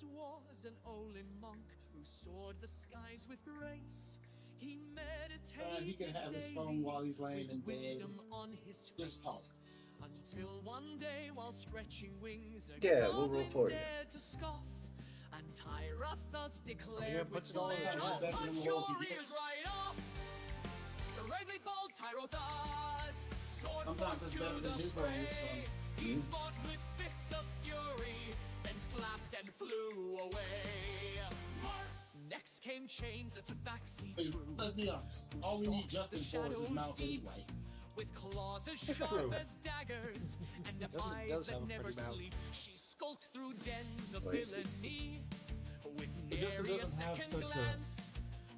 This was an Olin monk who soared the skies with grace. He meditated He can have his phone while he's laying in bed. wisdom on his face. Just talk. Until one day, while stretching wings, a Yeah, we'll roll goblin for you. dared to scoff. And Tyra thus declared Yeah, puts it all in the "I'll chat. punch your ears right off." Bravely bold Tyro thus soared Sometimes forth it's to better the than his way, so. fray. He fought with fists of fury, then flapped and flew away. Next came chains that a backseat Hey, true. let's be honest. All we need Justin for is his mouth anyway. With claws as sharp as daggers and eyes does that have a never pretty mouth. sleep, she skulked through dens of Wait. villainy with But Justin nary a doesn't have second such a glance.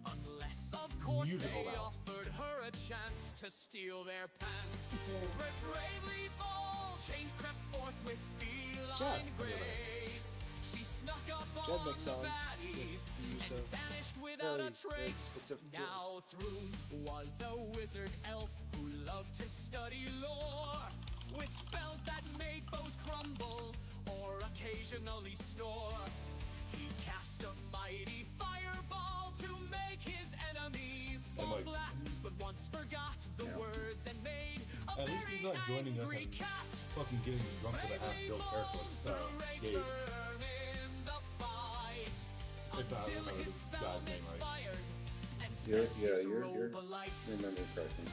Unless, of course, musical they mouth. offered her a chance to steal their pants. Bravely bold, chains crept forth with feline Chad. grace. She snuck up Chad on makes the songs baddies with the use and of vanished without a very trace. specific tools. Now through was a wizard elf who loved to study lore, with spells that made foes crumble or occasionally snore. He cast a mighty fireball to make his enemies fall Mike. flat, but once forgot the words and made a At least very he's not joining us angry and cat. fucking getting drunk with a half-built haircut. Gabe. If I remember the guy's name right. You're remember correctly.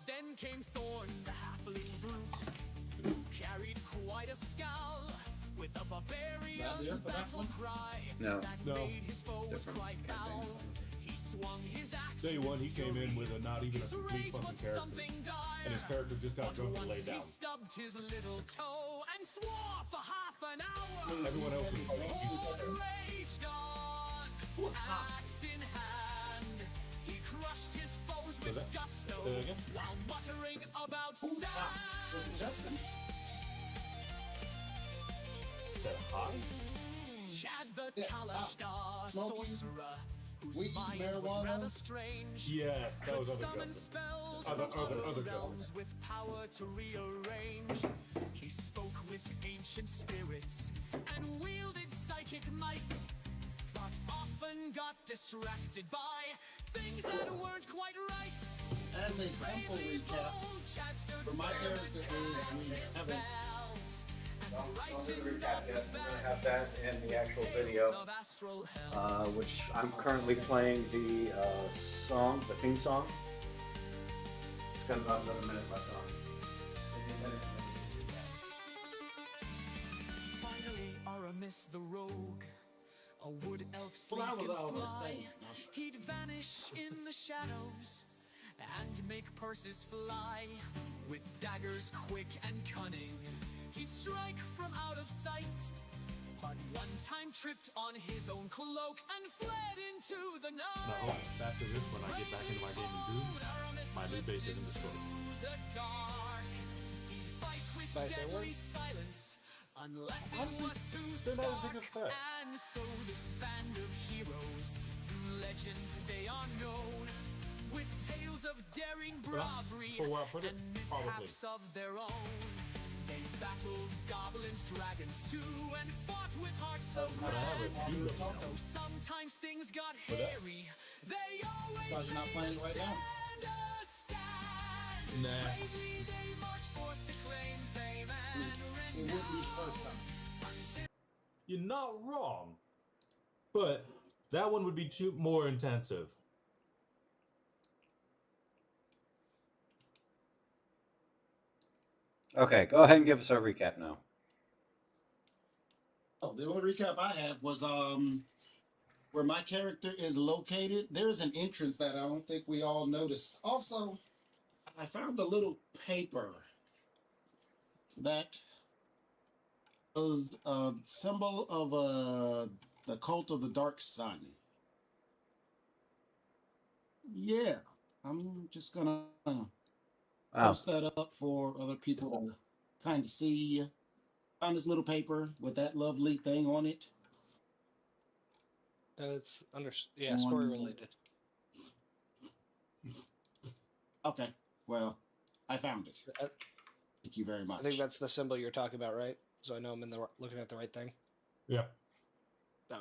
Then came Thorn, the halfling brute, who carried quite a scowl, with a barbarian's battle cry No. that No. made his foes Different cry campaign. foul. He swung his axe. Day one, he came in with a not even a His complete rage fucking was character. something dire. And his character just got But drunk and once laid he down. stubbed his little toe and swore for half an hour. Everyone else was Thorn raged on, was hot? axe in hand. He crushed his foes with that- gusto say that again? while muttering about Who's hot? Was sand. it Justin? said hi. Chad the Yes, Kalashtar smoking, sorcerer, whose weed, mind was marijuana. rather strange. Yes, that Could was other summon Justin. spells Other from other Justin. realms with power to rearrange. He spoke with ancient spirits and wielded psychic might, but often got distracted by things that weren't quite right. As a simple Bravely recap, bold, Chad stood for my firm character and is cast we his haven't- spells and Don't do brightened the recap yet. up We're the gonna have that in the actual tales video, of astral hell. which I'm currently playing the the theme song. It's got about another minute left on. Maybe a minute. Finally, Aramis the rogue, a wood elf sleek Well, that and was all I was sly. saying. He'd vanish in the shadows and make purses fly. With daggers quick and cunning, he'd strike from out of sight. But one time tripped on his own cloak and fled into the Now, night. after this, when I get back into my game in Doom, my loot base isn't destroyed. The dark, he'd fight with Nice, deadly everyone. silence, unless it Honestly, was too they're not as big stark. as that. And so this band of heroes, through legend they are known, with tales of daring bravery for where I put it, and probably. mishaps of their own. They battled goblins, dragons too, and fought with hearts so I don't have grand. it. You look now. Though sometimes things got that? hairy, they always Because you're not playing right now. stand a stand. Nah. Bravely they march forth to claim fame and It wouldn't be the renown. first time. You're not wrong, but that one would be more intensive. Okay, go ahead and give us our recap now. Oh, the only recap I have was where my character is located. There is an entrance that I don't think we all noticed. Also, I found a little paper that was a symbol of the cult of the dark sun. Yeah, I'm just gonna Wow. post that up for other people to kind of see. Found this little paper with that lovely thing on it. It's story related. Okay, well, I found it. I, Thank you very much. I think that's the symbol you're talking about, right? So I know I'm looking at the right thing. Yeah. Oh,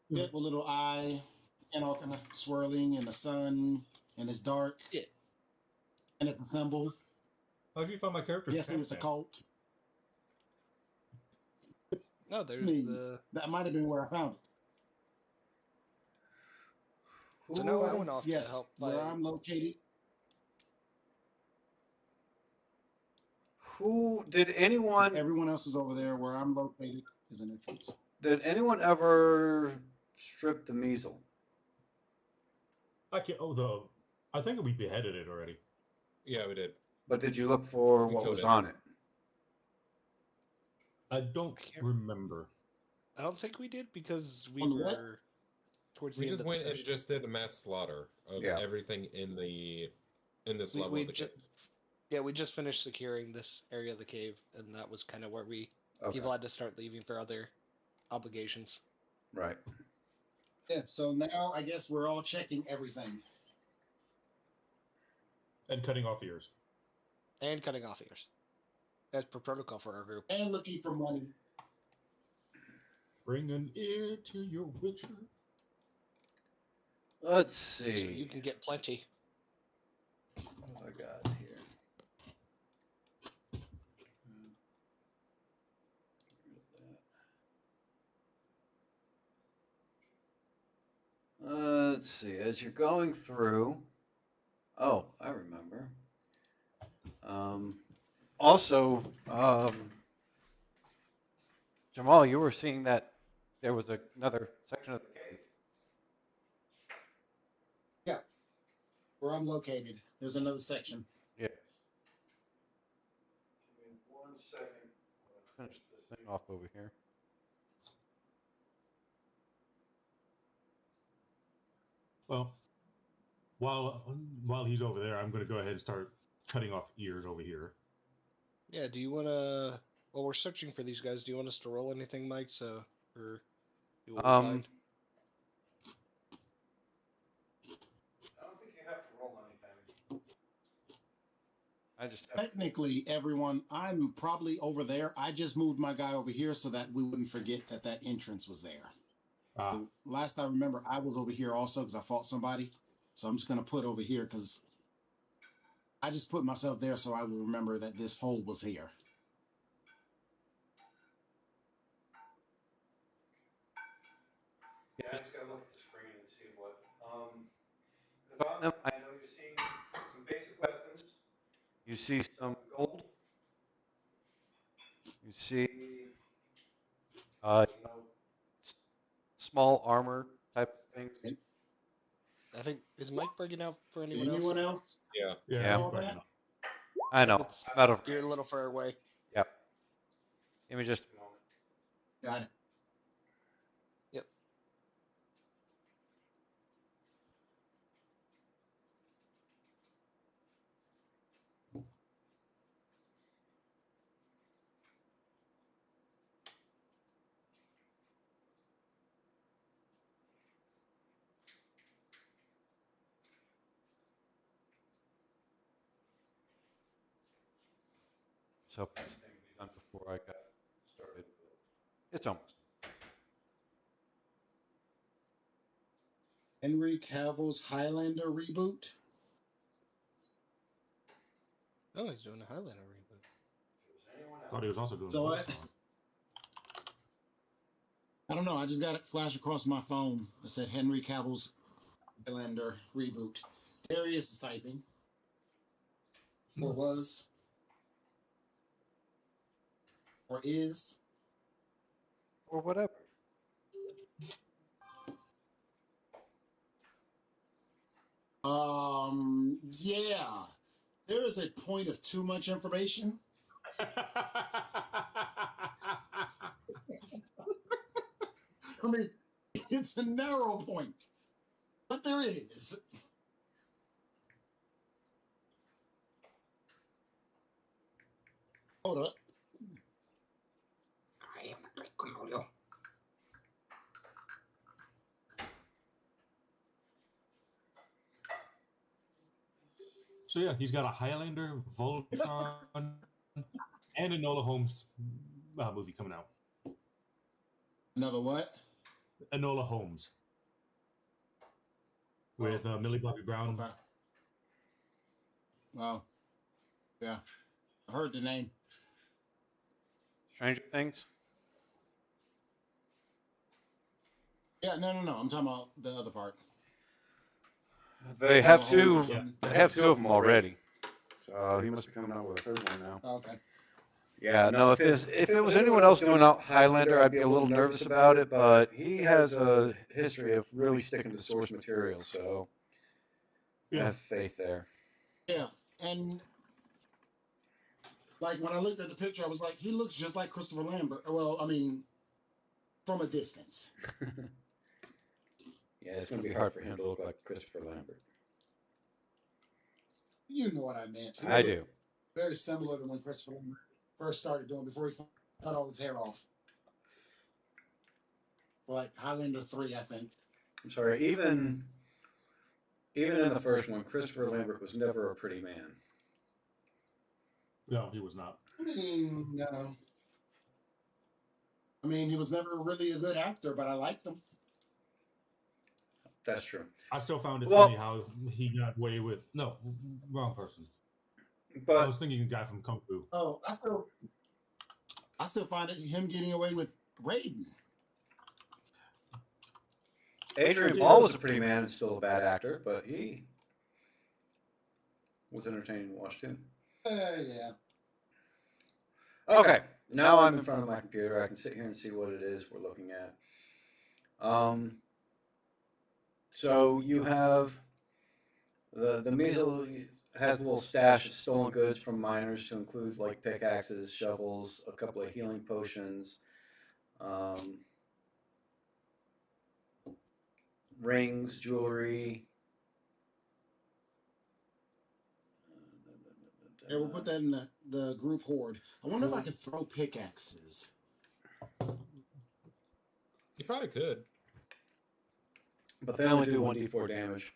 Yeah, with a little eye and all kind of swirling in the sun, and it's dark, yeah. and it's a symbol. How do you find my character's Guessing it's a timestamp? cult. No, I there's mean, the. that might have been where I found it. So now I Well, went off to yes, help where find. I'm located. Who did anyone Everyone else is over there. Where I'm located is an entrance. ever strip the measle? I can't. Oh, I think we beheaded it already. Yeah, we did. But did you look for We what killed was it. on it? I don't can't- remember. I don't think we did because we On what? were towards We the end just of the went and session. just did a mass slaughter of Yeah. everything in this We- level we of the ju- cave. Yeah, we just finished securing this area of the cave, and that was kind of where Okay. people had to start leaving for other obligations. Right. Yeah. So now I guess we're all checking everything. And cutting off ears. And cutting off ears. That's per protocol for our group. And looking for money. Bring an ear to your witcher. Let's So see. you can get plenty. What do I got here? Let's see. As you're going through, oh, I remember. Also, Jamal, you were seeing that there was another section of the cave. Where I'm located, there's another section. Yes. Give me 1 second. I'll finish this thing off over here. Well, while he's over there, I'm going to go ahead and start cutting off ears over here. Yeah, do you want to... While we're searching for these guys, do you want us to roll anything, Mike? Or you will find? I don't think you have to roll anything. I just have Technically, everyone, I'm probably over there. I just moved my guy over here so that we wouldn't forget that that entrance was there. Last I remember, I was over here also because I fought somebody. So I'm just going to put over here because I just put myself there so I will remember that this hole was here. Yeah, I just gotta look at the screen and see what. Because on them, I know you're seeing some basic weapons. You see some gold. You see, small armor type of things. I think... Is Mike breaking out for anyone Anyone else? else? Yeah. Yeah. All I'm that? I know. It's- I'm out of. You're a little far away. Yep. Give me just a moment. Got it. Yep. So this thing will be done before I got started. It's almost. Henry Cavill's Highlander reboot. Oh, he's doing a Highlander reboot. Thought he was also doing. So what? I don't know. I just got it flash across my phone. It said Henry Cavill's Highlander reboot. Darius is typing. Or was. Or is. Or whatever. Yeah. There is a point of too much information. I mean, it's a narrow point. But there is. Hold up. I am the great Cornelio. So yeah, he's got a Highlander, Voltron, and Enola Holmes movie coming out. Another what? Enola Holmes with Millie Bobby Brown. Okay. Well, yeah, I've heard the name. Stranger Things. Yeah, no. I'm talking about the other part. They have Enola Holmes two. or something. They have two of them already. So he must be coming out with a third one now. Oh, okay. Yeah, no. If it was anyone else doing out Highlander, I'd be a little nervous about it. But he has a history of really sticking to source material, so I have faith there. Yeah, and like when I looked at the picture, I was like, he looks just like Christopher Lambert. Well, I mean, from a distance. Yeah, it's going to be hard for him to look like Christopher Lambert. You know what I meant. He I looked do. very similar to when Christopher Lambert first started doing before he cut all his hair off. Like Highlander 3, I think. I'm sorry. Even in the first one, Christopher Lambert was never a pretty man. No, he was not. I mean, no. I mean, he was never really a good actor, but I liked him. That's true. I still found it funny how he got away with wrong person. But I was thinking a guy from Kung Fu. Oh, I still find it him getting away with Raiden. Adrian Ball was a pretty man and still a bad actor, but he was entertaining to watch too. Yeah. Okay, now I'm in front of my computer. I can sit here and see what it is we're looking at. So you have the Measle has a little stash of stolen goods from miners to include like pickaxes, shovels, a couple of healing potions, rings, jewelry. Yeah, we'll put that in the group horde. I wonder if I could throw pickaxes. You probably could. But they only do 1d4 damage.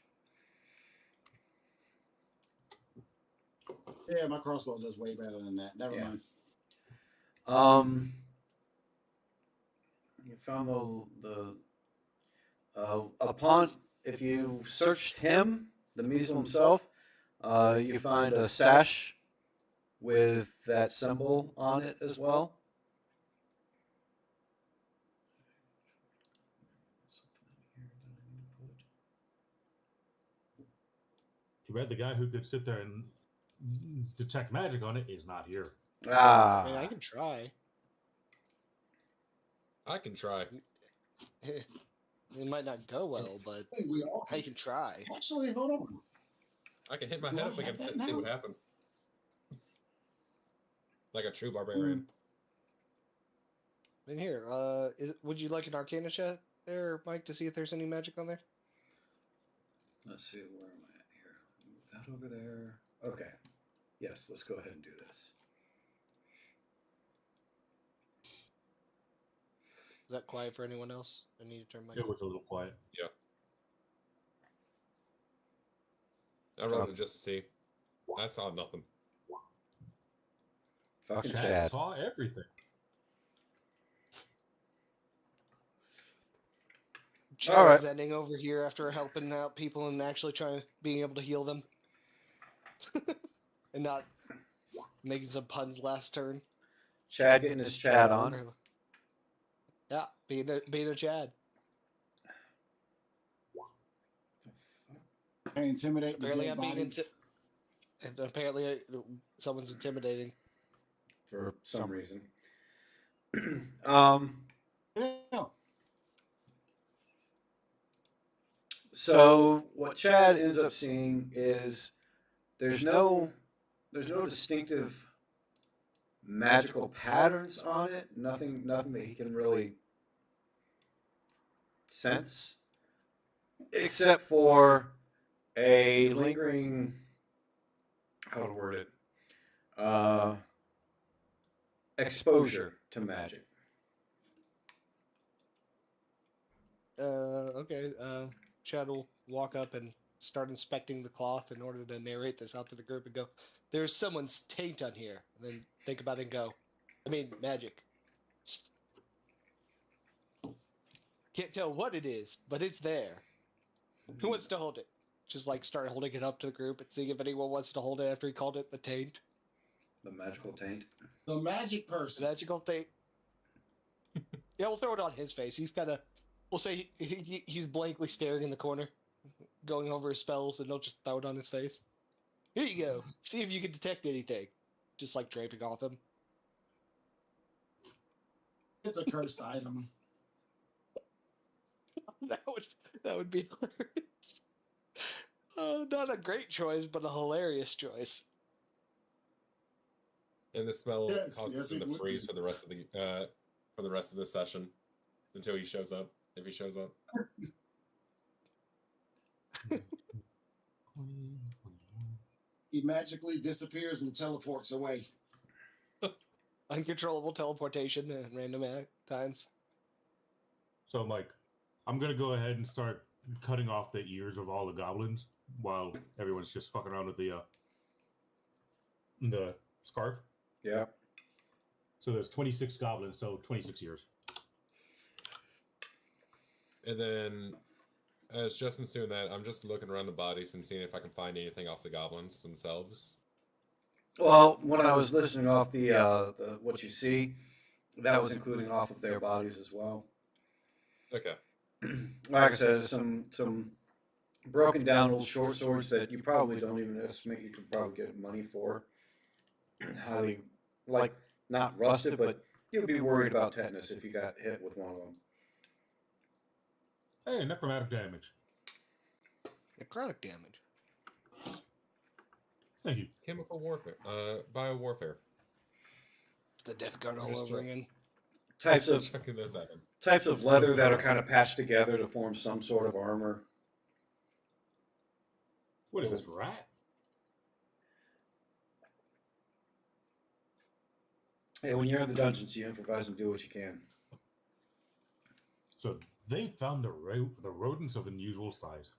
Yeah, my crossbow does way better than that. Never mind. You found upon if you searched him, the Measle himself, you find a sash with that symbol on it as well. Too bad the guy who could sit there and detect magic on it is not here. I mean, I can try. I can try. It might not go well, but We all I can try. Actually, hold on. I can hit my Do head I up have against that it and see now? what happens. Like a true barbarian. Then here, would you like an Arcana check there, Mike, to see if there's any magic on there? Let's see, where am I at here? Move that over there. Okay. Yes, let's go ahead and do this. Is that quiet for anyone else? I need to turn my. It was a little quiet. Yeah. I rolled it just to see. I saw nothing. Fucking Chad Chad. saw everything. Chad All right. Zenning over here after helping out people and actually being able to heal them, and not making some puns last turn. Chad getting his Chad on. Yeah, being a Chad. Hey, intimidate the Apparently, dead I'm being bodies. and apparently someone's intimidating. For some reason. Yeah. So what Chad ends up seeing is there's no distinctive magical patterns on it. Nothing that he can really sense, except for a lingering, how to word it, exposure to magic. Okay. Chad will walk up and start inspecting the cloth in order to narrate this out to the group and go, "There's someone's taint on here." And then think about it and go, "I mean, magic." Can't tell what it is, but it's there. Who wants to hold it? Just like start holding it up to the group and seeing if anyone wants to hold it after he called it the taint. The magical taint. The magic The person. magical taint. Yeah, we'll throw it on his face. He's kind of, we'll say he's blankly staring in the corner, going over his spells, and they'll just throw it on his face. Here you go. See if you can detect anything. Just like draping off him. It's a cursed item. That would be hilarious. Not a great choice, but a hilarious choice. And the spell Yes, causes yes, him it to would freeze be. for the rest of the session until he shows up. If he shows up. He magically disappears and teleports away. Uncontrollable teleportation at random times. So, Mike, I'm gonna go ahead and start cutting off the ears of all the goblins while everyone's just fucking around with the scarf. Yeah. So there's 26 goblins, so 26 ears. And then, as Justin's doing that, I'm just looking around the bodies and seeing if I can find anything off the goblins themselves. Well, when I was listening off the what you see, that was including off of their bodies as well. Okay. Like I said, some broken down old short swords that you probably don't even estimate you could probably get money for. Highly, like, not rusted, but you'd be worried about tetanus if you got hit with one of them. Hey, necromantic damage. Necrotic damage. Thank you. Chemical warfare. Biowarfare. The Death Guard all over again. Types of Checking those out. types of leather that are kind of patched together to form some sort of armor. What is this, rat? Hey, when you're in the dungeons, you improvise and do what you can. So they found the rodents of unusual size.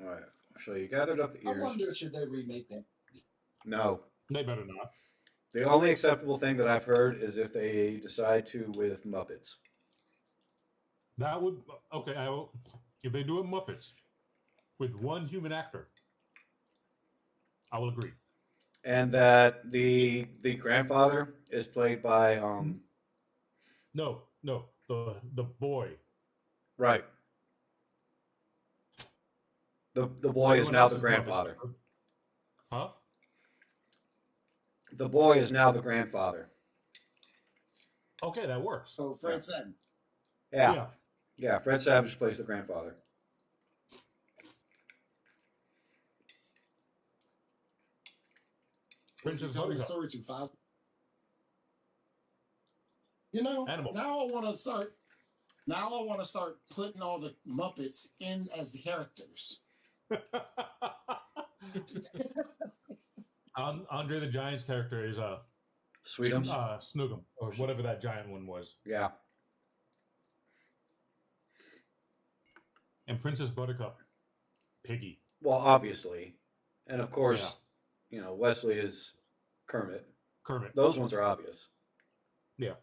All right. So you gathered up the I ears. wonder, should they remake that? No. They better not. The only acceptable thing that I've heard is if they decide to with Muppets. That would okay. If they do it Muppets with one human actor, I will agree. And that the grandfather is played by No, the boy. right. The boy is Everyone now else the is grandfather. Muppets. Huh? The boy is now the grandfather. Okay, that works. So Fred said, Yeah, Fred Savage plays the grandfather. what's he Princess telling the Buttercup. story to Foz? You know, Animal. now I want to start. Now I want to start putting all the Muppets in as the characters. Andre the Giant's character is Sweetums. Snoogum, or whatever that giant one was. Yeah. And Princess Buttercup, Piggy. Well, obviously. And of course, you know, Wesley is Kermit. Kermit. Those ones are obvious. Yeah.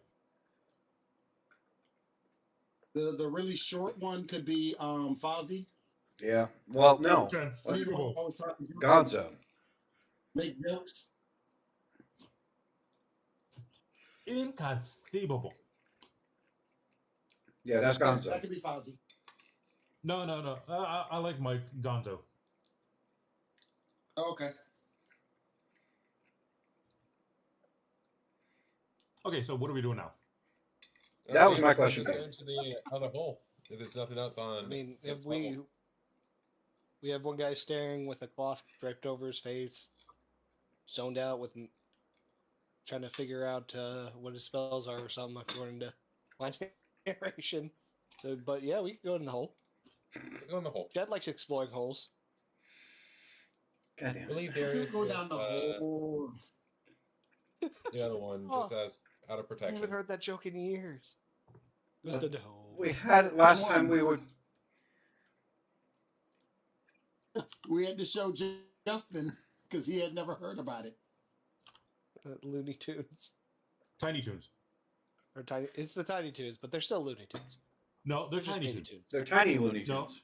The really short one could be Fozzie. Yeah. Well, no. Inconceivable. Gonzo. Make jokes. Inconceivable. Yeah, that's That Gonzo. could be Fozzie. No. I like Mike Gonzo. Okay. Okay, so what are we doing now? That was my Let's question. go into the other hole. If there's nothing else on. I mean, this if level. we have one guy staring with a cloth draped over his face, zoned out with trying to figure out what his spells are or something according to my narration. So, but yeah, we can go in the hole. Go in the hole. Jed likes exploring holes. God I damn it. believe To Darius go with, down the hole. the other one just as out of I protection. haven't heard that joke in years. Goes to the hole. We had it last Which time one? we would. We had to show Justin because he had never heard about it. The Looney Tunes. Tiny Toons. Or tiny. It's the Tiny Toons, but they're still Looney Tunes. No, they're Just Tiny Baby Toons. They're tiny Looney No. Tunes.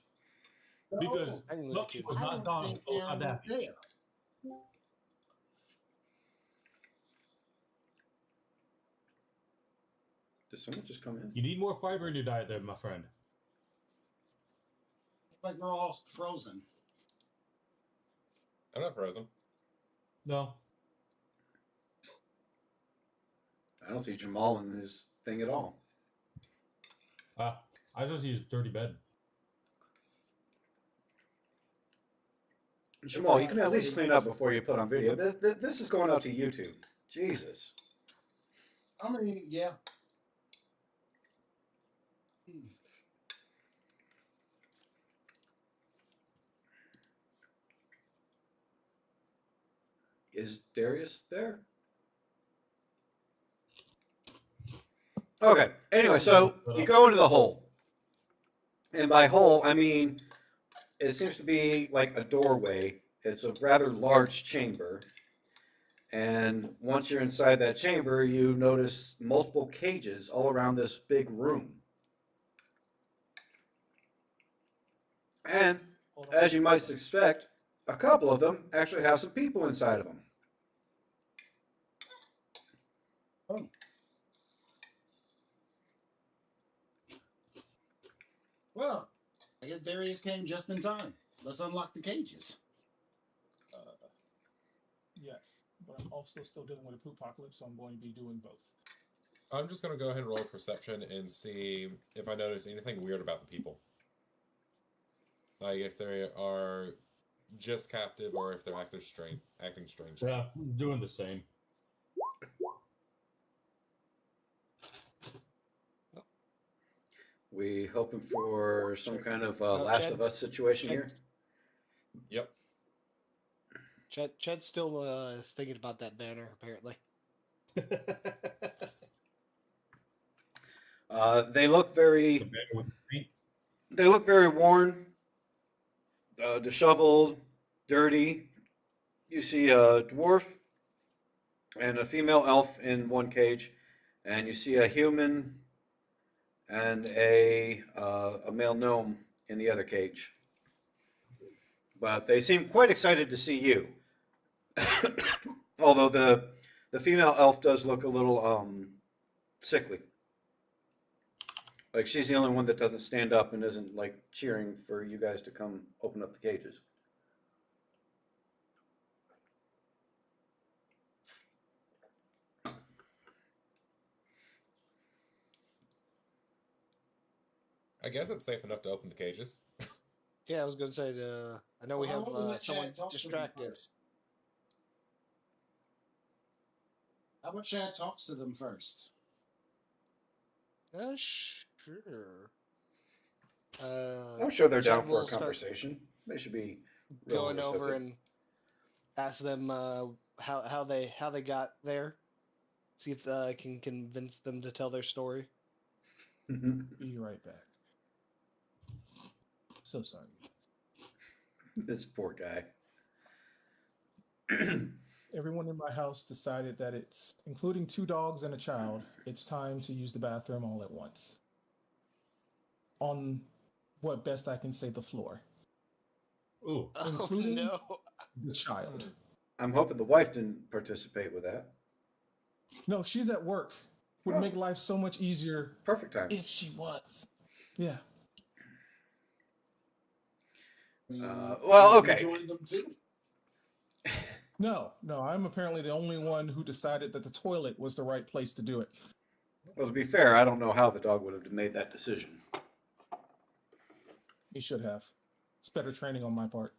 Because Tiny Looney Lucky Tunes. was I not don't Donald. think Oh, they're not Daffy. there. Did someone just come in? You need more fiber in your diet there, my friend. Like we're all frozen. I'm not frozen. No. I don't see Jamal in his thing at all. I just use dirty bed. Jamal, you can at least clean up before you put on video. This is going out to YouTube. Jesus. I mean, yeah. Is Darius there? Okay. Anyway, so you go into the hole. And by hole, I mean, it seems to be like a doorway. It's a rather large chamber. And once you're inside that chamber, you notice multiple cages all around this big room. And as you might expect, a couple of them actually have some people inside of them. Well, I guess Darius came just in time. Let's unlock the cages. Yes, but I'm also still dealing with a poop apocalypse, so I'm going to be doing both. I'm just going to go ahead and roll perception and see if I notice anything weird about the people. Like if they are just captive or if they're acting strange. Yeah, I'm doing the same. We hoping for some kind of Last Chad- of Us situation here? Yep. Chad's still thinking about that banner, apparently. They look very worn, disheveled, dirty. You see a dwarf and a female elf in one cage, and you see a human and a male gnome in the other cage. But they seem quite excited to see you. Although the female elf does look a little sickly. Like she's the only one that doesn't stand up and isn't like cheering for you guys to come open up the cages. I guess it's safe enough to open the cages. Yeah, I was going to say, I know we Well, have I'm gonna let Chad someone talk to them distracted. first. How about Chad talks to them first? Sure. I'm sure they're Chad down for will a start conversation. They should be real going over receptive. and ask them how they got there. See if I can convince them to tell their story. Be right back. So sorry. This poor guy. Everyone in my house decided that it's, including 2 dogs and a child, it's time to use the bathroom all at once. On what best I can say, the floor. Ooh. Oh Including- no! The child. I'm hoping the wife didn't participate with that. No, she's at work. Would make life so much easier Perfect time. if she was. Yeah. Well, okay. Join them too. No, I'm apparently the only one who decided that the toilet was the right place to do it. Well, to be fair, I don't know how the dog would have made that decision. He should have. It's better training on my part.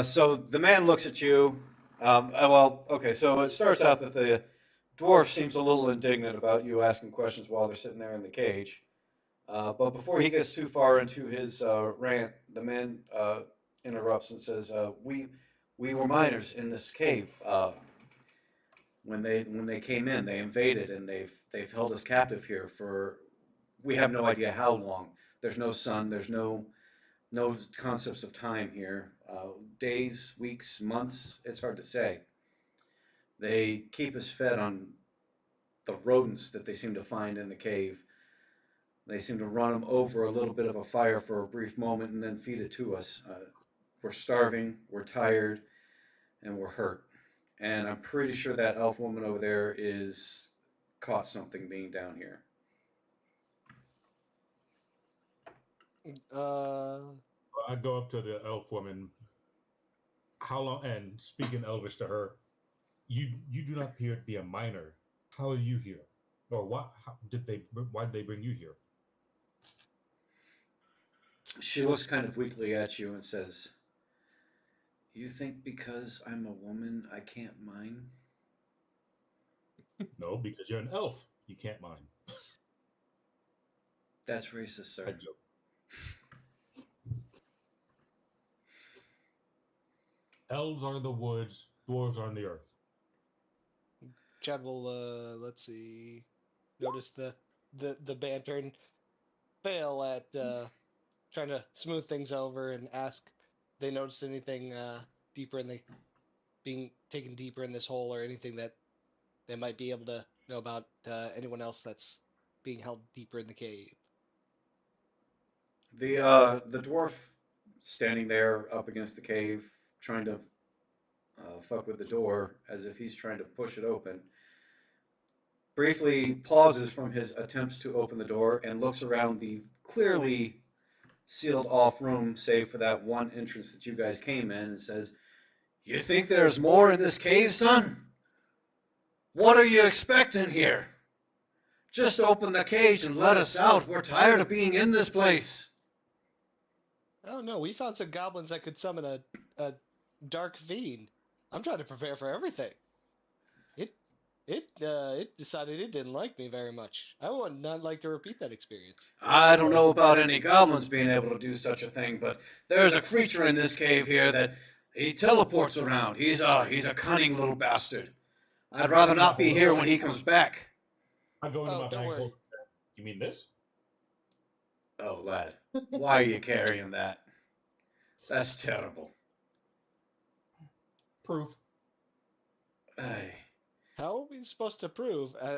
So the man looks at you. Well, okay, so it starts out that the dwarf seems a little indignant about you asking questions while they're sitting there in the cage. But before he gets too far into his rant, the man interrupts and says, "We were miners in this cave. When they came in, they invaded, and they've held us captive here for we have no idea how long. There's no sun. There's no concepts of time here. Days, weeks, months. It's hard to say. They keep us fed on the rodents that they seem to find in the cave. They seem to run them over a little bit of a fire for a brief moment and then feed it to us. We're starving, we're tired, and we're hurt. And I'm pretty sure that elf woman over there is caught something being down here. I go up to the elf woman. How long? And speaking Elvish to her, you do not appear to be a minor. How are you here? Or what? Why did they bring you here? She looks kind of weakly at you and says, "You think because I'm a woman I can't mine?" No, because you're an elf. You can't mine. That's racist, sir. I joke. Elves are in the woods. Dwarves are in the earth. Chad will let's see, notice the banter and fail at trying to smooth things over and ask if they noticed anything deeper in the being taken deeper in this hole, or anything that they might be able to know about anyone else that's being held deeper in the cave. The dwarf standing there up against the cave, trying to fuck with the door as if he's trying to push it open, briefly pauses from his attempts to open the door and looks around the clearly sealed off room, save for that one entrance that you guys came in, and says, "You think there's more in this cave, son? What are you expecting here? Just open the cage and let us out. We're tired of being in this place." Oh no, we found some goblins that could summon a dark fiend. I'm trying to prepare for everything. It decided it didn't like me very much. I would not like to repeat that experience. I don't know about any goblins being able to do such a thing, but there's a creature in this cave here that he teleports around. He's a cunning little bastard. I'd rather not be here when he comes back. I go into Oh, my don't bag. worry. You mean this? Oh, lad, why are you carrying that? That's terrible. Proof. Aye. How are we supposed to prove? I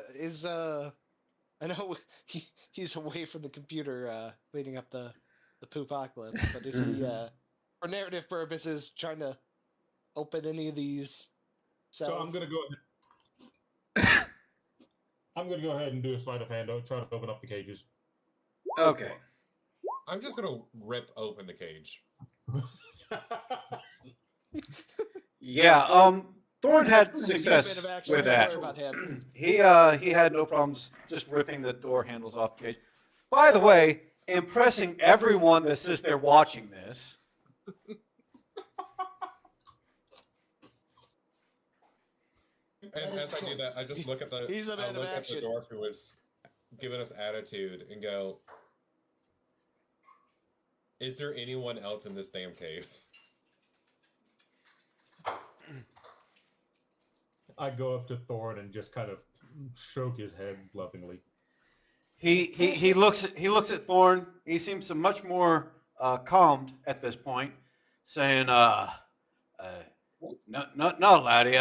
know he's away from the computer cleaning up the poopocalypse, but is he, for narrative purposes, trying to open any of these cells? So I'm gonna go ahead and do a sleight of hand. Try to open up the cages. Okay. I'm just gonna rip open the cage. Yeah, Thorn had Bit success of action. with Don't that. worry about him. He had no problems just ripping the door handles off the cage. By the way, impressing everyone that sits there watching this. And as I do that, I just look at the He's a man of look at the action. dwarf who was giving us attitude and go, "Is there anyone else in this damn cave?" I go up to Thorn and just kind of stroke his head lovingly. He looks at Thorn. He seems much more calmed at this point, saying, "No, laddie.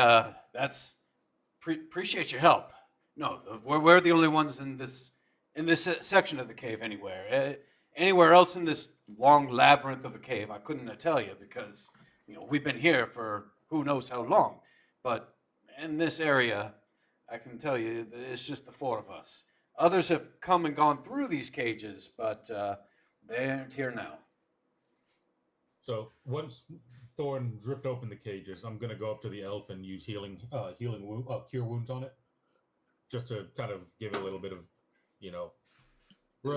Appreciate your help. No, we're the only ones in this section of the cave anywhere. Anywhere else in this long labyrinth of a cave, I couldn't tell you because we've been here for who knows how long. But in this area, I can tell you it's just the four of us. Others have come and gone through these cages, but they aren't here now." So once Thorn ripped open the cages, I'm gonna go up to the elf and use cure wounds on it, just to kind of give it a little bit of, Is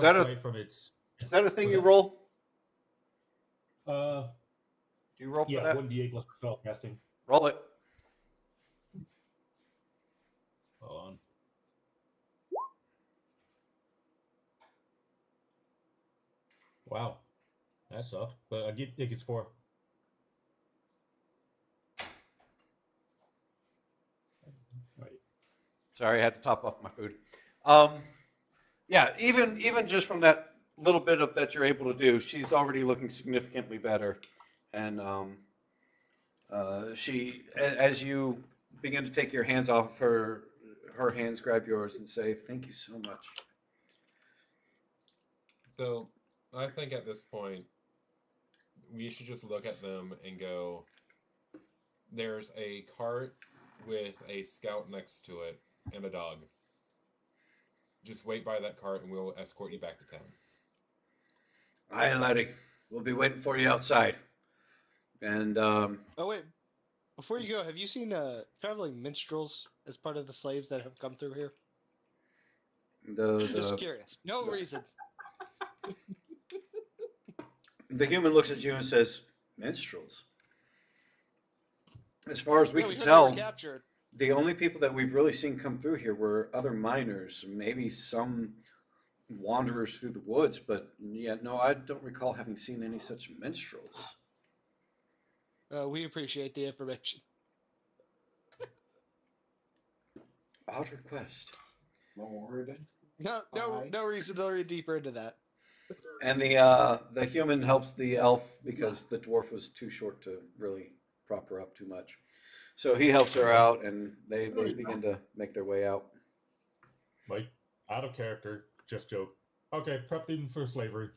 that respite from its. Is that a thing Was you that- roll? Uh, Do you roll for yeah, that? 1d8 plus spell casting. Roll it. Hold on. Wow, that sucked. But it gets 4. Right. Sorry, I had to top off my food. Yeah, even just from that little bit of that you're able to do, she's already looking significantly better. And she, as you begin to take your hands off her. Her hands grab yours and say, "Thank you so much." So I think at this point, we should just look at them and go, there's a cart with a scout next to it and a dog. Just wait by that cart and we'll escort you back to town. Aye, laddie. We'll be waiting for you outside. And Oh wait, before you go, have you seen traveling minstrels as part of the slaves that have come through here? Just curious. No reason. the human looks at you and says, "Minstrels." As far as we Yeah, can heard they tell, were captured. the only people that we've really seen come through here were other miners, maybe some wanderers through the woods, but yeah, no, I don't recall having seen any such minstrels. We appreciate the information. Odd request. Lord. No reason to read deeper into that. And the human helps the elf because the dwarf was too short to really prop her up too much. So he helps her out, and they begin to make their way out. Like, out of character, just joke. Okay, prep them for slavery.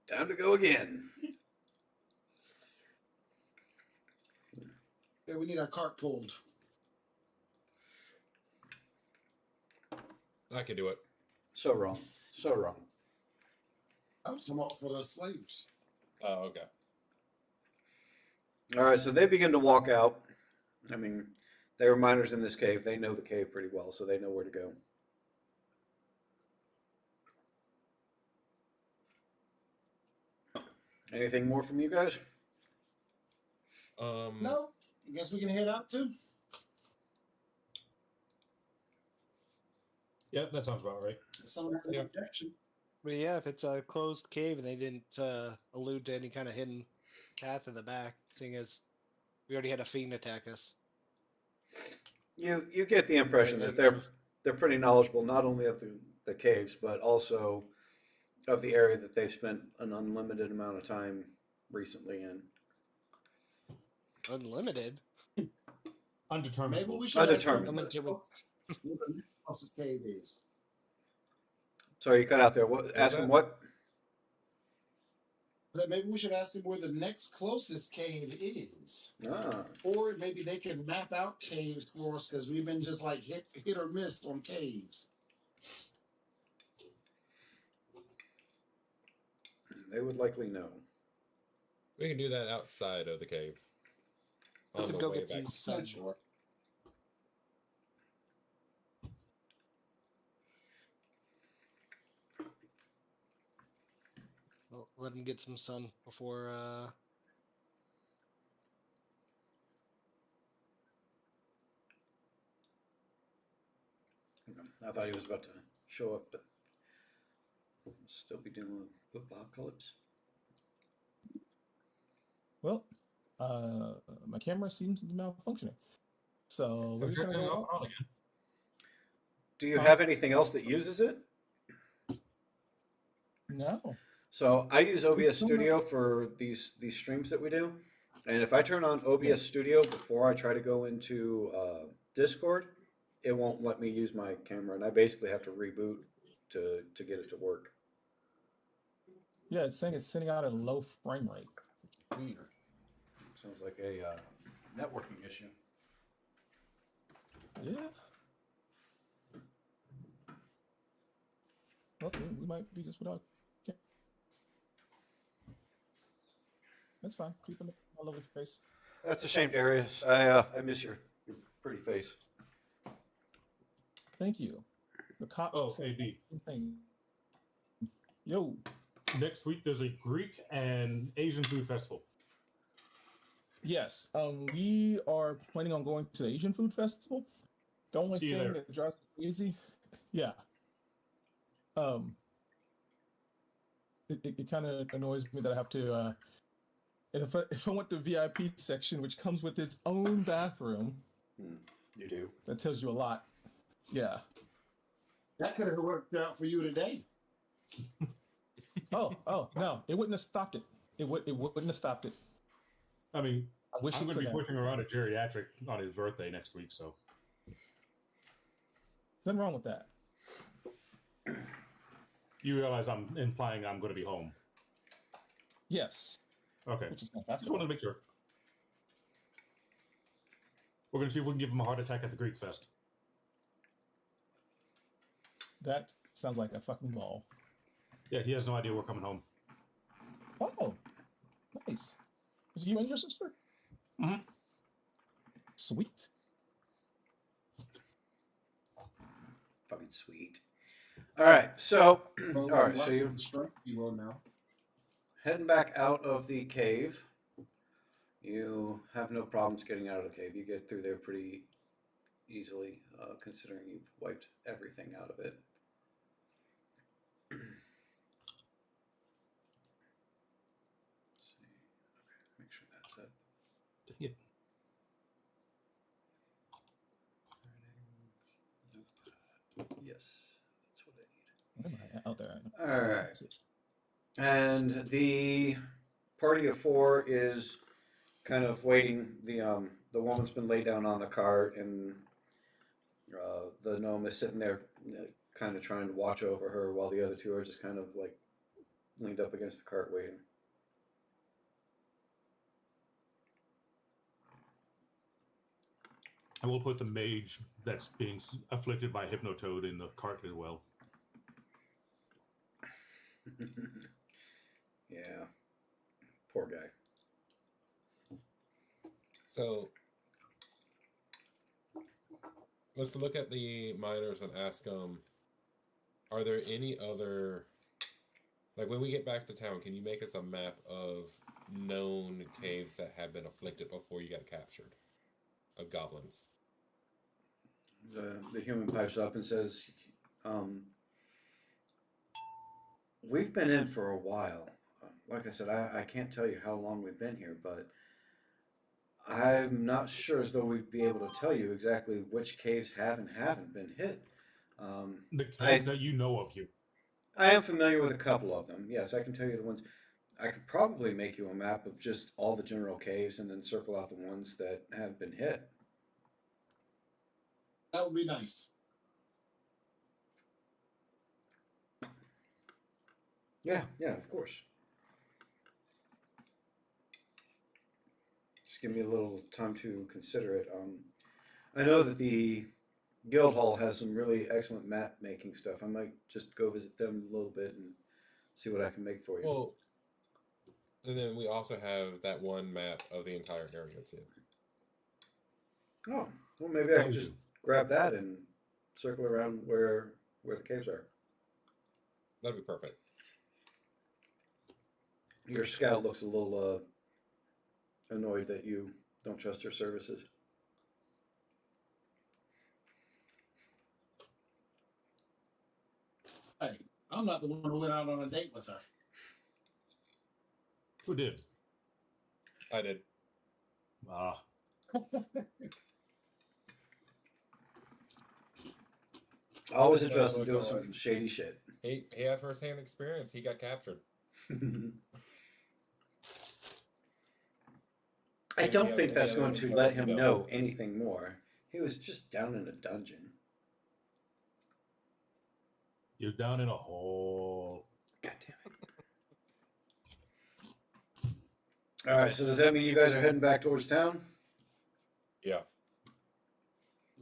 Time to go again. Yeah, we need our cart pulled. I can do it. So wrong. So wrong. I was talking about for the slaves. Oh, okay. All right, so they begin to walk out. I mean, they were miners in this cave. They know the cave pretty well, so they know where to go. Anything more from you guys? No, I guess we can head out too. Yeah, that sounds about right. Someone has an objection. But yeah, if it's a closed cave and they didn't allude to any kind of hidden path in the back, seeing as we already had a fiend attack us. You get the impression that they're pretty knowledgeable not only of the caves, but also of the area that they've spent an unlimited amount of time recently in. Unlimited? Undetermined. Maybe we should Undetermined. ask them what the closest cave is. Sorry, you cut out there. What? Ask him what? So maybe we should ask them where the next closest cave is. Ah. Or maybe they can map out caves for us because we've been just like hit or miss on caves. They would likely know. We can do that outside of the cave. Let's On the go way get some back. sun. Sure. Well, let him get some sun before. I thought he was about to show up, but we'll still be dealing with apocalypse. Well, my camera seems to be malfunctioning. So we're just gonna go. Do you have anything else that uses it? No. So I use OBS Studio for these streams that we do, and if I turn on OBS Studio before I try to go into Discord, it won't let me use my camera, and I basically have to reboot to get it to work. Yeah, it's saying it's sending out a low frame rate. Weird. Sounds like a networking issue. Yeah. Well, we might be just without. Okay. That's fine. Keep my lovely face. That's a shame, Darius. I miss your pretty face. Thank you. The cops. Oh, said AD. the same thing. Yo. Next week there's a Greek and Asian food festival. Yes. We are planning on going to the Asian Food Festival. The only See you thing there. that drives me crazy, yeah. It kind of annoys me that I have to. If I went to VIP section, which comes with its own bathroom, You do. that tells you a lot. Yeah. That could have worked out for you today. Oh no! It wouldn't have stopped it. It wouldn't have stopped it. I mean, I wish I'm you going to could be have. pushing around a geriatric on his birthday next week, so Nothing wrong with that. you realize I'm implying I'm going to be home. Yes, Okay. which is Just fantastic. wanted to make sure. We're going to see if we can give him a heart attack at the Greek Fest. That sounds like a fucking ball. Yeah, he has no idea we're coming home. Oh, nice. Is it you and your sister? Mm-hmm. Sweet. Fucking sweet. All right, so Well, all right, so you you will now. heading back out of the cave. You have no problems getting out of the cave. You get through there pretty easily, considering you've wiped everything out of it. Let's see. Okay, make sure that's it. Dang it. Yes, that's what I need. What am I out there? All right. And the party of four is kind of waiting. The woman's been laid down on the cart, and the gnome is sitting there, kind of trying to watch over her, while the other two are just kind of like leaned up against the cart waiting. And we'll put the mage that's being afflicted by Hypnotoad in the cart as well. Yeah, poor guy. So let's look at the miners and ask them, are there any other, like when we get back to town, can you make us a map of known caves that have been afflicted before you got captured, of goblins? The human pipes up and says, we've been in for a while. Like I said, I can't tell you how long we've been here, but I'm not sure as though we'd be able to tell you exactly which caves have and haven't been hit. The caves that you know of, you. I am familiar with a couple of them. Yes, I can tell you the ones. I could probably make you a map of just all the general caves and then circle out the ones that have been hit. That would be nice. Yeah, of course. Just give me a little time to consider it. I know that the Guild Hall has some really excellent map making stuff. I might just go visit them a little bit and see what I can make for you. Well, and then we also have that one map of the entire area too. Oh, well, maybe I can just grab that and circle around where the caves are. That'd be perfect. Your scout looks a little annoyed that you don't trust her services. Hey, I'm not the one who went out on a date with her. Who did? I did. Ah. Always adjust to doing some shady shit. He had first-hand experience. He got captured. I don't think that's going to let him know anything more. He was just down in a dungeon. He was down in a hole. God damn it. All right, so does that mean you guys are heading back towards town? Yeah.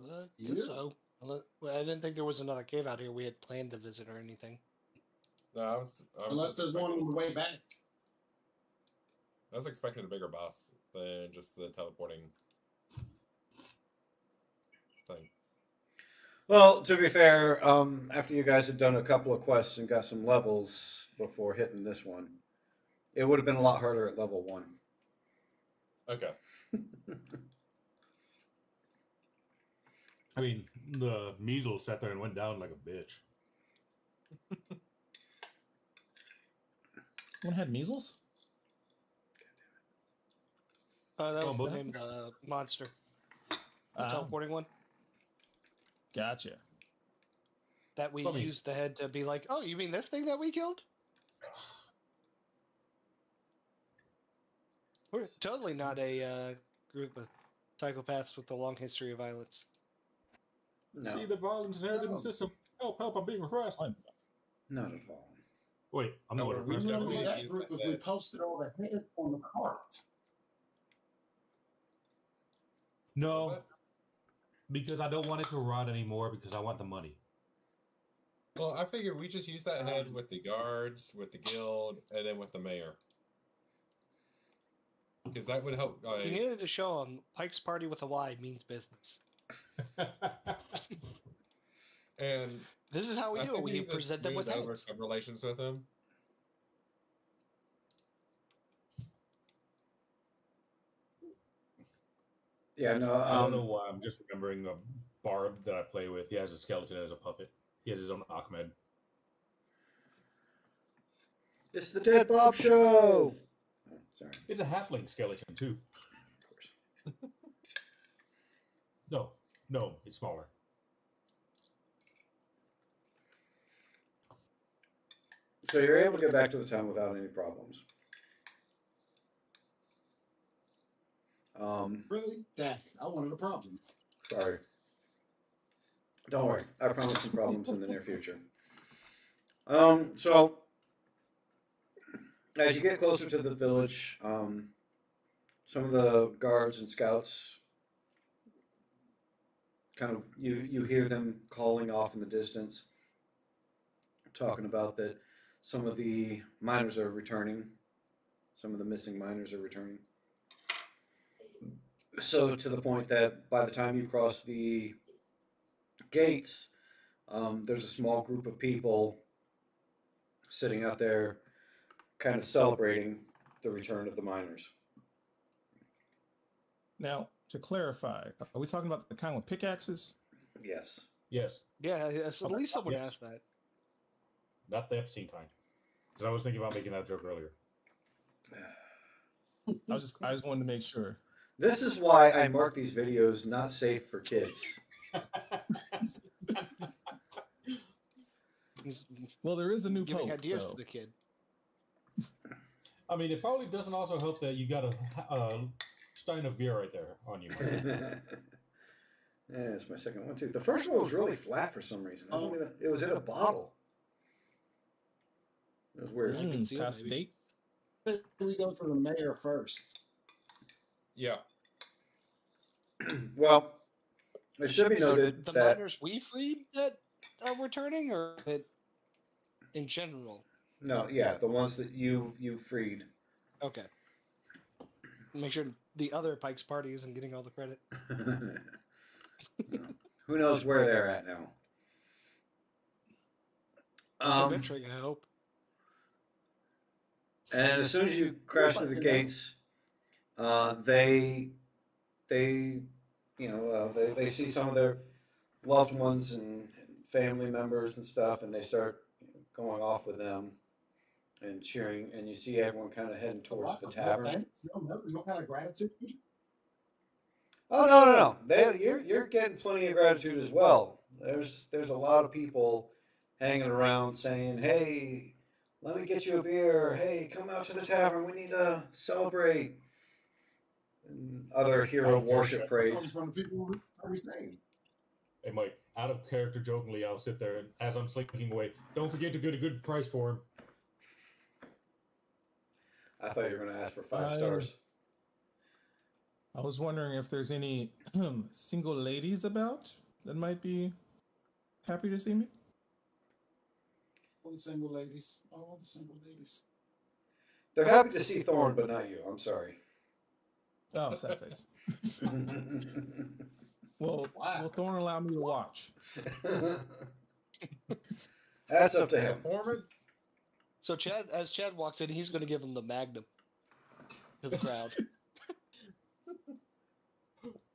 I guess so. Well, I didn't think there was another cave out here we had planned to visit or anything. No, I was Unless there's one on the way back. I was expecting a bigger boss than just the teleporting thing. Well, to be fair, after you guys had done a couple of quests and got some levels before hitting this one, it would have been a lot harder at level 1. Okay. I mean, the measles sat there and went down like a bitch. Someone had measles? That was the both? name of the monster. The teleporting one. Gotcha. That we Funny. used the head to be like, oh, you mean this thing that we killed? We're totally not a group of psychopaths with a long history of violence. No, See the violence inherent in No. the system. Help, help, I'm being harassed. not at all. Wait, I'm No, not we repressed. never Remember really that use group that if we badge. posted all the heads on the cart. No, that? because I don't want it to rot anymore because I want the money. Well, I figured we just use that head with the guards, with the guild, and then with the mayor. Because that would help. You needed to show them Pike's Party with a Y means business. And This is how we I do it. think We need to present them with smooth over heads. some relations with him. Yeah, no. I don't know why. I'm just remembering a bard that I play with. He has a skeleton as a puppet. He has his own Ahmed. It's the Dead Bob Show. Oh, sorry. It's a halfling skeleton too. Of course. No, it's smaller. So you're able to get back to the town without any problems. Really? Dang, I wanted a problem. Sorry. Don't worry. I promise some problems in the near future. So as you get closer to the village, some of the guards and scouts kind of you hear them calling off in the distance, talking about that some of the miners are returning, some of the missing miners are returning. So to the point that by the time you cross the gates, there's a small group of people sitting out there kind of celebrating the return of the miners. Now, to clarify, are we talking about the kind with pickaxes? Yes. Yes, Yeah, yes, at least someone Yes. asked that. not the Epstein kind. Because I was thinking about making that joke earlier. I just wanted to make sure. This is why I mark these videos not safe for kids. He's Well, there is a new giving pope, ideas so to the kid. I mean, it probably doesn't also help that you got a stein of beer right there on you. Yeah, it's my second one too. The first one was really flat for some reason. I don't even. It was in a bottle. It was weird. I can see it, past the maybe. date. We go to the mayor first. Yeah. Well, it should be noted The that miners we freed that are returning, or that in general? no, yeah, the ones that you freed. Okay. Make sure the other Pike's Party isn't getting all the credit. No. Who knows where they're at now? Adventuring, I hope. And as soon as you crash through the gates, they they see some of their loved ones and family members and stuff, and they start going off with them and cheering, and you see everyone kind of heading towards the tavern. Thanks. No kind of gratitude. Oh no! You're getting plenty of gratitude as well. There's a lot of people hanging around saying, "Hey, let me get you a beer. Hey, come out to the tavern. We need to celebrate." And other hero worship praise. From the people we saying. Hey, Mike, out of character jokingly, I'll sit there and as I'm slinking away, don't forget to get a good price for him. I thought you were going to ask for 5 stars. I was wondering if there's any single ladies about that might be happy to see me. All the single ladies. All the single ladies. They're happy to see Thorn, but not you. I'm sorry. Oh, sad face. Well, will Thorn allow me to watch? That's up to him. Performance? So as Chad walks in, he's going to give him the magnum to the crowd.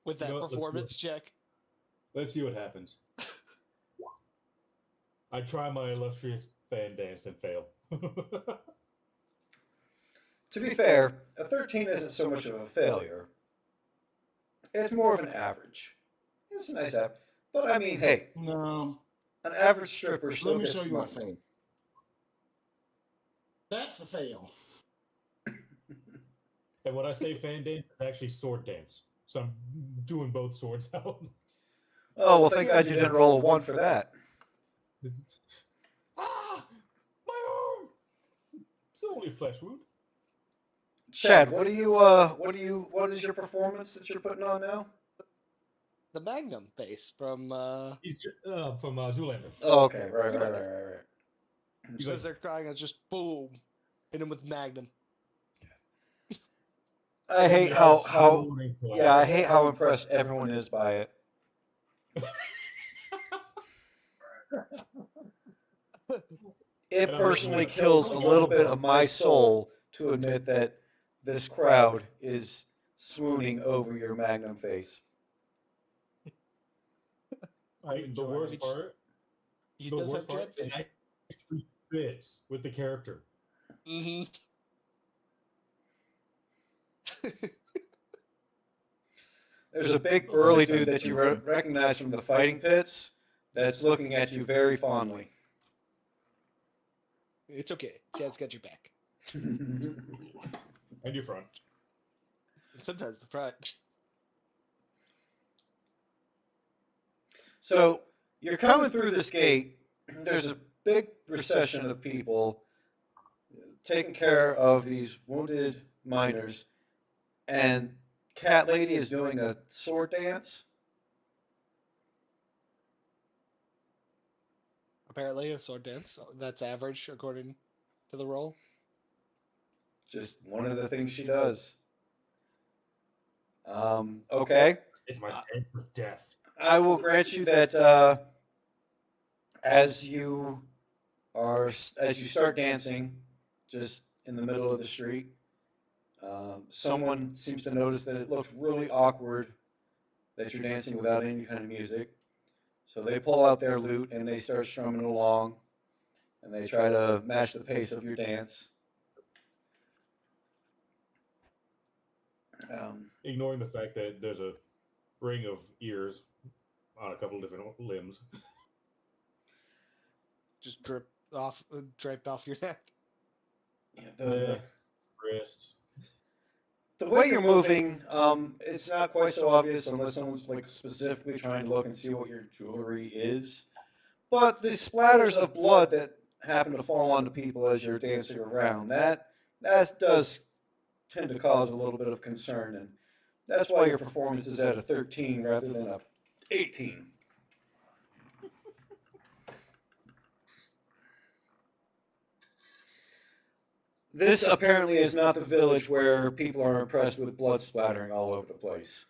With that You know what, performance check. Let's see what happens. I try my illustrious fan dance and fail. To be fair, a 13 isn't so much of a failure. It's more of an average. It's a nice average. But I mean, hey, No. an average stripper still Let me gets show you a money. fail. That's a fail. And when I say fan dance, it's actually sword dance. So I'm doing both swords out. Oh, well, thank God you didn't roll a 1 for that. Ah! My arm! It's only a flesh wound. Chad, what is your performance that you're putting on now? The Magnum base from He's from Zoolander. Oh, okay, right. as like- they're crying, it's just boom, hit him with Magnum. I hate Yeah, how sword I hate how impressed everyone is by it. It personally kills a little bit of my soul to admit that this crowd is swooning over your Magnum face. I The enjoy worst it. part, He the does have worst part, it jetfish. actually fits with the character. Mm-hmm. There's a big burly dude that you recognize from the fighting pits that's looking at you very fondly. It's okay. Chad's got your back. And your front. And sometimes the front. So you're coming through this gate. There's a big procession of people taking care of these wounded miners, and Cat Lady is doing a sword dance. Apparently, a sword dance. That's average according to the roll. Just one of the things she does. Okay. It's my dance of death. I will grant you that as you start dancing, just in the middle of the street, someone seems to notice that it looks really awkward that you're dancing without any kind of music. So they pull out their lute and they start strumming along, and they try to match the pace of your dance. Ignoring the fact that there's a ring of ears on a couple different limbs. Just draped off your neck. The Wrists. way you're moving, it's not quite so obvious unless someone's like specifically trying to look and see what your jewelry is. But the splatters of blood that happen to fall onto people as you're dancing around, that does tend to cause a little bit of concern, and that's why your performance is at a 13 rather than a 18. This apparently is not the village where people are impressed with blood splattering all over the place.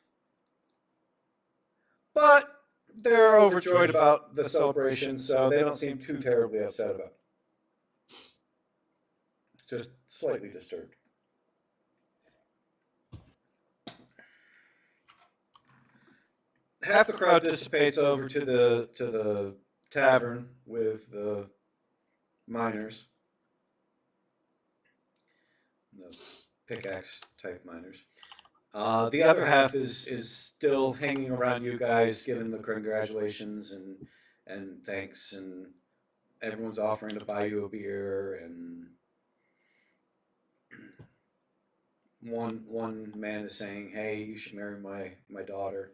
But they're overjoyed about the celebration, so they don't seem too terribly upset about it. Just slightly disturbed. Half the crowd dissipates over to the tavern with the miners. The pickaxe type miners. The other half is still hanging around you guys, giving the congratulations and thanks, and everyone's offering to buy you a beer, and one man is saying, "Hey, you should marry my daughter."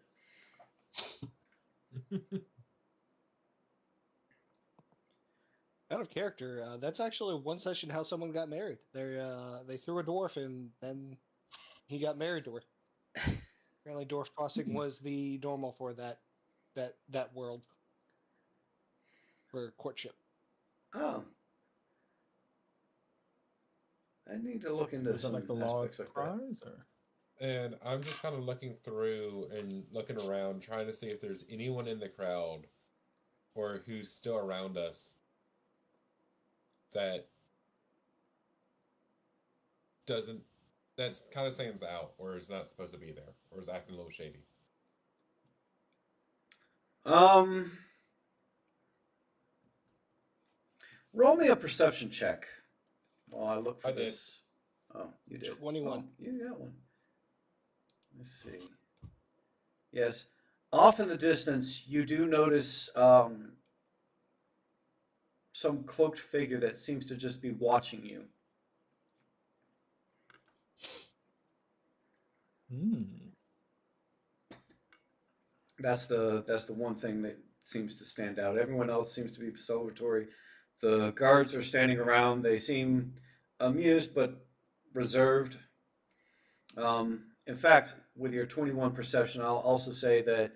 Out of character, that's actually one session how someone got married. They threw a dwarf and then he got married to her. Apparently, dwarf crossing was the normal for that world for courtship. Oh, I need to look into Is that some like the law aspects of like that. prize, or And I'm just kind of looking through and looking around, trying to see if there's anyone in the crowd or who's still around us that that's kind of stands out or is not supposed to be there or is acting a little shady. Roll me a perception check while I look for I did. this. Oh, you did. 21. Oh, you got one. Let's see. Yes, off in the distance, you do notice some cloaked figure that seems to just be watching you. Hmm. That's the one thing that seems to stand out. Everyone else seems to be celebratory. The guards are standing around. They seem amused but reserved. In fact, with your 21 perception, I'll also say that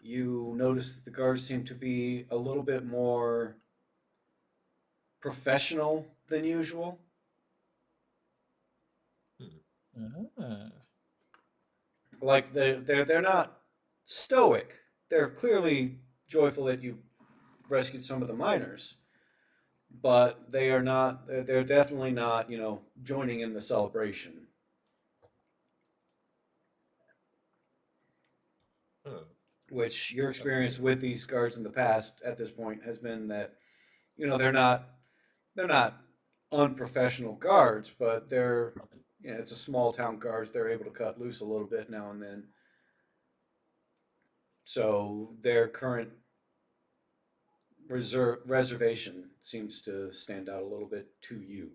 you notice that the guards seem to be a little bit more professional than usual. Ah. Like they're not stoic. They're clearly joyful that you rescued some of the miners, but they are not. They're definitely not. Joining in the celebration. Huh. Which your experience with these guards in the past at this point has been that they're not unprofessional guards, but it's a small town guards. They're able to cut loose a little bit now and then. So their current reservation seems to stand out a little bit to you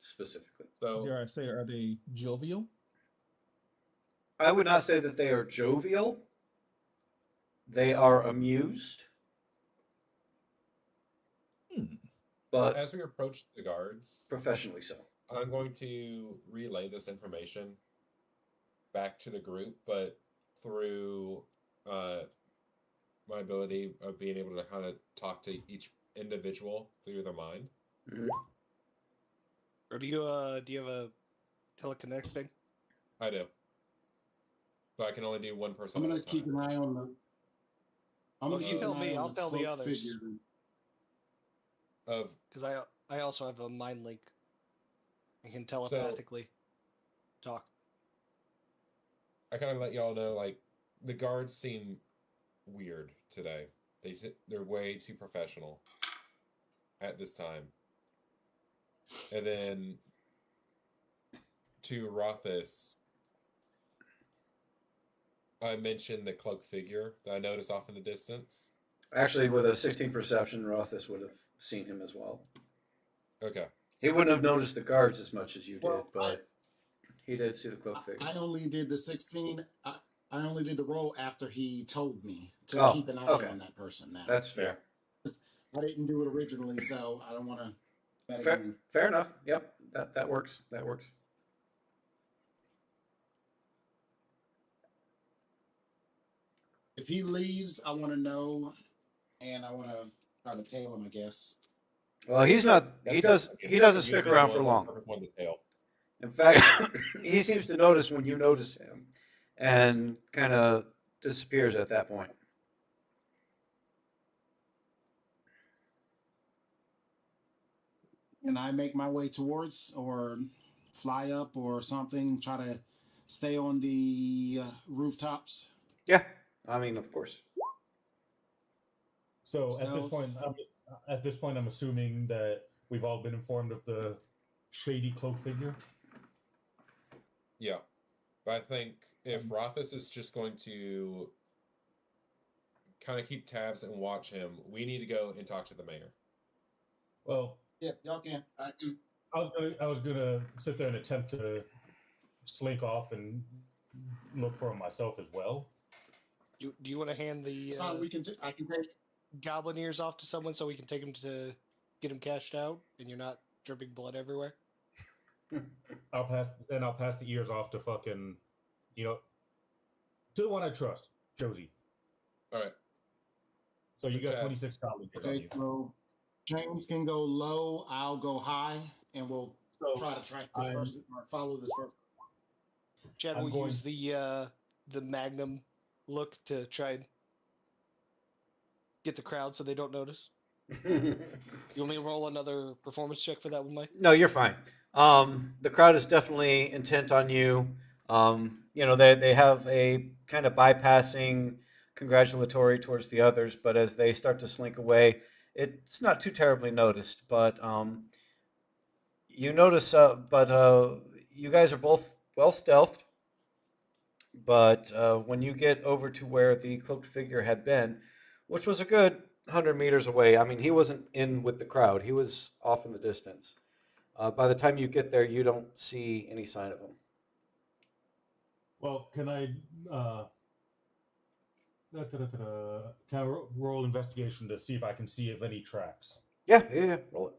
specifically. So Dare I say, are they jovial? I would not say that they are jovial. They are amused, Hmm. but as we approach the guards, professionally so. I'm going to relay this information back to the group, but through my ability of being able to kind of talk to each individual through their mind. Mhm. Or do you have a telekinetic thing? I do, but I can only do one person I'm at gonna a keep time. an eye on the. I'm Well, gonna you keep tell an eye me, on I'll the tell the cloak others. figure. Of Because I also have a mind link. I can telepathically talk. I kind of let y'all know, like, the guards seem weird today. They're way too professional at this time. And then to Rothis, I mentioned the cloaked figure that I noticed off in the distance. Actually, with a 16 perception, Rothis would have seen him as well. Okay. He wouldn't have noticed the guards as much as you did, Well, but he did see the cloak figure. I only did the 16. I only did the roll after he told me to Oh, keep an eye okay. on that person. Now That's fair. I didn't do it originally, so I don't want to. Fair enough. Yep, that works. That works. If he leaves, I want to know, and I want to try to tail him. I guess. Well, he's not. He doesn't stick around for long. One to tail. In fact, he seems to notice when you notice him, and kind of disappears at that point. And I make my way towards, or fly up, or something. Try to stay on the rooftops. Yeah, I mean, of course. So Stealth. at this point, I'm assuming that we've all been informed of the shady cloak figure. Yeah. But I think if Rothis is just going to kind of keep tabs and watch him, we need to go and talk to the mayor. Well, Yeah, y'all can. I can. I was gonna sit there and attempt to slink off and look for him myself as well. Do you want to hand the So we can. I can take. goblin ears off to someone so we can take him to get him cashed out, and you're not dripping blood everywhere? I'll pass the ears off to fucking, to the one I trust, Josie. All right. So you got Chad. 26 goblin ears on Okay, you. so James can go low. I'll go high, and we'll try to track this person or follow this person. Chad I'm will going- use the magnum look to try and get the crowd so they don't notice. You want me to roll another performance check for that one, Mike? No, you're fine. The crowd is definitely intent on you. They have a kind of bypassing congratulatory towards the others, but as they start to slink away, it's not too terribly noticed. But you notice, you guys are both well stealthed. But when you get over to where the cloaked figure had been, which was a good 100 meters away, I mean, he wasn't in with the crowd. He was off in the distance. By the time you get there, you don't see any sign of him. Well, can I roll investigation to see if I can see if any tracks? Yeah, roll it.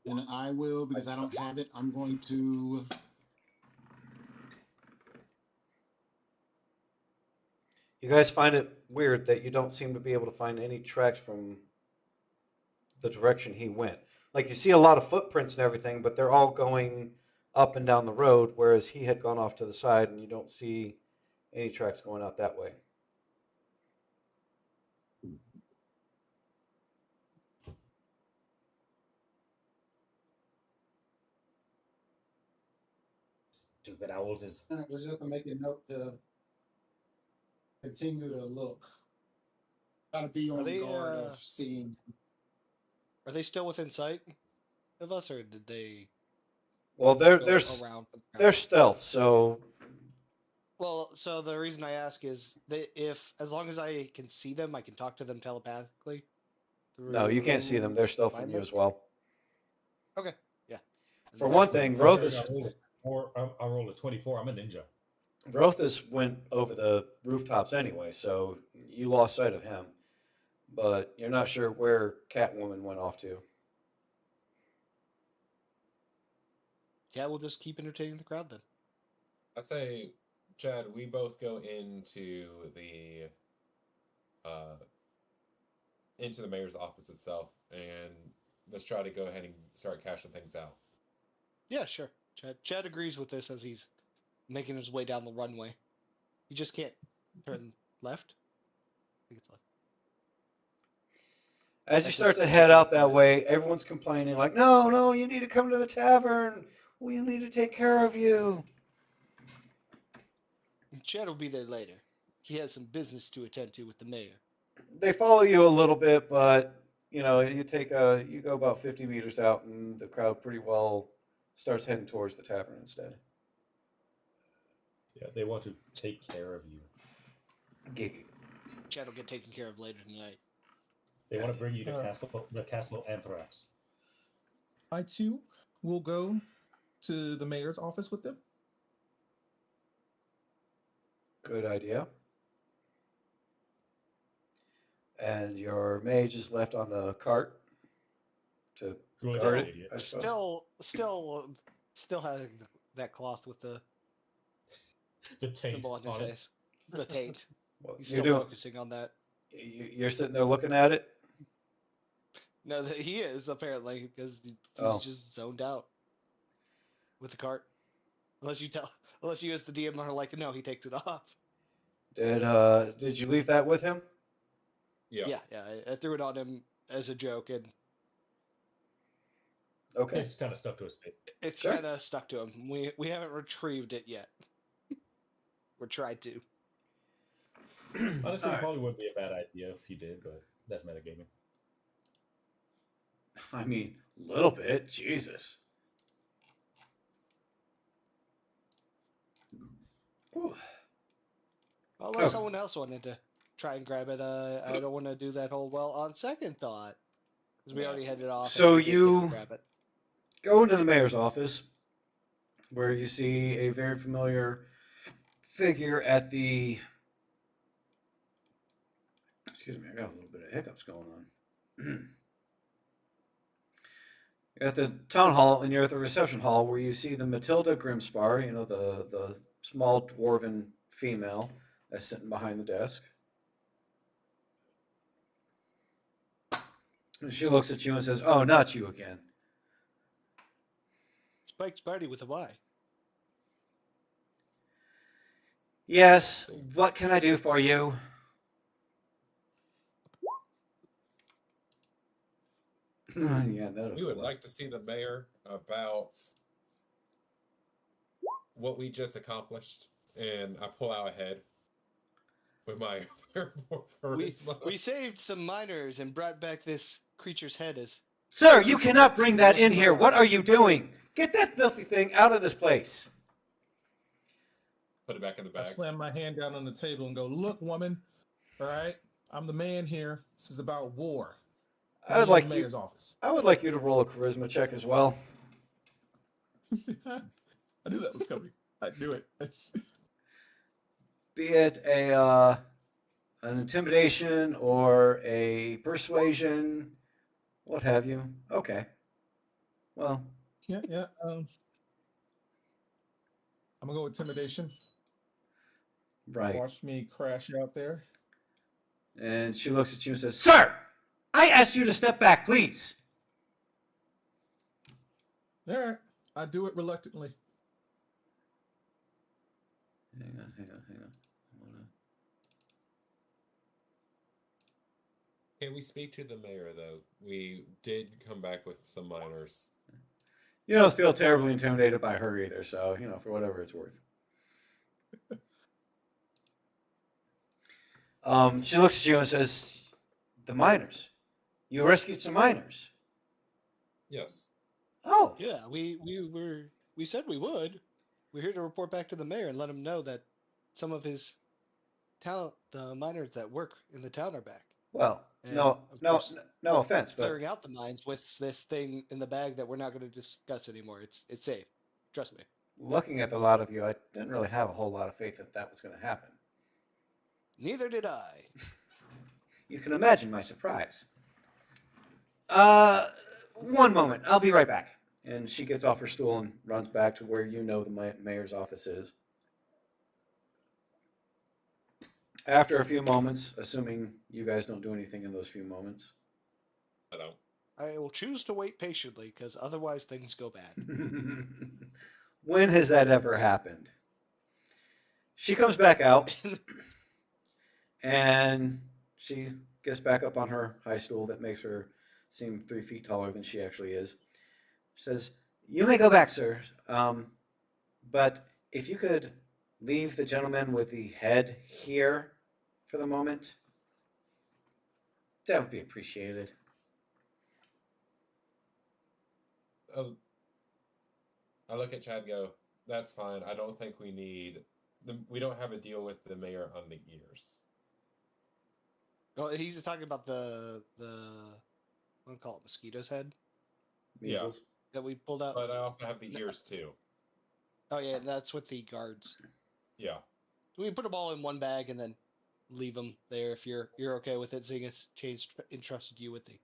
And I will, because I don't have it, I'm going to. You guys find it weird that you don't seem to be able to find any tracks from the direction he went. Like you see a lot of footprints and everything, but they're all going up and down the road, whereas he had gone off to the side, and you don't see any tracks going out that way. Stupid owls is. I was just gonna make a note to continue to look. Gotta be on guard of seeing. Are they still within sight of us, or did they? Well, go they're around? stealth, so Well, so the reason I ask is that if, as long as I can see them, I can talk to them telepathically. no, you can't see them. They're stealthing Mind you them? as well. Okay, yeah. For one thing, Rothus I rolled a 24. I'm a ninja. went over the rooftops anyway, so you lost sight of him. But you're not sure where Catwoman went off to. Yeah, we'll just keep entertaining the crowd then. I say, Chad, we both go into the mayor's office itself, and let's try to go ahead and start cashing things out. Yeah, sure. Chad agrees with this as he's making his way down the runway. He just can't turn left. I think it's left. As you start to head out that way, everyone's complaining, like, no, you need to come to the tavern. We need to take care of you. Chad will be there later. He has some business to attend to with the mayor. They follow you a little bit, but you go about 50 meters out, and the crowd pretty well starts heading towards the tavern instead. Yeah, they want to take care of you. Chad will get taken care of later tonight. They want to bring you to the Castle Anthrax. I too will go to the mayor's office with them. Good idea. And your mage is left on the cart to guard it. I suppose. Still having that cloth with the taint symbol on his face. The taint. Well, He's still focusing on that. You're sitting there looking at it. No, he is apparently, because he's just zoned out with the cart. Unless you as the DM are like, no, he takes it off. Did you leave that with him? Yeah. I threw it on him as a joke, and okay, it's kind of stuck to his face. It's kind of stuck to him. We haven't retrieved it yet. We're trying to. Honestly, it probably wouldn't be a bad idea if he did, but that's metagaming. I mean, a little bit. Jesus. Whew. Unless someone else wanted to try and grab it, I don't want to do that whole on second thought, because we already headed off. So you grab it. Go into the mayor's office, where you see a very familiar figure at the. Excuse me, I got a little bit of hiccups going on. You're at the town hall, and you're at the reception hall, where you see the Matilda Grimspar, the small dwarven female that's sitting behind the desk. And she looks at you and says, "Oh, not you again." Spike's party with a Y. Yes, what can I do for you? Yeah, we would like to see the mayor about what we just accomplished, and I pull out a head with my we saved some miners and brought back this creature's head as. Sir, you cannot bring that in here. What are you doing? Get that filthy thing out of this place. Put it back in the bag. I slam my hand down on the table and go, "Look, woman. All right, I'm the man here. This is about war." I would like the mayor's office. I would like you to roll a charisma check as well. I knew that was coming. I do it. It's Be it an intimidation or a persuasion, what have you. Okay. Well, yeah. I'm gonna go with intimidation. right. Watch me crash out there. And she looks at you and says, "Sir, I asked you to step back, please." All right. I do it reluctantly. Hang on. I wanna... Can we speak to the mayor, though? We did come back with some minors. You don't feel terribly intimidated by her either, so, for whatever it's worth. She looks at you and says, "The miners. You rescued some miners." Yes. Oh. Yeah, we said we would. We're here to report back to the mayor and let him know that some of his town, the miners that work in the town, are back. Well, And, no of course, offense, but clearing out the mines with this thing in the bag that we're not going to discuss anymore. It's safe. Trust me. looking at the lot of you, I didn't really have a whole lot of faith that that was going to happen. Neither did I. You can imagine my surprise. One moment. I'll be right back. And she gets off her stool and runs back to where the mayor's office is. After a few moments, assuming you guys don't do anything in those few moments. I don't. I will choose to wait patiently because otherwise things go bad. When has that ever happened? She comes back out and she gets back up on her high stool that makes her seem 3 feet taller than she actually is. She says, "You may go back, sir. But if you could leave the gentleman with the head here for the moment, that would be appreciated." I look at Chad and go, "That's fine. I don't think we need... we don't have a deal with the mayor on the ears." Oh, he's talking about the I'm gonna call it mosquito's head Measles. that we pulled out. But I also have the ears, too. Oh yeah, that's with the guards. Yeah. We put them all in one bag and then leave them there if you're okay with it, seeing as Chain's entrusted you with the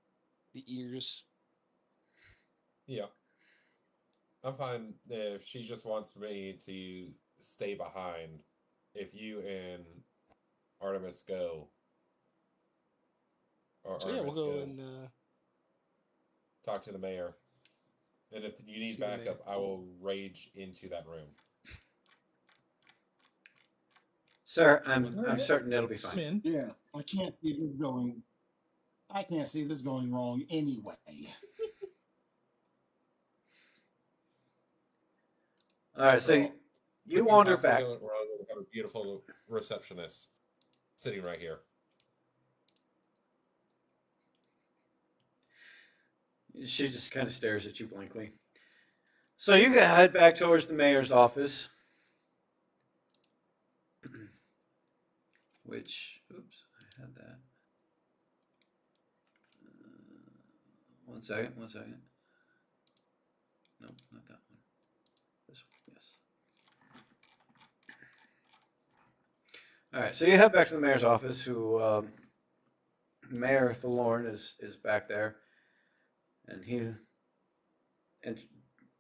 ears. Yeah. I'm fine if she just wants me to stay behind. If you and Artemis go. Or So yeah, we'll Artemis go and talk to the mayor. And if you need See the mayor. backup, I will rage into that room. Sir, I'm certain it'll be I'm fine. in. Yeah, I can't see this going. I can't see this going wrong anyway. All right, so you wander back. We're going to have a beautiful receptionist sitting right here. She just kind of stares at you blankly. So you head back towards the mayor's office. Which, oops, I had that. One second. No, not that one. This one, yes. All right, so you head back to the mayor's office, who, Mayor Thorne is back there. And he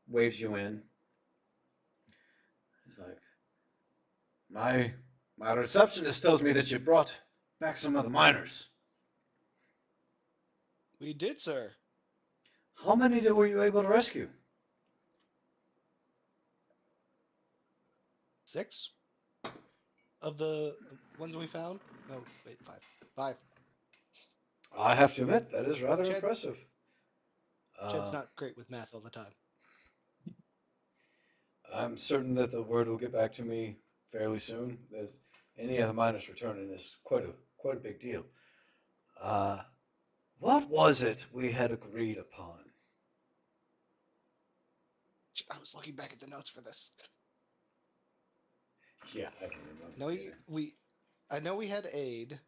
waves you in. He's like, my receptionist tells me that you brought back some of the miners. we did, sir. How many were you able to rescue? 6 of the ones we found. No, wait, 5. I have to admit, that is rather Chad- impressive. Chad's not great with math all the time. I'm certain that the word will get back to me fairly soon. That any of the miners returning is quite a big deal. What was it we had agreed upon? I was looking back at the notes for this. Yeah, I don't remember. No, I know we had aid.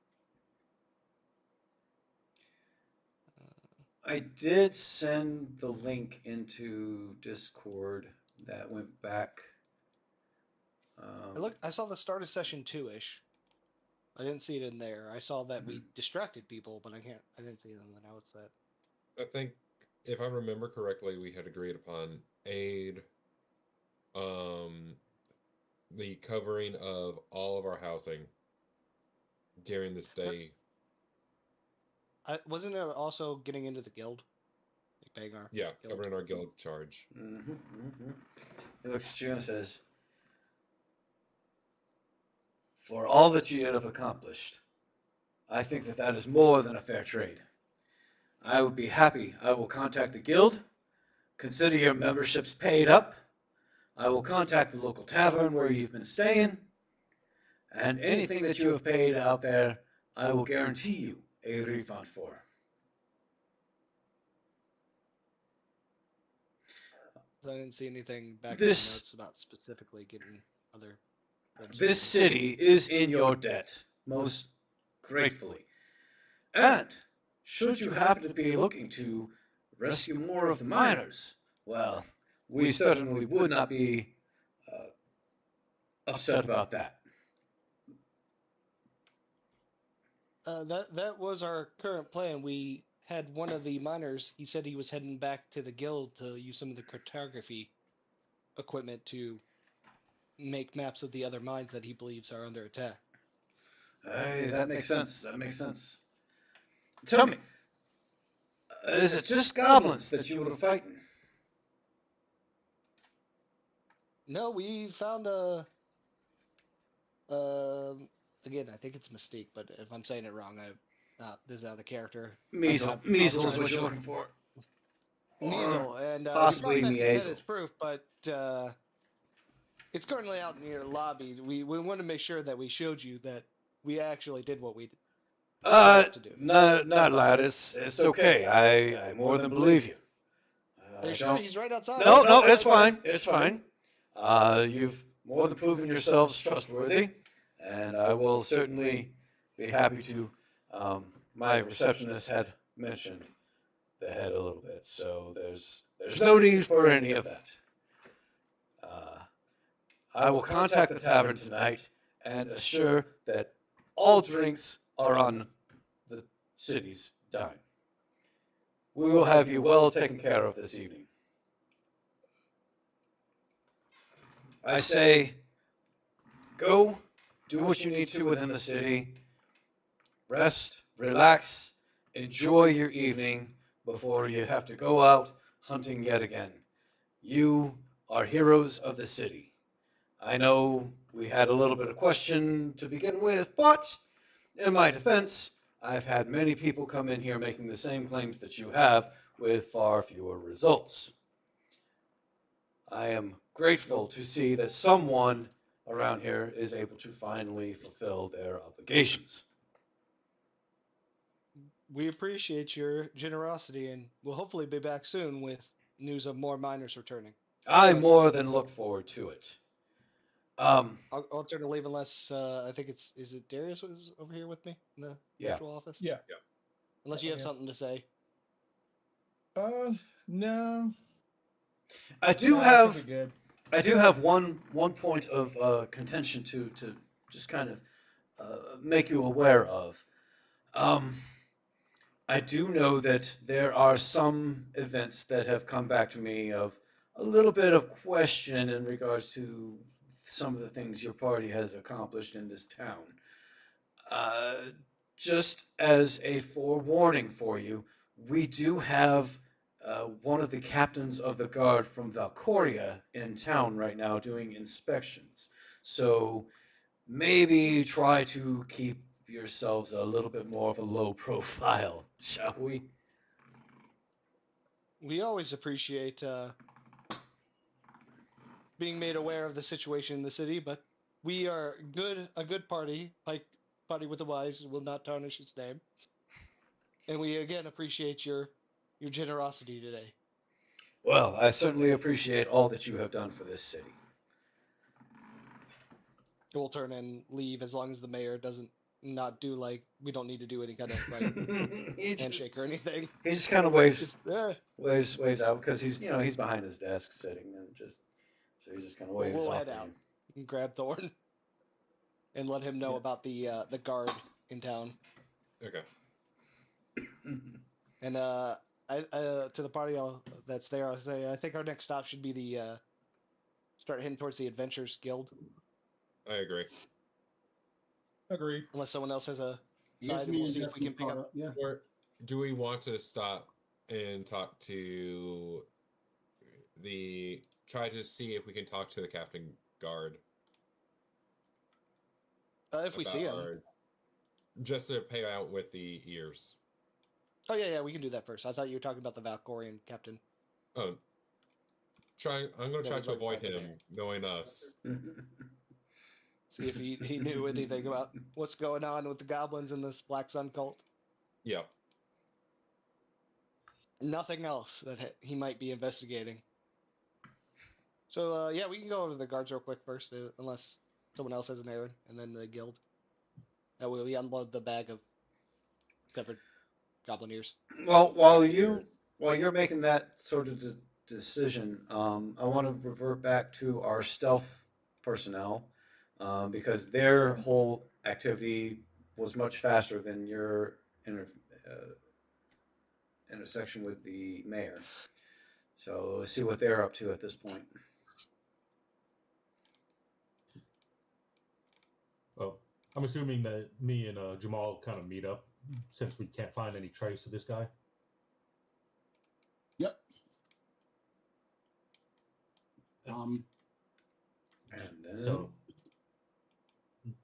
I did send the link into Discord that went back I saw the start of session 2-ish. I didn't see it in there. I saw that we distracted people, but I didn't see it in the notes that. I think, if I remember correctly, we had agreed upon aid, the covering of all of our housing during the stay. Wasn't it also getting into the guild? Like paying our Yeah, guild? covering our guild charge. He looks at you and says, "For all that you have accomplished, I think that that is more than a fair trade. I would be happy. I will contact the guild. Consider your memberships paid up. I will contact the local tavern where you've been staying. And anything that you have paid out there, I will guarantee you a refund for." I didn't see anything back in the This- notes about specifically getting other. This city is in your debt, most gratefully. And should you happen to be looking to rescue more of the miners, well, we certainly would not be upset about that. That was our current plan. We had one of the miners. He said he was heading back to the guild to use some of the cartography equipment to make maps of the other mines that he believes are under attack. Hey, that makes sense. That makes sense. Tell me, is it just goblins that you were fighting? No, we found again, I think it's Mystique, but if I'm saying it wrong, this is out of character. Measles is what you're looking for. Measle, and possibly we brought that Measle. as proof, but it's currently out near the lobby. We want to make sure that we showed you that we actually did what we set to do. Not lad. It's okay. I more than believe you. Are you sure he's right outside? No, it's fine. It's fine. You've more than proven yourselves trustworthy, and I will certainly be happy to. My receptionist had mentioned the head a little bit, so there's no need for any of that. I will contact the tavern tonight and assure that all drinks are on the city's dime. We will have you well taken care of this evening. I say, go do what you need to within the city. Rest, relax, enjoy your evening before you have to go out hunting yet again. You are heroes of the city. I know we had a little bit of question to begin with, but in my defense, I've had many people come in here making the same claims that you have with far fewer results. I am grateful to see that someone around here is able to finally fulfill their obligations. We appreciate your generosity, and we'll hopefully be back soon with news of more miners returning. I more than look forward to it. I'll turn to leave unless I think is it Darius was over here with me in the Yeah. actual office? Yeah. Unless you have Yeah. something to say. No. I do No, I have think we're good. I do have one point of contention to just kind of make you aware of. I do know that there are some events that have come back to me of a little bit of question in regards to some of the things your party has accomplished in this town. Just as a forewarning for you, we do have one of the captains of the guard from Valcoria in town right now doing inspections. So maybe try to keep yourselves a little bit more of a low profile, shall we? We always appreciate being made aware of the situation in the city, but we are a good party. Party with the wise will not tarnish its name. And we again appreciate your generosity today. Well, I certainly appreciate all that you have done for this city. We'll turn and leave as long as the mayor doesn't not do like we don't need to do any kind of like handshake or anything. He just kind of waves Just, out because he's behind his desk sitting and just so he just kind of waves we'll off head at out. you. and grab Thorn and let him know about the guard in town. Okay. And I to the party that's there, I'll say I think our next stop should be the start heading towards the Adventurers Guild. I agree. Agreed. Unless someone else has a Yes, side, me we'll and see if Jeff we can pick caught up. Yeah. Or do we want to stop and talk to try to see if we can talk to the captain guard? If we see him. Just to pay out with the ears. Oh yeah, we can do that first. I thought you were talking about the Valkorian captain. Oh, I'm going to try to we'll avoid find him, him. knowing us. See if he knew anything about what's going on with the goblins in this Black Sun cult. Yeah. Nothing else that he might be investigating. So yeah, we can go over to the guards real quick first, unless someone else has an errand, and then the guild. That way we unload the bag of severed goblin ears. Well, while you're making that sort of decision, I want to revert back to our stealth personnel because their whole activity was much faster than your intersection with the mayor. So let's see what they're up to at this point. Well, I'm assuming that me and Jamal kind of meet up since we can't find any trace of this guy. Yep. And then So,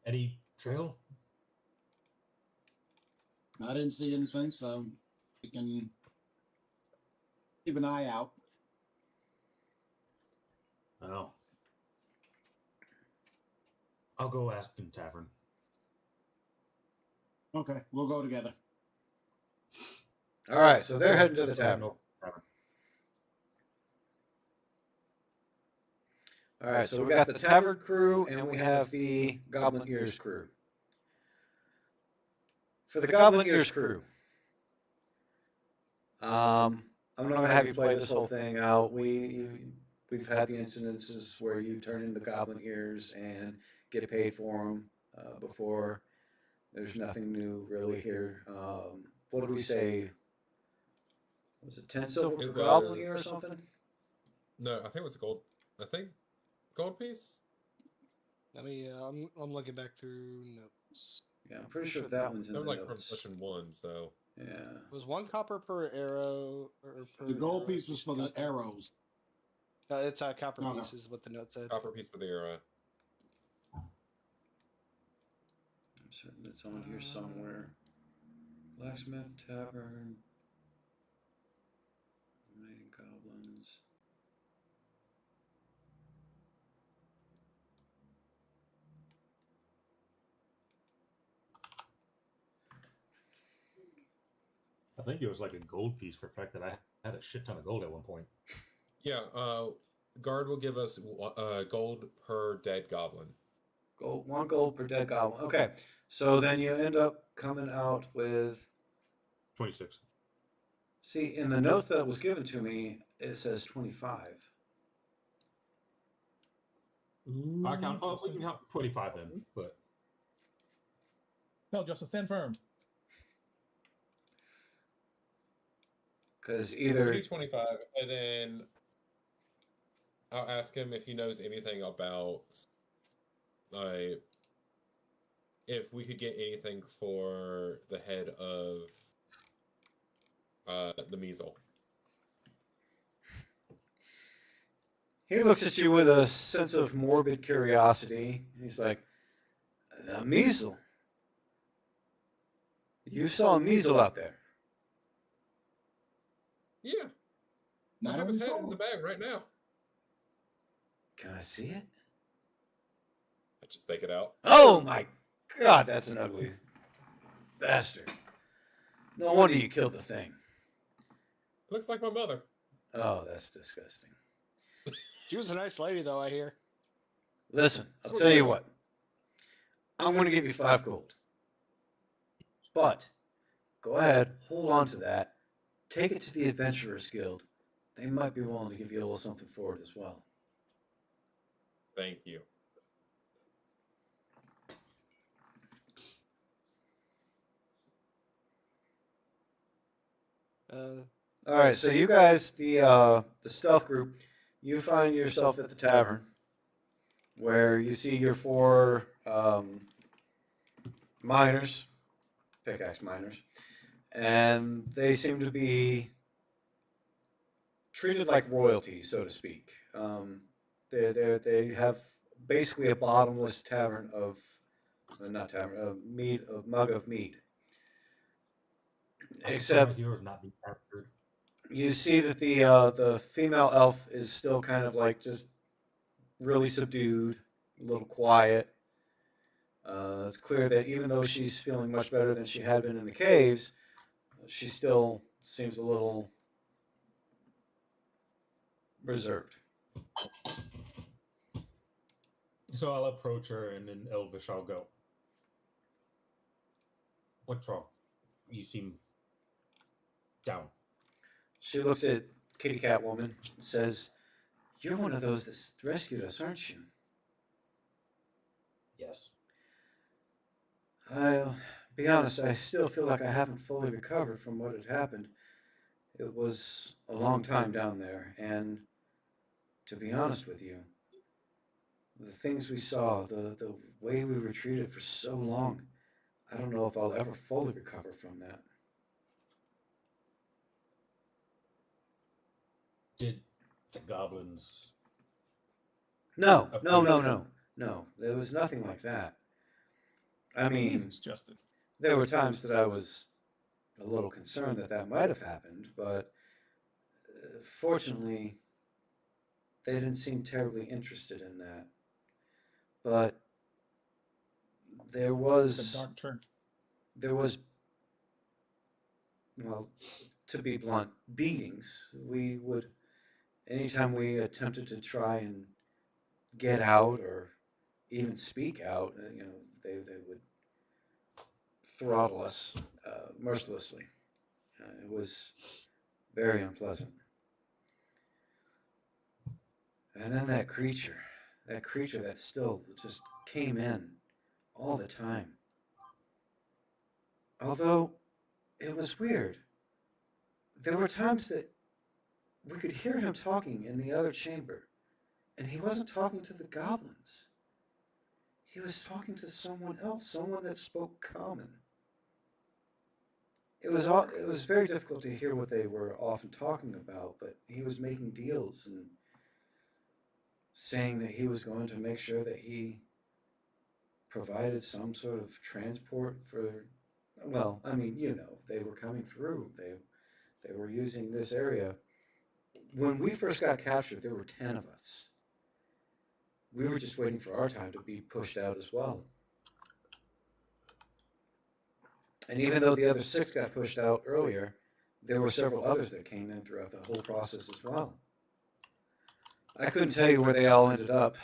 any trail? I didn't see anything, so we can keep an eye out. Oh. I'll go ask in tavern. Okay, we'll go together. all right, so they're heading to the tavern. All right, so we got the tavern crew and we have the Goblin Ears crew. For the Goblin Ears crew, I'm not going to have you play this whole thing out. We've had the incidences where you turn in the Goblin Ears and get paid for them before. There's nothing new really here. What did we say? Was it 10 silver per Goblin Ear or something? No, I think it was a gold. I think gold piece. Let me. I'm looking back through notes. Yeah, I'm pretty sure that one's in That the was like from notes. session 1, so. Yeah. It was 1 copper per arrow. Or per The gold arrow, piece was for the copper. arrows. It's a copper No, no. piece, is what the note said. Copper piece for the arrow. I'm certain it's on here somewhere. Blacksmith Tavern. Eliminating goblins. I think it was like a gold piece for the fact that I had a shit ton of gold at one point. Yeah, guard will give us gold per dead goblin. Gold, 1 gold per dead goblin. Okay, so then you end up coming out with. 26. See, in the notes that was given to me, it says 25. I count. Oh, we can count 25 then, but No, Justin, stand firm. Because We'll either. do 25, and then I'll ask him if he knows anything about, like, if we could get anything for the head of the measle. He looks at you with a sense of morbid curiosity. He's like, "A measle? You saw a measle out there?" Yeah, I Not have only his head in so. the bag right now. Can I see it? I just take it out. Oh my God, that's an ugly bastard. No wonder you killed the thing. Looks like my mother. Oh, that's disgusting. She was a nice lady, though, I hear. Listen, I'll tell you what. I'm going to give you 5 gold. But go ahead, hold on to that. Take it to the Adventurers Guild. They might be willing to give you a little something for it as well. Thank you. All right, so you guys, the stealth group, you find yourself at the tavern where you see your four miners, pickaxe miners, and they seem to be treated like royalty, so to speak. They have basically a bottomless tavern of, not tavern, a mug of mead. Except heroes not be captured. you see that the female elf is still kind of like just really subdued, a little quiet. It's clear that even though she's feeling much better than she had been in the caves, she still seems a little reserved. So I'll approach her, and in Elvish I'll go. What's wrong? You seem down. She looks at Kitty Cat Woman and says, "You're one of those that rescued us, aren't you?" Yes. I'll be honest, I still feel like I haven't fully recovered from what had happened. It was a long time down there, and to be honest with you, the things we saw, the way we were treated for so long, I don't know if I'll ever fully recover from that. Did the goblins... No. There was nothing like that. I mean, Jesus, Justin. there were times that I was a little concerned that that might have happened, but fortunately, they didn't seem terribly interested in that. But there The was, dark turn. well, to be blunt, beatings. We would, anytime we attempted to try and get out or even speak out, they would throttle us mercilessly. It was very unpleasant. And then that creature that still just came in all the time. Although it was weird. There were times that we could hear him talking in the other chamber, and he wasn't talking to the goblins. He was talking to someone else, someone that spoke common. It was very difficult to hear what they were often talking about, but he was making deals and saying that he was going to make sure that he provided some sort of transport for, well, I mean, they were coming through. They were using this area. When we first got captured, there were 10 of us. We were just waiting for our time to be pushed out as well. And even though the other 6 got pushed out earlier, there were several others that came in throughout the whole process as well. I couldn't tell you where they all ended up,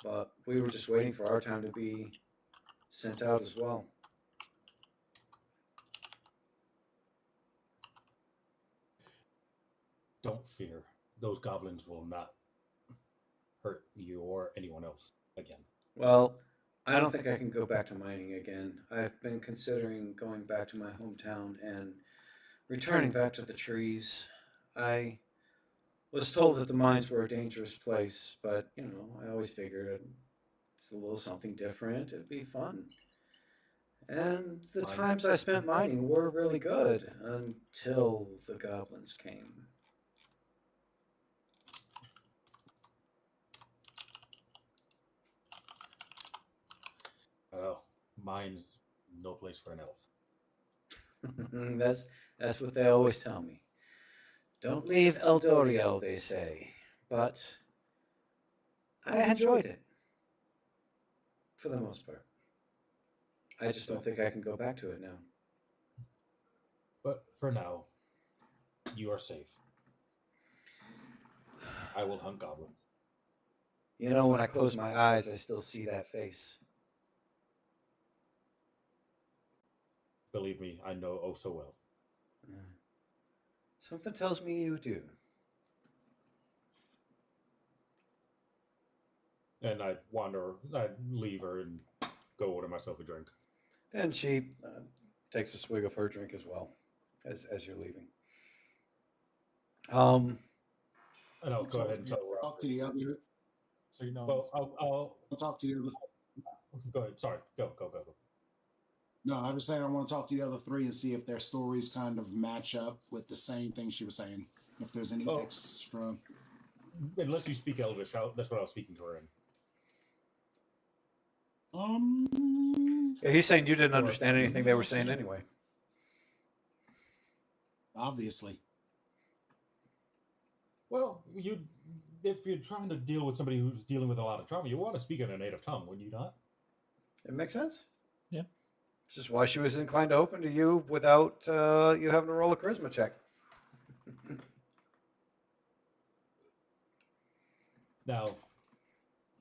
but we were just waiting for our time to be sent out as well. Don't fear. Those goblins will not hurt you or anyone else again. Well, I don't think I can go back to mining again. I've been considering going back to my hometown and returning back to the trees. I was told that the mines were a dangerous place, but, I always figured it's a little something different. It'd be fun. And the times I spent mining were really good until the goblins came. Well, mine's no place for an elf. That's what they always tell me. Don't leave Eldorio, they say. But I enjoyed it. For the most part. I just don't think I can go back to it now. But for now, you are safe. I will hunt goblins. When I close my eyes, I still see that face. Believe me, I know oh so well. Something tells me you do. And I'd leave her and go order myself a drink. And she takes a swig of her drink as well, as you're leaving. And I'll go ahead and tell Rob. Talk to the other. So you know. Well, I'll I'll talk to the other. go ahead. Sorry, go. No, I was saying I want to talk to the other three and see if their stories kind of match up with the same thing she was saying. If there's any extra. Unless you speak Elvish, that's what I was speaking to her in. Yeah, he's saying you didn't understand anything they were saying anyway. Obviously. Well, if you're trying to deal with somebody who's dealing with a lot of trauma, you want to speak in a native tongue, wouldn't you not? It makes sense. Yeah. This is why she was inclined to open to you without you having to roll a charisma check. Now,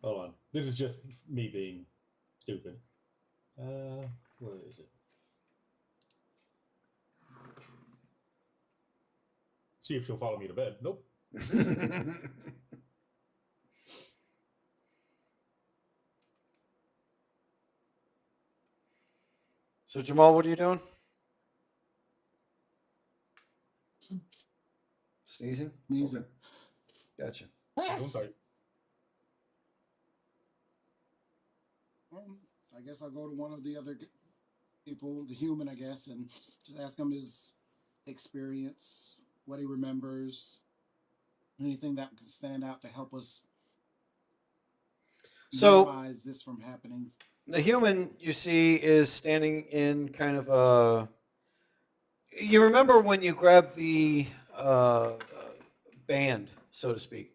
hold on. This is just me being stupid. Where is it? See if she'll follow me to bed. Nope. So Jamal, what are you doing? Sneezing? Sneezing. Gotcha. I'm sorry. I guess I'll go to one of the other people, the human, I guess, and just ask him his experience, what he remembers, anything that can stand out to help us minimize this from happening. The human you see is standing in kind of a. You remember when you grabbed the band, so to speak,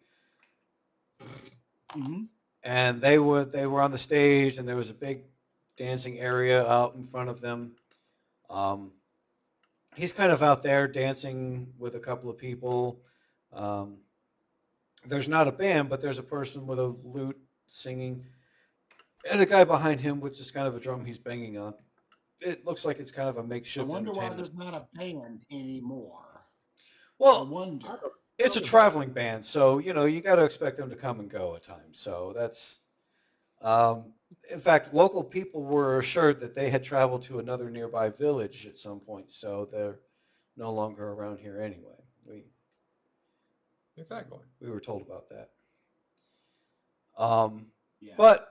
and they were on the stage, and there was a big dancing area out in front of them. He's kind of out there dancing with a couple of people. There's not a band, but there's a person with a lute singing. And a guy behind him with just kind of a drum he's banging on. It looks like it's kind of a makeshift. I wonder why there's not a band anymore. Well, I wonder. It's a traveling band, so you got to expect them to come and go at times. So that's, in fact, local people were assured that they had traveled to another nearby village at some point, so they're no longer around here anyway. Exactly. We were told about that. Yeah. But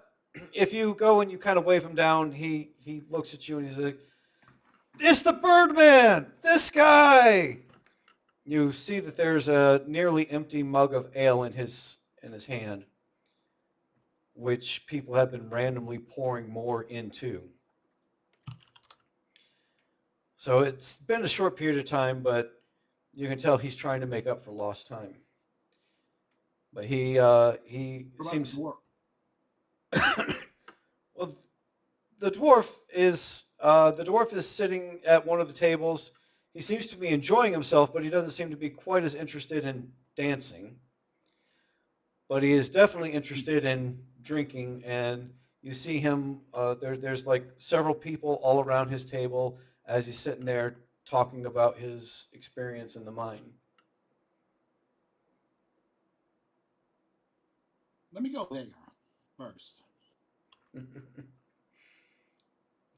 if you go and you kind of wave him down, he looks at you and he's like, "It's the Birdman! This guy!" You see that there's a nearly empty mug of ale in his hand, which people have been randomly pouring more into. So it's been a short period of time, but you can tell he's trying to make up for lost time. But he seems. Well, the dwarf is sitting at one of the tables. He seems to be enjoying himself, but he doesn't seem to be quite as interested in dancing. But he is definitely interested in drinking, and you see him. There's like several people all around his table as he's sitting there talking about his experience in the mine. Let me go there first.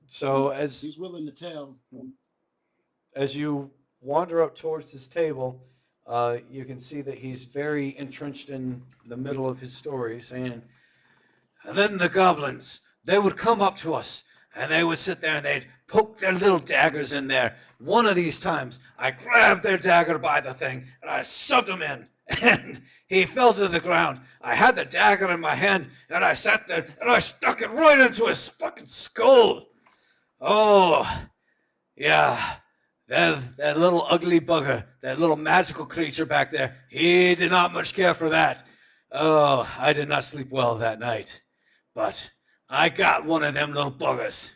So as he's willing to tell. As you wander up towards this table, you can see that he's very entrenched in the middle of his story, saying, "And then the goblins, they would come up to us, and they would sit there and they'd poke their little daggers in there. One of these times, I grabbed their dagger by the thing, and I shoved him in, and he fell to the ground. I had the dagger in my hand, and I sat there, and I stuck it right into his fucking skull. Oh, yeah, that little ugly bugger, that little magical creature back there, he did not much care for that. Oh, I did not sleep well that night, but I got one of them little buggers.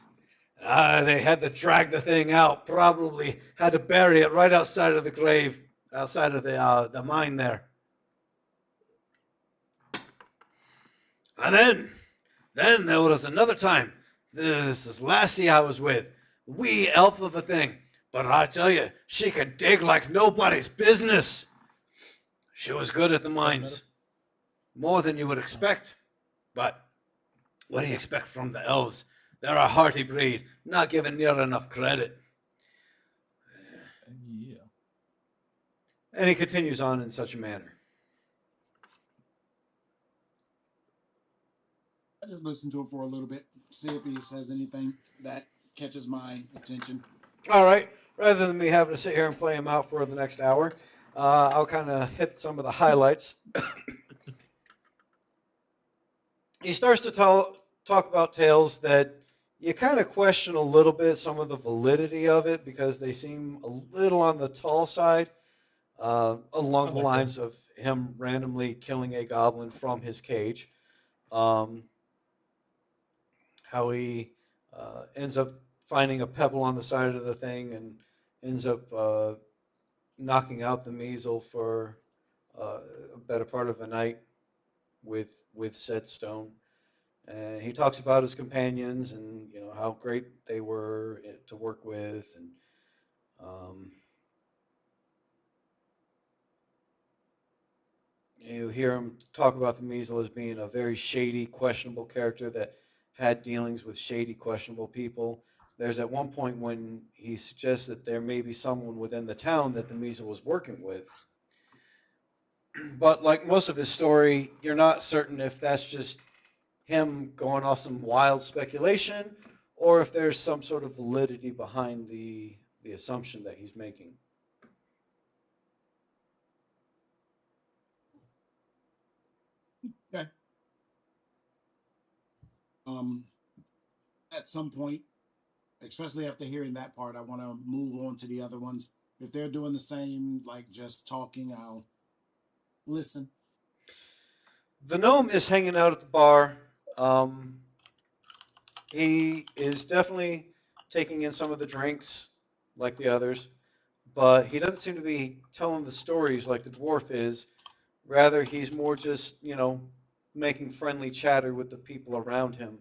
They had to drag the thing out, probably had to bury it right outside of the grave, outside of the mine there. And then there was another time. This lassie I was with, wee elf of a thing, but I tell you, she could dig like nobody's business. She was good at the mines, more than you would expect. But what do you expect from the elves? They're a hearty breed, not given near enough credit. Yeah. And he continues on in such a manner. I just listen to it for a little bit, see if he says anything that catches my attention. All right. Rather than me having to sit here and play him out for the next hour, I'll kind of hit some of the highlights. He starts to talk about tales that you kind of question a little bit some of the validity of it because they seem a little on the tall side, along the lines of him randomly killing a goblin from his cage. How he ends up finding a pebble on the side of the thing and ends up knocking out the measle for a better part of the night with said stone. And he talks about his companions and how great they were to work with, and you hear him talk about the measle as being a very shady, questionable character that had dealings with shady, questionable people. There's at one point when he suggests that there may be someone within the town that the measle was working with. But like most of his story, you're not certain if that's just him going off some wild speculation or if there's some sort of validity behind the assumption that he's making. Okay. At some point, especially after hearing that part, I want to move on to the other ones. If they're doing the same, like just talking, I'll listen. The gnome is hanging out at the bar. He is definitely taking in some of the drinks like the others, but he doesn't seem to be telling the stories like the dwarf is. Rather, he's more just, making friendly chatter with the people around him.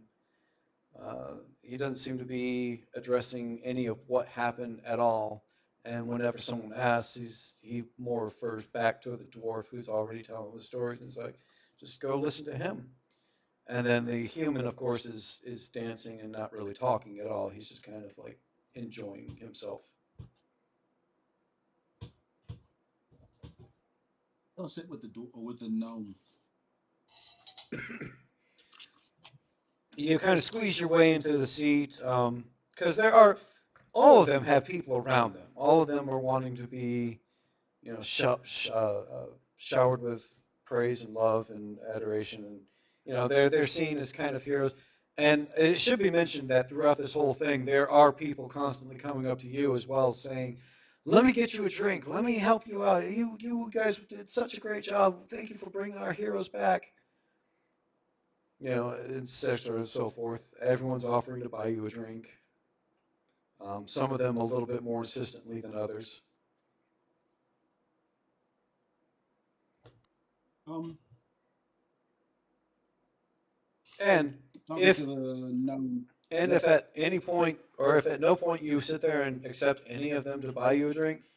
He doesn't seem to be addressing any of what happened at all. And whenever someone asks, he more refers back to the dwarf who's already telling the stories, and it's like, just go listen to him. And then the human, of course, is dancing and not really talking at all. He's just kind of like enjoying himself. I'll sit with the gnome. You kind of squeeze your way into the seat because all of them have people around them. All of them are wanting to be, showered with praise and love and adoration, and they're seen as kind of heroes. And it should be mentioned that throughout this whole thing, there are people constantly coming up to you as well, saying, "Let me get you a drink. Let me help you out. You guys did such a great job. Thank you for bringing our heroes back." Etc. and so forth. Everyone's offering to buy you a drink. Some of them a little bit more insistently than others. And if at any point, or if at no point you sit there and accept any of them to buy you a drink,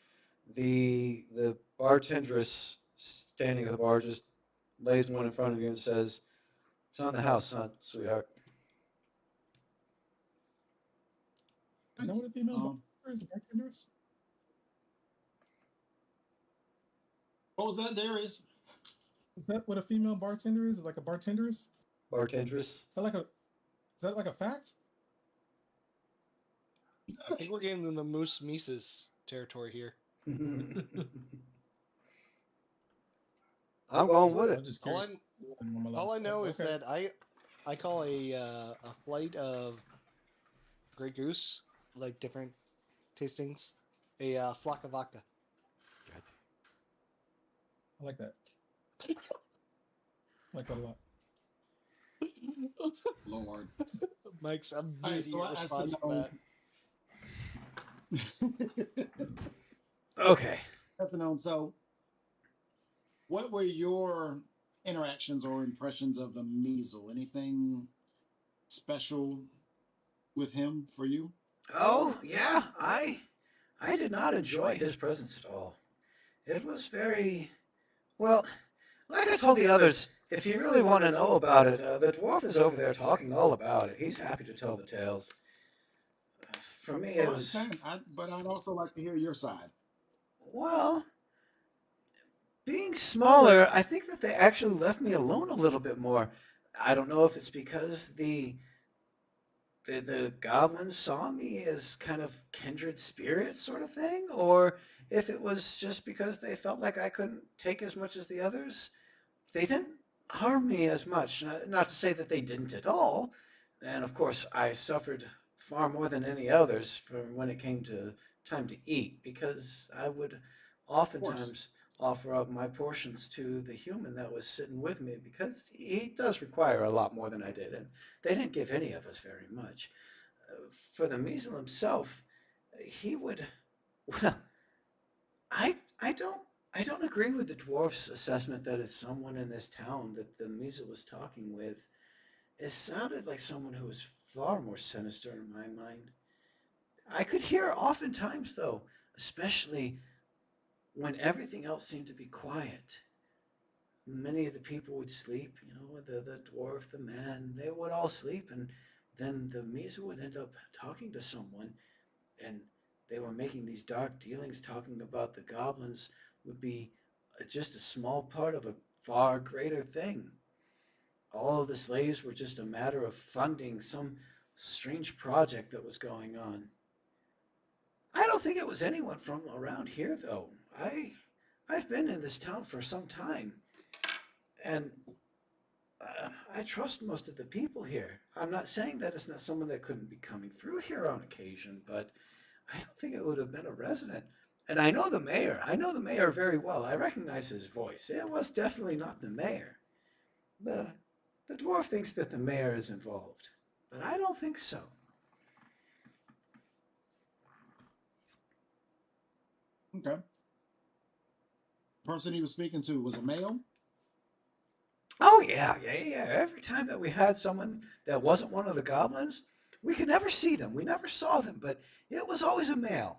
the bartendress standing at the bar just lays one in front of you and says, "It's on the house, sweetheart." I know what a female bartender is. What was that, Darius? Is that what a female bartender is? Like a bartenderess? Bartendress. Is that like a fact? I think we're getting in the Moose Mises territory here. I'm going with it. All I know is that I call a flight of Grey Goose, like different tastings, a flock of vodka. I like that. I like that a lot. Lord. Mike's Right, so response to that. Okay. That's a gnome. So, what were your interactions or impressions of the measle? Anything special with him for you? Oh, yeah. I did not enjoy his presence at all. It was very, well, like I told the others, if you really want to know about it, the dwarf is over there talking all about it. He's happy to tell the tales. For me, it was... But I'd also like to hear your side. Well, being smaller, I think that they actually left me alone a little bit more. I don't know if it's because the goblins saw me as kind of kindred spirits sort of thing, or if it was just because they felt like I couldn't take as much as the others. They didn't harm me as much. Not to say that they didn't at all. And of course, I suffered far more than any others from when it came to time to eat, because I would Of course. oftentimes offer up my portions to the human that was sitting with me, because he does require a lot more than I did, and they didn't give any of us very much. For the measle himself, he would, well, I don't I don't agree with the dwarf's assessment that it's someone in this town that the Misa was talking with. It sounded like someone who was far more sinister in my mind. I could hear oftentimes though, especially when everything else seemed to be quiet. Many of the people would sleep, the dwarf, the man, they would all sleep, and then the Misa would end up talking to someone, and they were making these dark dealings, talking about the goblins would be just a small part of a far greater thing. All of the slaves were just a matter of funding some strange project that was going on. I don't think it was anyone from around here, though. I've been in this town for some time, and I trust most of the people here. I'm not saying that it's not someone that couldn't be coming through here on occasion, but I don't think it would have been a resident. And I know the mayor. I know the mayor very well. I recognize his voice. It was definitely not the mayor. The the dwarf thinks that the mayor is involved, but I don't think so. Okay. Person he was speaking to was a male. Oh yeah. Every time that we had someone that wasn't one of the goblins, we could never see them. We never saw them, but it was always a male.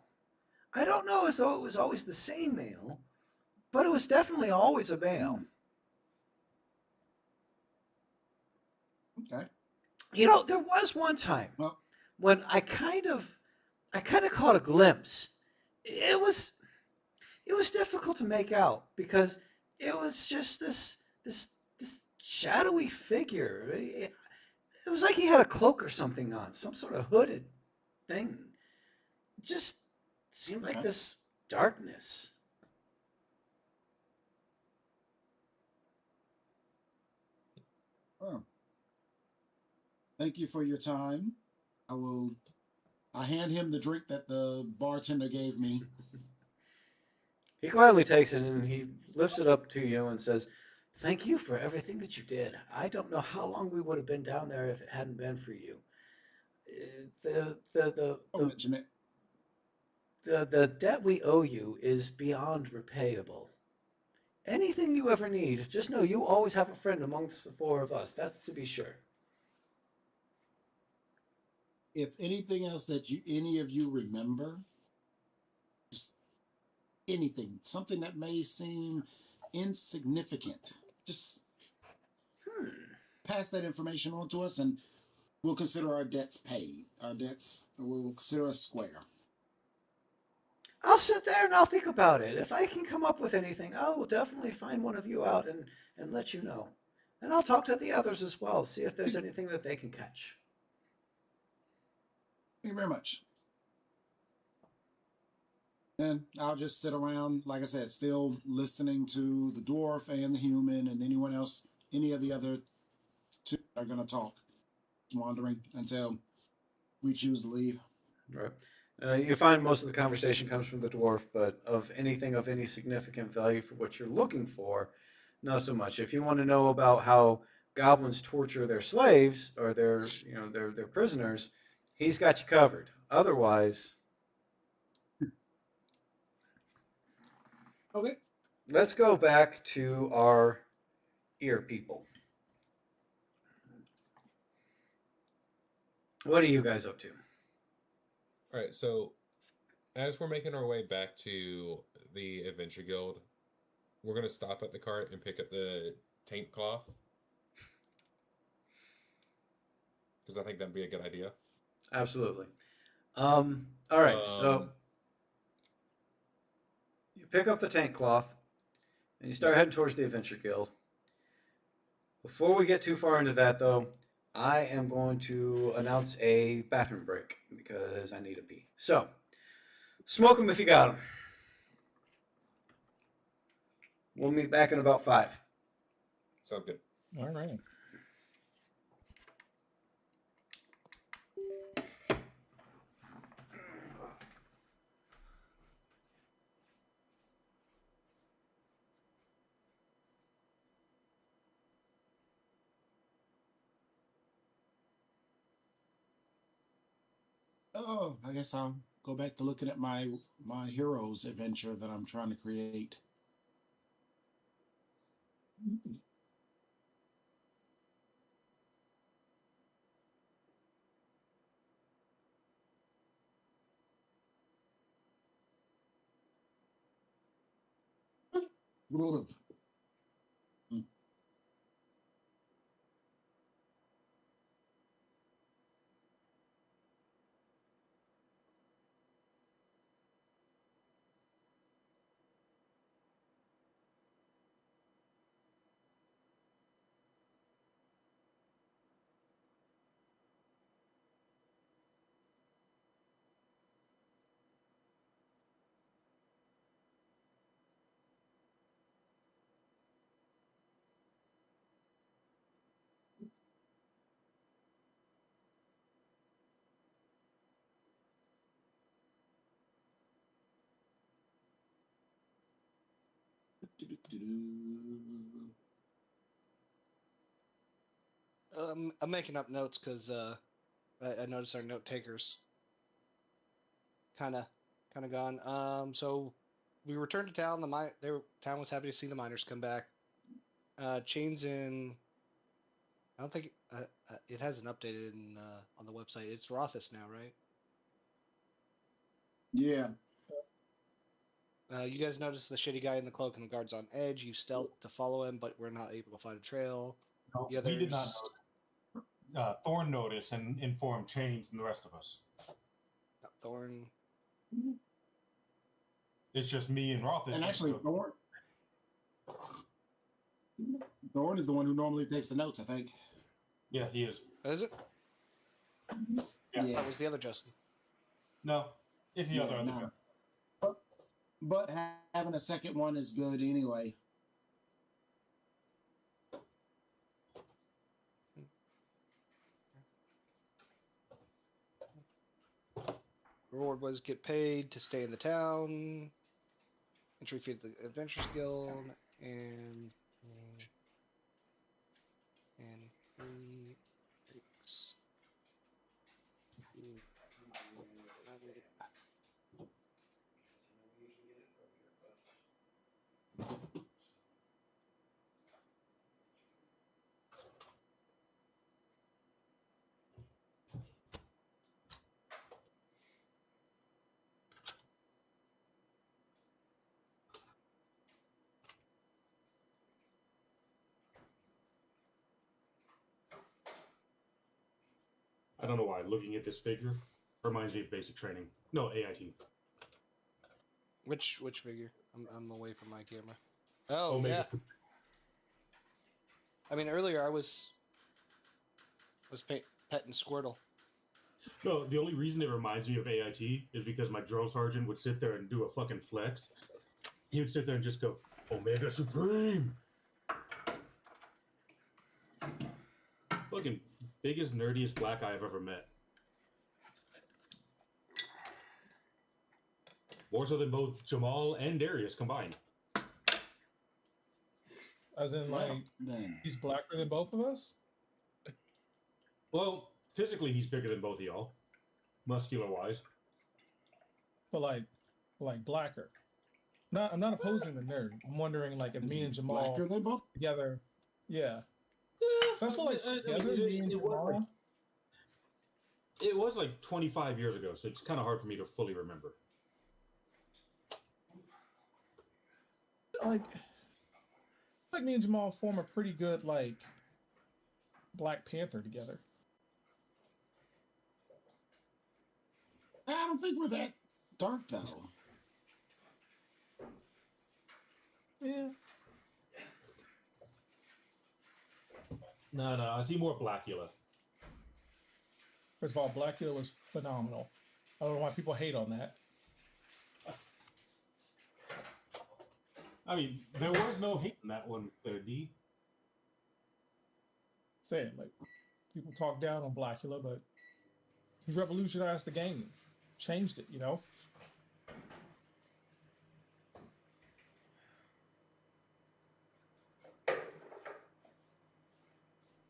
I don't know as though it was always the same male, but it was definitely always a male. Okay. There was one time Well, when I kind of caught a glimpse. It was it was difficult to make out because it was just this this shadowy figure. It was like he had a cloak or something on, some sort of hooded thing. It just seemed like okay. this darkness. Oh, thank you for your time. I will. I hand him the drink that the bartender gave me. He gladly takes it and he lifts it up to you and says, "Thank you for everything that you did. I don't know how long we would have been down there if it hadn't been for you. Don't mention it. The debt we owe you is beyond repayable. Anything you ever need, just know you always have a friend amongst the four of us. That's to be sure." If anything else that any of you remember, just anything, something that may seem insignificant, just Hmm. pass that information on to us, and we'll consider our debts paid. Our debts, we'll consider us square. I'll sit there and I'll think about it. If I can come up with anything, I will definitely find one of you out and let you know. And I'll talk to the others as well, see if there's anything that they can catch. Thank you very much. And I'll just sit around, like I said, still listening to the dwarf and the human and anyone else, any of the other two are going to talk, wandering until we choose to leave. Right. You find most of the conversation comes from the dwarf, but of anything of any significant value for what you're looking for, not so much. If you want to know about how goblins torture their slaves or their prisoners, he's got you covered. Otherwise, Okay. let's go back to our ear people. What are you guys up to? All right, so as we're making our way back to the Adventure Guild, we're going to stop at the cart and pick up the taint cloth. Because I think that'd be a good idea. Absolutely. All right. So pick up the tank cloth, and you start heading towards the Adventure Guild. Before we get too far into that, though, I am going to announce a bathroom break because I need a pee. So, smoke them if you got them. We'll meet back in about 5. Sounds good. All right. Oh, I guess I'll go back to looking at my heroes adventure that I'm trying to create. I'm making up notes because I noticed our note takers kind of gone. So we returned to town. Town was happy to see the miners come back. Chains in. I don't think it hasn't updated on the website. It's Rothus now, right? Yeah. You guys noticed the shitty guy in the cloak and the guards on edge. You stealth to follow him, but we're not able to find a trail. No, The we did not others- notice. Thorn noticed and informed Chains and the rest of us. Thorn. It's just me and Rothus. And actually, Thorn is the one who normally takes the notes, I think. Yeah, he is. Is it? Yeah. That was the other Justin. No, it's the other. no. But having a second one is good anyway. Reward was get paid to stay in the town, entry fee to the Adventures Guild, and 3 weeks. I don't know why. Looking at this figure reminds me of basic training. No, AIT. Which figure? I'm away from my camera. Oh, Omega. yeah. I mean, earlier I was petting Squirtle. No, the only reason it reminds me of AIT is because my drill sergeant would sit there and do a fucking flex. He would sit there and just go, Omega Supreme! Fucking biggest, nerdiest black guy I've ever met. More so than both Jamal and Darius combined. As in, like, he's blacker than both of us? Well, physically he's bigger than both of y'all. Muscular-wise. But, like blacker. I'm not opposing the nerd. I'm wondering, like, if me and Jamal Blacker than both? together. Yeah. So I feel like together, it- me and it was Jamal. like- It was like 25 years ago, so it's kind of hard for me to fully remember. Like me and Jamal form a pretty good, like, Black Panther together. I don't think we're that dark, though. Yeah. No, I see more Blackula. First of all, Blackula was phenomenal. I don't know why people hate on that. I mean, there was no hate in that one, 3D. Saying like people talk down on Blackula, but he revolutionized the game, changed it. You know.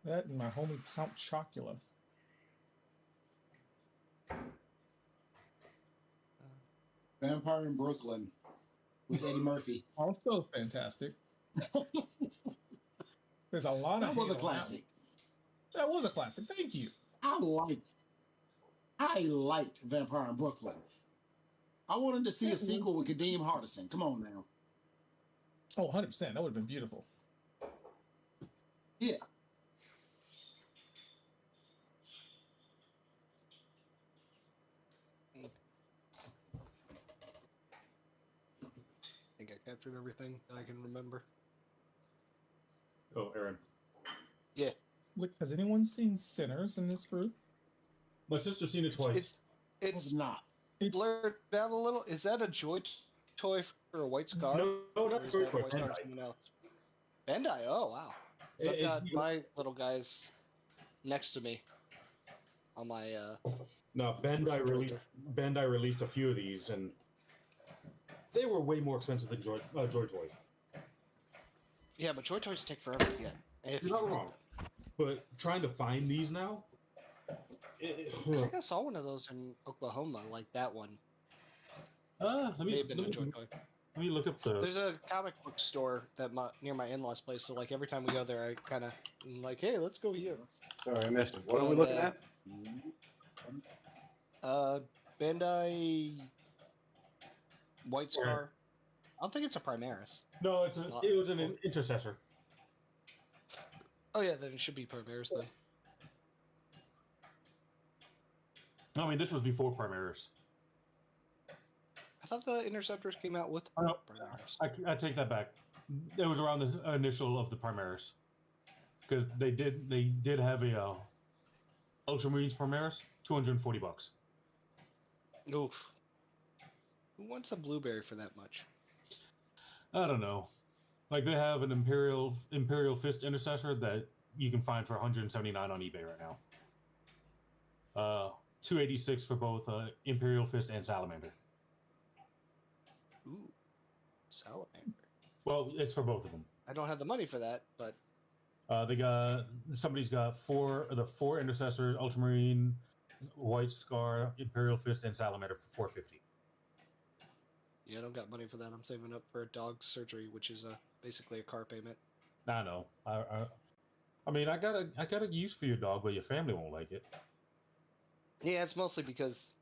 That and my homie Count Chocula. Vampire in Brooklyn with Eddie Murphy. Also fantastic. There's a lot That of was a hate on classic. That was a classic. Thank you. I liked Vampire in Brooklyn. I wanted to see a sequel with Kadeem Hardison. Come on now. Oh, 100%. That would have been beautiful. Yeah. I think I captured everything that I can remember. Oh, Aaron. Yeah. Has anyone seen Sinners in this group? My sister's seen it twice. It's not. blurred out a little. Is that a joy toy for a White Scar? No, not or is Joy that Toy, White Scar Bandai. someone else? Bandai. Oh wow. So I've got It's- my little guys next to me on my. No, Bandai released a few of these, and they were way more expensive than Joy Toy. Yeah, but Joy Toys take forever to get. If You're not you get wrong. them. But trying to find these now, I think I saw one of those in Oklahoma, like that one. let May have been a Joy Toy. me look up the. There's a comic book store that near my in-laws' place, so like every time we go there, I kind of like, hey, let's go here. Sorry, I missed it. What are we looking at? Bandai White Scar. I don't think it's a Primaris. No, it was an Intercessor. Oh yeah, then it should be Primaris then. I mean, this was before Primaris. I thought the Interceptors came out with Oh, no. Primaris. I take that back. It was around the initial of the Primaris, because they did have a Ultramarines Primaris, $240. Oof. Who wants a blueberry for that much? I don't know. Like they have an Imperial Fist Intercessor that you can find for $179 on eBay right now. $286 for both Imperial Fist and Salamander. Ooh, Salamander. Well, it's for both of them. I don't have the money for that, but Somebody's got the four Intercessors, Ultramarine, White Scar, Imperial Fist, and Salamander for $450. yeah, I don't got money for that. I'm saving up for a dog surgery, which is basically a car payment. I know. I mean, I got a use for your dog, but your family won't like it. Yeah, it's mostly because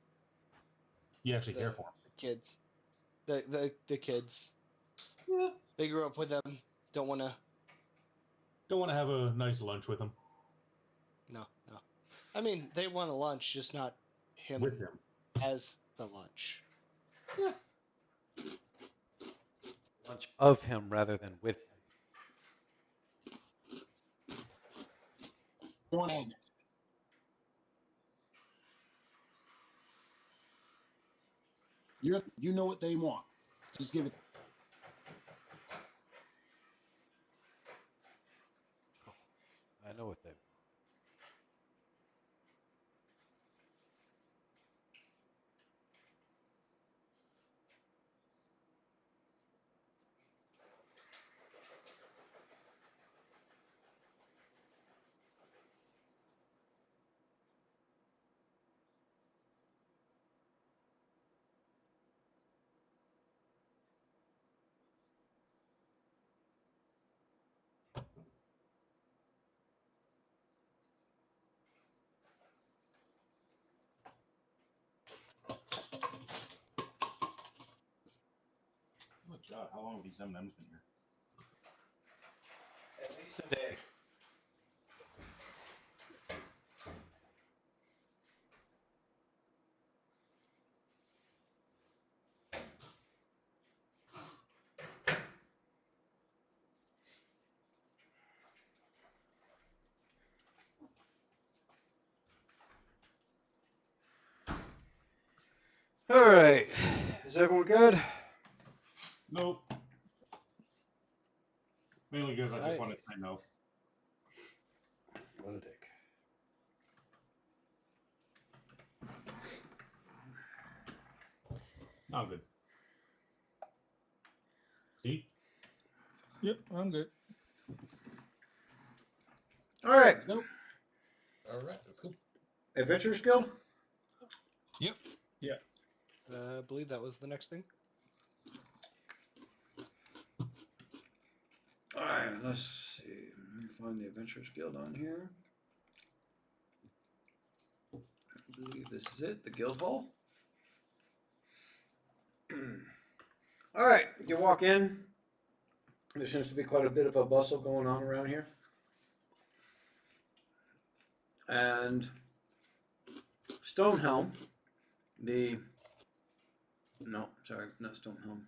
You actually care for him. the kids, the kids, Yeah. they grew up with them. Don't want to. Have a nice lunch with him. No. I mean, they want a lunch, just not him With him. as the lunch. Yeah. Lunch of him rather than with him. One on it. You know what they want. Just give it. I know what they. Oh God, how long have these M&Ms been here? At least a day. All right. Is everyone good? Nope. Mainly because I just Right. want to say no. What a dick. I'm good. See? Yep, I'm good. All right. Nope. All right, let's go. Adventurers Guild? Yep. Yeah. I believe that was the next thing. All right, let's see. Let me find the Adventurers Guild on here. I believe this is it, the Guild Hall. All right, you walk in. There seems to be quite a bit of a bustle going on around here. And Stonehelm, not Stonehelm.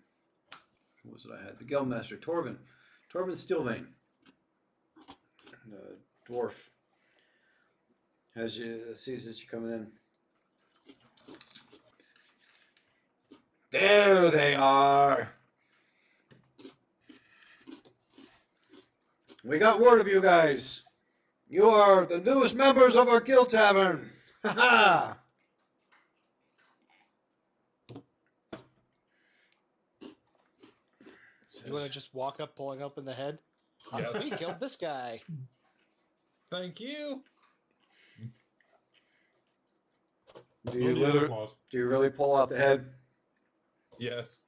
What was it I had? The Guildmaster, Torben Stilvane, the dwarf, sees that you coming in. There they are. We got word of you guys. You are the newest members of our guild tavern. Ha ha! You want to just walk up, pulling up in the head? Yes. We killed this guy. Thank you. Do you really pull out the head? Yes.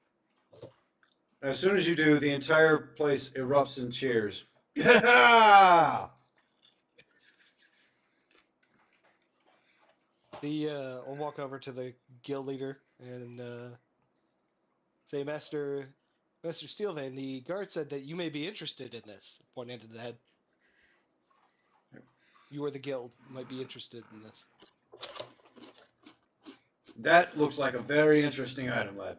As soon as you do, the entire place erupts in cheers. Yeah! I'll walk over to the guild leader and say, Master Steelvan, the guard said that you may be interested in this. Pointing to the head. You or the guild might be interested in this. That looks like a very interesting item, lad.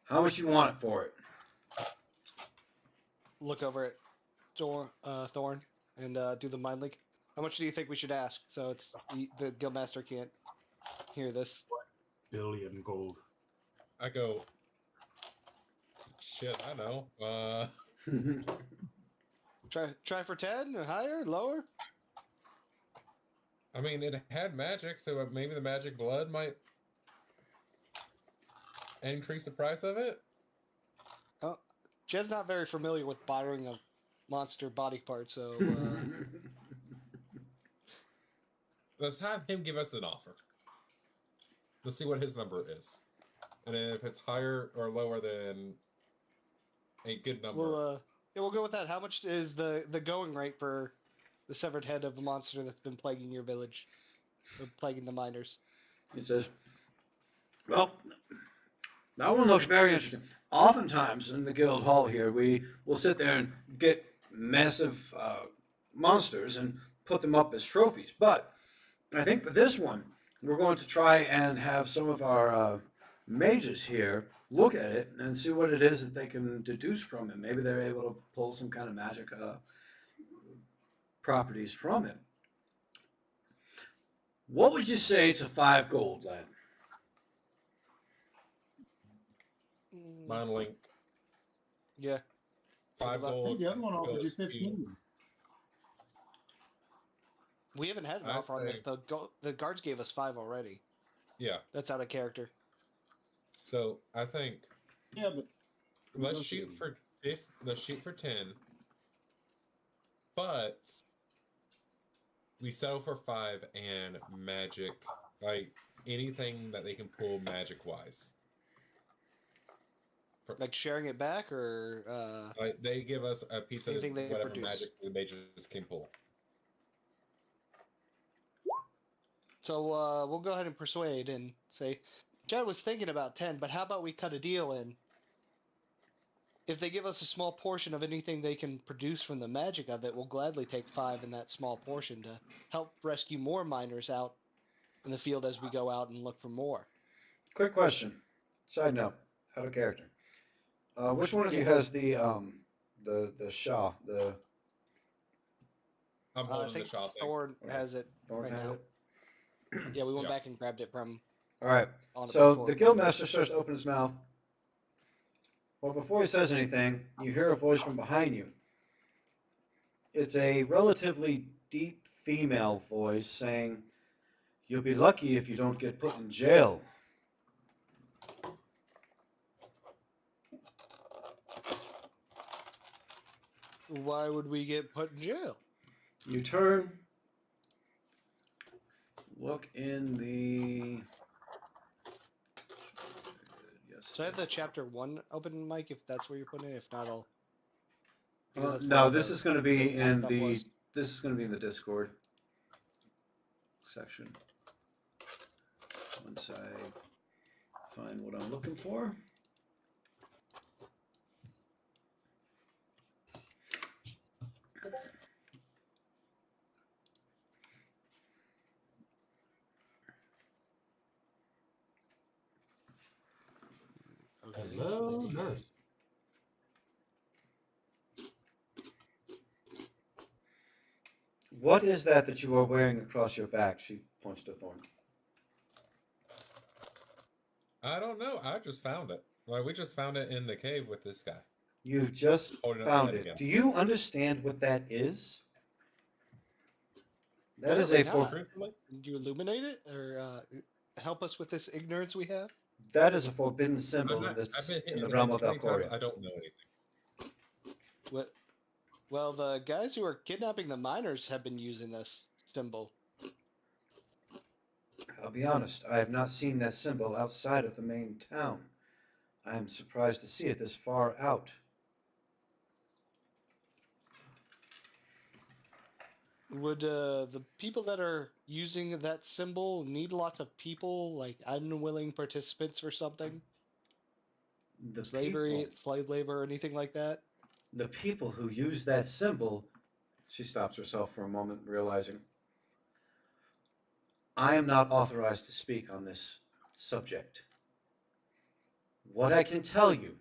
How much you want it for it? Look over at Thorn and do the mind link. How much do you think we should ask? So it's the guildmaster can't hear this. Billion gold. I go. Shit, I know. Try for 10 or higher, lower. I mean, it had magic, so maybe the magic blood might increase the price of it. Jed's not very familiar with buying a monster body part, so Let's have him give us an offer. Let's see what his number is, and then if it's higher or lower than a good number, we'll go with that. How much is the going rate for the severed head of a monster that's been plaguing your village, or plaguing the miners? He says, well, that one looks very interesting. Oftentimes in the guild hall here, we will sit there and get massive monsters and put them up as trophies. But I think for this one, we're going to try and have some of our mages here look at it and see what it is that they can deduce from it. Maybe they're able to pull some kind of magic properties from it. What would you say to 5 gold, lad? mind link Yeah. 5 I think gold. The other one offered you goes to- 15. We haven't had an I offer on this. say- The guards gave us 5 already. Yeah, That's out of character. so I think Yeah, but let's shoot for 10, but we settle for 5 and magic, like anything that they can pull magic wise. Like sharing it back, or Like they give us a piece of Anything they whatever produce. magic the mages can pull. so we'll go ahead and persuade and say, Chad was thinking about 10, but how about we cut a deal in? If they give us a small portion of anything they can produce from the magic of it, we'll gladly take 5 in that small portion to help rescue more miners out in the field as we go out and look for more. Quick question. Side note, out of character. Which one of you has the Shah? I'm I holding think the shop thing. Thorn Okay. has it Thorn right has now. it? Yeah, we went Yeah. back and grabbed it from All right. On a So before the guildmaster starts to open his mouth. Well, before he says anything, you hear a voice from behind you. It's a relatively deep female voice saying, "You'll be lucky if you don't get put in jail." Why would we get put in jail? You turn, look in the. Yes. So I have the chapter 1 open, Mike, if that's where you're putting it. If not, I'll. that's No, where this the- is going to be the in stuff the. was. This is going to be in the Discord section. Once I find what I'm looking for. Okay. Hello, nurse. What is that you are wearing across your back? She points to Thorn. I don't know. I just found it. Like we just found it in the cave with this guy. You just Holding up found my head it. again. Do you understand what that is? That is Right a now, for, truthfully, do you illuminate it or help us with this ignorance we have? that is a forbidden symbol I've that's been in hitting the the realm head of too many times. Valcoria. I don't know anything. What? Well, the guys who are kidnapping the miners have been using this symbol. I'll be honest, I have not seen that symbol outside of the main town. I am surprised to see it this far out. Would the people that are using that symbol need lots of people, like unwilling participants for something? The Slavery, people, slave labor, or anything like that? the people who use that symbol. She stops herself for a moment, realizing I am not authorized to speak on this subject. What I can tell you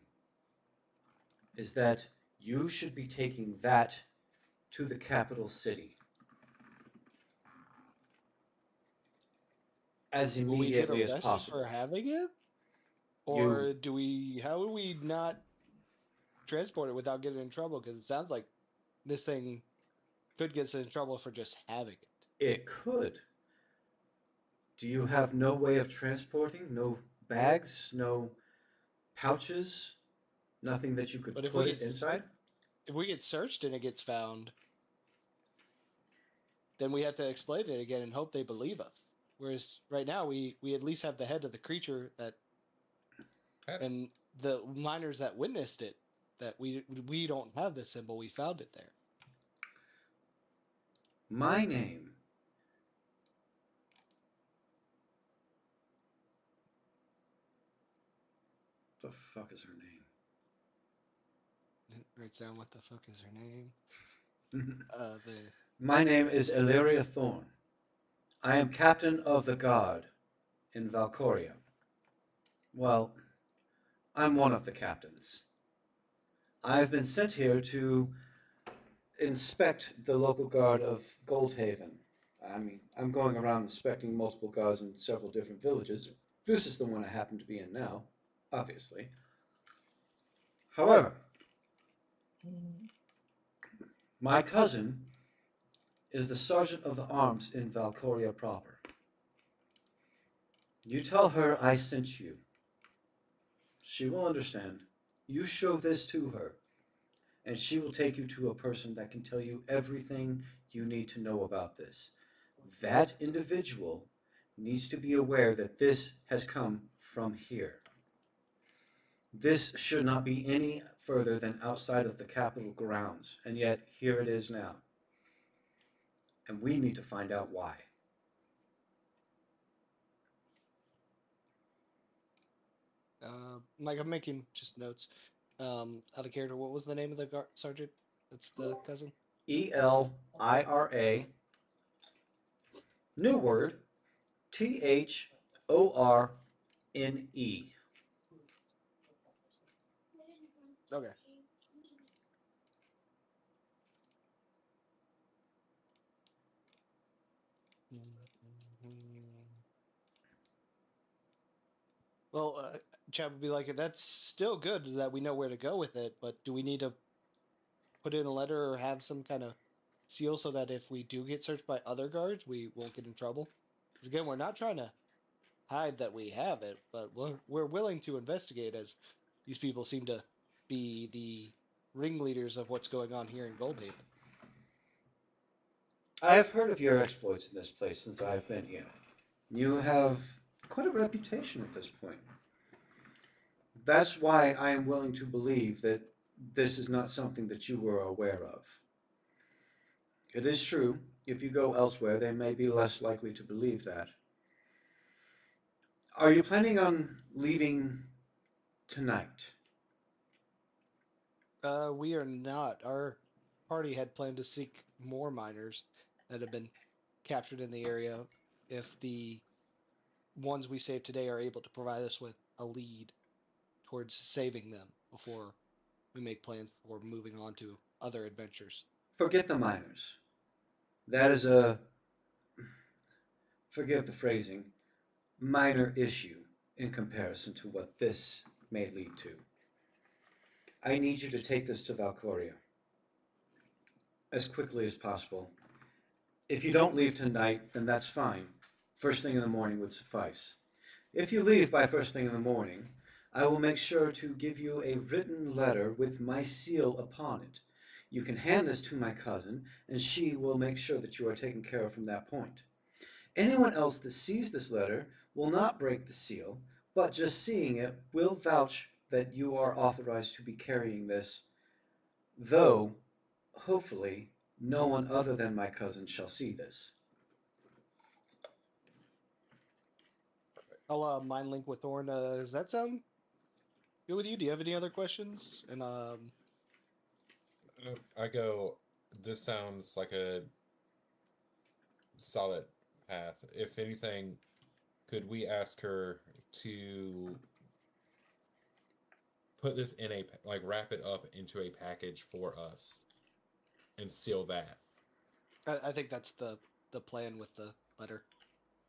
is that you should be taking that to the capital city as Will we get immediately as arrested possible. for having it? You- Or do we? How would we not transport it without getting in trouble? Because it sounds like this thing could get us in trouble for just having it. It could. Do you have no way of transporting? No bags? No pouches? Nothing that you could But if put we it inside? if we get searched and it gets found, then we have to explain it again and hope they believe us. Whereas right now we at least have the head of the creature that and the miners that witnessed it that we don't have the symbol. We found it there. My name. The fuck is her name? It writes down what the fuck is her name. The My name is Illyria Thorn. I am captain of the guard in Valcoria. Well, I'm one of the captains. I've been sent here to inspect the local guard of Goldhaven. I mean, I'm going around inspecting multiple guards in several different villages. This is the one I happen to be in now, obviously. However, my cousin is the sergeant of the arms in Valcoria proper. You tell her I sent you. She will understand. You show this to her, and she will take you to a person that can tell you everything you need to know about this. That individual needs to be aware that this has come from here. This should not be any further than outside of the Capitol grounds, and yet here it is now. And we need to find out why. like I'm making just notes. Out of character, what was the name of the sergeant? That's the cousin. Elira. New word. Thorne. Okay. Well, Chad would be like, that's still good that we know where to go with it, but do we need to put in a letter or have some kind of seal so that if we do get searched by other guards, we won't get in trouble? Because again, we're not trying to hide that we have it, but we're willing to investigate as these people seem to be the ringleaders of what's going on here in Goldhaven. I have heard of your exploits in this place since I've been here. You have quite a reputation at this point. That's why I am willing to believe that this is not something that you were aware of. It is true, if you go elsewhere, they may be less likely to believe that. Are you planning on leaving tonight? We are not. Our party had planned to seek more miners that have been captured in the area if the ones we saved today are able to provide us with a lead towards saving them before we make plans for moving on to other adventures. Forget the miners. That is a, forgive the phrasing, minor issue in comparison to what this may lead to. I need you to take this to Valcoria as quickly as possible. If you don't leave tonight, then that's fine. First thing in the morning would suffice. If you leave by first thing in the morning, I will make sure to give you a written letter with my seal upon it. You can hand this to my cousin, and she will make sure that you are taken care of from that point. Anyone else that sees this letter will not break the seal, but just seeing it will vouch that you are authorized to be carrying this, though, hopefully, no one other than my cousin shall see this. I'll mind link with Thorn. Does that sound good with you? Do you have any other questions? And I go, this sounds like a solid path. If anything, could we ask her to put this in a, like, wrap it up into a package for us and seal that? I think that's the plan with the letter.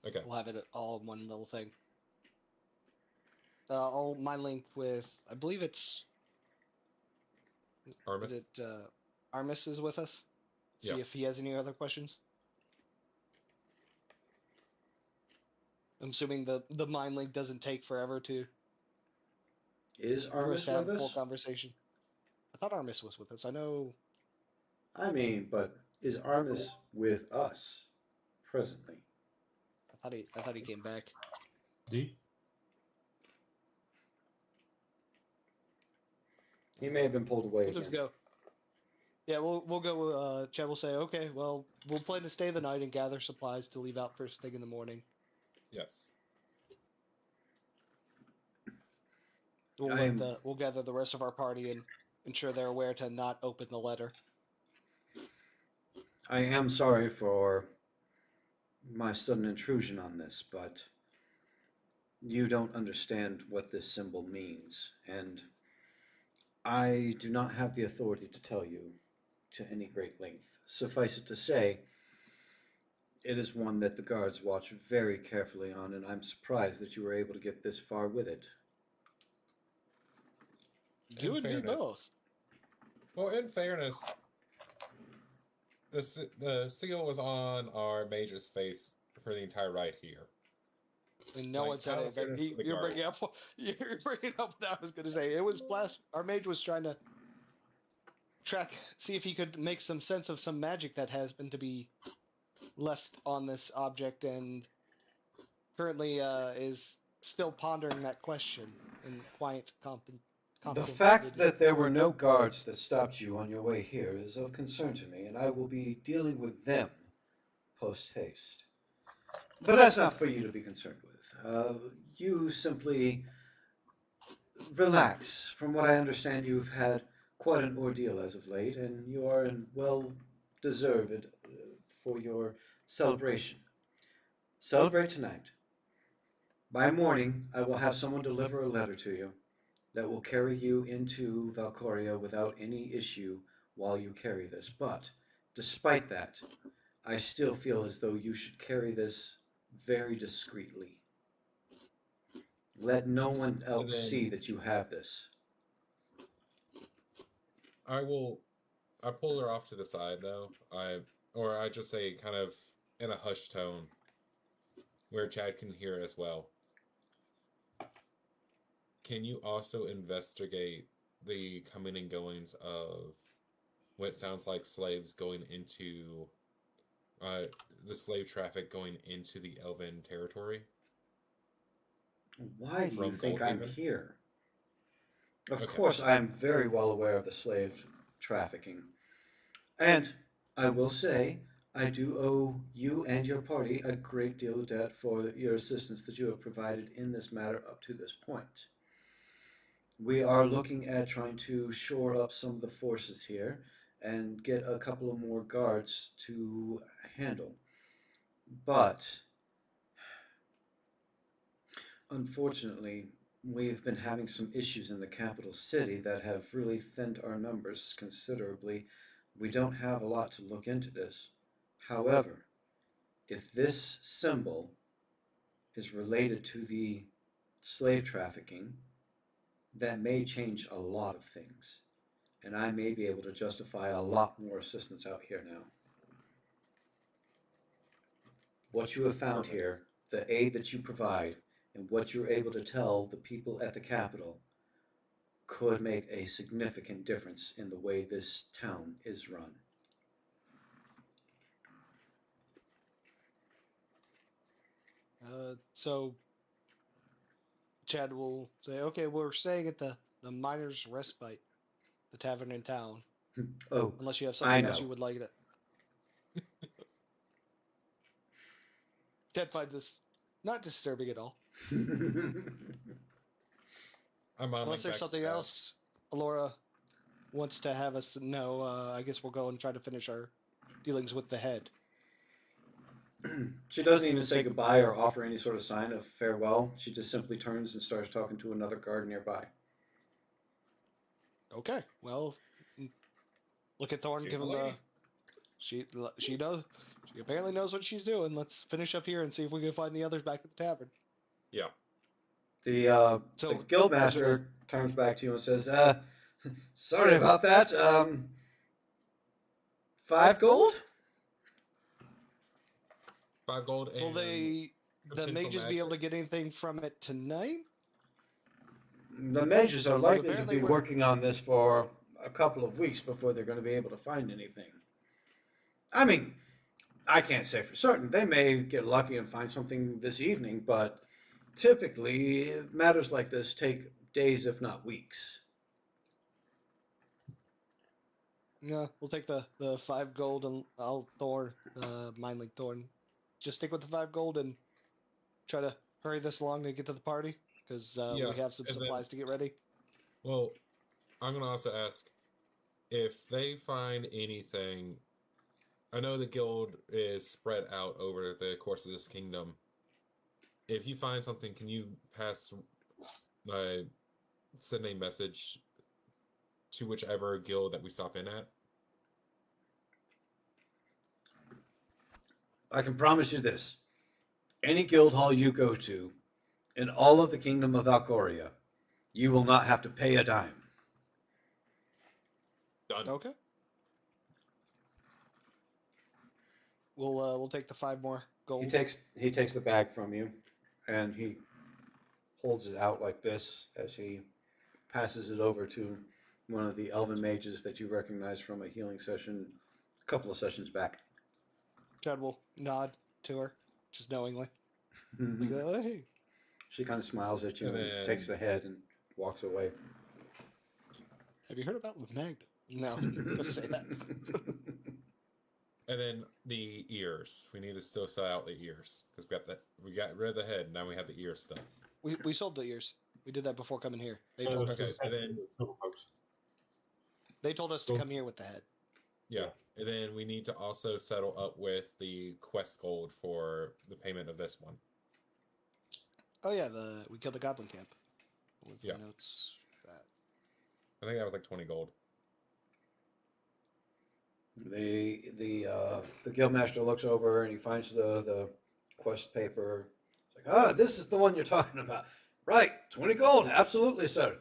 Okay. We'll have it all in one little thing. I'll mind link with, I believe it's Armis? Is it Armis is with us? See Yeah. if he has any other questions. I'm assuming the mind link doesn't take forever to Is for us Armis to have with a full us? conversation. I thought Armis was with us. I know. I mean, but is Armis with us presently? I thought he came back. D? He may have been pulled away We'll just again. go. Yeah, we'll go. Chad will say, okay, well, we'll plan to stay the night and gather supplies to leave out first thing in the morning. Yes. We'll gather the rest of our party and ensure they're aware to not open the letter. I am sorry for my sudden intrusion on this, but you don't understand what this symbol means, and I do not have the authority to tell you to any great length. Suffice it to say, it is one that the guards watch very carefully on, and I'm surprised that you were able to get this far with it. You In and me fairness. both. Well, in fairness, the seal was on our mage's face for the entire ride here. And no Like, one said out of anything. fairness to the You're bringing up. You're bringing up what I was going to say. It was Our mage was trying to see if he could make some sense of some magic that has been to be left on this object, and currently is still pondering that question in quiet The fact that there were no guards that stopped you on your way here is of concern to me, and I will be dealing with them post-haste. But that's not for you to be concerned with. You simply relax. From what I understand, you've had quite an ordeal as of late, and you are in well-deserved for your celebration. Celebrate tonight. By morning, I will have someone deliver a letter to you that will carry you into Valcoria without any issue while you carry this. But, despite that, I still feel as though you should carry this very discreetly. Let no one else then- see that you have this. I pull her off to the side though. I just say kind of in a hushed tone where Chad can hear as well. Can you also investigate the coming and goings of what sounds like slaves going into the slave traffic going into the Elven territory? Why do you From think I'm Goldhaven? here? Of Okay. course, I'm very well aware of the slave trafficking. And I will say, I do owe you and your party a great deal of debt for your assistance that you have provided in this matter up to this point. We are looking at trying to shore up some of the forces here and get a couple of more guards to handle. But unfortunately, we've been having some issues in the capital city that have really thinned our numbers considerably. We don't have a lot to look into this. However, if this symbol is related to the slave trafficking, that may change a lot of things. And I may be able to justify a lot more assistance out here now. What you have found here, the aid that you provide, and what you're able to tell the people at the Capitol could make a significant difference in the way this town is run. So Chad will say, okay, we're staying at the Miner's Respite, the tavern in town. Oh, Unless you have I something else know. you would like to. Chad finds this not disturbing at all. I'm on Unless there's something else Alora wants to have us know, I guess we'll go and try to finish our dealings with the head. She doesn't even say goodbye or offer any sort of sign of farewell. She just simply turns and starts talking to another guard nearby. Okay, well, look at Thorn, She's give a him the... lady. She knows. She apparently knows what she's doing. Let's finish up here and see if we can find the others back at the tavern. Yeah. The So- guildmaster turns back to you and says, sorry about that. 5 gold? 5 gold and Will the potential mages be able to magic? get anything from it tonight? The mages are likely to apparently be we're- working on this for a couple of weeks before they're going to be able to find anything. I mean, I can't say for certain. They may get lucky and find something this evening, but typically matters like this take days, if not weeks. Yeah, we'll take the 5 gold and I'll Thorn, Mind Link Thorn. Just stick with the 5 gold and try to hurry this along to get to the party because Yeah, we have some and then- supplies to get ready. Well, I'm gonna also ask if they find anything. I know the guild is spread out over the course of this kingdom. If you find something, can you send a message to whichever guild that we stop in at? I can promise you this. Any guild hall you go to, in all of the kingdom of Alcoria, you will not have to pay a dime. Done. Okay. We'll take the 5 more gold. He takes the bag from you, and he holds it out like this as he passes it over to one of the elven mages that you recognize from a healing session a couple of sessions back. Chad will nod to her, just knowingly. Like, oh, hey. She kind of smiles at you And and then- takes the head and walks away. Have you heard about Magda? No, don't say that. And then the ears. We need to still sell out the ears because we got rid of the head. Now we have the ears still. We sold the ears. We did that before coming here. They told Okay, us. and then They told us to come here with the head. yeah, and then we need to also settle up with the quest gold for the payment of this one. Oh yeah, we killed a goblin camp. With Yeah. the notes for that. I think that was like 20 gold. The guildmaster looks over and he finds the quest paper. It's like, this is the one you're talking about. Right, 20 gold, absolutely, sir.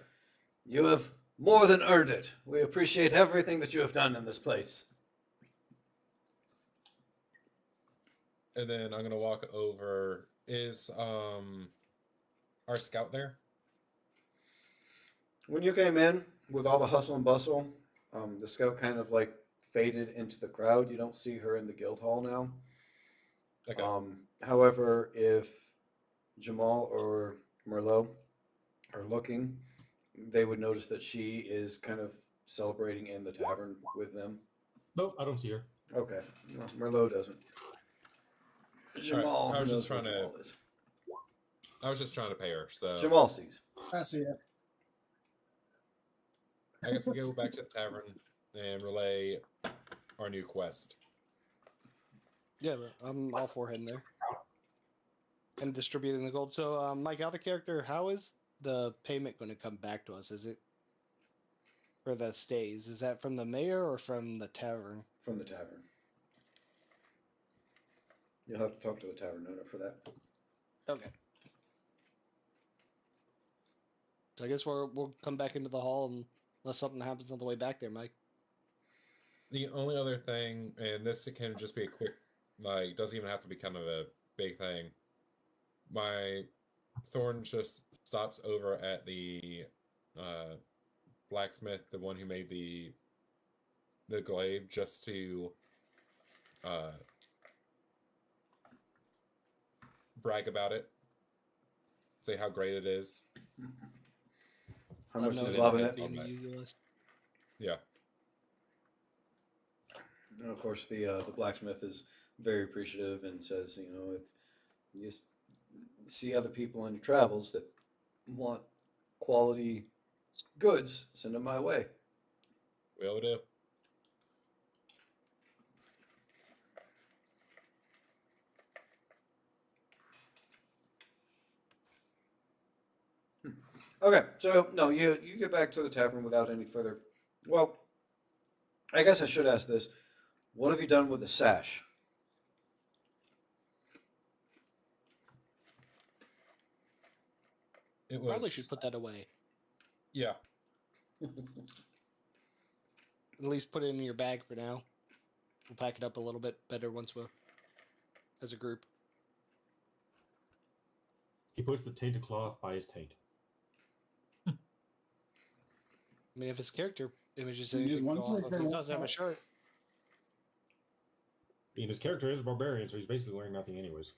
You have more than earned it. We appreciate everything that you have done in this place. And then I'm gonna walk over. Is our scout there? When you came in with all the hustle and bustle, the scout kind of like faded into the crowd. You don't see her in the guild hall now. Okay. However, if Jamal or Merlot are looking, they would notice that she is kind of celebrating in the tavern with them. Nope, I don't see her. Okay, no, Merlot doesn't. Jamal, I was knows just trying what to. Jamal is. I was just trying to pay her. So Jamal sees. I see it. I guess we go back to the tavern and relay our new quest. Yeah, I'm all for heading there and distributing the gold. So, Mike, out of character, how is the payment going to come back to us? Is it for the stays? Is that from the mayor or from the tavern? From the tavern. You'll have to talk to the tavern owner for that. Okay. So I guess we'll come back into the hall unless something happens on the way back there, Mike. The only other thing, and this can just be a quick, like, doesn't even have to be kind of a big thing. My Thorn just stops over at the blacksmith, the one who made the glaive, just to brag about it, say how great it is. How much No, he's they loving don't it. see me utilized. Yeah. And of course, the blacksmith is very appreciative and says, you know, if you see other people in your travels that want quality goods, send them my way. Will do. Okay, so no, you get back to the tavern without any further. Well, I guess I should ask this: what have you done with the sash? It was. Probably should put that away. Yeah. At least put it in your bag for now. We'll pack it up a little bit better once we're as a group. He puts the tainted cloth by his taint. I mean, if his character images There's anything one go off place of, they he won't does have a touch. shirt. And his character is a barbarian, so he's basically wearing nothing anyways.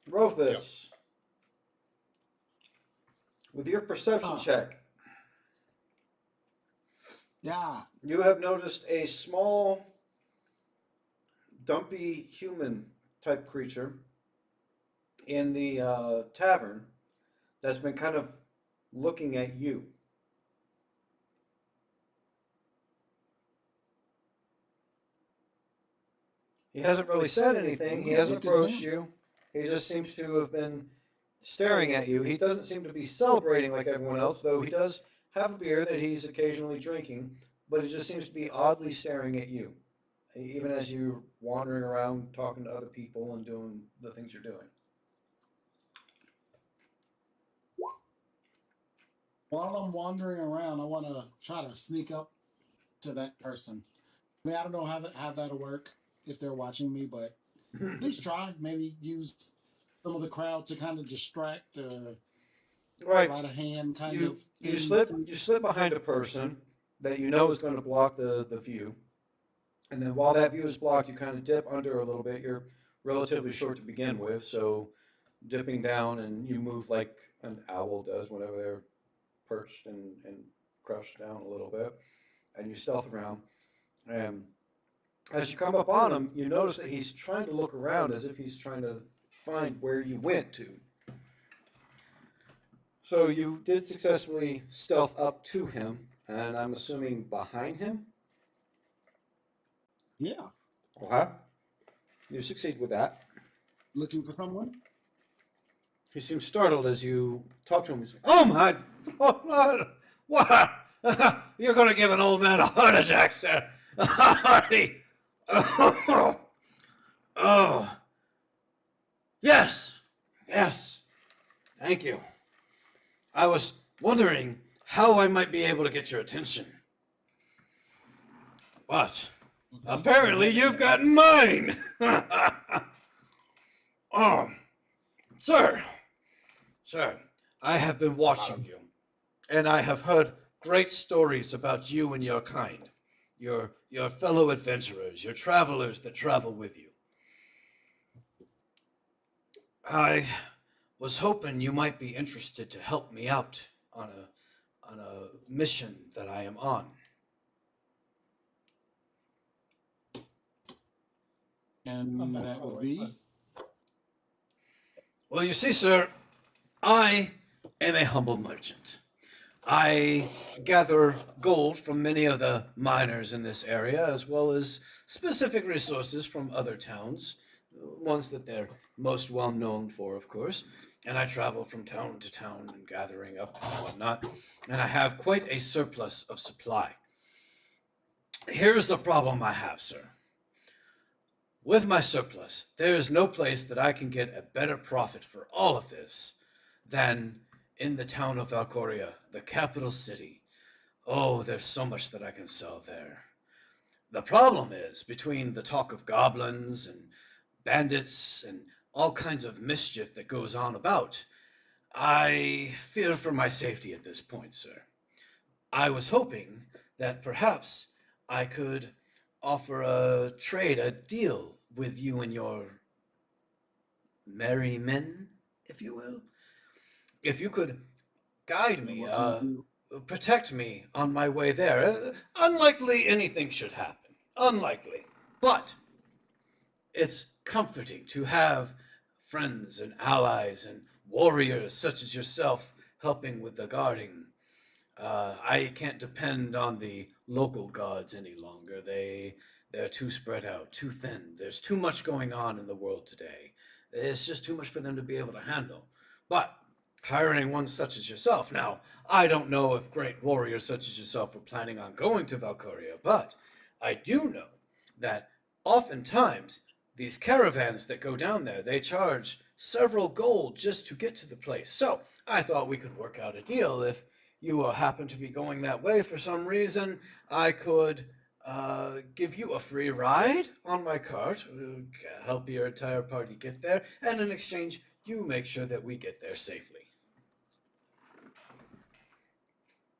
Rothus, with your perception Ah. check, Yeah. you have noticed a small, dumpy human type creature in the tavern that's been kind of looking at you. He hasn't really said anything. He hasn't Look at approached him. you. He just seems to have been staring at you. He doesn't seem to be celebrating like everyone else, though he does have a beer that he's occasionally drinking, but he just seems to be oddly staring at you, even as you're wandering around talking to other people and doing the things you're doing. While I'm wandering around, I want to try to sneak up to that person. I mean, I don't know how that'll work if they're watching me, but at least try. Maybe use some of the crowd to kind of distract, Right. sleight of hand, kind You, of. you slip behind a person that you know is going to block the view. And then while that view is blocked, you kind of dip under a little bit. You're relatively short to begin with, so dipping down and you move like an owl does whenever they're perched and crouched down a little bit. And you stealth around. And as you come up on him, you notice that he's trying to look around as if he's trying to find where you went to. So you did successfully stealth up to him, and I'm assuming behind him? Yeah. Okay. You succeed with that. Looking for someone? He seems startled as you talk to him. He's like, "Oh my! Oh, what? You're going to give an old man a heart attack, sir? Oh, yes, yes. Thank you. I was wondering how I might be able to get your attention. But apparently you've gotten mine. Oh, sir, I have been watching you, and I have heard great stories about you and your kind, your fellow adventurers, your travelers that travel with you. I was hoping you might be interested to help me out on a mission that I am on. And that would be? Well, you see, sir, I am a humble merchant. I gather gold from many of the miners in this area, as well as specific resources from other towns, ones that they're most well known for, of course. And I travel from town to town and gathering up and whatnot, and I have quite a surplus of supply. Here's the problem I have, sir. With my surplus, there is no place that I can get a better profit for all of this than in the town of Valcoria, the capital city. Oh, there's so much that I can sell there. The problem is, between the talk of goblins and bandits and all kinds of mischief that goes on about, I fear for my safety at this point, sir. I was hoping that perhaps I could offer a trade, a deal with you and your merry men, if you will. If you could guide me, protect me on my way there. Unlikely anything should happen. Unlikely. But it's comforting to have friends and allies and warriors such as yourself helping with the guarding. I can't depend on the local gods any longer. They're too spread out, too thin. There's too much going on in the world today. It's just too much for them to be able to handle. But hiring one such as yourself, now, I don't know if great warriors such as yourself are planning on going to Valcoria, but I do know that oftentimes these caravans that go down there, they charge several gold just to get to the place. So I thought we could work out a deal. If you happen to be going that way for some reason, I could give you a free ride on my cart, help your entire party get there, and in exchange, you make sure that we get there safely.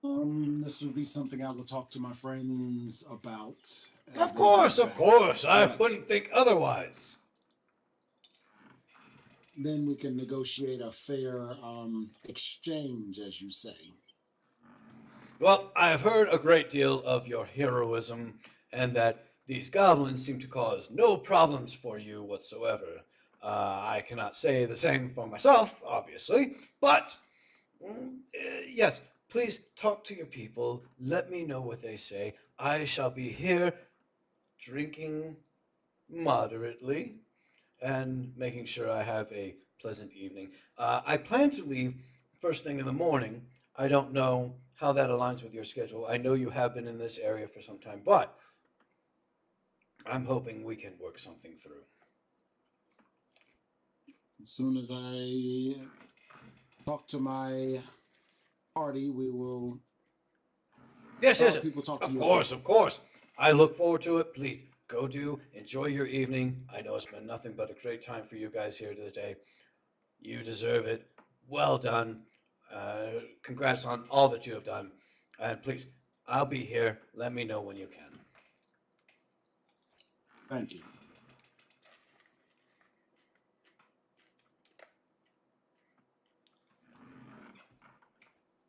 This would be something I will talk to my friends about. Of course. I wouldn't think otherwise. Then we can negotiate a fair exchange, as you say. Well, I have heard a great deal of your heroism, and that these goblins seem to cause no problems for you whatsoever. I cannot say the same for myself, obviously, but yes, please talk to your people. Let me know what they say. I shall be here drinking moderately and making sure I have a pleasant evening. I plan to leave first thing in the morning. I don't know how that aligns with your schedule. I know you have been in this area for some time, but I'm hoping we can work something through. As soon as I talk to my party, we will. Yes. People talk to Of you. course. I look forward to it. Please go enjoy your evening. I know it's been nothing but a great time for you guys here today. You deserve it. Well done. Congrats on all that you have done. And please, I'll be here. Let me know when you can. Thank you.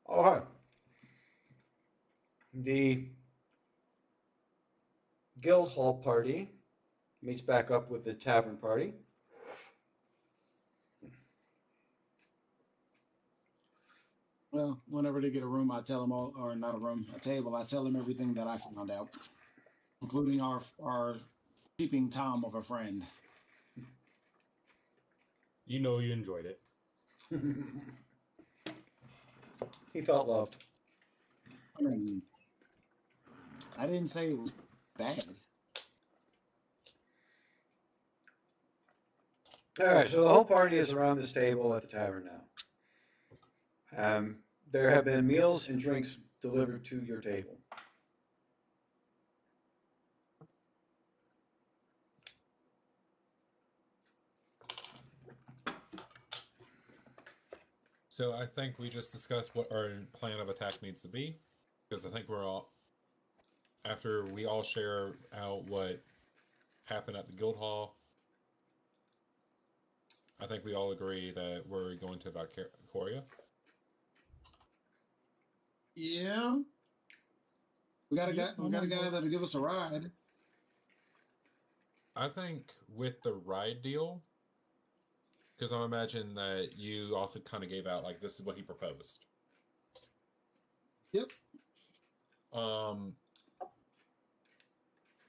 All right. The guild hall party meets back up with the tavern party. Well, whenever they get a room, I tell them all, or not a room, a table. I tell them everything that I found out, including our peeping Tom of a friend. You know you enjoyed it. He felt loved. I mean, I didn't say it was bad. All right, so the whole party is around this table at the tavern now. There have been meals and drinks delivered to your table. So I think we just discussed what our plan of attack needs to be, because I think we're all, after we all share out what happened at the guild hall, I think we all agree that we're going to Valkyria. Yeah. We got a guy. We got a guy that'll give us a ride. I think with the ride deal, because I imagine that you also kind of gave out like this is what he proposed. Yep.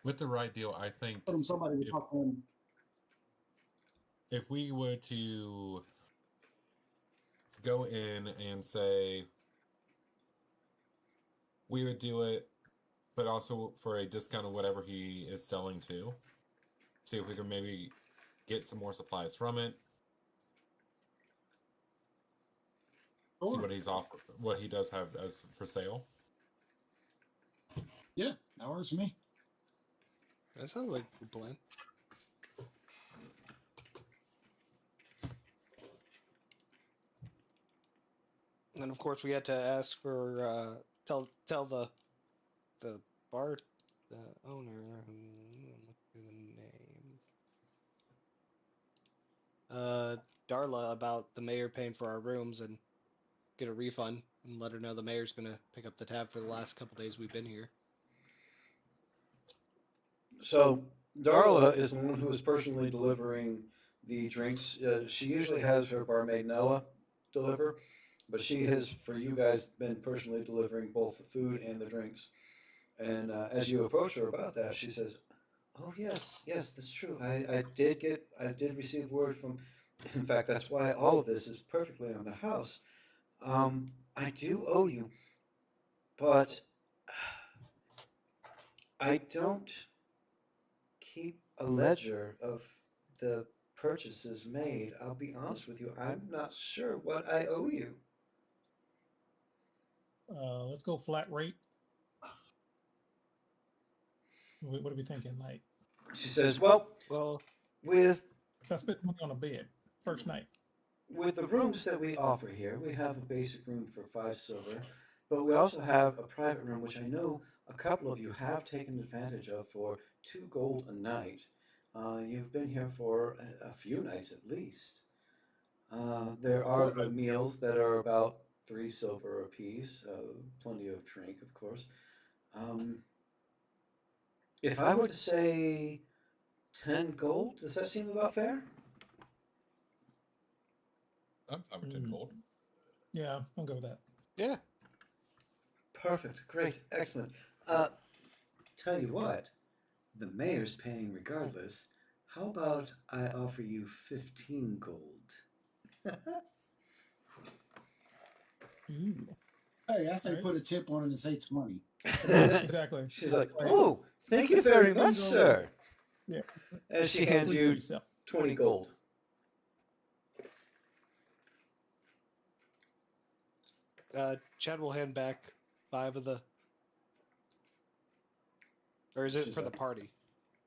With the ride deal, I think Somebody would talk to him. if we were to go in and say we would do it, but also for a discount of whatever he is selling to, see if we can maybe get some more supplies from it. See Sure. what he's offer, what he does have as for sale. Yeah, that works for me. That sounds like a good plan. And then, of course, we had to ask for tell the bar the owner. Look through the name. Darla about the mayor paying for our rooms and get a refund, and let her know the mayor's gonna pick up the tab for the last couple days we've been here. So Darla is the one who is personally delivering the drinks. She usually has her barmaid Noah deliver, but she has, for you guys, been personally delivering both the food and the drinks. And as you approach her about that, she says, "Oh yes, that's true. I did receive word from. In fact, that's why all of this is perfectly on the house. I do owe you, but I don't keep a ledger of the purchases made. I'll be honest with you. I'm not sure what I owe you." Let's go flat rate. What are we thinking? Like, She says, "Well, with so I spent money on a bed first night. with the rooms that we offer here, we have a basic room for 5 silver, but we also have a private room, which I know a couple of you have taken advantage of for 2 gold a night. You've been here for a few nights at least. There are the meals that are about 3 silver apiece, plenty of drink, of course. If I were to say 10 gold, does that seem about fair?" I'm fine with 10 gold. Yeah, I'll go with that. Yeah. Perfect, great, excellent. Tell you what, the mayor's paying regardless. How about I offer you 15 gold? Ooh. Hey, I say Alright. put a tip on it and say 20. Exactly. She's like, "Oh, thank you very much, sir." Yeah. And she hands Free for you yourself. 20 gold. Chad will hand back 5 of the. Or is it She's for the like- party?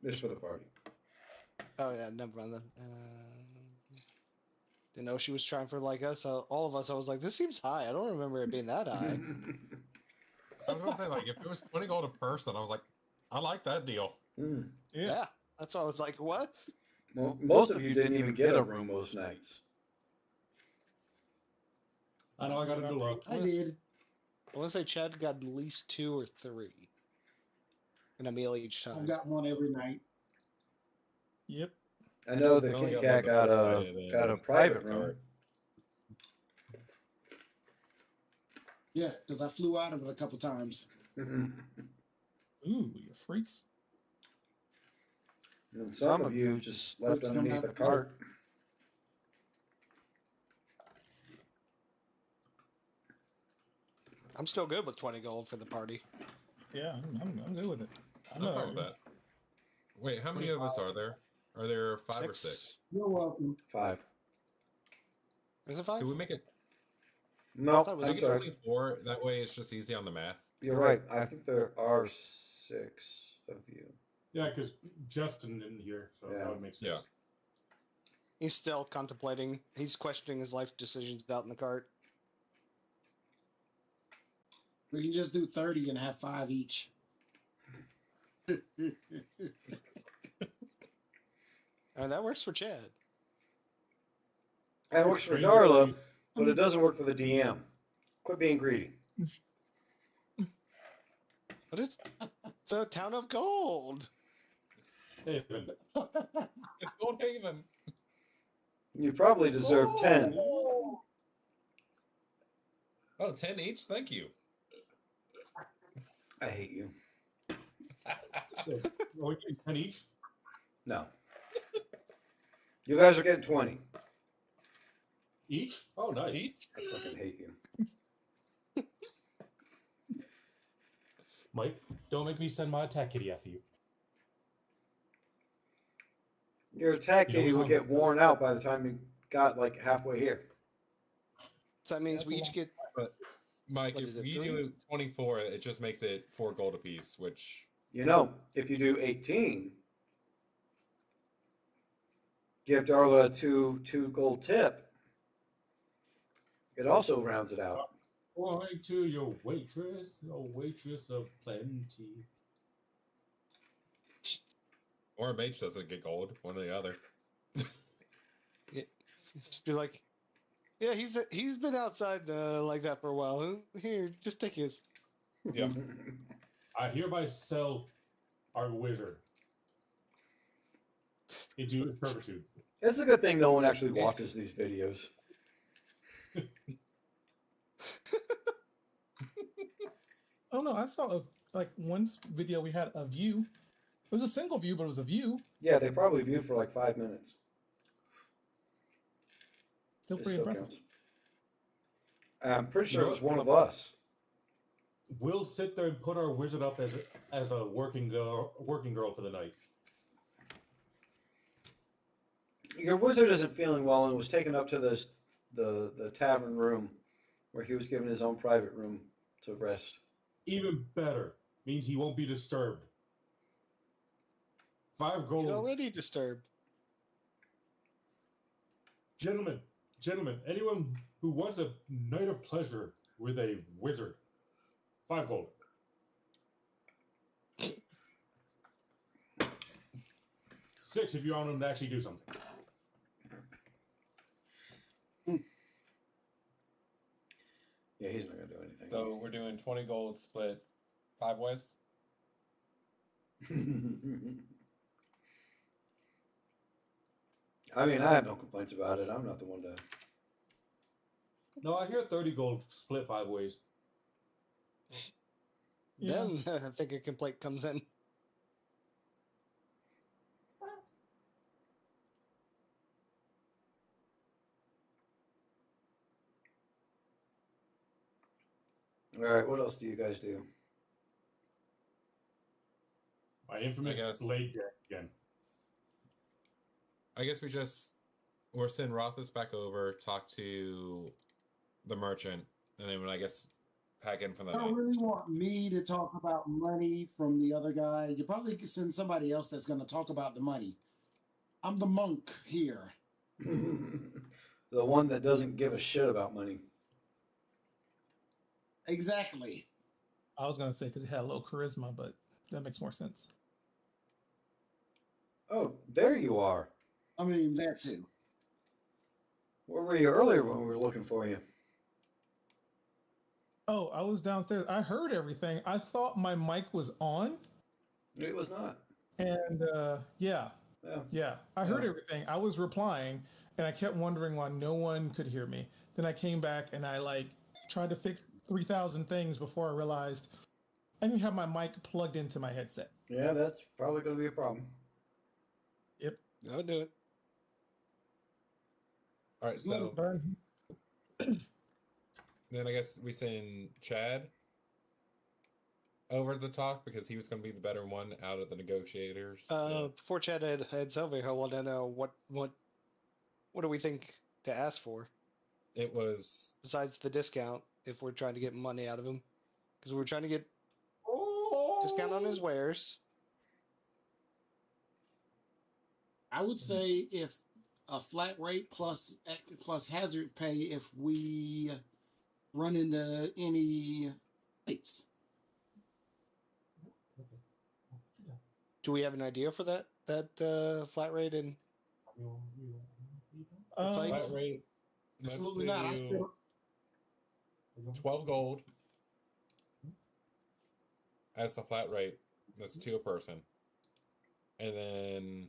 This for the party. Oh yeah, never mind then. Didn't know she was trying for like us. All of us. I was like, this seems high. I don't remember it being that high. I was gonna say, like, if it was 20 gold a person, I was like, I like that deal. Mm. Yeah. That's why I was like, what? Well, most of you didn't even get a room most nights. I know I got a new look. I did. I want to say Chad got at least 2 or 3 in a meal each time. I've got one every night. Yep. I know the I only Kit got Kat one got the first night, got a private room. Yeah, because I flew out of it a couple times. Ooh, you freaks. And some of you just slept Some underneath have the a cart. I'm still good with 20 gold for the party. Yeah, I'm good with it. I'm fine with that. Wait, how many of us are there? Are there 5 or 6? You're welcome. 5. Is it 5? Can we make it? No, thought it was I I'm think sorry. 24. That way, it's just easy on the math. You're right. I think there are 6 of you. Yeah, because Justin isn't here, so Yeah. that would make sense. Yeah. He's still contemplating. He's questioning his life decisions out in the cart. We can just do 30 and have 5 each. And that works for Chad. And it works for Stranger Darla, than- but it doesn't work for the DM. Quit being greedy. But it's the town of gold. Haven. It's Gold Haven. You probably deserve 10. Oh, 10 each? Thank you. I hate you. So, are we getting 10 each? No. You guys are getting 20. Each? Oh, nice. Each? I fucking hate you. Mike, don't make me send my attack kitty after you. Your attack You know kitty what's would on- get worn out by the time you got like halfway here. So that means That's we a each lot. get. Mike, What if is it, we 3? do 24, it just makes it 4 gold apiece, which You know, if you do 18, give Darla a two gold tip. It also rounds it out. Going to your waitress of plenty. or a mage doesn't get gold, one or the other. Just be like, yeah, he's been outside like that for a while. Here, just take his. Yeah. I hereby sell our wizard into servitude. It's a good thing no one actually watches these videos. Oh no, I saw one video we had a view. It was a single view, but it was a view. Yeah, they probably view for like 5 minutes. Still It pretty still impressive. counts. I'm pretty sure You it know was one of us. We'll sit there and put our wizard up as a working girl for the night. Your wizard isn't feeling well and was taken up to the tavern room where he was given his own private room to rest. Even better means he won't be disturbed. 5 He's gold, already disturbed. gentlemen. Anyone who wants a night of pleasure with a wizard, 5 gold. Six if you want him to actually do something. Yeah, he's not going to do anything. So we're doing 20 gold split 5 ways. I mean, I have no complaints about it. I'm not the one to. No, I hear 30 gold split 5 ways. Yeah. Then I think a complaint comes in. All right, what else do you guys do? My infamous guess. blade deck again. I guess we'll send Rothus back over, talk to the merchant, and then I guess pack in for the I don't night. really want me to talk about money from the other guy. You probably could send somebody else that's going to talk about the money. I'm the monk here. The one that doesn't give a shit about money. Exactly. I was gonna say because he had low charisma, but that makes more sense. Oh, there you are. I mean, that too. Where were you earlier when we were looking for you? Oh, I was downstairs. I heard everything. I thought my mic was on, It was not. and yeah, I heard everything. I was replying, and I kept wondering why no one could hear me. Then I came back and I tried to fix 3,000 things before I realized I didn't have my mic plugged into my headset. Yeah, that's probably going to be a problem. Yep. I'll do it. All right, so Burn. then I guess we send Chad over to talk because he was going to be the better one out of the negotiators. Before Chad heads over here, I want to know what do we think to ask for? It was besides the discount, if we're trying to get money out of him, because we're trying to get discount on his wares. I would say if a flat rate plus hazard pay if we run into any fights. Do we have an idea for that flat rate and flat rate. Absolutely not. I still 12 gold as the flat rate. That's 2 a person. And then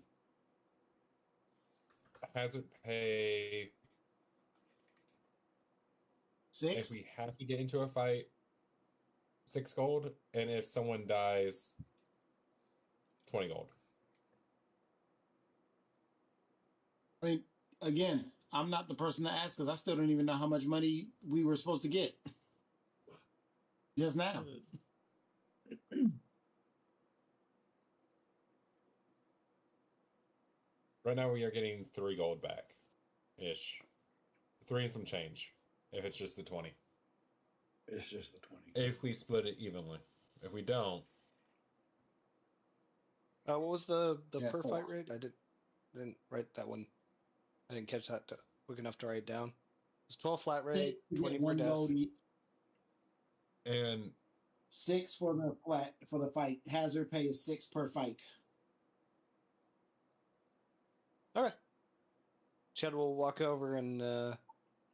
hazard pay 6. if we have to get into a fight, 6 gold. And if someone dies, 20 gold. I mean, again, I'm not the person to ask because I still don't even know how much money we were supposed to get just now. Right now we are getting 3 gold back ish. 3 and some change. If it's just the 20. It's just the 20. If we split it evenly. If we don't, what was the Yeah, per 4. fight rate? I didn't write that one. I didn't catch that quick enough to write it down. It's 12 flat rate, You 20 get per 1 death. gold each, and 6 for the fight. Hazard pay is 6 per fight. All right. Chad will walk over and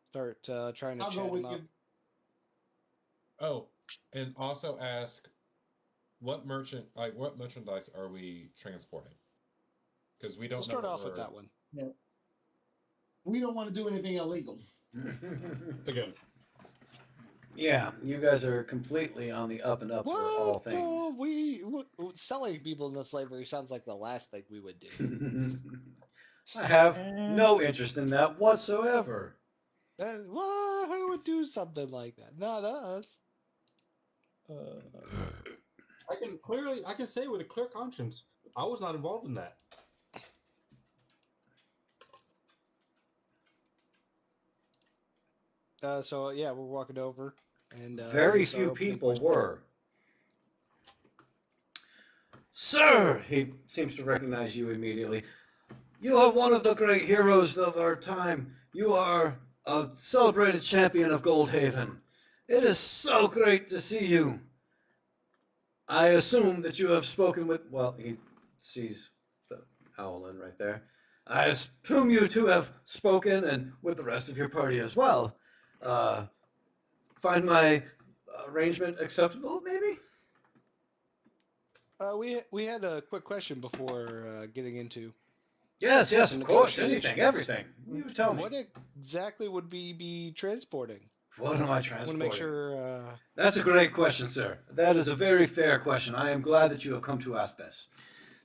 start trying to I'll chat go with him up. you. oh, and also ask what merchandise are we transporting? Because we don't We'll start know off with that one. Yeah. We don't want to do anything illegal. Again, Yeah, you guys are completely on the up and up for all things. No, selling people into slavery sounds like the last thing we would do. I have no interest in that whatsoever. Who would do something like that? Not us. I can say with a clear conscience, I was not involved in that. So yeah, we're walking over, and Very it's our few opening people question. were. Sir, he seems to recognize you immediately. You are one of the great heroes of our time. You are a celebrated champion of Goldhaven. It is so great to see you. I assume that you have spoken with... Well, he sees the Owlin right there. I assume you two have spoken, and with the rest of your party as well. Find my arrangement acceptable, maybe? We had a quick question before getting into Yes, of course. negotiations. Anything, everything. You tell me. what exactly would we be transporting. What am I I want transporting? to make sure. That's a great question, sir. That is a very fair question. I am glad that you have come to ask this.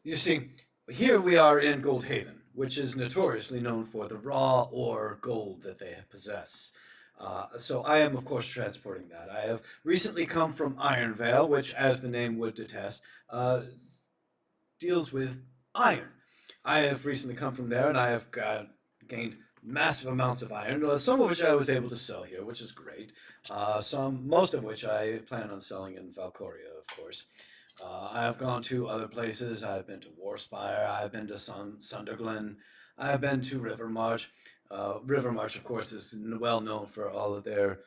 You see, here we are in Goldhaven, which is notoriously known for the raw ore gold that they possess. So I am, of course, transporting that. I have recently come from Ironvale, which, as the name would attest, deals with iron. I have recently come from there, and I have gained massive amounts of iron, some of which I was able to sell here, which is great. Most of which I plan on selling in Valcoria, of course. I have gone to other places. I've been to Warspire. I've been to Sunderglen. I've been to Rivermarch. Rivermarch, of course, is well known for all of their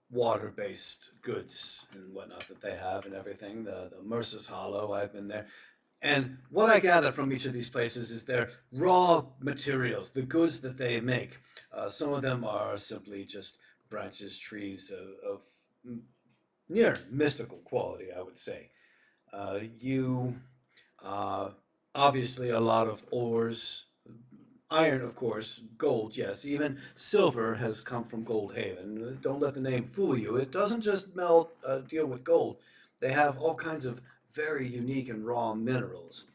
water-based goods and whatnot that they have and everything. The Mercer's Hollow, I've been there. And what I gather from each of these places is their raw materials, the goods that they make. Some of them are simply just branches, trees of near mystical quality, I would say. Obviously a lot of ores, iron, of course, gold, yes, even silver has come from Goldhaven. Don't let the name fool you. It doesn't just deal with gold. They have all kinds of very unique and raw minerals.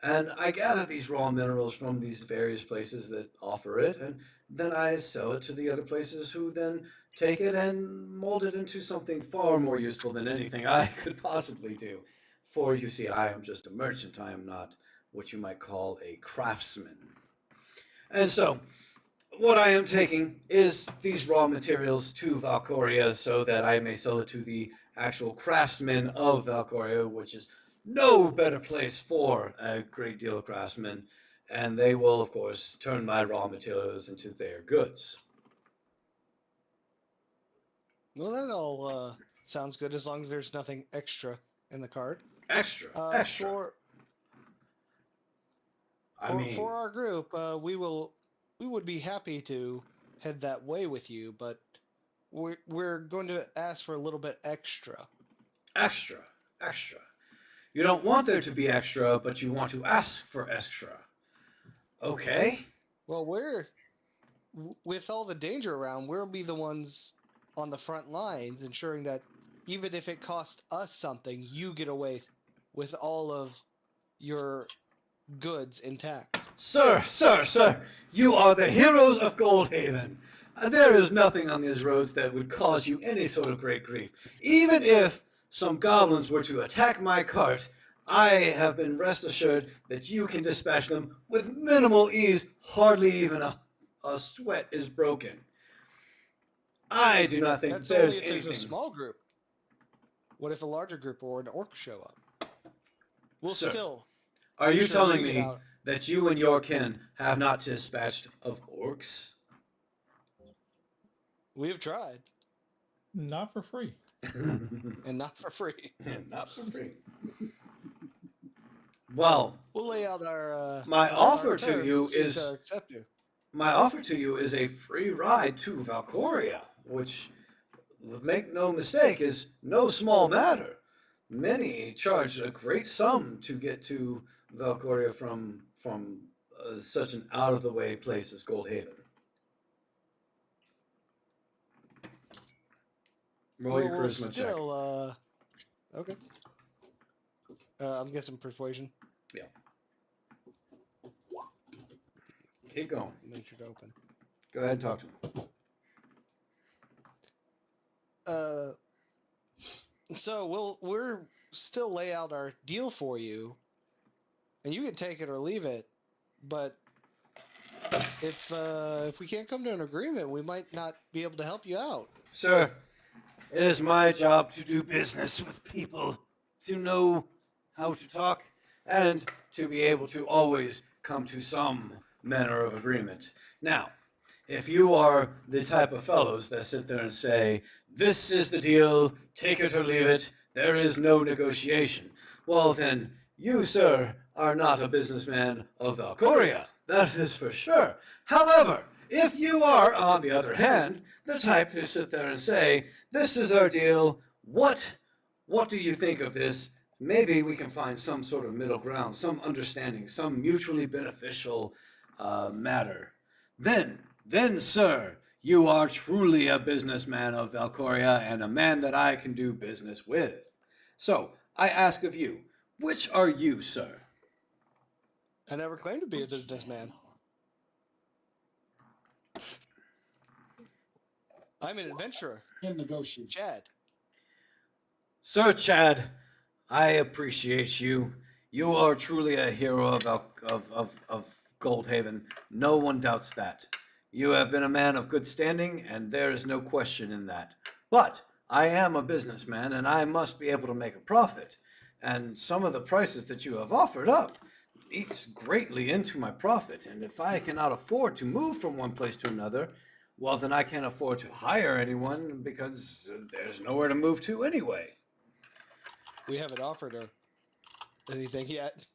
And I gather these raw minerals from these various places that offer it, and then I sell it to the other places who then take it and mold it into something far more useful than anything I could possibly do. For, you see, I am just a merchant. I am not what you might call a craftsman. And so, what I am taking is these raw materials to Valcoria so that I may sell it to the actual craftsmen of Valcoria, which is no better place for a great deal of craftsmen, and they will, of course, turn my raw materials into their goods. Well, that all sounds good as long as there's nothing extra in the card. Extra. For our group, we would be happy to head that way with you, but we're going to ask for a little bit extra. Extra. You don't want there to be extra, but you want to ask for extra. Okay. Well, with all the danger around, we'll be the ones on the front lines, ensuring that even if it costs us something, you get away with all of your goods intact. Sir, you are the heroes of Goldhaven. There is nothing on these roads that would cause you any sort of great grief. Even if some goblins were to attack my cart, I have been rest assured that you can dispatch them with minimal ease. Hardly even a sweat is broken. I do not think That's there's only if anything. there's a small group. What if a larger group or an orc show up? We'll Sir, still. Are you sure telling we get me out. that you and your kin have not dispatched of orcs? We have tried, Not for free. and not for free. Not for free. Well, We'll lay out our. My our offer to terms you and see if is- they'll accept you. my offer to you is a free ride to Valcoria, which, make no mistake, is no small matter. Many charge a great sum to get to Valcoria from such an out-of-the-way place as Goldhaven. Roll your We'll charisma check. still, okay. I'm guessing persuasion. Keep going. Make sure to open. Go ahead and talk to him. So we're still lay out our deal for you, and you can take it or leave it. But if we can't come to an agreement, we might not be able to help you out. Sir, it is my job to do business with people, to know how to talk, and to be able to always come to some manner of agreement. Now, if you are the type of fellows that sit there and say, this is the deal, take it or leave it, there is no negotiation, well then, you, sir, are not a businessman of Valcoria. That is for sure. However, if you are, on the other hand, the type to sit there and say, this is our deal, what do you think of this? Maybe we can find some sort of middle ground, some understanding, some mutually beneficial matter. Then, sir, you are truly a businessman of Valcoria and a man that I can do business with. So, I ask of you, which are you, sir? I never claimed to be a businessman. I'm an adventurer, In negotiation. Chad. Sir Chad, I appreciate you. You are truly a hero of Goldhaven. No one doubts that. You have been a man of good standing, and there is no question in that. But I am a businessman, and I must be able to make a profit. And some of the prices that you have offered up eats greatly into my profit. And if I cannot afford to move from one place to another, well, then I can't afford to hire anyone because there's nowhere to move to anyway. We haven't offered her anything yet.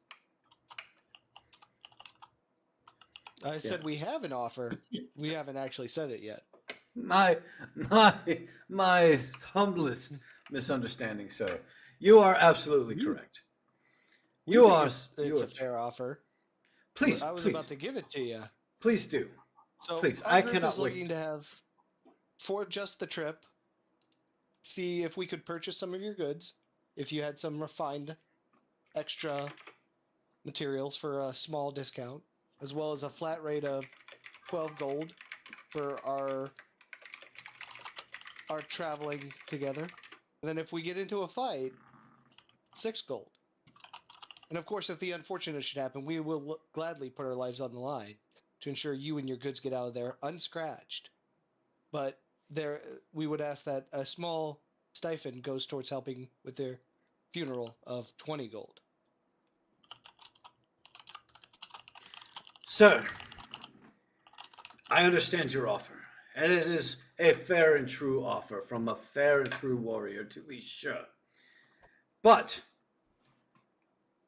I said we have an offer. We haven't actually said it yet. My humblest misunderstanding, sir. You are absolutely correct. We You think are. It's you a are fair offer. please, I was please, about to give it to you. please do. So Please, our I group cannot is wait. looking to have, for just the trip, see if we could purchase some of your goods. If you had some refined extra materials for a small discount, as well as a flat rate of 12 gold for our traveling together. And then if we get into a fight, 6 gold. And of course, if the unfortunate should happen, we will gladly put our lives on the line to ensure you and your goods get out of there unscratched. But we would ask that a small stipend goes towards helping with their funeral of 20 gold. Sir, I understand your offer, and it is a fair and true offer from a fair and true warrior, to be sure. But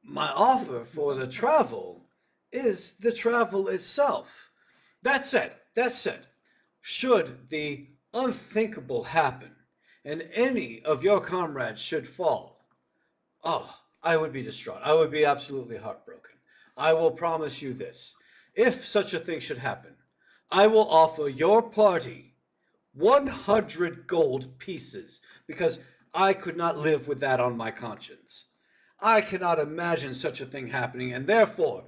my offer for the travel is the travel itself. That said, should the unthinkable happen, and any of your comrades should fall, oh, I would be distraught. I would be absolutely heartbroken. I will promise you this. If such a thing should happen, I will offer your party 100 gold pieces, because I could not live with that on my conscience. I cannot imagine such a thing happening, and therefore,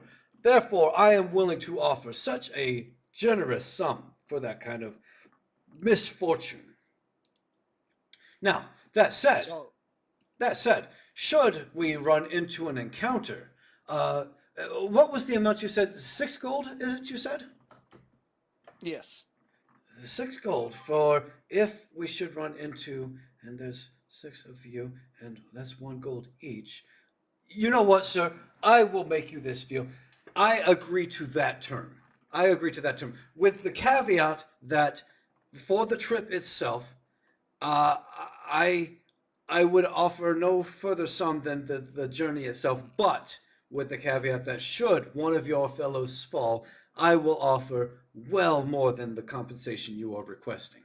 I am willing to offer such a generous sum for that kind of misfortune. Now, that said, should we run into an encounter, what was the amount you said? 6 gold, is it you said? Yes. 6 gold for if we should run into, and there's 6 of you, and that's 1 gold each. You know what, sir? I will make you this deal. I agree to that term. With the caveat that for the trip itself, I would offer no further sum than the journey itself, but with the caveat that should one of your fellows fall, I will offer well more than the compensation you are requesting.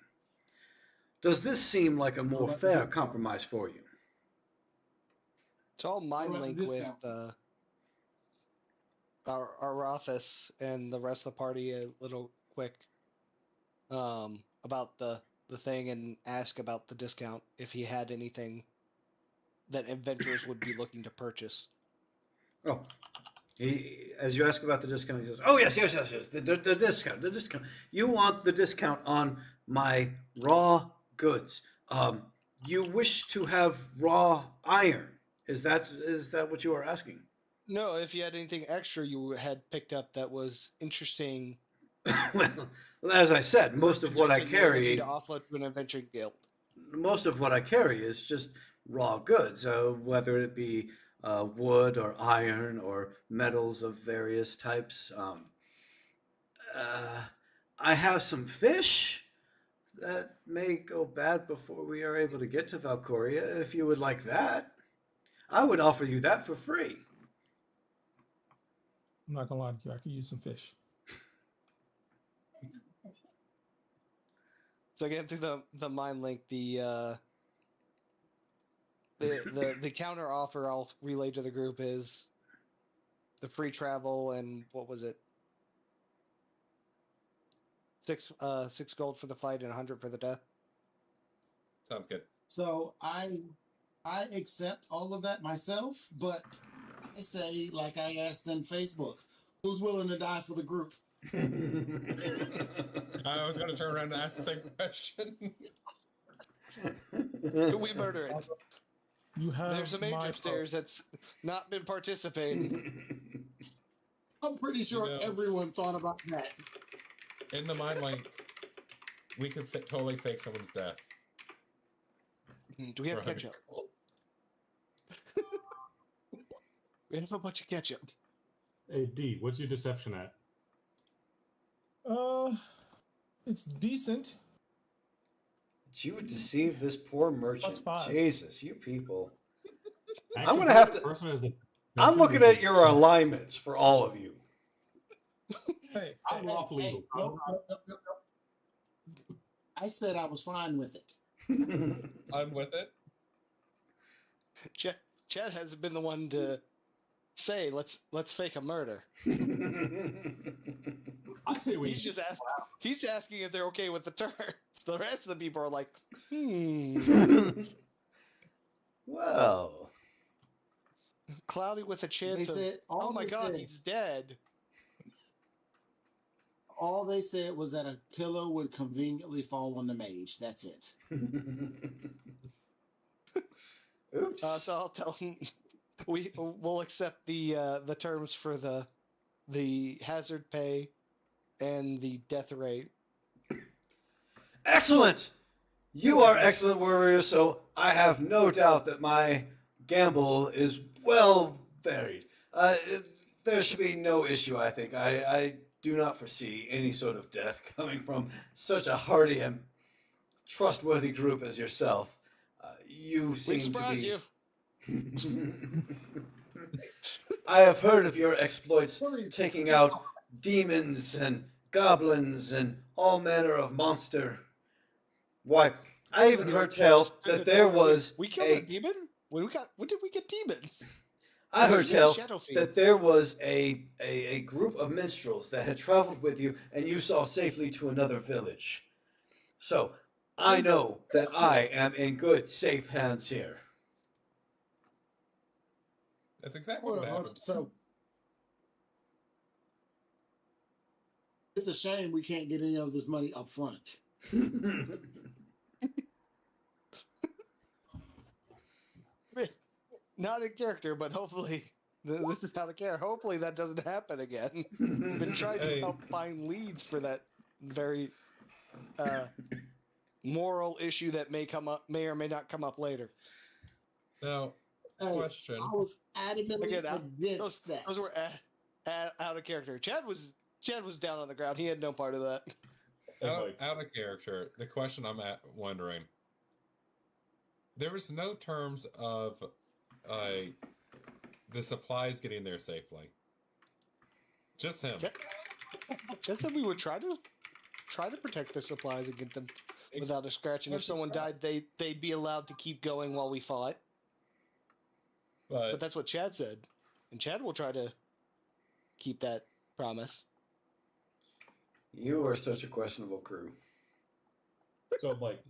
Does this seem like a more fair compromise for you? It's all mind link with Arathis and the rest of the party a little quick about the thing, and ask about the discount if he had anything that adventurers would be looking to purchase. Oh, as you ask about the discount, he says, "Oh yes, the discount. You want the discount on my raw goods. You wish to have raw iron. Is that what you are asking?" No, if you had anything extra you had picked up that was interesting. Well, as I said, most of what I carry to offload to an adventure guild. Most of what I carry is just raw goods, whether it be wood or iron or metals of various types. I have some fish that may go bad before we are able to get to Valcoria. If you would like that, I would offer you that for free. I'm not gonna lie to you. I could use some fish. So again, through the mind link, the counter offer I'll relay to the group is the free travel and what was it? 6 gold for the fight and 100 for the death. Sounds good. So I accept all of that myself, but I say, like I asked on Facebook, who's willing to die for the group? I was going to turn around and ask the same question. We murder it. There's a mage upstairs that's not been participating. I'm pretty sure everyone thought about that. In the mind link, we could totally fake someone's death. Do we have ketchup? We have a bunch of ketchup. Hey, D, what's your deception at? It's decent. You would deceive this poor merchant. Jesus, you people. Actually, I'm gonna have to. I'm looking at your alignments for all of you. Hey, no. I said I was fine with it. I'm with it. Chad hasn't been the one to say let's fake a murder. I say he's asking if they're okay with the terms. The rest of the people are like, Well, cloudy with a chance of, oh my god, he's dead. All they said was that a pillow would conveniently fall on the mage. That's it. Oops. So I'll tell him we'll accept the terms for the hazard pay and the death rate. Excellent! You are excellent warriors, so I have no doubt that my gamble is well varied. There should be no issue, I think. I do not foresee any sort of death coming from such a hardy and trustworthy group as yourself. You We seem to surprise be... you. I have heard of your exploits taking out demons and goblins and all manner of monster. Why, I even heard tell that there was we killed a demon. When did we get demons? I heard tell Shadow Fiend. that there was a group of minstrels that had traveled with you and you saw safely to another village. So I know that I am in good, safe hands here. That's exactly what happened. So it's a shame we can't get any of this money up front. Not in character, but hopefully this is not a character. Hopefully that doesn't happen again. We've been trying to help find leads for that very moral issue that may or may not come up later. Now, question. I was adamantly against that. Those were out of character. Chad was down on the ground. He had no part of that. Out of character. The question I'm wondering. There was no terms of the supplies getting there safely. Just him. Chad said we would try to protect the supplies and get them without a scratch. And if someone died, they'd be allowed to keep going while we fought. But that's what Chad said, and Chad will try to keep that promise. You are such a questionable crew. So, Mike,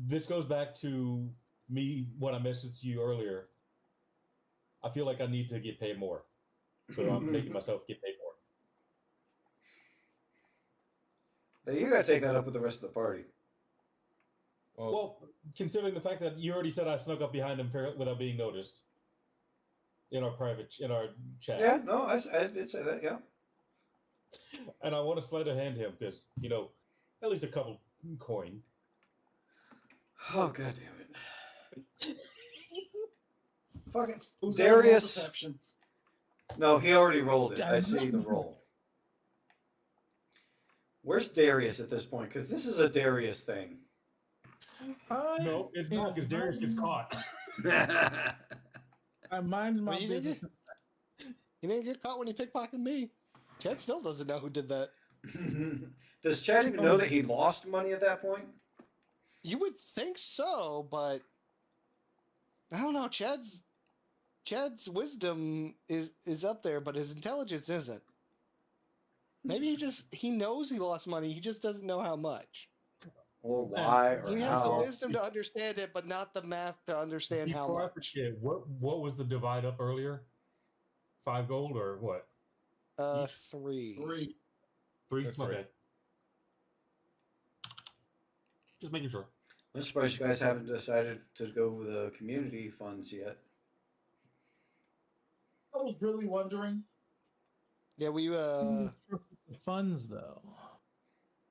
this goes back to me when I messaged you earlier. I feel like I need to get paid more, so I'm making myself get paid more. Now you gotta take that up with the rest of the party. Well, considering the fact that you already said I snuck up behind him without being noticed in our chat. Yeah, no, I did say that. Yeah. And I want to sleight of hand him because at least a couple coin. Oh, god damn it. Fucking Who's Darius. Perception? No, he already rolled it. I see the roll. Where's Darius at this point? Because this is a Darius thing. No, it's not because Darius gets caught. I minded my Well, business. He didn't get caught when he pickpocketed me. Chad still doesn't know who did that. Does Chad even know that he lost money at that point? You would think so, but I don't know. Chad's wisdom is up there, but his intelligence isn't. Maybe he knows he lost money. He just doesn't know how much. Or why? Or He has the how? wisdom to understand it, but not the math to understand how Before I much. forget, what was the divide up earlier? 5 gold or what? 3. 3? That's Okay. right. Just making sure. I'm surprised you guys haven't decided to go with the community funds yet. I was really wondering. Yeah, we Funds though.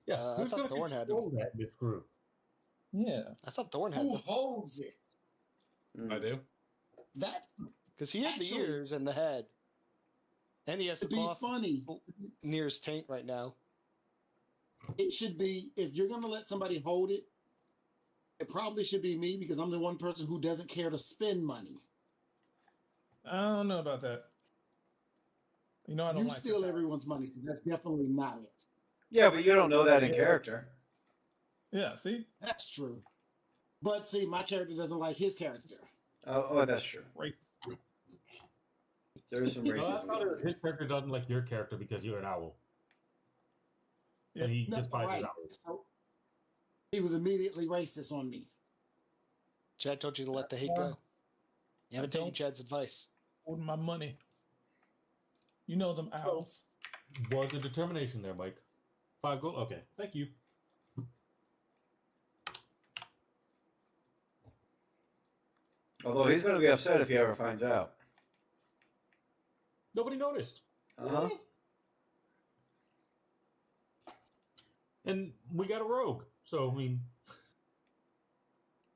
Yeah, I who's thought going Thorn to had control that in this group? Yeah. I thought Thorn had Who holds it? I do. That because he had the Actually- ears and the head, and he has the would be cloth funny. near his taint right now. It should be, if you're going to let somebody hold it, it probably should be me because I'm the one person who doesn't care to spend money. I don't know about that. You know I don't You like steal that. everyone's money, so that's definitely not it. Yeah, but you don't know that in character. Yeah, see? That's true. But see, my character doesn't like his character. Oh, that's true. Right. There is some No, I thought racism. his character doesn't like your character because you're an owl. Yeah. And he No, despises right. owls. So he was immediately racist on me. Chad told you to let the hate go. You haven't taken don't. Chad's advice. Holding my money. You know them owls. Was a determination there, Mike. 5 gold? Okay, thank you. Although he's going to be upset if he ever finds out. Nobody noticed. Uh-huh. And we got a rogue. So, I mean,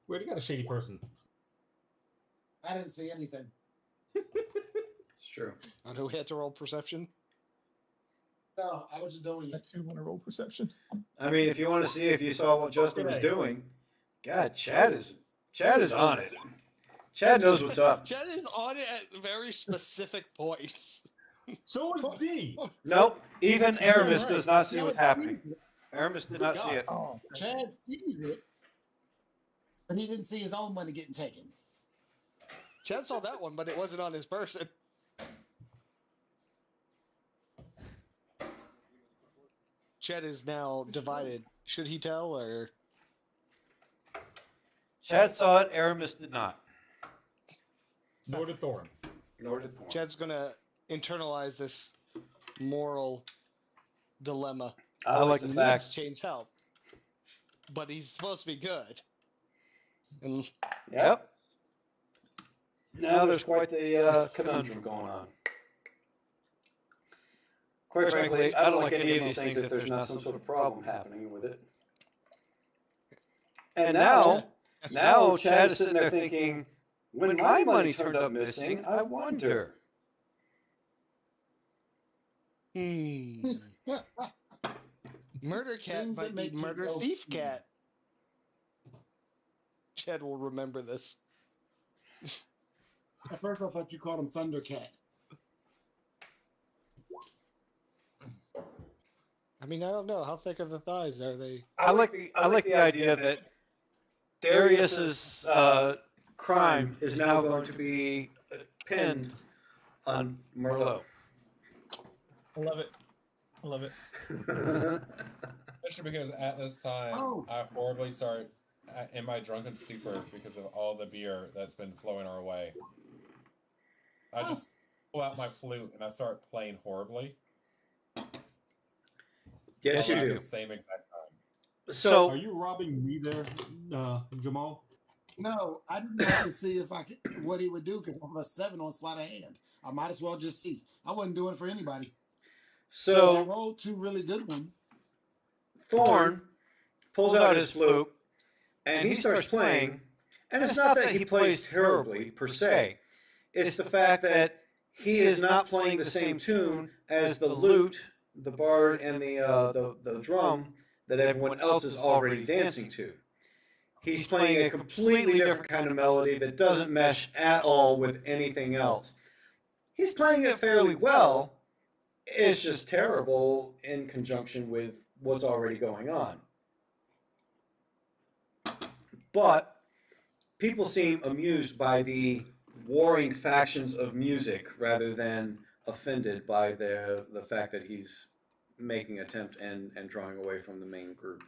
we already got a shady person. I didn't see anything. It's true. Do we have to roll perception? No, I was just doing I it. too want to roll perception. I mean, if you want to see if you saw what Justin was doing, God, Chad is on it. Chad knows what's up. Chad is on it at very specific points. So is D. Nope. Even Aramis Right. does not see Chad what's sees happening. it. Aramis did not see it. Oh, Chad sees it, but he didn't see his own money getting taken. Chad saw that one, but it wasn't on his person. Chad is now divided. Should he tell or? Chad saw it. Aramis did not. Nor did Thorn. Nor did Thorn. Chad's gonna internalize this moral dilemma. I like the He fact. needs change help, but he's supposed to be good. And Yep. Now there's quite the conundrum going on. Quite frankly, I don't like any of these things if there's not some sort of problem happening with it. And now Chad is sitting there thinking, when my money turned up missing, I wonder. Murder cat Things that might be make you murder go, thief cat. Chad will remember this. At first, I thought you called him Thundercat. I mean, I don't know. How thick are the thighs? Are they? I like the idea that Darius's crime is now going to be pinned on Merlot. I love it. I love it. Especially because at this time, I horribly start in my drunken stupor because of all the beer that's been flowing our way. I just pull out my flute and I start playing horribly. Yes, you Around do. the same exact time. So Are you robbing me there, Jamal? No, I didn't have to see if I could what he would do because I'm a 7 on sleight of hand. I might as well just see. I wasn't doing it for anybody. I So rolled 2 really good ones. Thorn pulls out his flute and he starts playing. And it's not that he plays terribly per se. It's the fact that he is not playing the same tune as the lute, the bard, and the drum that everyone else is already dancing to. He's playing a completely different kind of melody that doesn't mesh at all with anything else. He's playing it fairly well. It's just terrible in conjunction with what's already going on. But people seem amused by the warring factions of music rather than offended by the fact that he's making an attempt and drawing away from the main group.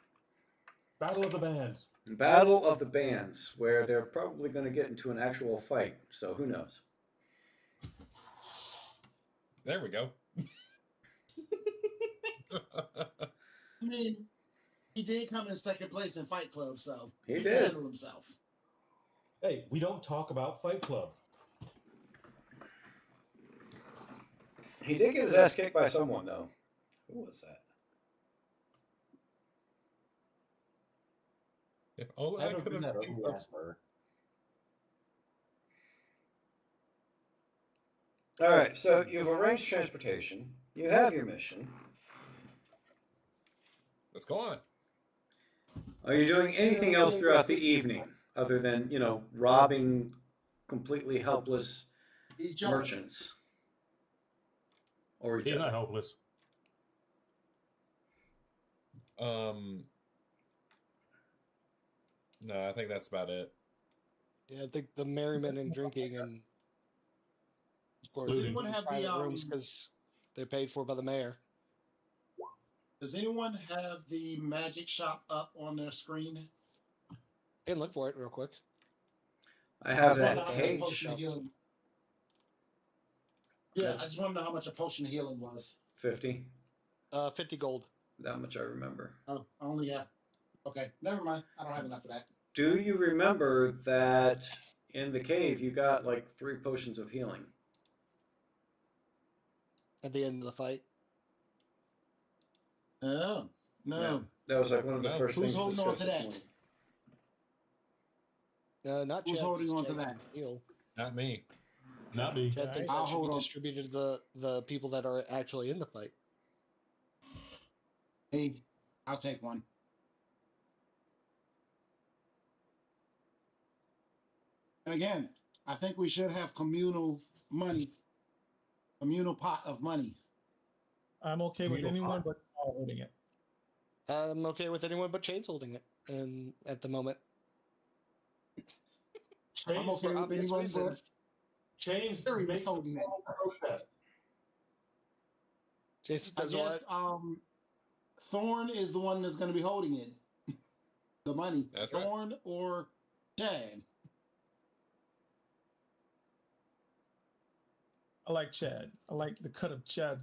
Battle of the Bands. Battle of the Bands, where they're probably going to get into an actual fight, so who knows? There we go. I mean, he did come in second place in Fight Club, so He can did. handle himself. Hey, we don't talk about Fight Club. He did get his ass kicked by someone, though. Who was that? If only I could have seen them. All right, so you've arranged transportation. You have your mission. Let's go on. Are you doing anything else throughout the evening other than, robbing completely helpless Each other. merchants? Or each He's not other? helpless. No, I think that's about it. Yeah, I think the merriment and drinking and of course Does the anyone have the, private rooms because they're paid for by the mayor. Does anyone have the magic shop up on their screen? You can look for it real quick. I have I that just wanna know how much a cage. potion of healing. Yeah, I just want to know how much a potion of healing was. 50. 50 gold. That much I remember. Oh, I only have. Okay, never mind. I don't have enough of that. Do you remember that in the cave you got like 3 potions of healing? At the end of the fight. Oh, no. That was like one of the No. first Who's things holding on discussed to this that? morning. Not Who's Chad, holding because on to Chad that? can't heal. Not me. Not me. Chad thinks I'll that should hold be on. distributed to the people that are actually in the fight. Hey, I'll take one. And again, I think we should have communal money, communal pot of money. I'm okay with Communal anyone pot. but all holding it. I'm okay with anyone but Chain's holding it, and at the moment, I'm okay for with obvious anyone but reasons. Chains Terry was based holding it. on protest. Chain's I does what? guess Thorn is the one that's going to be holding it. The money. That's right. Thorn or Chad. I like Chad. I like the cut of Chad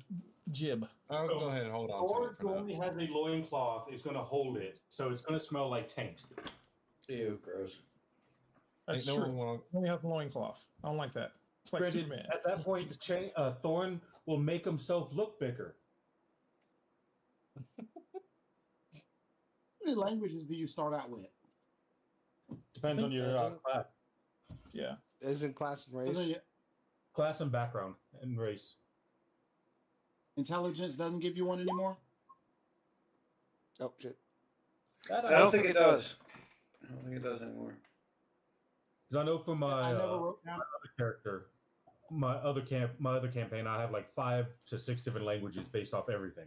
jib. I'll go ahead and hold on to Or it for who now. only has a loincloth is going to hold it, so it's going to smell like taint. Ew, gross. That's Ain't no true. one want- He only has a loincloth. I don't like that. It's like Granted, Superman. at that point, Thorn will make himself look bigger. How many languages do you start out with? Depends on your doesn't- class, Yeah. Isn't class and I race? think class and background and race. Intelligence doesn't give you one anymore? Oh shit! That I don't think it does. I don't think it does anymore. Because I know from my I never wrote down. other character, my other campaign, I have like 5 to 6 different languages based off everything.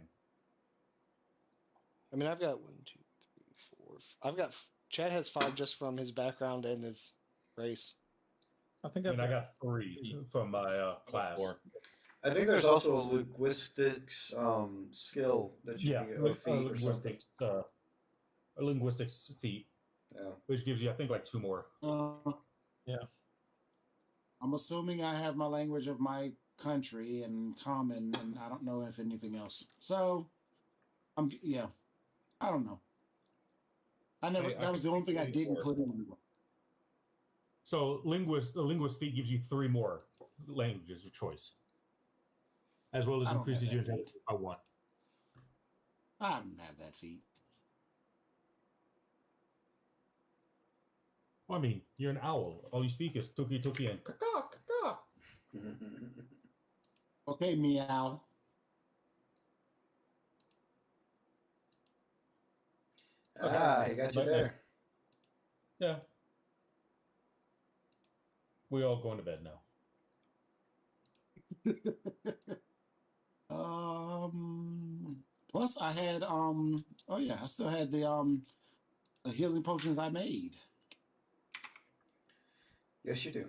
I mean, I've got 1, 2, 3, 4. I've got Chad has 5 just from his background and his race. I think I I've mean, I got 3 from my class. 4. I think there's also a linguistics skill that you Yeah, can get, or feat or something. a linguistics feat, Yeah. which gives you, I think, like 2 more. Yeah. I'm assuming I have my language of my country and common, and I don't know if anything else. So, yeah, I don't know. That was the only thing I didn't put in. So the linguist feat gives you 3 more languages of choice, as well as I don't increases have your that intelligence by 1. I don't have that feat. Well, I mean, you're an owl. All you speak is tuki tuki and kaka kaka. Okay, meow. Ah, he got you Night-night. there. Yeah. We all going to bed now. Plus I had oh yeah, I still had the healing potions I made. Yes, you do.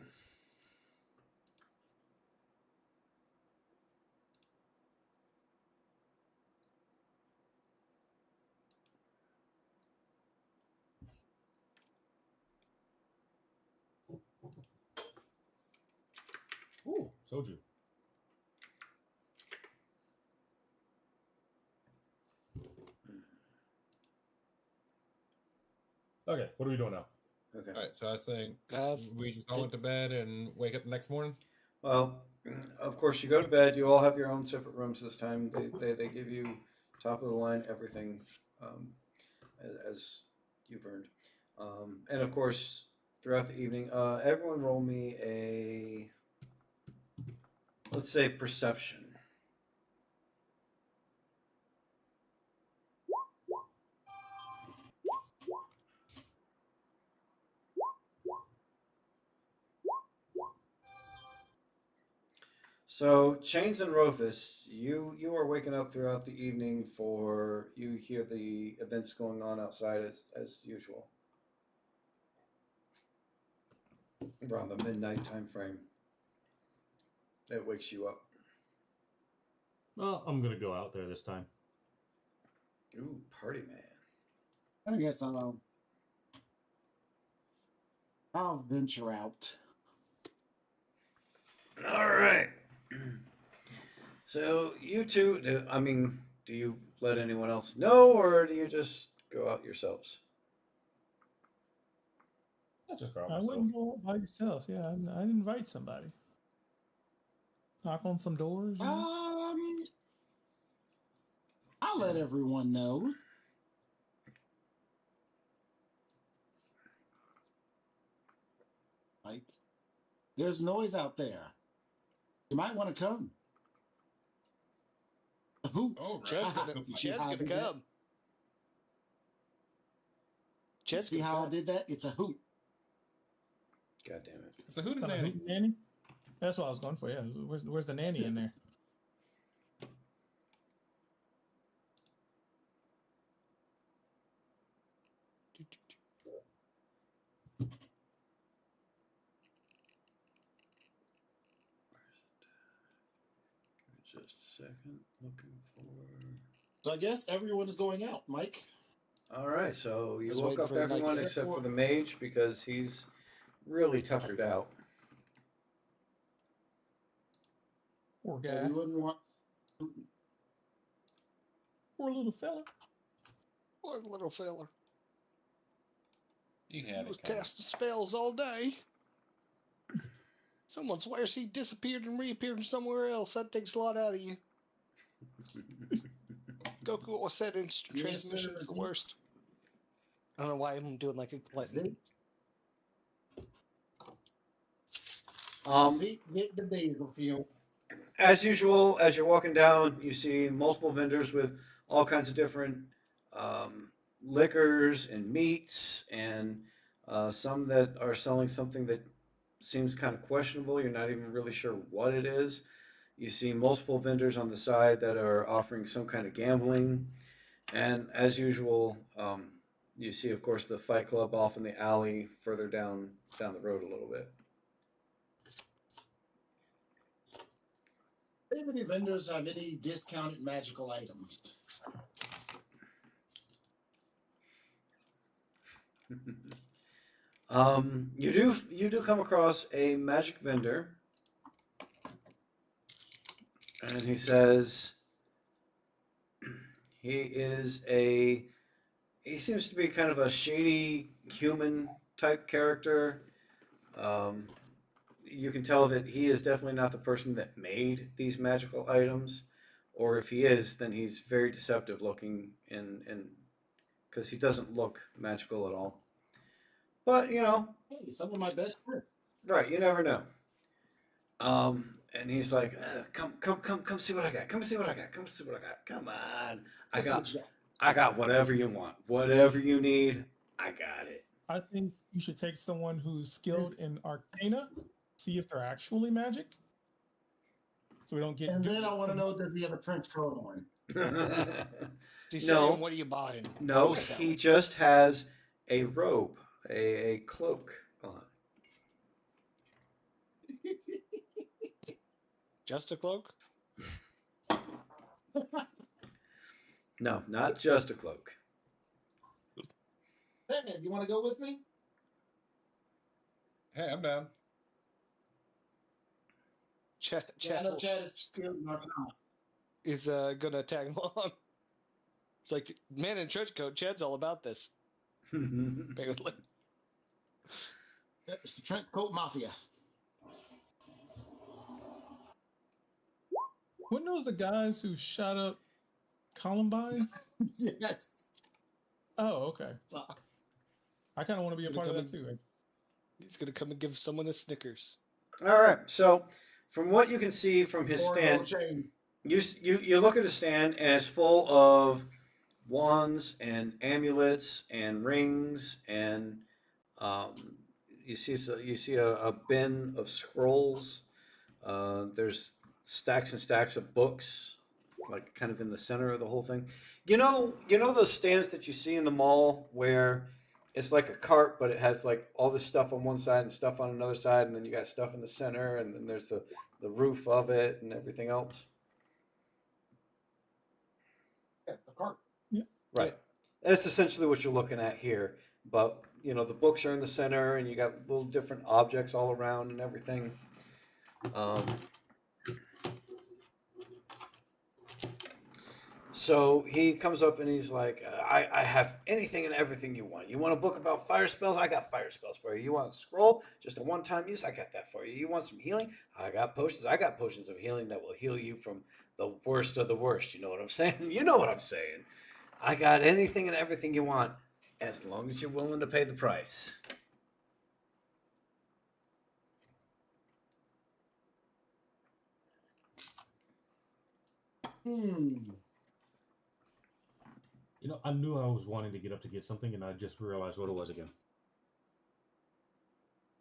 Ooh, soju. Okay, what are we doing now? Okay. All right, so I think Uh, we just all went to bed and wake up the next morning. Well, of course, you go to bed. You all have your own separate rooms this time. They give you top of the line everything, as you've earned. And of course, throughout the evening, everyone roll me a, let's say, perception. So, Chains and Rothus, you are waking up throughout the evening for, you hear the events going on outside as usual. Around the midnight time frame. It wakes you up. Well, I'm gonna go out there this time. Ooh, party man. I guess I'll venture out. All right. So you two, do you let anyone else know, or do you just go out yourselves? I'll just grab I myself. wouldn't go by yourself. Yeah, I'd invite somebody. Knock on some doors. You know? I'll let everyone know. Like, there's noise out there. You might want to come. A hoot. Oh, right. Chad's Let's gonna, go find See Chad's how I gonna did that? come. Chad's See gonna how I come. did that? It's a hoot. God damn it. It's a hootenanny. Not a hootenanny? That's what I was going for. Yeah, where's the nanny in there? Just a second. Looking for. So I guess everyone is going out, Mike. All right, so you was woke waiting up for Mike everyone to- except for the mage because he's really tuckered out. Poor Yeah, guy. we wouldn't want. Poor little fella. Poor little fella. You He had was it. Coming. casting spells all day. Someone swears he disappeared and reappeared somewhere else. That takes a lot out of you. Goku always said instant Yes, transmission sir. is the worst. I don't know why I'm doing like a glutton. See, get the basil feel. As usual, as you're walking down, you see multiple vendors with all kinds of different liquors and meats, and some that are selling something that seems kind of questionable. You're not even really sure what it is. You see multiple vendors on the side that are offering some kind of gambling, and as usual, you see, of course, the Fight Club off in the alley further down the road a little bit. Do any vendors have any discounted magical items? You do come across a magic vendor, and he says he seems to be kind of a shady human type character. You can tell that he is definitely not the person that made these magical items, or if he is, then he's very deceptive looking, and because he doesn't look magical at all. But Hey, some of my best friends. right, you never know. And he's like, come see what I got. Come see what I got. Come see what I got. Come on, I got whatever you want, whatever you need. I got it. I think you should take someone who's skilled in Arcana, see if they're actually magic. So we don't get. And then I want to know, does he have a trench coat on? He No. saying, what are you buying? No, What are you he selling? just has a robe, a cloak on. Just a cloak? No, not just a cloak. Batman, you want to go with me? Hey, I'm down. Chad, Yeah, I know Chad is still not. is gonna tag along. It's like, man in trench coat, Chad's all about this. Apparently. It's the trench coat mafia. Weren't those the guys who shot up Columbine? Yes. Oh, okay. I kind of want to be a Gonna part of come that too. He's gonna come and give someone a Snickers. All right. So, from what you can see from his Or stand, chain. you look at his stand, and it's full of wands and amulets and rings, and you see a bin of scrolls. There's stacks and stacks of books, like kind of in the center of the whole thing. You know those stands that you see in the mall where it's like a cart, but it has like all this stuff on one side and stuff on another side, and then you got stuff in the center, and then there's the roof of it and everything else. Yeah, the cart. Right. That's essentially what you're looking at here. But, the books are in the center, and you got little different objects all around and everything. So he comes up and he's like, I have anything and everything you want. You want a book about fire spells? I got fire spells for you. You want a scroll? Just a one-time use? I got that for you. You want some healing? I got potions. I got potions of healing that will heal you from the worst of the worst. You know what I'm saying? You know what I'm saying. I got anything and everything you want, as long as you're willing to pay the price. You know, I knew I was wanting to get up to get something, and I just realized what it was again.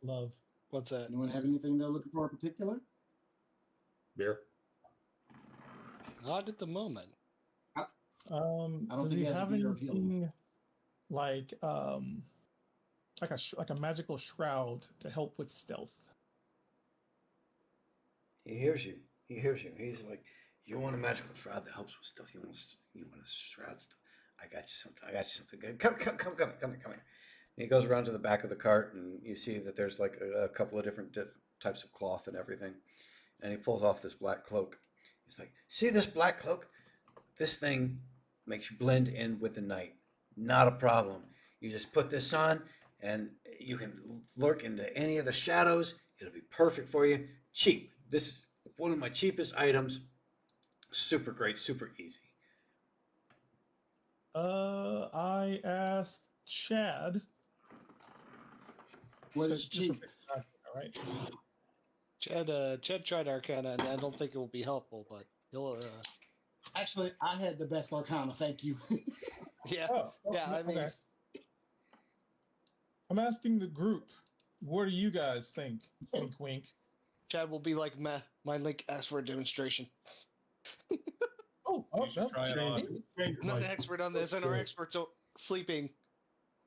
Love. What's that? Anyone have anything they're looking for in particular? Beer. Not at the moment. I don't Does think he he has a have beer of healing. anything like like a magical shroud to help with stealth? He hears you. He hears you. He's like, you want a magical shroud that helps with stuff. You want a shroud stuff. I got you something. I got you something good. Come here. And he goes around to the back of the cart, and you see that there's like a couple of different types of cloth and everything. And he pulls off this black cloak. He's like, see this black cloak? This thing makes you blend in with the night. Not a problem. You just put this on, and you can lurk into any of the shadows. It'll be perfect for you. Cheap. This is one of my cheapest items. Super great, super easy. I asked Chad. What is cheap? All right. Chad tried Arcana, and I don't think it will be helpful, but he'll. Actually, I had the best Arcana. Thank you. Yeah, Oh, yeah. I mean, okay. I'm asking the group. What do you guys think? Wink, wink. Chad will be like, "Meh, my link asked for a demonstration." Oh, You should try it on. I'm not an expert on this, and our experts are sleeping,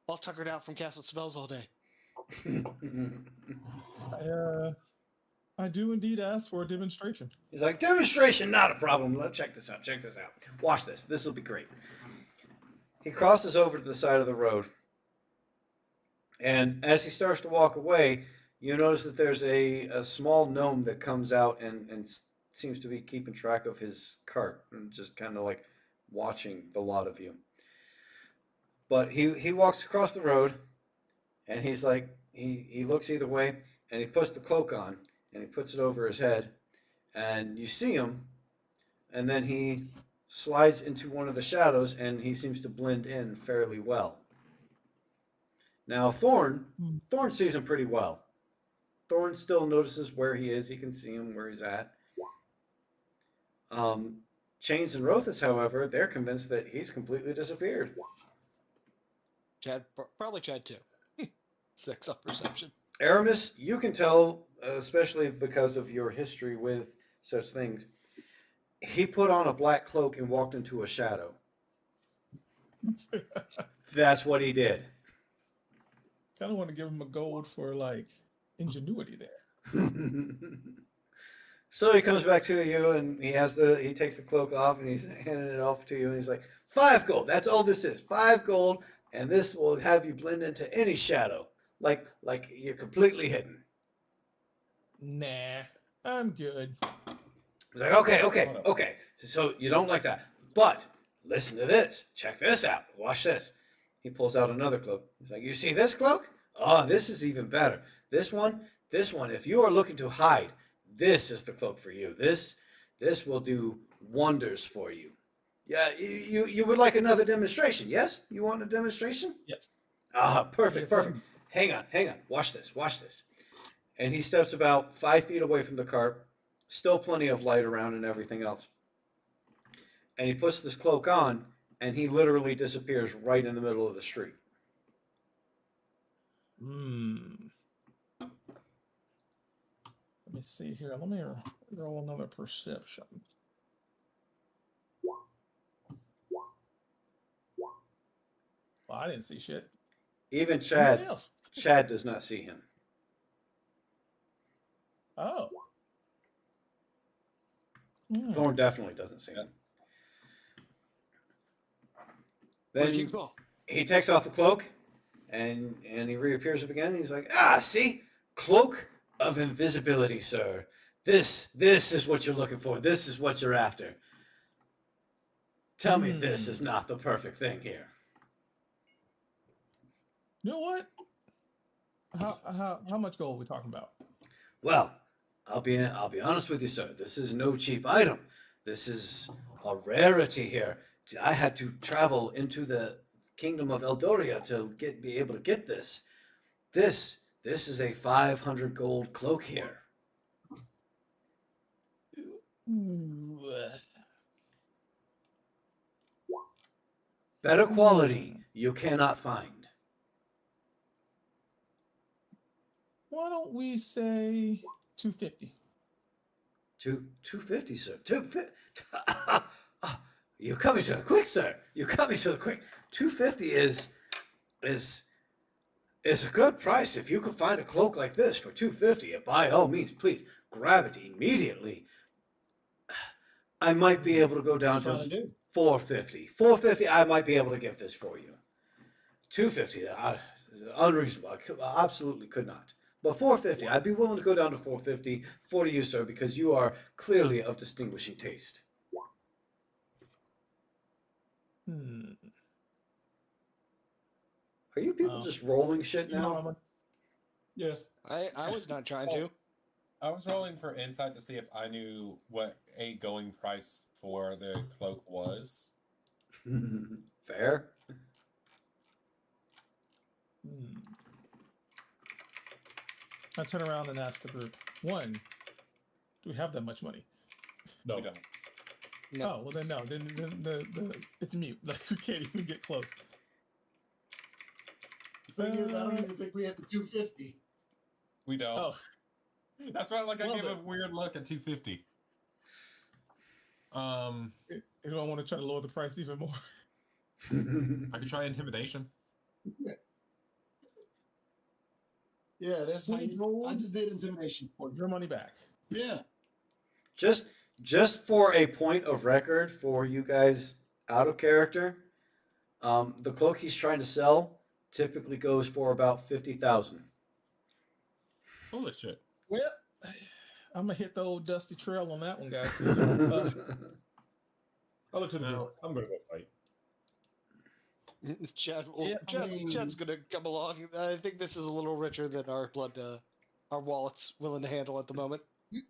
all tuckered out from casting spells all day. I do indeed ask for a demonstration. He's like, demonstration, not a problem. Let's check this out. Check this out. Watch this. This will be great. He crosses over to the side of the road. And as he starts to walk away, you notice that there's a small gnome that comes out and seems to be keeping track of his cart and just kind of like watching the lot of you. But he walks across the road, and he's like, he looks either way, and he puts the cloak on, and he puts it over his head, and you see him, and then he slides into one of the shadows, and he seems to blend in fairly well. Now, Thorn sees him pretty well. Thorn still notices where he is. He can see him where he's at. Chains and Rothus, however, they're convinced that he's completely disappeared. Probably Chad too. 6 up perception. Aramis, you can tell, especially because of your history with such things, he put on a black cloak and walked into a shadow. That's what he did. Kind of want to give him a gold for like ingenuity there. So he comes back to you, and he takes the cloak off, and he's handing it off to you, and he's like, 5 gold. That's all this is. 5 gold, and this will have you blend into any shadow, like you're completely hidden. Nah, I'm good. He's like, okay. So you don't like that, but listen to this. Check this out. Watch this. He pulls out another cloak. He's like, you see this cloak? Oh, this is even better. This one. If you are looking to hide, this is the cloak for you. This will do wonders for you. Yeah, you would like another demonstration? Yes, you want a demonstration? Yes. Perfect. Yes, Hang on. Watch this. And he steps about 5 feet away from the cart. Still plenty of light around and everything else. And he puts this cloak on, and he literally disappears right in the middle of the street. Let me see here. Let me roll another perception. Well, I didn't see shit. Even Anybody else? Chad does not see him. Oh. Thorn definitely doesn't see him. Where'd Then you go? he takes off the cloak, and he reappears up again. And he's like, see? Cloak of invisibility, sir. This is what you're looking for. This is what you're after. Tell me this is not the perfect thing here. You know what? How much gold are we talking about? Well, I'll be honest with you, sir. This is no cheap item. This is a rarity here. I had to travel into the kingdom of Eldoria to be able to get this. This is a 500 gold cloak here. Better quality you cannot find. Why don't we say 250? 250, sir. 250. You cut me to the quick, sir. You cut me to the quick. 250 is a good price. If you could find a cloak like this for 250, by all means, please grab it immediately. I might be able to go down to 450. 450, I might be able to get this for you. 250, unreasonable. I absolutely could not. But 450, I'd be willing to go down to 450 for you, sir, because you are clearly of distinguishing taste. Are you people just rolling shit now? Yes. I was not trying to. I was rolling for insight to see if I knew what a going price for the cloak was. Fair. I turn around and ask the group, one, do we have that much money? No. We don't. No. Oh, well then no. Then the it's mute. Like we can't even get close. The thing is, I don't even think we have the 250. We don't. Oh, That's why I Well, gave a then. weird look at 250. do I want to try to lower the price even more? I could try intimidation. Yeah, that's how you. I just did intimidation. Or your money back. Yeah. Just for a point of record for you guys out of character, the cloak he's trying to sell typically goes for about 50,000. Holy shit. Well, I'm gonna hit the old dusty trail on that one, guys. I'll look to the No. group. I'm going to go fight. Chad, Yeah, I mean- Chad's gonna come along. I think this is a little richer than our our wallets willing to handle at the moment. You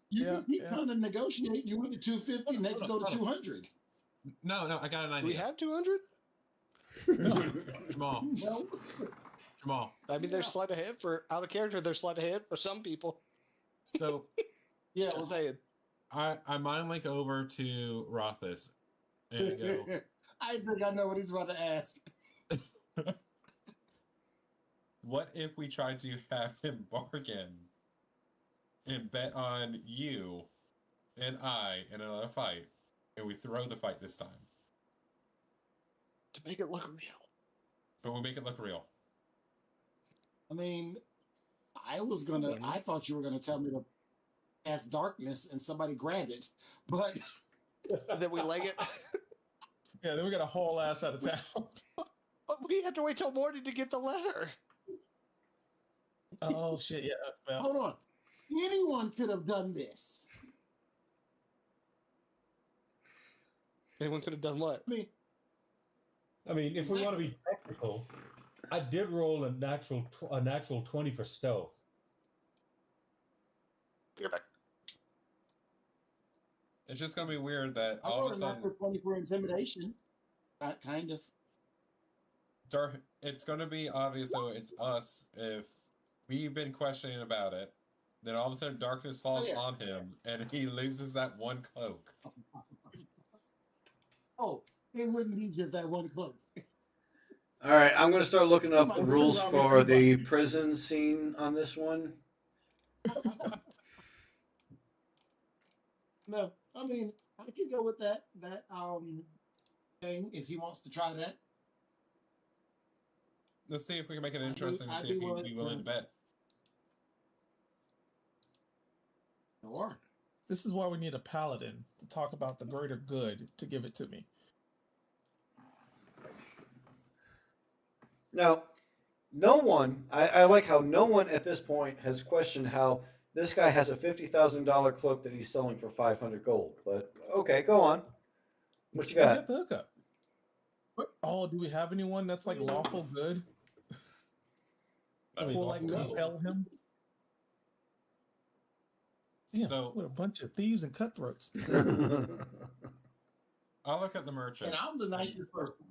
Yeah, can keep yeah. trying to negotiate. You went to 250. Next, go to 200. No, I got an We idea. have 200. Jamal. No. Jamal. I mean, there's sleight of hand for out of character. There's sleight of hand for some people. So Yeah. Just saying. I mind link over to Rothus and go, I think I know what he's about to ask. what if we tried to have him bargain and bet on you and I in another fight, and we throw the fight this time, To make it look real. but we make it look real? I mean, I thought you were gonna tell me to ask darkness and somebody grab it, but And then we leg it. Yeah, then we got to haul ass out of town. But we had to wait till morning to get the letter. Oh shit! Yeah. Well, hold on. Anyone could have done this. Anyone could have done what? I mean, If we want to be technical, I did roll a natural 20 for stealth. You're back. It's just gonna be weird that I all of wrote a a sudden, natural 20 for intimidation. Kind of. it's gonna be obvious though it's us if we've been questioning about it. Then all of a sudden darkness falls yeah. on him and he loses that one cloak. Oh, it wouldn't be just that one cloak. All right, I'm going to start looking up the rules for the prison scene on this one. No, I mean, I could go with that thing if he wants to try that. Let's see if we can make it I'd be- interesting to I'd see be if he'd willing be willing to bet. Or this is why we need a paladin to talk about the greater good to give it to me. Now, no one, I like how no one at this point has questioned how this guy has a $50,000 cloak that he's selling for 500 gold. But okay, go on. What you Let's got? get the hookup. Oh, do we have anyone that's like lawful good? I mean, Or like no. compel him? Yeah, So- what a bunch of thieves and cutthroats. I'll look at the merchant and I'm the nicest person.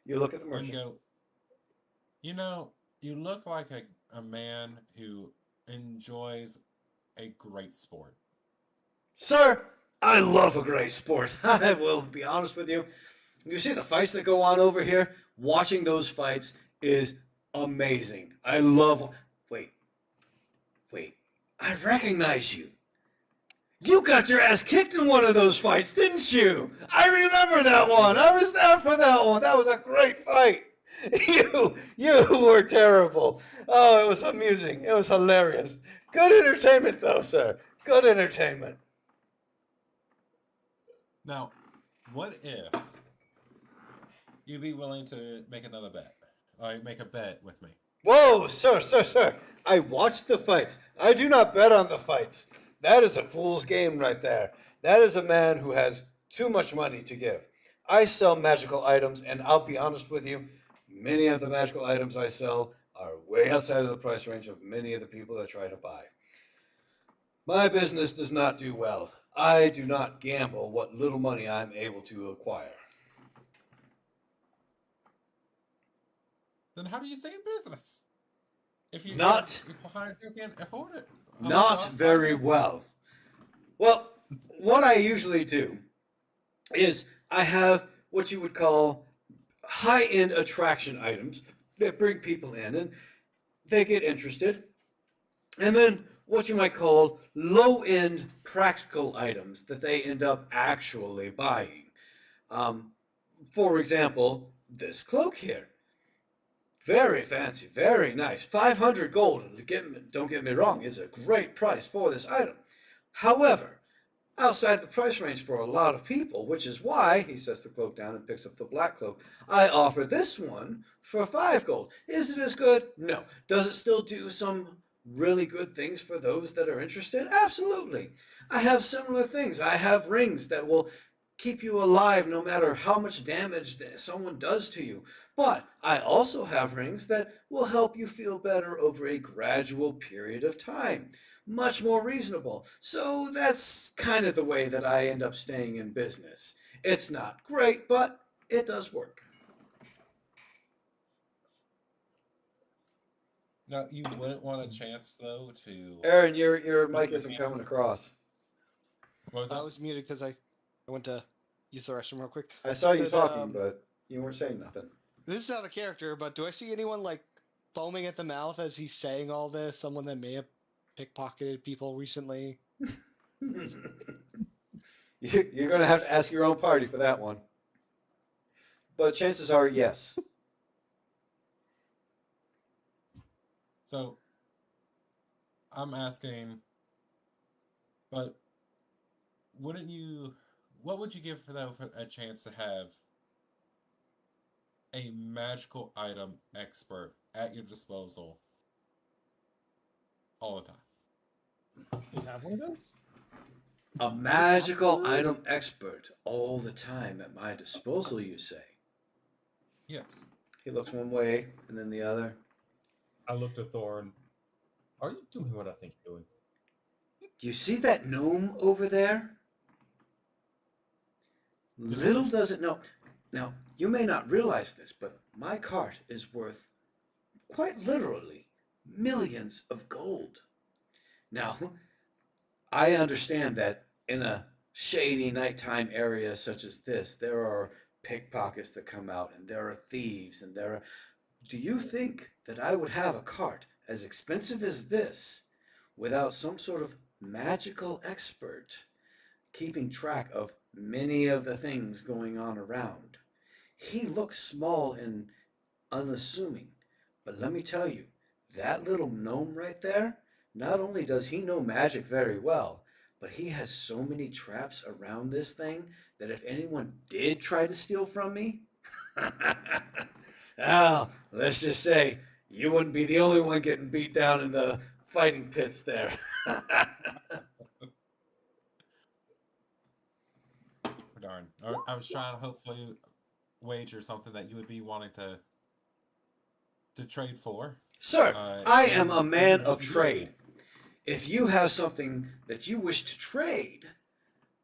You look at the and merchant. go, you know, you look like a man who enjoys a great sport. Sir, I love a great sport. I will be honest with you. You see the fights that go on over here? Watching those fights is amazing. I love... Wait. I recognize you. You got your ass kicked in one of those fights, didn't you? I remember that one. I was there for that one. That was a great fight. You were terrible. Oh, it was amusing. It was hilarious. Good entertainment, though, sir. Good entertainment. Now, what if you'd be willing to make another bet? Or make a bet with me? Whoa, sir. I watch the fights. I do not bet on the fights. That is a fool's game right there. That is a man who has too much money to give. I sell magical items, and I'll be honest with you, many of the magical items I sell are way outside of the price range of many of the people that try to buy. My business does not do well. I do not gamble what little money I'm able to acquire. Then how do you stay in business? If you can't afford it. Not very well. Well, what I usually do is I have what you would call high-end attraction items that bring people in and they get interested. And then what you might call low-end practical items that they end up actually buying. For example, this cloak here. Very fancy, very nice. 500 gold. Don't get me wrong, it's a great price for this item. However, outside the price range for a lot of people, which is why he sets the cloak down and picks up the black cloak. I offer this one for 5 gold. Is it as good? No. Does it still do some really good things for those that are interested? Absolutely. I have similar things. I have rings that will keep you alive no matter how much damage someone does to you. But I also have rings that will help you feel better over a gradual period of time. Much more reasonable. So that's kind of the way that I end up staying in business. It's not great, but it does work. Now, you wouldn't want a chance, though, to... Aaron, your mic isn't coming across. What was that? I was muted because I went to use the restroom real quick. I saw you talking, but you weren't saying nothing. This is not a character, but do I see anyone like foaming at the mouth as he's saying all this? Someone that may have pickpocketed people recently? You're going to have to ask your own party for that one. But chances are, yes. So, I'm asking, but wouldn't you... What would you give for a chance to have a magical item expert at your disposal all the time? You have one of those? A magical item expert all the time at my disposal, you say? Yes. He looks one way and then the other. I looked at Thorn. Are you doing what I think you're doing? Do you see that gnome over there? Little does it know. Now, you may not realize this, but my cart is worth, quite literally, millions of gold. Now, I understand that in a shady nighttime area such as this, there are pickpockets that come out, and there are thieves, and there are... Do you think that I would have a cart as expensive as this without some sort of magical expert keeping track of many of the things going on around? He looks small and unassuming, but let me tell you, that little gnome right there, not only does he know magic very well, but he has so many traps around this thing that if anyone did try to steal from me, well, let's just say you wouldn't be the only one getting beat down in the fighting pits there. Darn. I was trying to hopefully wager something that you would be wanting to trade for. Sir, I am a man of trade. If you have something that you wish to trade,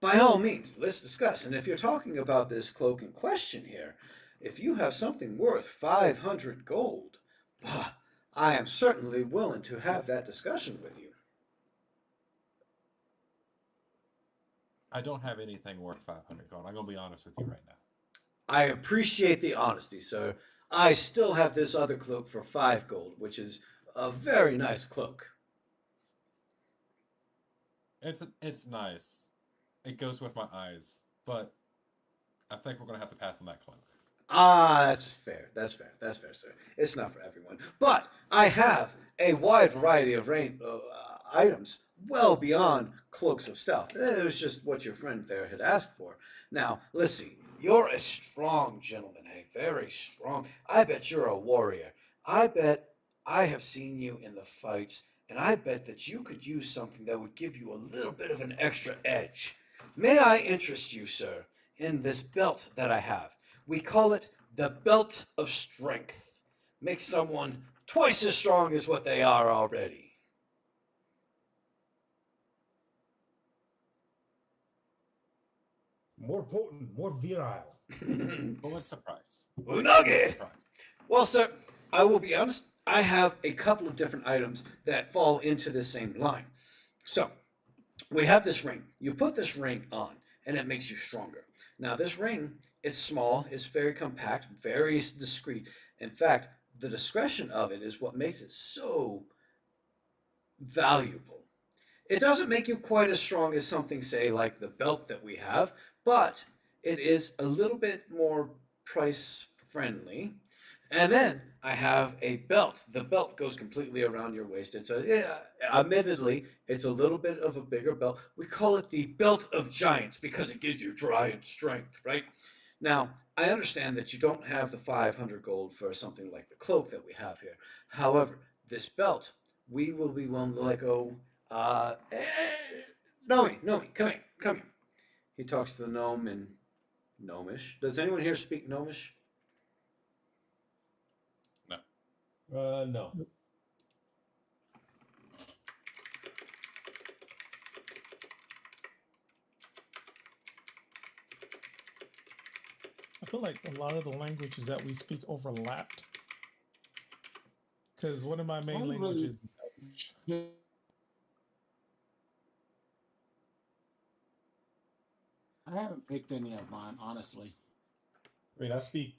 by all means, let's discuss. And if you're talking about this cloak in question here, if you have something worth 500 gold, I am certainly willing to have that discussion with you. I don't have anything worth 500 gold. I'm going to be honest with you right now. I appreciate the honesty, sir. I still have this other cloak for 5 gold, which is a very nice cloak. It's nice. It goes with my eyes, but I think we're gonna have to pass on that cloak. Ah, that's fair. That's fair. That's fair, sir. It's not for everyone. But I have a wide variety of items well beyond cloaks of stealth. It was just what your friend there had asked for. Now, let's see. You're a strong gentleman, eh? Very strong. I bet you're a warrior. I bet I have seen you in the fights, and I bet that you could use something that would give you a little bit of an extra edge. May I interest you, sir, in this belt that I have? We call it the Belt of Strength. Makes someone twice as strong as what they are already. More potent, more virile. But what's the price? Unagi! Well, sir, I will be honest. I have a couple of different items that fall into this same line. So, we have this ring. You put this ring on, and it makes you stronger. Now, this ring is small, it's very compact, very discreet. In fact, the discretion of it is what makes it so valuable. It doesn't make you quite as strong as something, say, like the belt that we have, but it is a little bit more price friendly. And then I have a belt. The belt goes completely around your waist. Admittedly, it's a little bit of a bigger belt. We call it the Belt of Giants because it gives you giant strength, right? Now, I understand that you don't have the 500 gold for something like the cloak that we have here. However, this belt, we will be willing to let go. Nomi, come here, come here. He talks to the gnome in Gnomish. Does anyone here speak Gnomish? No. I feel like a lot of the languages that we speak overlapped. Because one of my main languages is Elvish. I haven't picked any of mine, honestly. I mean, I speak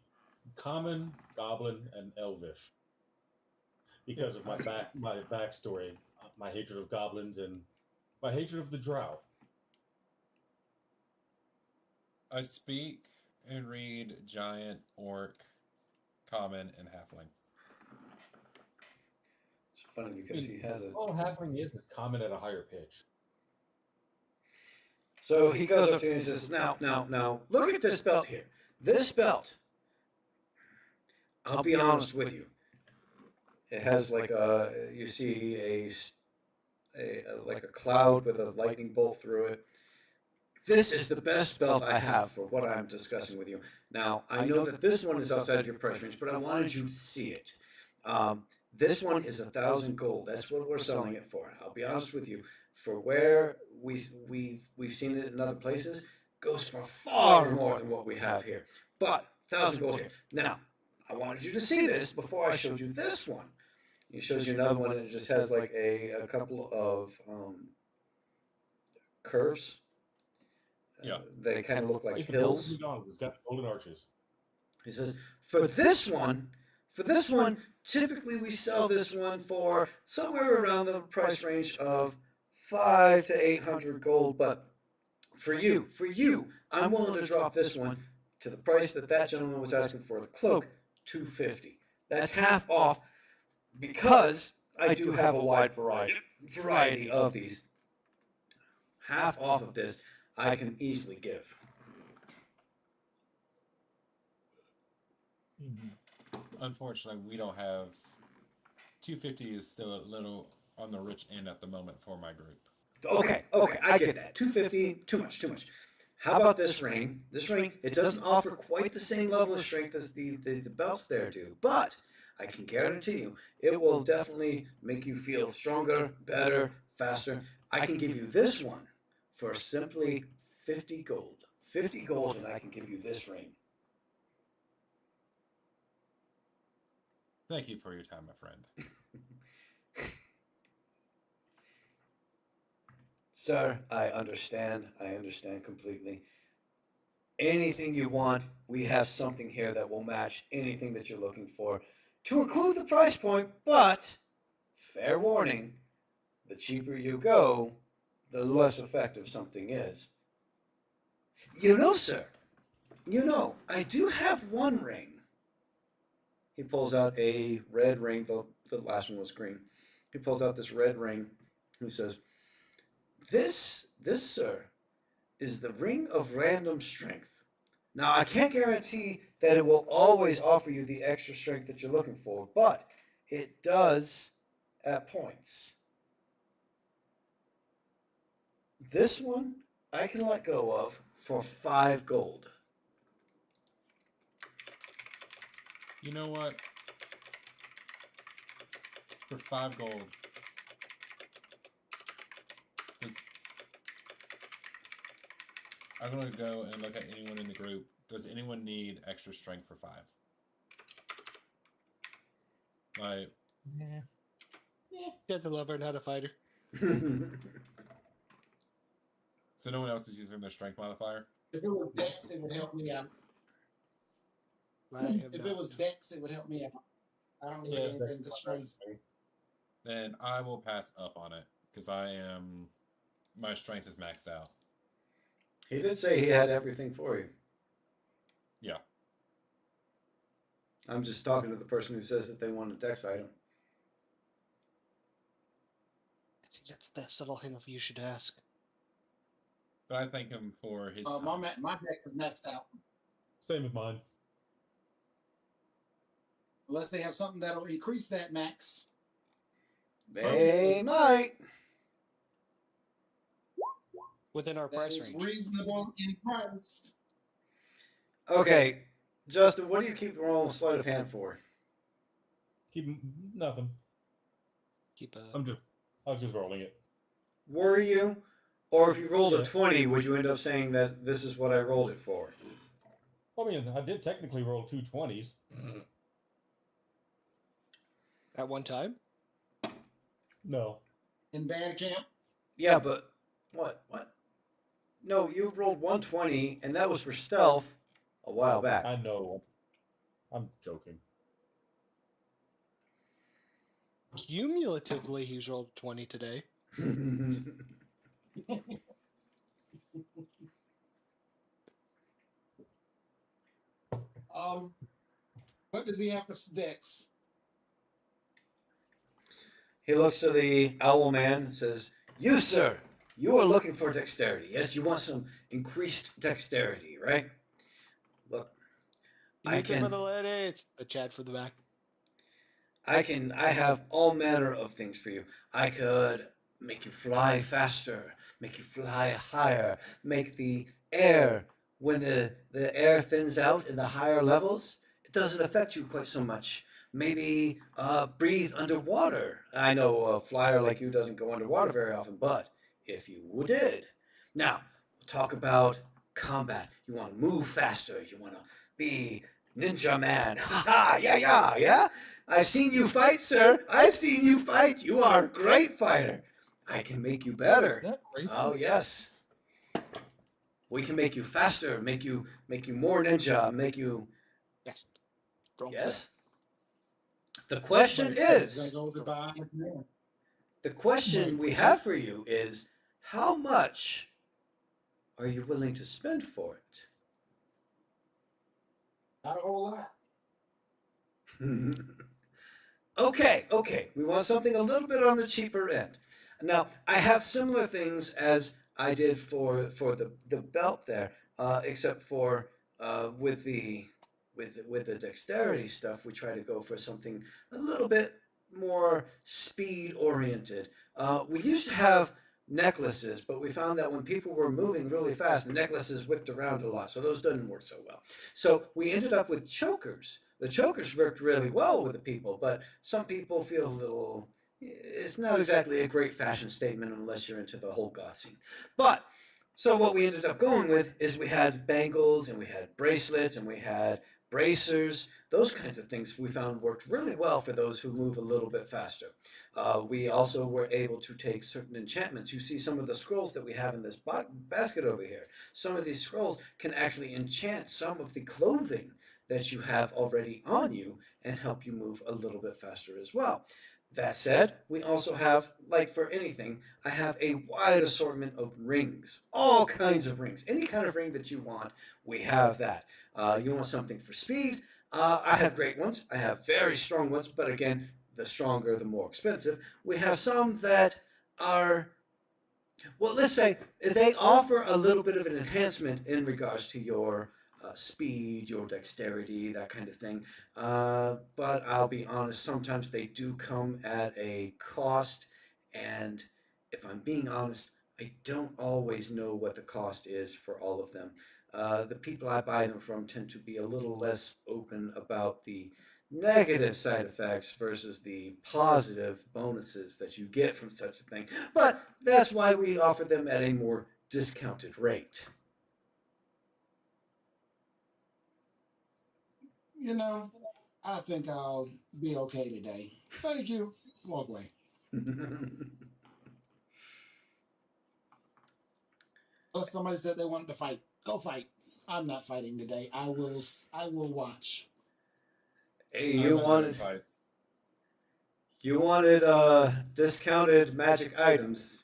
Common, Goblin, and Elvish because of my backstory, my hatred of goblins, and my hatred of the Drow. I speak and read Giant, Orc, Common, and Halfling. It's funny because he has a. All Halfling is Common at a higher pitch. So he goes up to you and he says, now, look at this belt here. This belt, I'll be honest with you. It has like you see like a cloud with a lightning bolt through it. This is the best belt I have for what I'm discussing with you. Now, I know that this one is outside of your price range, but I wanted you to see it. This one is 1,000 gold. That's what we're selling it for. I'll be honest with you. For where we've seen it in other places, goes for far more than what we have here. But 1,000 gold here. Now, I wanted you to see this before I showed you this one. He shows you another one, and it just has like a couple of curves. Yeah, they kind of look like It's hills. It's got golden arches. He says, for this one, typically we sell this one for somewhere around the price range of 500 to 800 gold. But for you, I'm willing to drop this one to the price that gentleman was asking for the cloak, 250. That's half off because I do have a wide variety of these. Half off of this I can easily give. Unfortunately, we don't have 250 is still a little on the rich end at the moment for my group. Okay, I get that. 250, too much. How about this ring? This ring, it doesn't offer quite the same level of strength as the belts there do, but I can guarantee you it will definitely make you feel stronger, better, faster. I can give you this one for simply 50 gold. 50 gold, and I can give you this ring. Thank you for your time, my friend. Sir, I understand completely. anything you want, we have something here that will match anything that you're looking for, to include the price point, but fair warning, the cheaper you go, the less effective something is. You know, sir, I do have one ring. He pulls out a red ring, the last one was green. He pulls out this red ring. He says, this, sir, is the ring of random strength. Now, I can't guarantee that it will always offer you the extra strength that you're looking for, but it does at points. This one I can let go of for 5 gold. You know what? For 5 gold. I'm going to go and look at anyone in the group. Does anyone need extra strength for 5? Like, You have to learn how to fight her. so no one else is using their strength modifier? If it was Dex, it would help me out. If it was Dex, it would help me out. I don't need anything that strengths me. Then I will pass up on it because my strength is maxed out. He did say he had everything for you. Yeah. I'm just talking to the person who says that they want a dex item. I think that's that subtle hint of you should ask. But I thank him for his time. My Dex is maxed out. Same with mine. Unless they have something that'll increase that max. They might. Within our That price is range. reasonable in price. Okay, Justin, what do you keep rolling sleight of hand for? Keep nothing. Keep a. I was just rolling it. Were you? Or if you rolled a 20, would you end up saying that this is what I rolled it for? I mean, I did technically roll 2 20s. At one time? No. In band camp? Yeah, but what? No, you rolled 120, and that was for stealth a while back. I know. I'm joking. Cumulatively, he's rolled 20 today. What does he have for Dex? He looks to the owl man and says, "You, sir, you are looking for dexterity. Yes, you want some increased dexterity, right? Look, I You for the can, ladies. A chat for the back. I have all manner of things for you. I could make you fly faster, make you fly higher, make the air, when the air thins out in the higher levels, it doesn't affect you quite so much. Maybe breathe underwater. I know a flyer like you doesn't go underwater very often, but if you did. Now, we'll talk about combat. You want to move faster. You want to be Ninja Man. Ha ha, yeah. I've seen you fight, sir. I've seen you fight. You are a great fighter. I can make you better. That racist? Oh, yes. We can make you faster, make you more ninja, make you... Yes. Yes? The question is... Go to buy. The question we have for you is, how much are you willing to spend for it? Not a whole lot. Okay. We want something a little bit on the cheaper end. Now, I have similar things as I did for the belt there, except for with the dexterity stuff, we try to go for something a little bit more speed oriented. We used to have necklaces, but we found that when people were moving really fast, the necklaces whipped around a lot, so those didn't work so well. So we ended up with chokers. The chokers worked really well with the people, but some people feel a little... It's not exactly a great fashion statement unless you're into the whole goth scene. But, so what we ended up going with is we had bangles, and we had bracelets, and we had bracers, those kinds of things we found worked really well for those who move a little bit faster. We also were able to take certain enchantments. You see some of the scrolls that we have in this basket over here. Some of these scrolls can actually enchant some of the clothing that you have already on you and help you move a little bit faster as well. That said, we also have, like for anything, I have a wide assortment of rings, all kinds of rings. Any kind of ring that you want, we have that. You want something for speed? I have great ones. I have very strong ones, but again, the stronger, the more expensive. We have some that are, well, let's say they offer a little bit of an enhancement in regards to your speed, your dexterity, that kind of thing. But I'll be honest, sometimes they do come at a cost, and if I'm being honest, I don't always know what the cost is for all of them. The people I buy them from tend to be a little less open about the negative side effects versus the positive bonuses that you get from such a thing. But that's why we offer them at a more discounted rate. You know, I think I'll be okay today. Thank you. Walk away. Oh, somebody said they wanted to fight. Go fight. I'm not fighting today. I will watch. Hey, you wanted discounted magic items.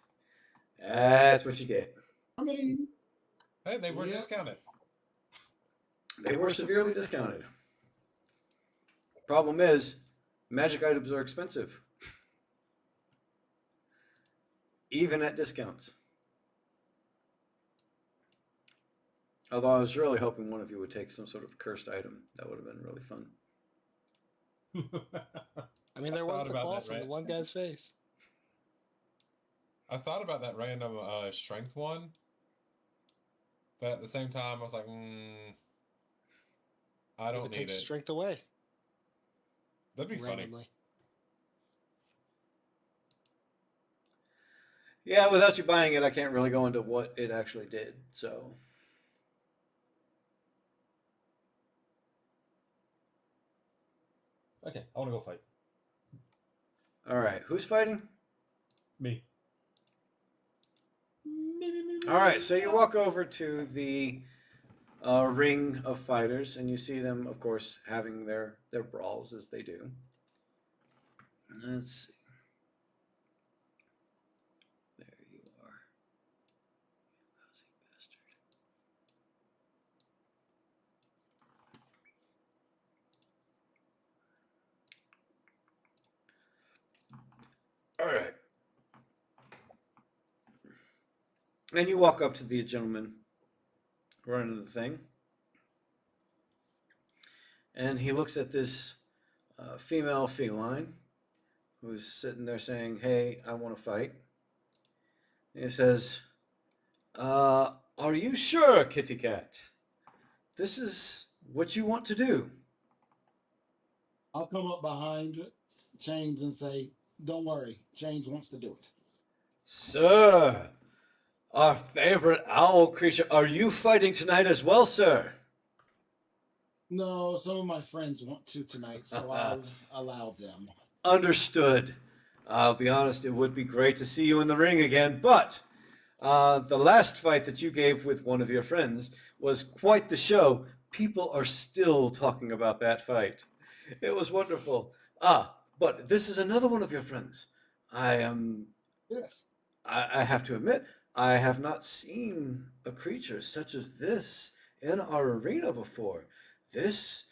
That's what you get. I mean, Hey, they were discounted. They were severely discounted. Problem is, magic items are expensive. Even at discounts. Although I was really hoping one of you would take some sort of cursed item. That would have been really fun. I mean, there was the about boss that, on right? the one guy's face. I thought about that random strength one, but at the same time, I was like, I don't It need takes it. strength away That'd be funny. randomly. Yeah, without you buying it, I can't really go into what it actually did. So, Okay, I want to go fight. all right, who's fighting? Me. All right, so you walk over to the ring of fighters, and you see them, of course, having their brawls as they do. Let's see. There you are. Lousy bastard. All right. And you walk up to the gentleman running the thing. And he looks at this female feline who's sitting there saying, "Hey, I want to fight." And he says, "Are you sure, kitty cat? This is what you want to do?" I'll come up behind Chains and say, "Don't worry, Chains wants to do it." Sir, our favorite owl creature, are you fighting tonight as well, sir? No, some of my friends want to tonight, so I'll allow them. Understood. I'll be honest, it would be great to see you in the ring again, but the last fight that you gave with one of your friends was quite the show. People are still talking about that fight. It was wonderful. But this is another one of your friends. Yes. I have to admit, I have not seen a creature such as this in our arena before. This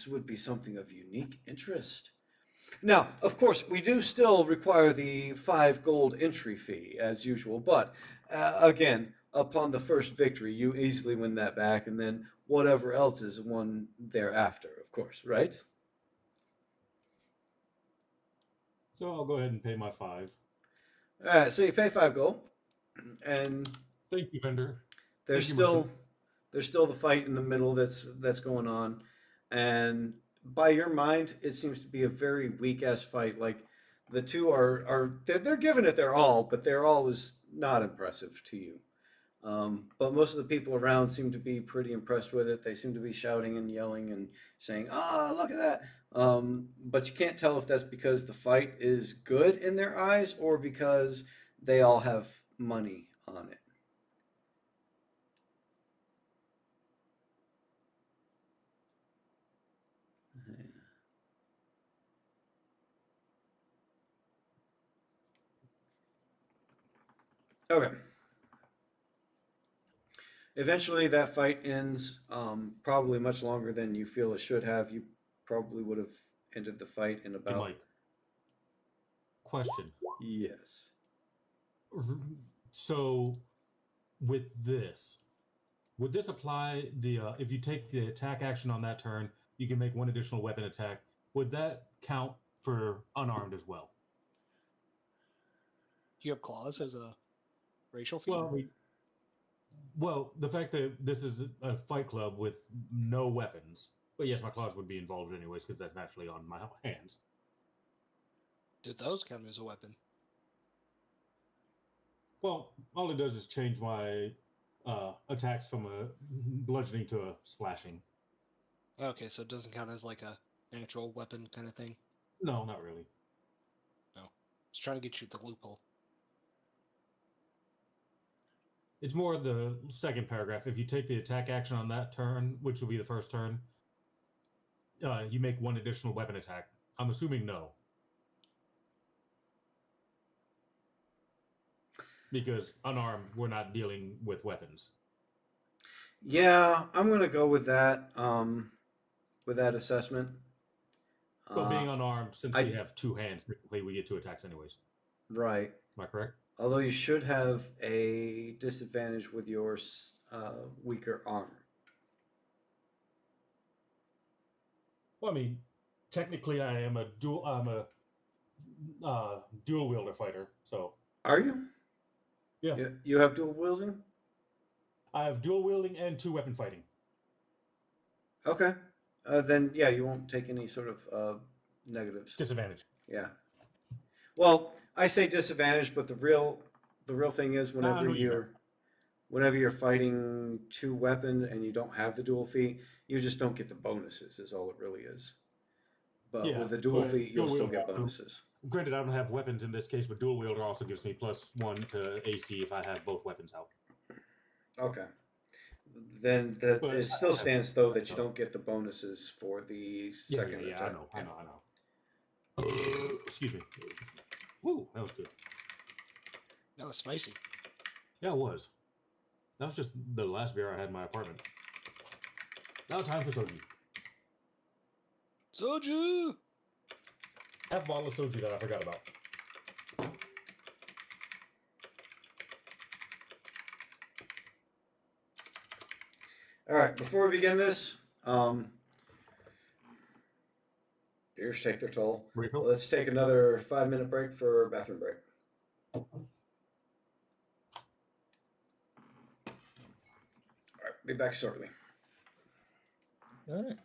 would be something of unique interest. Now, of course, we do still require the 5 gold entry fee, as usual, but again, upon the first victory, you easily win that back, and then whatever else is won thereafter, of course, right? So I'll go ahead and pay my 5. All right, so you pay 5 gold, and Thank you, vendor. there's Thank you, still merchant. there's still the fight in the middle that's going on, and by your mind, it seems to be a very weak ass fight. Like the two are they're giving it their all, but their all is not impressive to you. But most of the people around seem to be pretty impressed with it. They seem to be shouting and yelling and saying, "Ah, look at that!" But you can't tell if that's because the fight is good in their eyes or because they all have money on it. Okay. Eventually, that fight ends. Probably much longer than you feel it should have. You probably would have ended the fight in Hey, about. Mike. Question. Yes. So, with this, would this apply if you take the attack action on that turn, you can make one additional weapon attack. Would that count for unarmed as well? You have claws as a racial feature? Well, the fact that this is a fight club with no weapons, but yes, my claws would be involved anyways because that's naturally on my hands. Do those count as a weapon? Well, all it does is change my attacks from a bludgeoning to a slashing. Okay, so it doesn't count as like a natural weapon kind of thing? No, not really. No. Just trying to get you the loophole. It's more the second paragraph. If you take the attack action on that turn, which will be the first turn, you make one additional weapon attack. I'm assuming no. Because unarmed, we're not dealing with weapons. Yeah, I'm gonna go with that. With that assessment. But being unarmed, since we have two hands, typically we get two attacks anyways. Right. Am I correct? Although you should have a disadvantage with your weaker armor. Well, I mean, technically, I am a dual. I'm a dual wielder fighter. So. Are you? Yeah. You have dual wielding? I have dual wielding and two weapon fighting. Okay. Then yeah, you won't take any sort of negatives. Disadvantage. Yeah. Well, I say disadvantage, but the real thing is whenever you're fighting two weapons and you don't have the dual feat, you just don't get the bonuses. Is all it really is. But with the dual feat, you'll still get bonuses. Granted, I don't have weapons in this case, but dual wielder also gives me +1 to AC if I have both weapons out. Okay. Then it still stands though that you don't get the bonuses for the second attack. I know. Excuse me. Woo, that was good. That was spicy. Yeah, it was. That was just the last beer I had in my apartment. Now time for soju. Soju! Half bottle of soju that I forgot about. All right, before we begin this, beers take their toll. Let's take another 5-minute break for a bathroom break. All right, be back shortly. All right.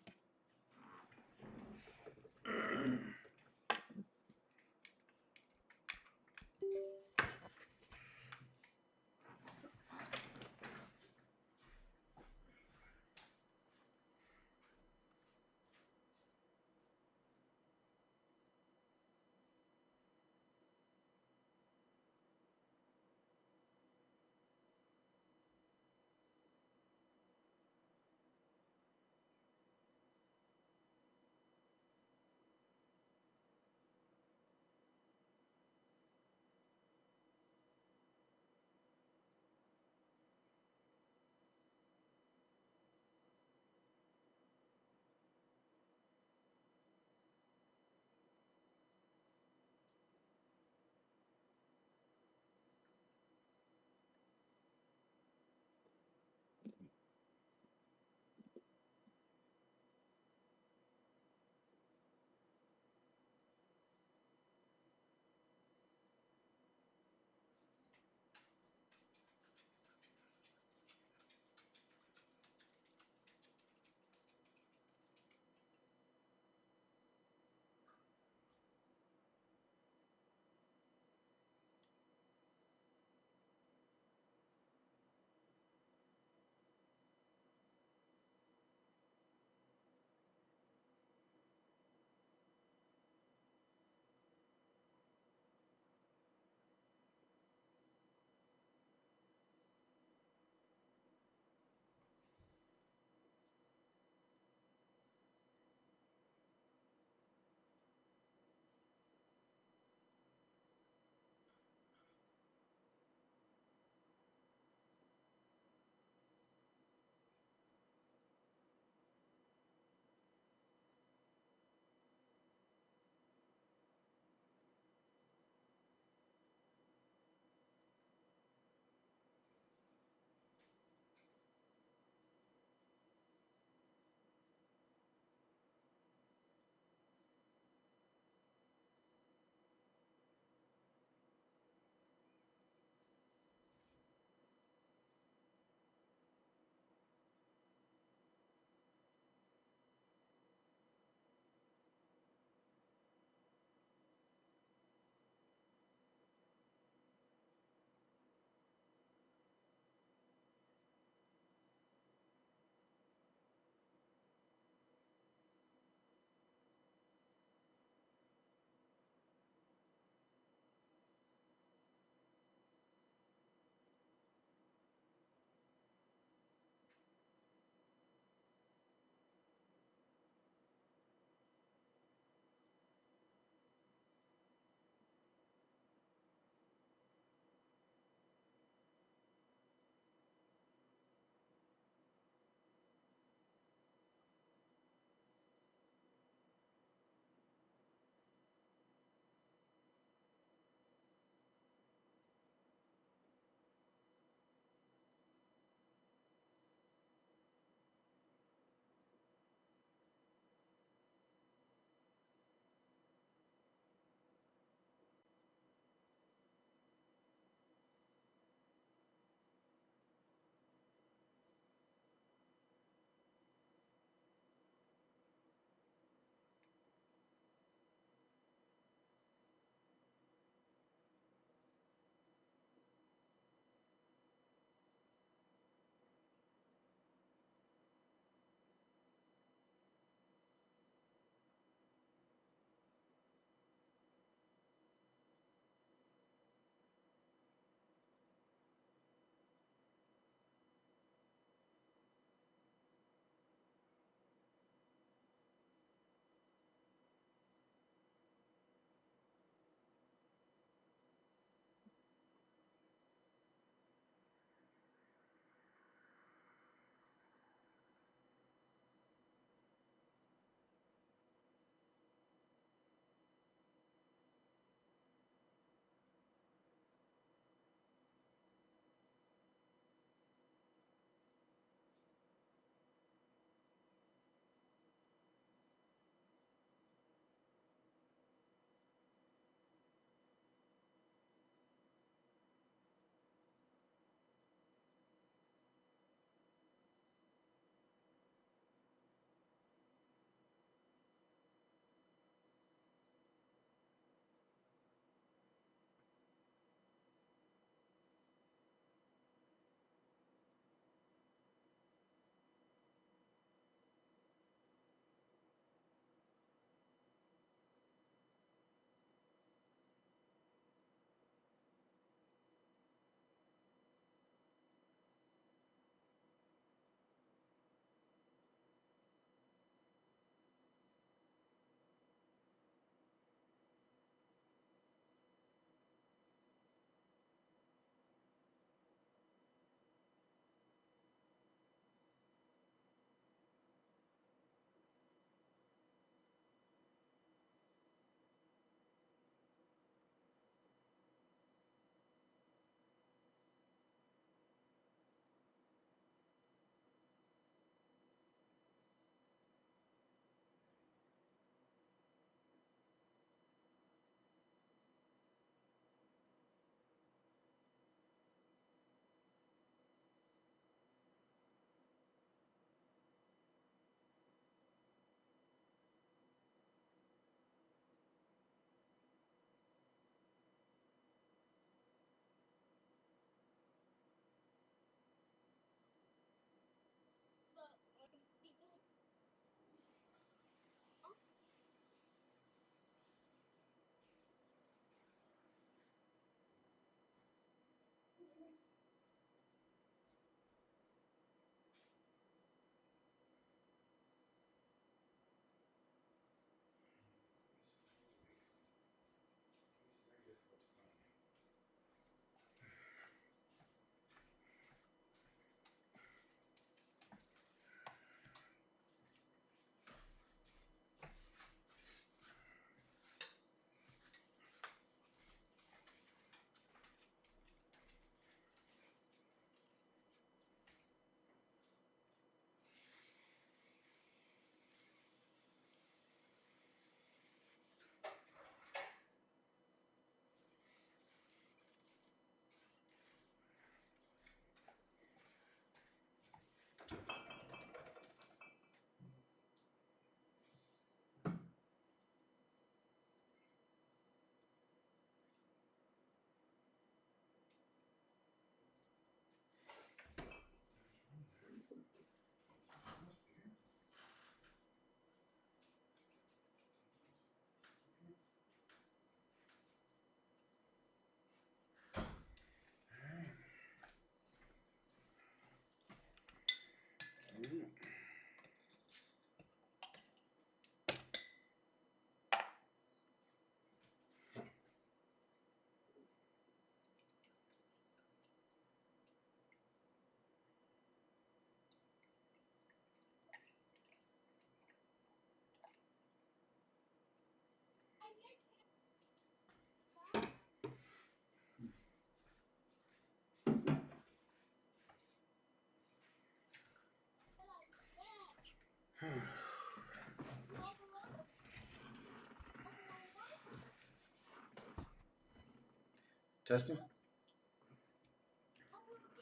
Testing.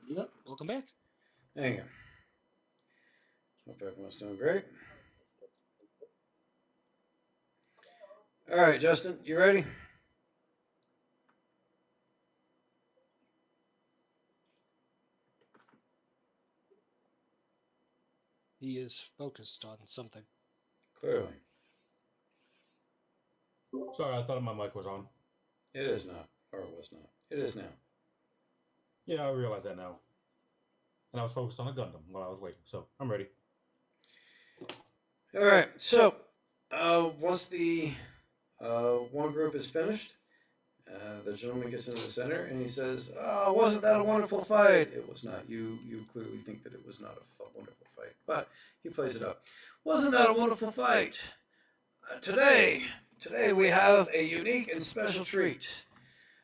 Yep. Welcome back. There you go. Hope everyone's doing great. All right, Justin, you ready? He is focused on something. Clearly. Sorry, I thought my mic was on. It is not, or it was not. It is now. Yeah, I realize that now. And I was focused on a Gundam while I was waiting, so I'm ready. All right, so once the one group is finished, the gentleman gets into the center and he says, "Oh, wasn't that a wonderful fight?" It was not. You clearly think that it was not a wonderful fight, but he plays it up. Wasn't that a wonderful fight? Today we have a unique and special treat.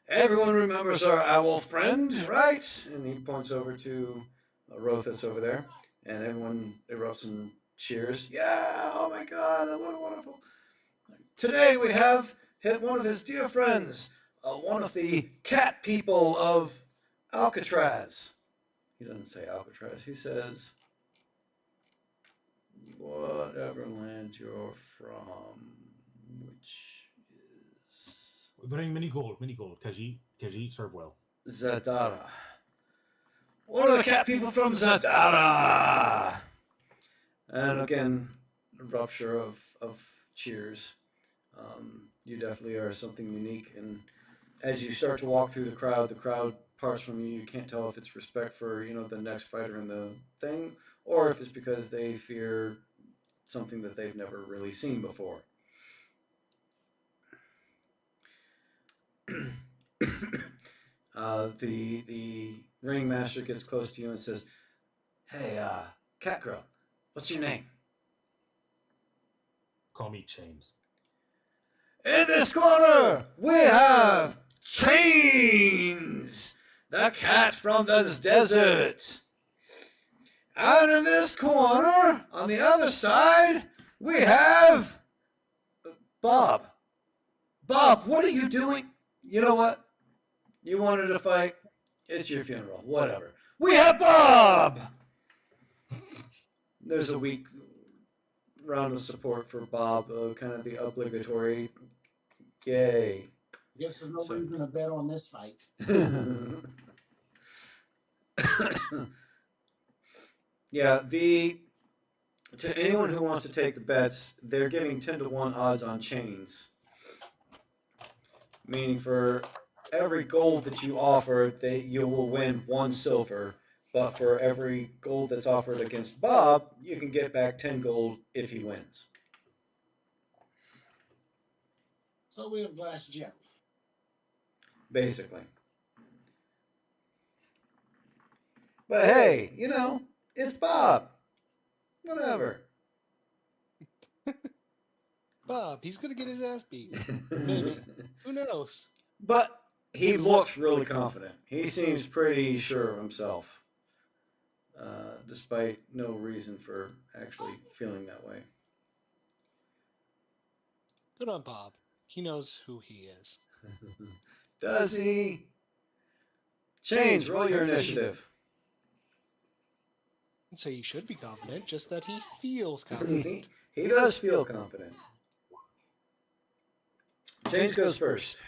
Everyone remembers our owl friend, right? And he points over to Rothus over there, and everyone erupts in cheers. Yeah, oh my God, what a wonderful. Today we have hit one of his dear friends, one of the cat people of Alcatraz. He doesn't say Alcatraz, he says, whatever land you're from, which is... Bring mini gold, Kaji serve well. Zadara. One of the cat people from Zadara. And again, a rupture of cheers. You definitely are something unique. And as you start to walk through the crowd parts from you. You can't tell if it's respect for, the next fighter in the thing, or if it's because they fear something that they've never really seen before. The ringmaster gets close to you and says, "Hey, cat girl, what's your name?" Call me Chains. In this corner, we have Chains, the cat from the desert. And in this corner, on the other side, we have Bob. Bob, what are you doing? You know what? You wanted to fight? It's your funeral. Whatever. We have Bob! There's a weak round of support for Bob, kind of the obligatory yay. Guess there's no reason to bet on this fight. Yeah, to anyone who wants to take the bets, they're giving 10-1 odds on Chains. Meaning for every gold that you offer, you will win 1 silver. But for every gold that's offered against Bob, you can get back 10 gold if he wins. So we have Glass Gem. Basically. But hey, it's Bob. Whatever. Bob, he's gonna get his ass beat. Maybe. Who knows? But he looks really confident. He seems pretty sure of himself. Despite no reason for actually feeling that way. Good on Bob. He knows who he is. Does he? Chains, roll your initiative. I'd say he should be confident, just that he feels confident. He does feel confident. Chains goes first.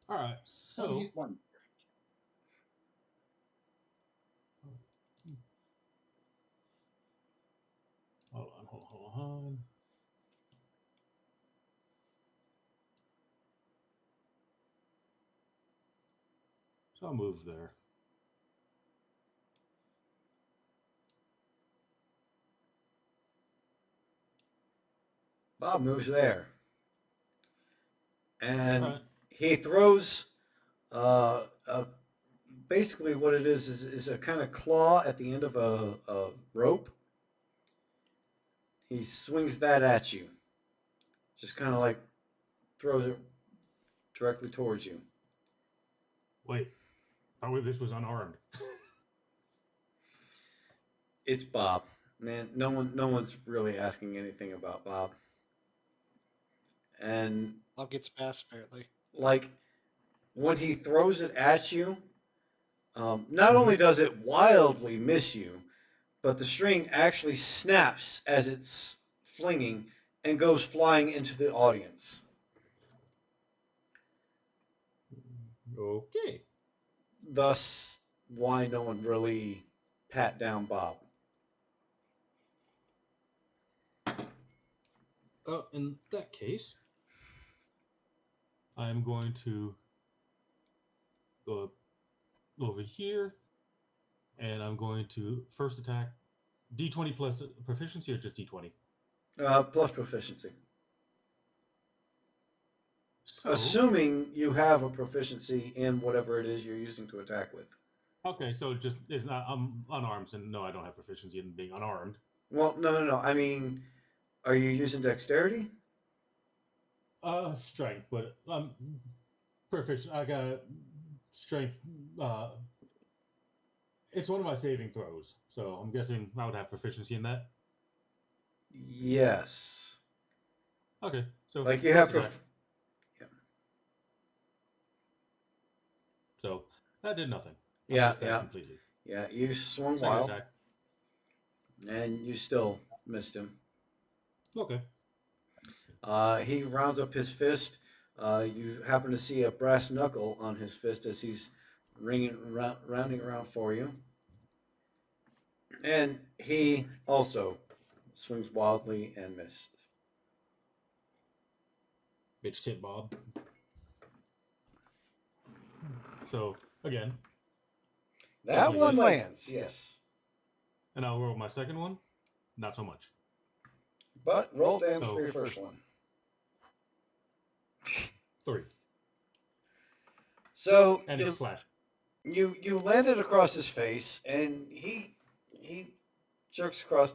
All right, so one. Hold on. So I'll move there. Bob moves there. And he throws basically what it is a kind of claw at the end of a rope. He swings that at you. Just kind of like throws it directly towards you. Wait, I thought this was unarmed. It's Bob. Man, no one's really asking anything about Bob. And Bob gets past, apparently. like when he throws it at you, not only does it wildly miss you, but the string actually snaps as it's flinging and goes flying into the audience. Okay. Thus, why no one really pat down Bob. In that case, I'm going to go over here, and I'm going to first attack D20 plus proficiency or just D20? Plus proficiency. So, Assuming you have a proficiency in whatever it is you're using to attack with. okay, so just it's not I'm unarmed, and no, I don't have proficiency in being unarmed. Well, no. I mean, are you using dexterity? Strength, but proficient. I got strength. It's one of my saving throws, so I'm guessing I would have proficiency in that. Yes. Okay, so Like you have. yeah. So that did nothing. I missed that completely. Yeah, you swung Second wild, attack. and you still missed him. Okay. He rounds up his fist. You happen to see a brass knuckle on his fist as he's rounding around for you. And he also swings wildly and misses. Bitch tit Bob. So, again. That one lands, yes. And I'll roll my second one. Not so much. But roll damage for your first one. 3. So and it's slash. You landed across his face, and he jerks across.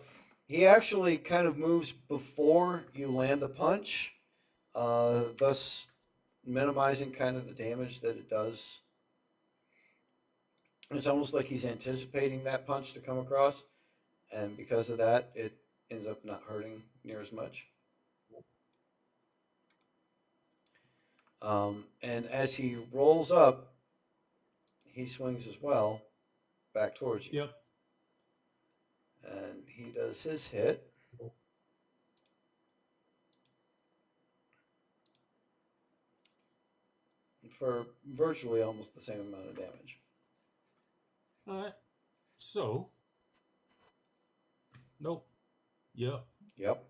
He actually kind of moves before you land the punch, thus minimizing kind of the damage that it does. It's almost like he's anticipating that punch to come across, and because of that, it ends up not hurting near as much. And as he rolls up, he swings as well back towards you. Yep. And he does his hit. For virtually almost the same amount of damage. All right. So. Nope. Yep. Yep.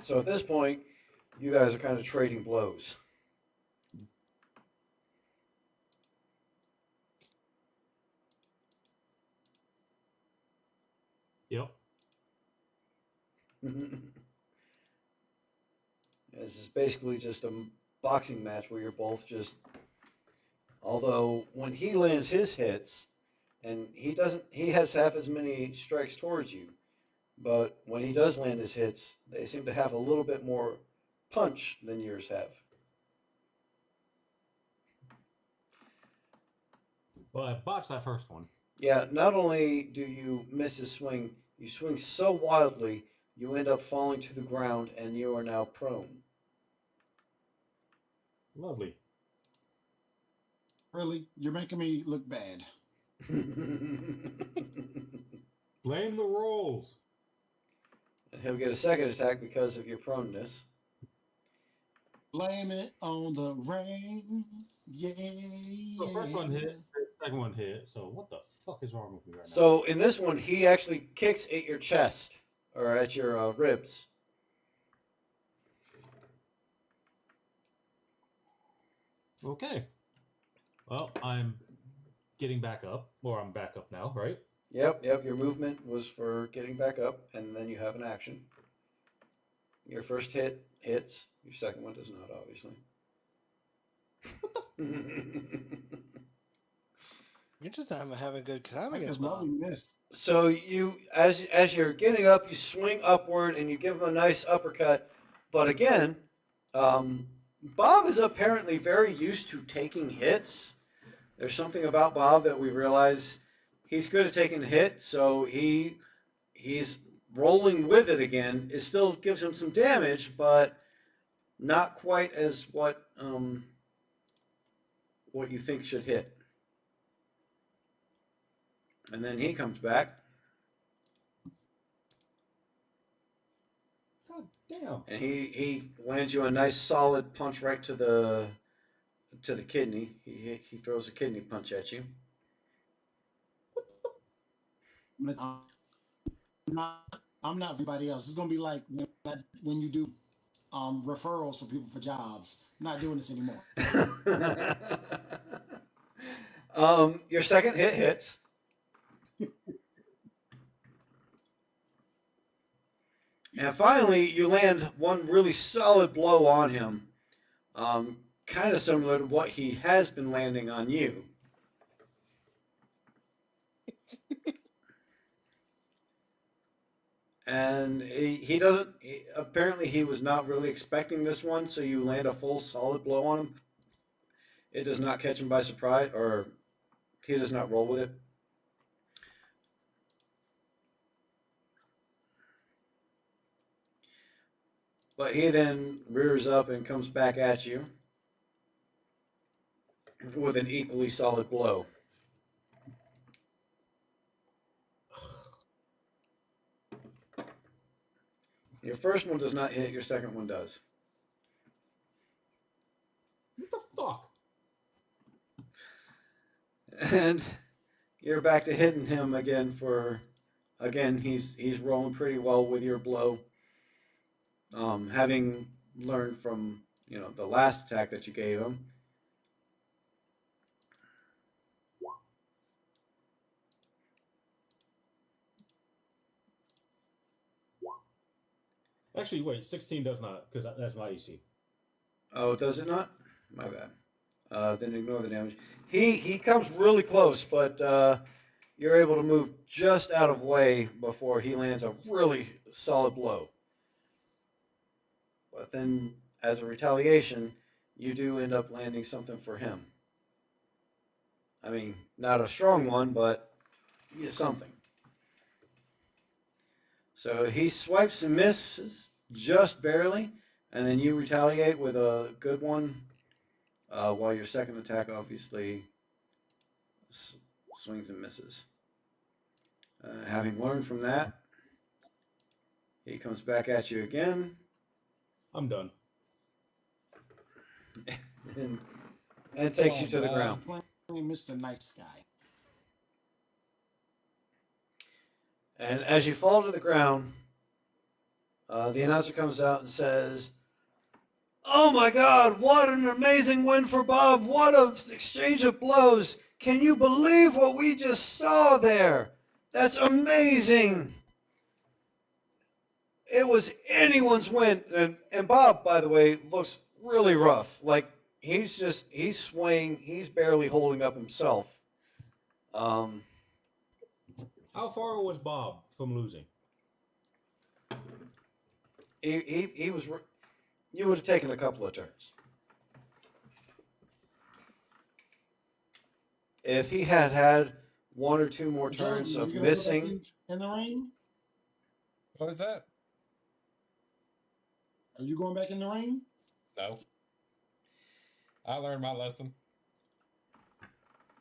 So at this point, you guys are kind of trading blows. Yep. This is basically just a boxing match where you're both just. Although when he lands his hits, and he has half as many strikes towards you, but when he does land his hits, they seem to have a little bit more punch than yours have. Well, I botched that first one. Yeah, not only do you miss his swing, you swing so wildly, you end up falling to the ground, and you are now prone. Lovely. Really? You're making me look bad. Blame the rolls. And he'll get a second attack because of your proneness. Blame it on the rain. Yeah. So first one hit, second one hit. So what the fuck is wrong with me right now? So in this one, he actually kicks at your chest or at your ribs. Okay. Well, I'm getting back up, or I'm back up now, right? Yep. Your movement was for getting back up, and then you have an action. Your first hit hits. Your second one does not, obviously. You're just having a good time Because against Bob. So you, as you're getting up, you swing upward and you give him a nice uppercut. But again, Bob is apparently very used to taking hits. There's something about Bob that we realize he's good at taking a hit. So he's rolling with it again, it still gives him some damage, but not quite as what you think should hit. And then he comes back. God damn. And he lands you a nice solid punch right to the kidney. He throws a kidney punch at you. I'm not everybody else. It's gonna be like when you do referrals for people for jobs. I'm not doing this anymore. Your second hit hits. And finally, you land one really solid blow on him, kind of similar to what he has been landing on you. And he doesn't, apparently he was not really expecting this one, so you land a full solid blow on him. It does not catch him by surprise, or he does not roll with it. But he then rears up and comes back at you with an equally solid blow. Your first one does not hit, your second one does. What the fuck? And you're back to hitting him again he's rolling pretty well with your blow. Having learned from, the last attack that you gave him. Actually, wait, 16 does not, because that's my AC. Oh, does it not? My bad. Then ignore the damage. He comes really close, but you're able to move just out of way before he lands a really solid blow. But then, as a retaliation, you do end up landing something for him. I mean, not a strong one, but something. So he swipes and misses just barely, and then you retaliate with a good one, while your second attack obviously swings and misses. Having learned from that, he comes back at you again. I'm done. and takes you to the ground. Playing Mr. Nice Guy. And as you fall to the ground, the announcer comes out and says, "Oh my God, what an amazing win for Bob. What an exchange of blows. Can you believe what we just saw there? That's amazing. It was anyone's win." And Bob, by the way, looks really rough. Like he's swaying. He's barely holding up himself. How far was Bob from losing? He was. You would have taken a couple of turns. If he had one or two more turns of missing in the ring. What was that? Are you going back in the ring? No. I learned my lesson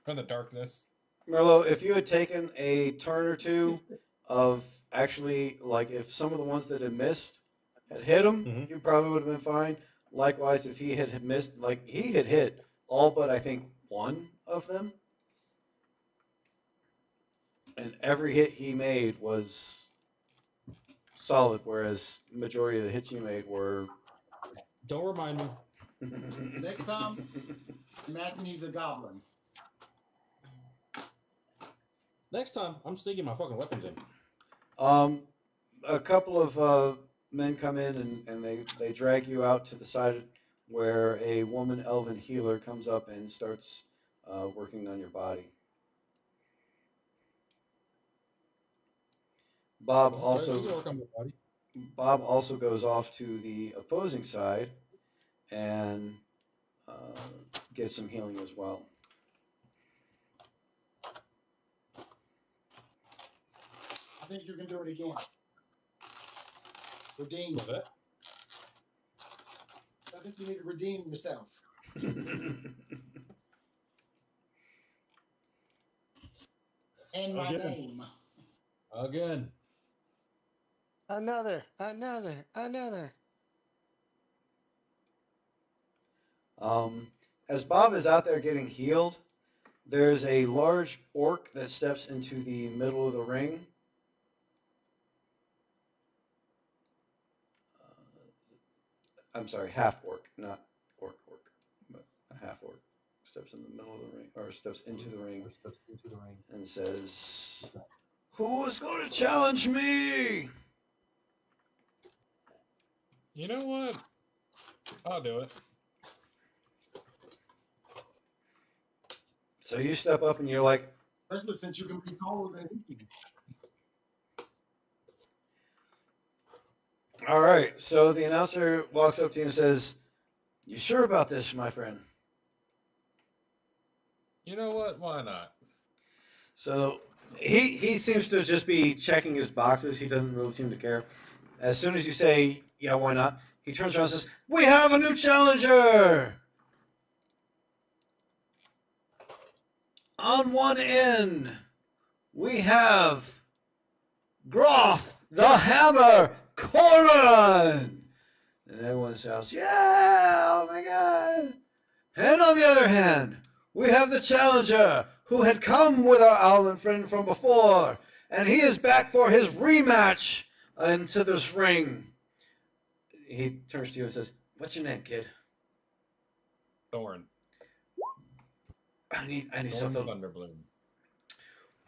from the darkness. Merlot, if you had taken a turn or two of actually, like, if some of the ones that had missed had hit him, you probably would have been fine. Likewise, if he had missed, like, he had hit all but, I think, one of them. And every hit he made was solid, whereas the majority of the hits you made were... Don't remind me. Next time, imagine he's a goblin. Next time, I'm sneaking my fucking weapons in. A couple of men come in and they drag you out to the side where a woman elven healer comes up and starts working on your body. Bob also goes off to the opposing side and gets some healing as well. I think you can do it again. Redeem. What's that? I think you need to redeem yourself. And my Again. name. Again. Another. As Bob is out there getting healed, there's a large orc that steps into the middle of the ring. I'm sorry, half orc, not orc, but a half orc steps in the middle of the ring, or steps into the ring, and says, "Who is going to challenge me?" You know what? I'll do it. So you step up and you're like, Especially since you can be taller than he. "All right." So the announcer walks up to you and says, "You sure about this, my friend?" You know what? Why not? So he seems to just be checking his boxes. He doesn't really seem to care. As soon as you say, "Yeah, why not?" he turns around and says, "We have a new challenger! On one end, we have Groth the Hammer Corin!" And everyone shouts, "Yeah! Oh my god!" And on the other hand, we have the challenger who had come with our Owlin friend from before, and he is back for his rematch into this ring. He turns to you and says, "What's your name, kid?" Thorn. I need Thorn something. Thunderbloom.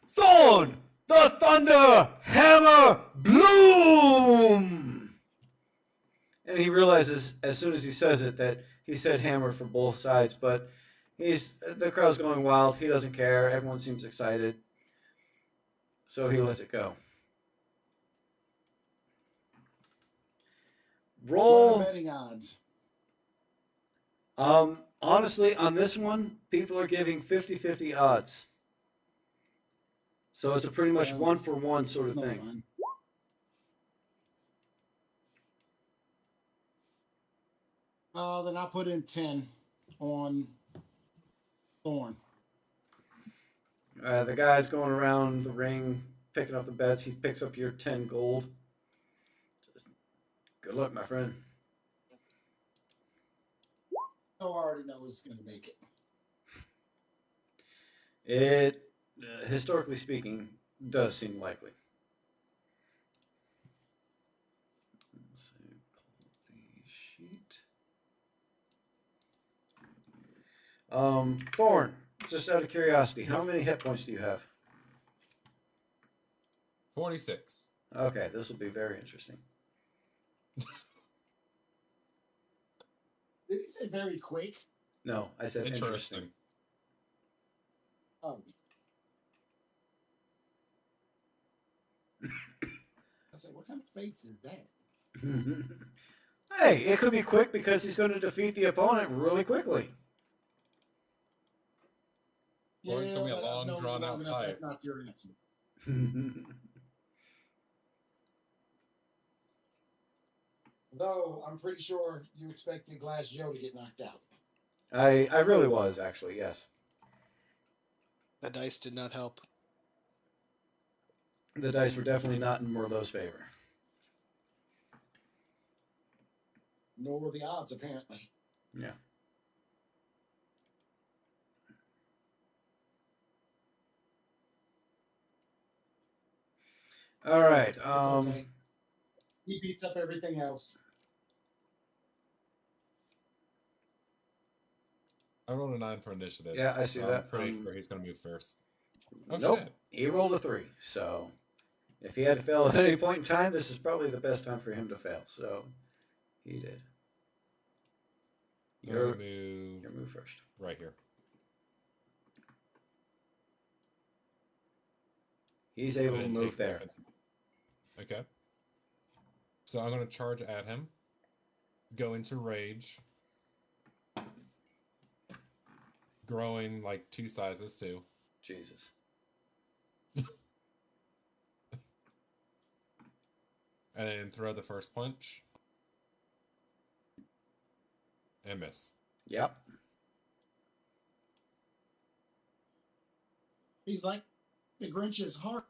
Thorn, the Thunder Hammer Bloom! And he realizes as soon as he says it that he said hammer for both sides, but the crowd's going wild. He doesn't care. Everyone seems excited. So he lets it go. What are Roll. the betting odds? Honestly, on this one, people are giving 50-50 odds. So it's a pretty much Yeah. 1-for-1 sort It's of no thing. fun. Then I put in 10 on Thorn. The guy's going around the ring, picking up the bets. He picks up your 10 gold. Just, good luck, my friend. I already know it's going to make it. It, historically speaking, does seem likely. Let's see, pull the sheet. Thorn, just out of curiosity, how many hit points do you have? 46. Okay, this will be very interesting. Did he say very quick? No, I said interesting. Interesting. Oh. I said, what kind of faith is that? Hey, it could be quick because he's going to defeat the opponent really quickly. Or it's gonna be a but long, I've known drawn-out enough, fight. That's not your answer. Though I'm pretty sure you expected Glass Joe to get knocked out. I really was, actually, yes. The dice did not help. The dice were definitely not in Merlot's favor. Nor were the odds, apparently. Yeah. All right. It's okay. He beats up everything else. I rolled a 9 for initiative. Yeah, I see so that. I'm pretty sure he's gonna move first. Oh, Nope. shit. He rolled a 3. So if he had to fail at any point in time, this is probably the best time for him to fail. So he did. I'm gonna move Your move first. right here. He's Go able ahead to and move take there. defensive. Okay. So I'm gonna charge at him. Go into rage. Growing like 2 sizes too. Jesus. and then throw the first punch. And miss. Yep. He's like the Grinch's heart.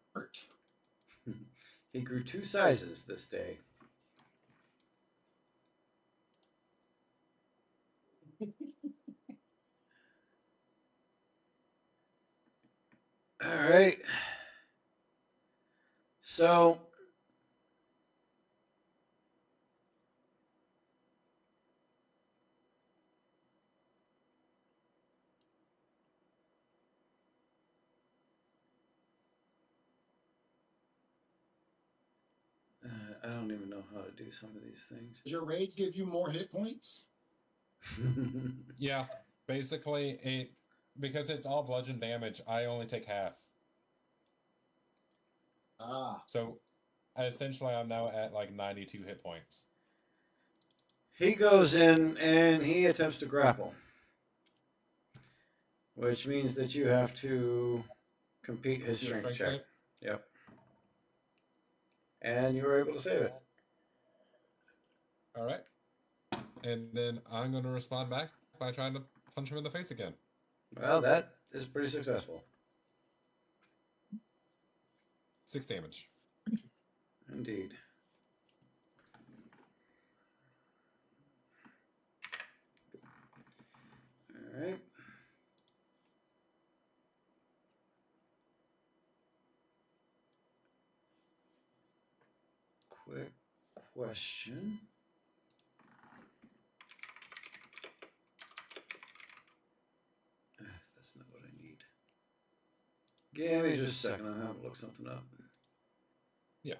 He grew 2 sizes this day. All right. So I don't even know how to do some of these things. Does your rage give you more hit points? Yeah, basically, because it's all bludgeon damage, I only take half. So essentially, I'm now at like 92 hit points. He goes in and he attempts to grapple, which means that you have to compete his strength check. Save? Yep. And you were able to save it. All right. And then I'm going to respond back by trying to punch him in the face again. Well, that is pretty successful. 6 damage. Indeed. All right. Quick question. That's not what I need. Give me just a second. I'll have to look something up. Yeah.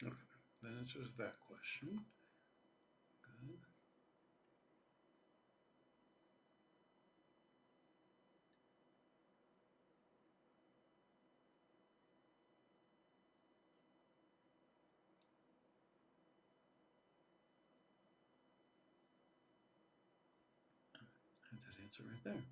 Okay, that answers that question. Good. I have that answer right there.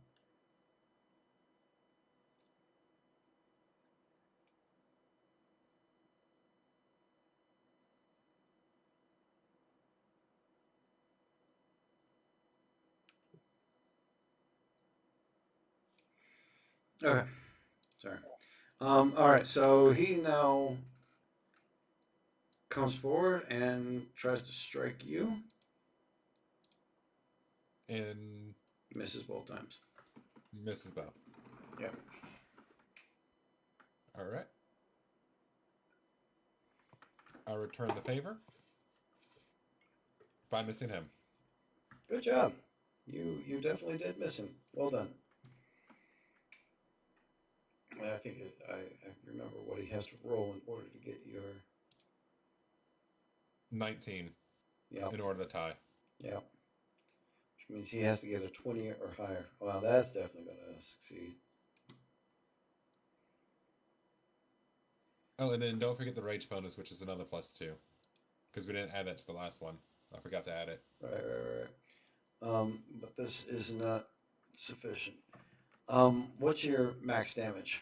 Okay. Sorry. All right. So he now comes forward and tries to strike you. And Misses both times. misses both. Yep. All right. I return the favor by missing him. Good job. You definitely did miss him. Well done. I think I remember what he has to roll in order to get your 19 yeah. in order to tie. Yeah. Which means he has to get a 20 or higher. Well, that's definitely going to succeed. Oh, and then don't forget the rage bonus, which is another +2. Because we didn't add that to the last one. I forgot to add it. Right. But this is not sufficient. What's your max damage?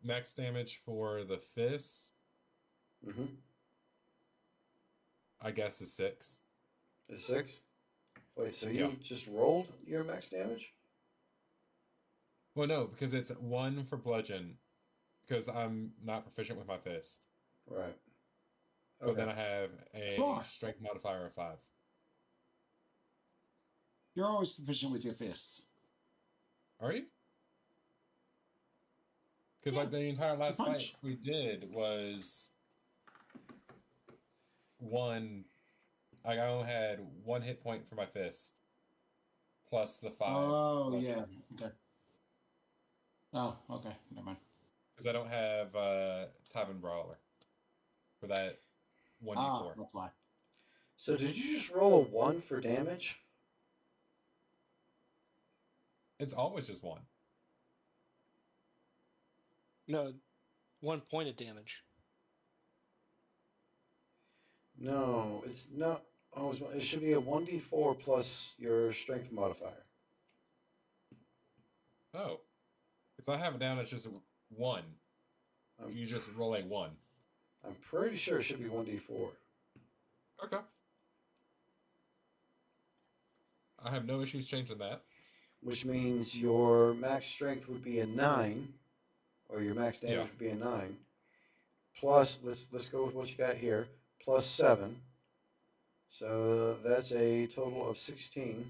Max damage for the fist, Mm-hmm. I guess, is 6. Is 6? Wait, so Yeah. you just rolled your max damage? Well, no, because it's 1 for bludgeon, because I'm not proficient with my fist. Right. But then I have a Sure. strength modifier of 5. You're always proficient with your fists. Are you? Because like the entire last fight punch. we did was one. Like I only had 1 hit point for my fist, plus the 5. Oh yeah. Okay. Oh, okay. Never mind. Because I don't have Tavern Brawler for that 1d4. Ah, that's why. So did you just roll a 1 for damage? It's always just 1. No, 1 point of damage. No, it's not always. It should be a 1d4 plus your strength modifier. Oh. Because I have it down as just 1. You just roll a 1. I'm pretty sure it should be 1d4. Okay. I have no issues changing that. Which means your max strength would be a 9, or your max damage would be a 9. Plus, let's go with what you got here, plus 7. So that's a total of 16.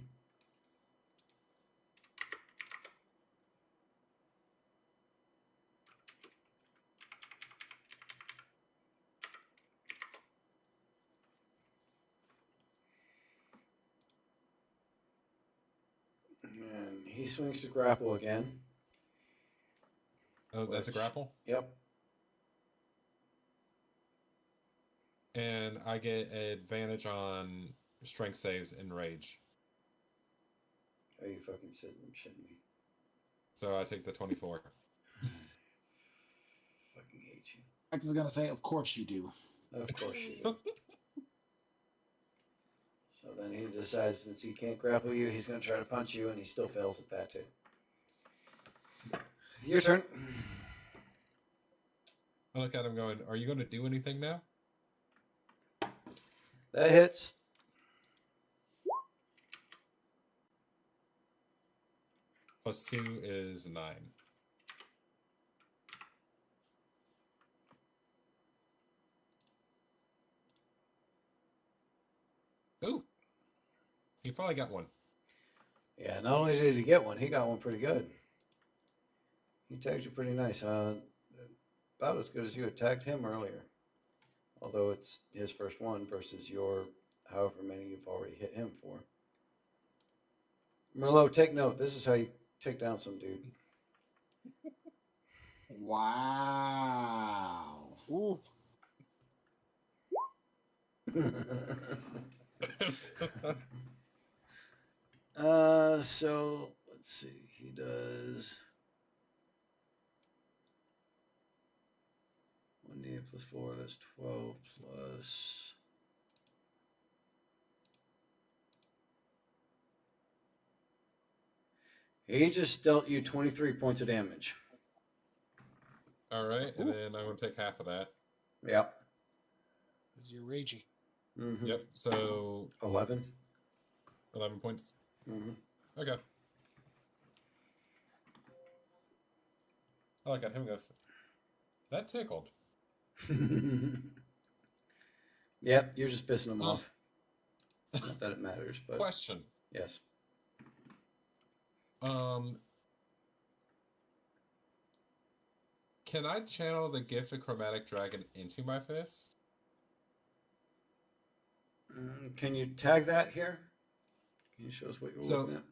And he swings to grapple again. Oh, that's a grapple? Yep. And I get advantage on strength saves and rage. Are you fucking shitting me? So I take the 24. Fucking hate you. I was gonna say, of course you do. Of course you do. So then he decides, since he can't grapple you, he's going to try to punch you, and he still fails at that too. Your turn. I look at him going, are you going to do anything now? That hits. Plus 2 is 9. Ooh. He probably got one. Yeah, not only did he get one, he got one pretty good. He tagged you pretty nice. About as good as you attacked him earlier. Although it's his first one versus your however many you've already hit him for. Merlot, take note. This is how you take down some dude. Wow. Ooh. So let's see. He does 1d8 plus 4. That's 12 plus. He just dealt you 23 points of damage. All right, and then I'm going to take half of that. Yep. Because you're ragey. Mm-hmm. Yep, so 11. 11 points. Mm-hmm. Okay. I look at him and goes, that tickled. Yep, you're just pissing him off. Not that it matters, but Question. yes. Can I channel the gift of chromatic dragon into my fist? Can you tag that here? Can you show us what you're looking at?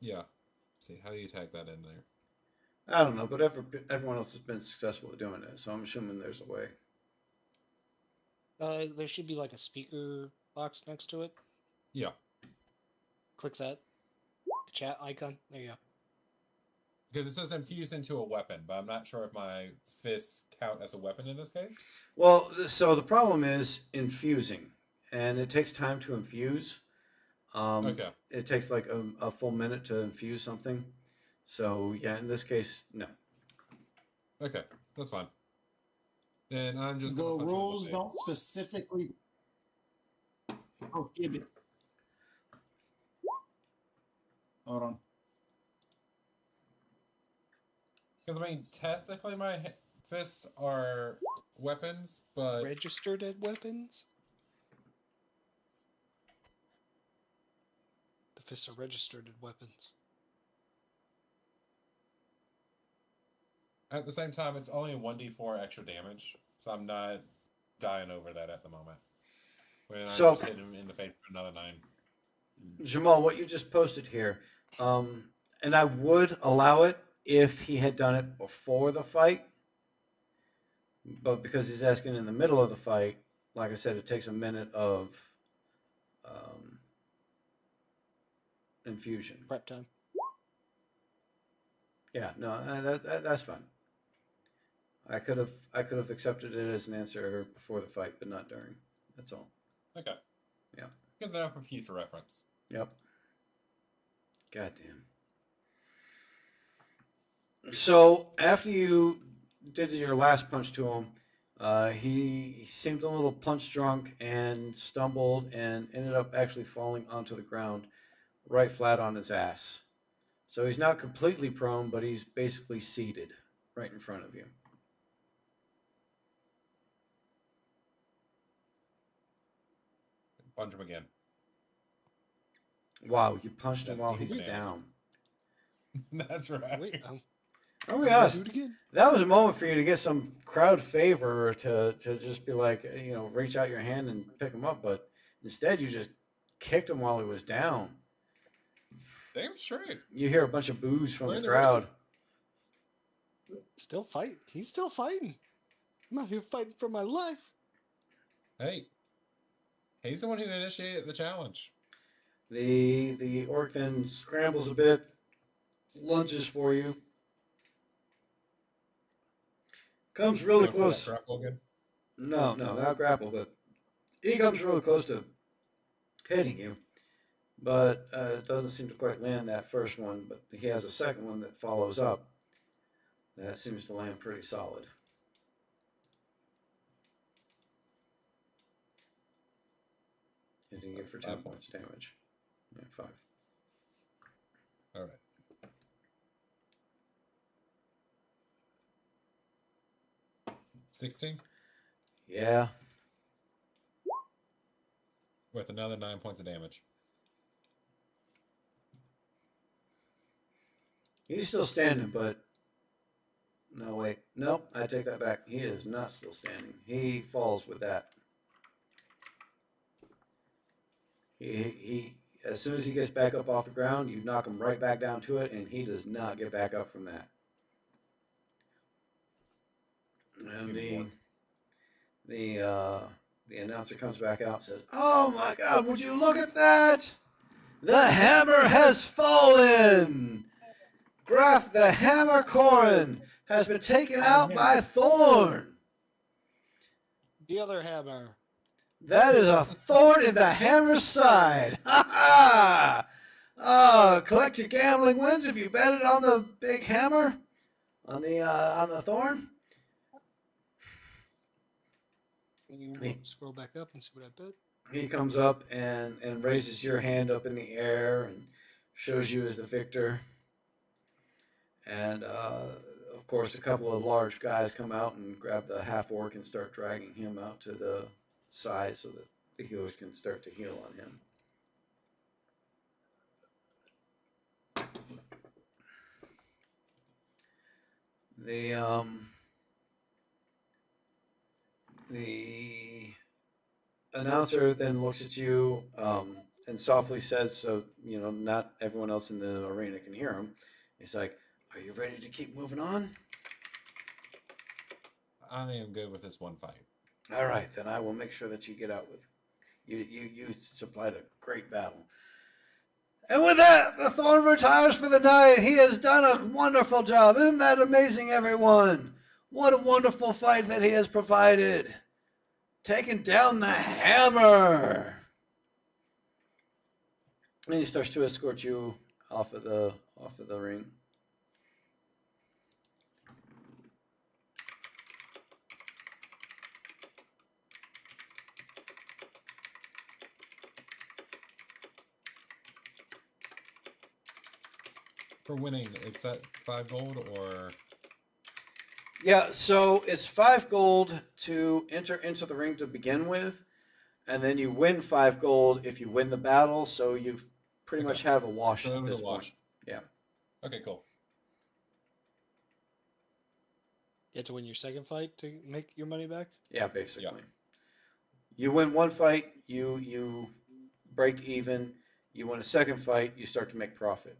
Yeah. Let's see, how do you tag that in there? I don't know, but everyone else has been successful at doing it, so I'm assuming there's a way. There should be like a speaker box next to it. Yeah. Click that chat icon. There you go. Because it says infused into a weapon, but I'm not sure if my fists count as a weapon in this case. Well, so the problem is infusing, and it takes time to infuse. Okay. It takes like a full minute to infuse something. So, yeah, in this case, no. Okay, that's fine. Then I'm just The gonna punch him in the rules face. don't specifically prohibit. Hold on. Because, I mean, technically my fists are weapons, but... Registered as weapons? The fists are registered as weapons. At the same time, it's only 1d4 extra damage, so I'm not dying over that at the moment. When I just hit him in the face for another 9. Jamal, what you just posted here, and I would allow it if he had done it before the fight, but because he's asking in the middle of the fight, like I said, it takes a minute of infusion. Prep time. Yeah, no, that's fine. I could have accepted it as an answer before the fight, but not during. That's all. Okay. Yeah. Good enough for future reference. Yep. Goddamn. So after you did your last punch to him, he seemed a little punch drunk and stumbled and ended up actually falling onto the ground, right flat on his ass. So he's not completely prone, but he's basically seated right in front of you. Punch him again. Wow, you punched him That's while easy he's damage. down. That's right. Wait, Oh my gosh, do it again. that was a moment for you to get some crowd favor to just be like, reach out your hand and pick him up, but instead you just kicked him while he was down. Damn straight. You hear a bunch of boos from the Right crowd. Still fight. He's still fighting. I'm out here fighting for my life. Hey. He's the one who initiated the challenge. The orc then scrambles a bit, lunges for you. Comes really Go for that close. grapple again? No, not grapple, but he comes really close to hitting you. But it doesn't seem to quite land that first one, but he has a second one that follows up. That seems to land pretty solid. Hitting you for 10 points of damage. Yeah, 5. All right. $16 Yeah. with another 9 points of damage. He's still standing, but no, wait. Nope, I take that back. He is not still standing. He falls with that. He as soon as he gets back up off the ground, you knock him right back down to it, and he does not get back up from that. And the announcer comes back out and says, "Oh my God, would you look at that? The hammer has fallen! Graf the Hammer Corin has been taken out by Thorn. The other hammer. That is a thorn in the hammer's side. Ha ha! Collect your gambling wins if you bet it on the big hammer, on the thorn." You scroll back up and see what I bet. He comes up and raises your hand up in the air and shows you as the victor. And of course, a couple of large guys come out and grab the half orc and start dragging him out to the side so that the healers can start to heal on him. The announcer then looks at you and softly says, so not everyone else in the arena can hear him. He's like, "Are you ready to keep moving on?" I am good with this one fight. All right, then I will make sure that you get out with. You supplied a great battle. And with that, the Thorn retires for the night. He has done a wonderful job. Isn't that amazing, everyone? What a wonderful fight that he has provided. Taking down the hammer. And he starts to escort you off of the ring. For winning, is that 5 gold or? Yeah, so it's 5 gold to enter into the ring to begin with, and then you win 5 gold if you win the battle. So you pretty much have a wash So it at was this a point. wash. Yeah. Okay, cool. You have to win your second fight to make your money back? Yeah, basically. Yeah. You win one fight, you break even. You win a second fight, you start to make profit.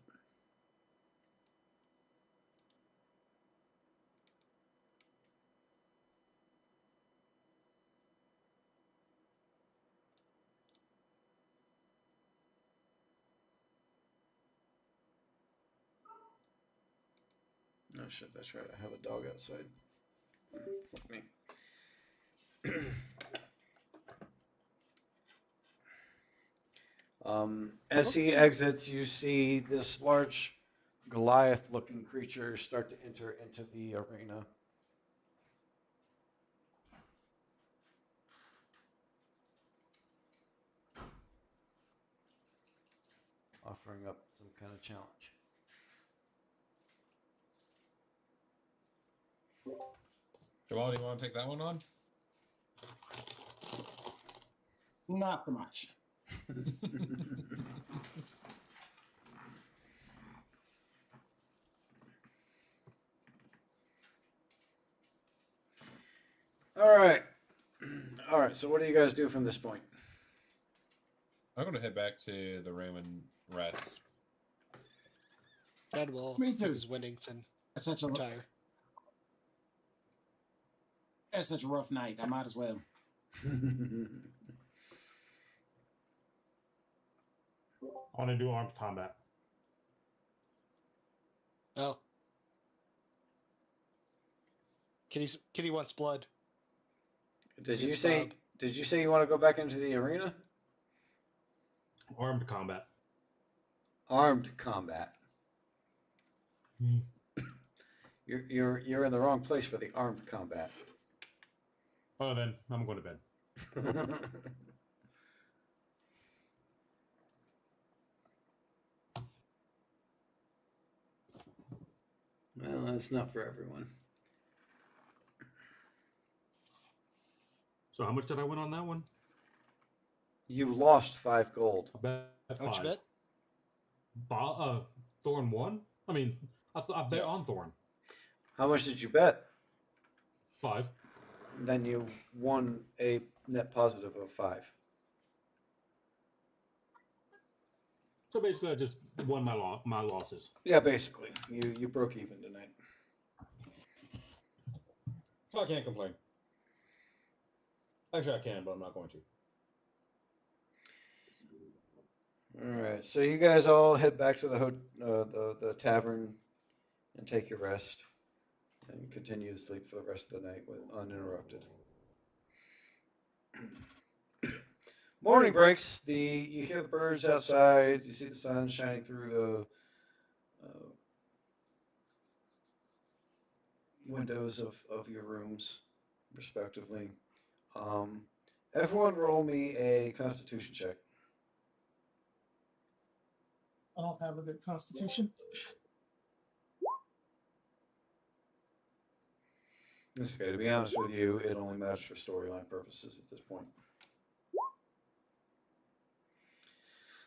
Oh shit, that's right. I have a dog outside. Fuck me. As he exits, you see this large Goliath-looking creature start to enter into the arena. Offering up some kind of challenge. Jamal, do you want to take that one on? Not so much. All right. All right. So what do you guys do from this point? I'm going to head back to the room and rest. Chad will Me too. do his winnings and That's such a retire. that's such a rough night. I might as well. I want to do armed combat. Oh. Kitty wants blood. Did you It's say? Bob. Did you say you want to go back into the arena? Armed combat. Armed combat. Hmm. You're in the wrong place for the armed combat. Oh, then I'm going to bed. Well, that's not for everyone. So how much did I win on that one? You lost 5 gold. I bet How much you bet? Thorn won? I mean, I bet on Thorn. How much did you bet? 5. Then you won a net positive of 5. So basically, I just won my losses. Yeah, basically, you broke even tonight. So I can't complain. Actually, I can, but I'm not going to. All right, so you guys all head back to the tavern and take your rest, and continue to sleep for the rest of the night with uninterrupted. Morning breaks. You hear the birds outside. You see the sun shining through the windows of your rooms, respectively. Everyone, roll me a Constitution check. I don't have a good constitution. It's okay. To be honest with you, it only matters for storyline purposes at this point.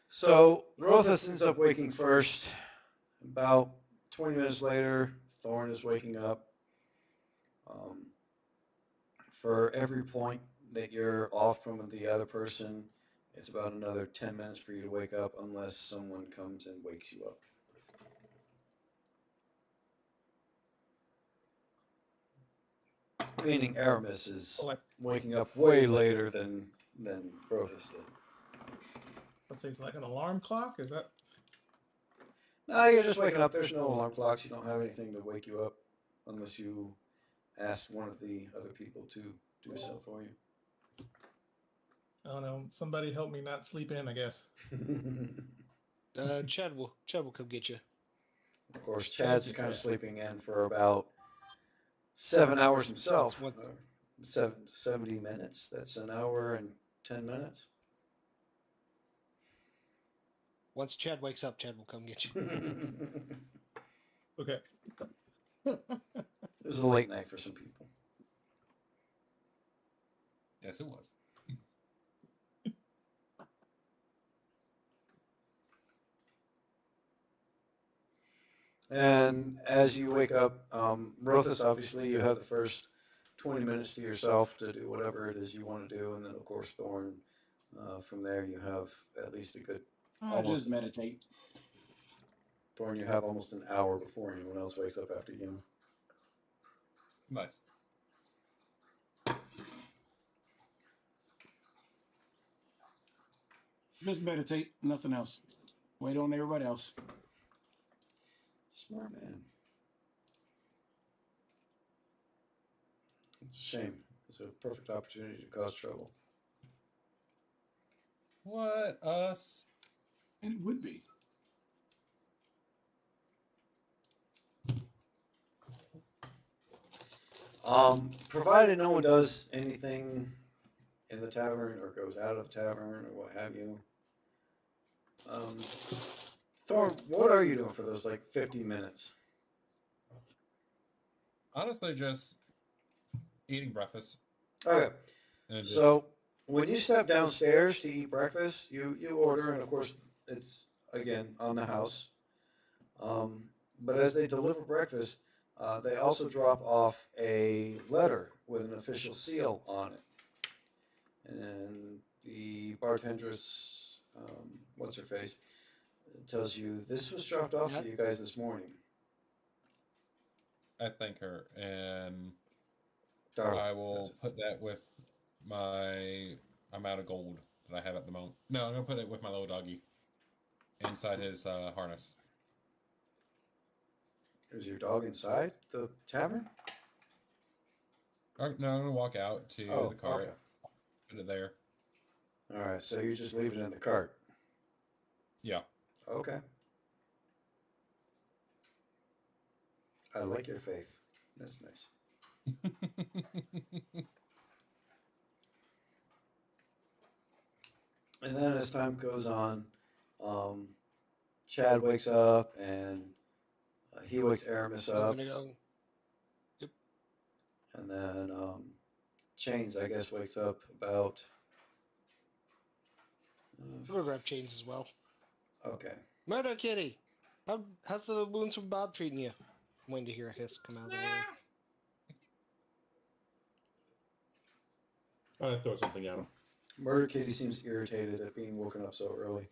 So Rothus ends up waking first. About 20 minutes later, Thorn is waking up. For every point that you're off from the other person, it's about another 10 minutes for you to wake up unless someone comes and wakes you up. Meaning Aramis is waking up way later than Rothus did. Let's say it's like an alarm clock. Is that? No, you're just waking up. There's no alarm clocks. You don't have anything to wake you up unless you ask one of the other people to do so for you. I don't know. Somebody help me not sleep in, I guess. Chad will come get you. Of course, Chad's kind of sleeping in for about 7 hours himself. What? 70 minutes. That's an hour and 10 minutes. Once Chad wakes up, Chad will come get you. Okay. It was a late night for some people. Yes, it was. And as you wake up, Rothus, obviously, you have the first 20 minutes to yourself to do whatever it is you want to do. And then, of course, Thorn, from there, you have at least a good I just meditate. Thorn, you have almost an hour before anyone else wakes up after you. Nice. Just meditate, nothing else. Wait on everybody else. Smart man. It's a shame. It's a perfect opportunity to cause trouble. What? Us? And it would be. Provided no one does anything in the tavern or goes out of the tavern or what have you. Thorn, what are you doing for those like 50 minutes? Honestly, just eating breakfast. Okay. And just, So when you step downstairs to eat breakfast, you order, and of course it's again on the house. But as they deliver breakfast, they also drop off a letter with an official seal on it. And the bartendress, what's her face, tells you this was dropped off to you guys this morning. I thank her, and Darling, I will that's it. put that with my amount of gold that I have at the moment. No, I'm gonna put it with my little doggy inside his harness. Is your dog inside the tavern? Or, no, I'm gonna walk out to the cart, okay. put it there. All right, so you just leave it in the cart. Yeah. Okay. I like your faith. That's nice. And then as time goes on, Chad wakes up and he wakes Aramis I'm up. gonna go. And then Chains, I guess, wakes up about. I'm gonna grab Chains as well. Okay. Murder Kitty! How's the wounds from Bob treating you? I'm waiting to hear a hiss come out of the room. I'm gonna throw something at him. Murder Kitty seems irritated at being woken up so early.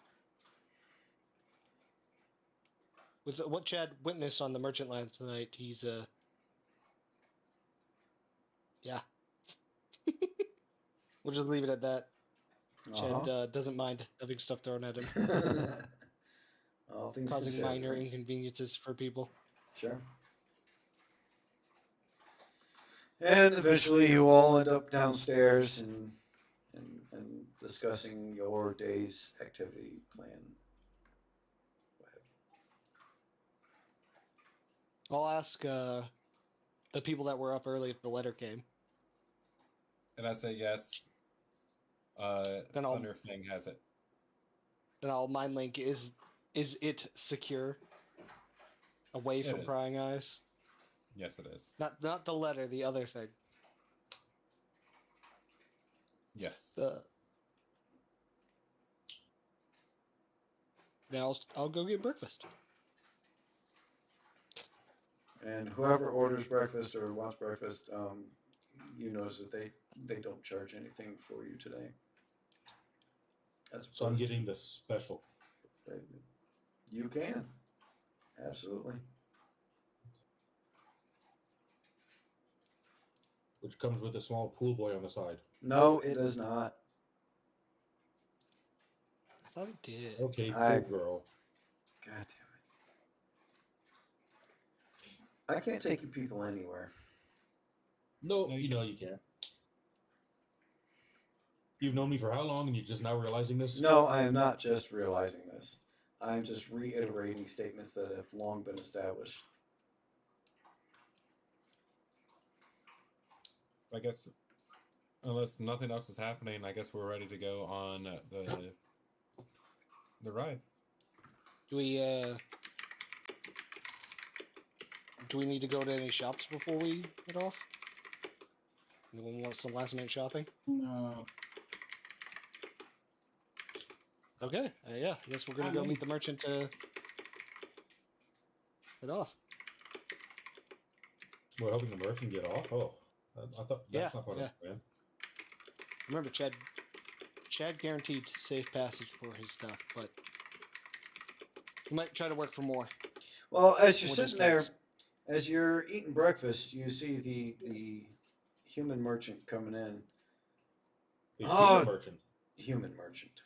With what Chad witnessed on the merchant line tonight, he's yeah. We'll just leave it at that. Chad doesn't mind having stuff thrown at him, All things causing considered, minor right? inconveniences for people. Sure. And eventually you all end up downstairs and discussing your day's activity plan. I'll ask the people that were up early if the letter came. And I say yes. Then I'll- Thunder Fang has it. Then I'll mind link, is it secure? Away It from is. prying eyes? Yes, it is. Not the letter, the other thing. Yes. Now I'll go get breakfast. And whoever orders breakfast or wants breakfast, you notice that they don't charge anything for you today. So I'm getting the special. You can. Absolutely. Which comes with a small pool boy on the side. No, it does not. I thought it did. Okay, I- pool girl. God damn it. I can't take you people anywhere. No, No, you know you can't. You've known me for how long and you're just now realizing this? No, I am not just realizing this. I am just reiterating statements that have long been established. I guess, unless nothing else is happening, I guess we're ready to go on the ride. Do we need to go to any shops before we head off? Anyone want some last minute shopping? No. Okay, yeah. I guess we're gonna go meet the merchant. Get off. We're helping the merchant get off. Oh, I thought that's not part of the plan. Remember, Chad guaranteed safe passage for his stuff, but he might try to work for more. Well, as you're More sitting there, discounts. as you're eating breakfast, you see the human merchant coming in. The Oh. human merchant. Human merchant.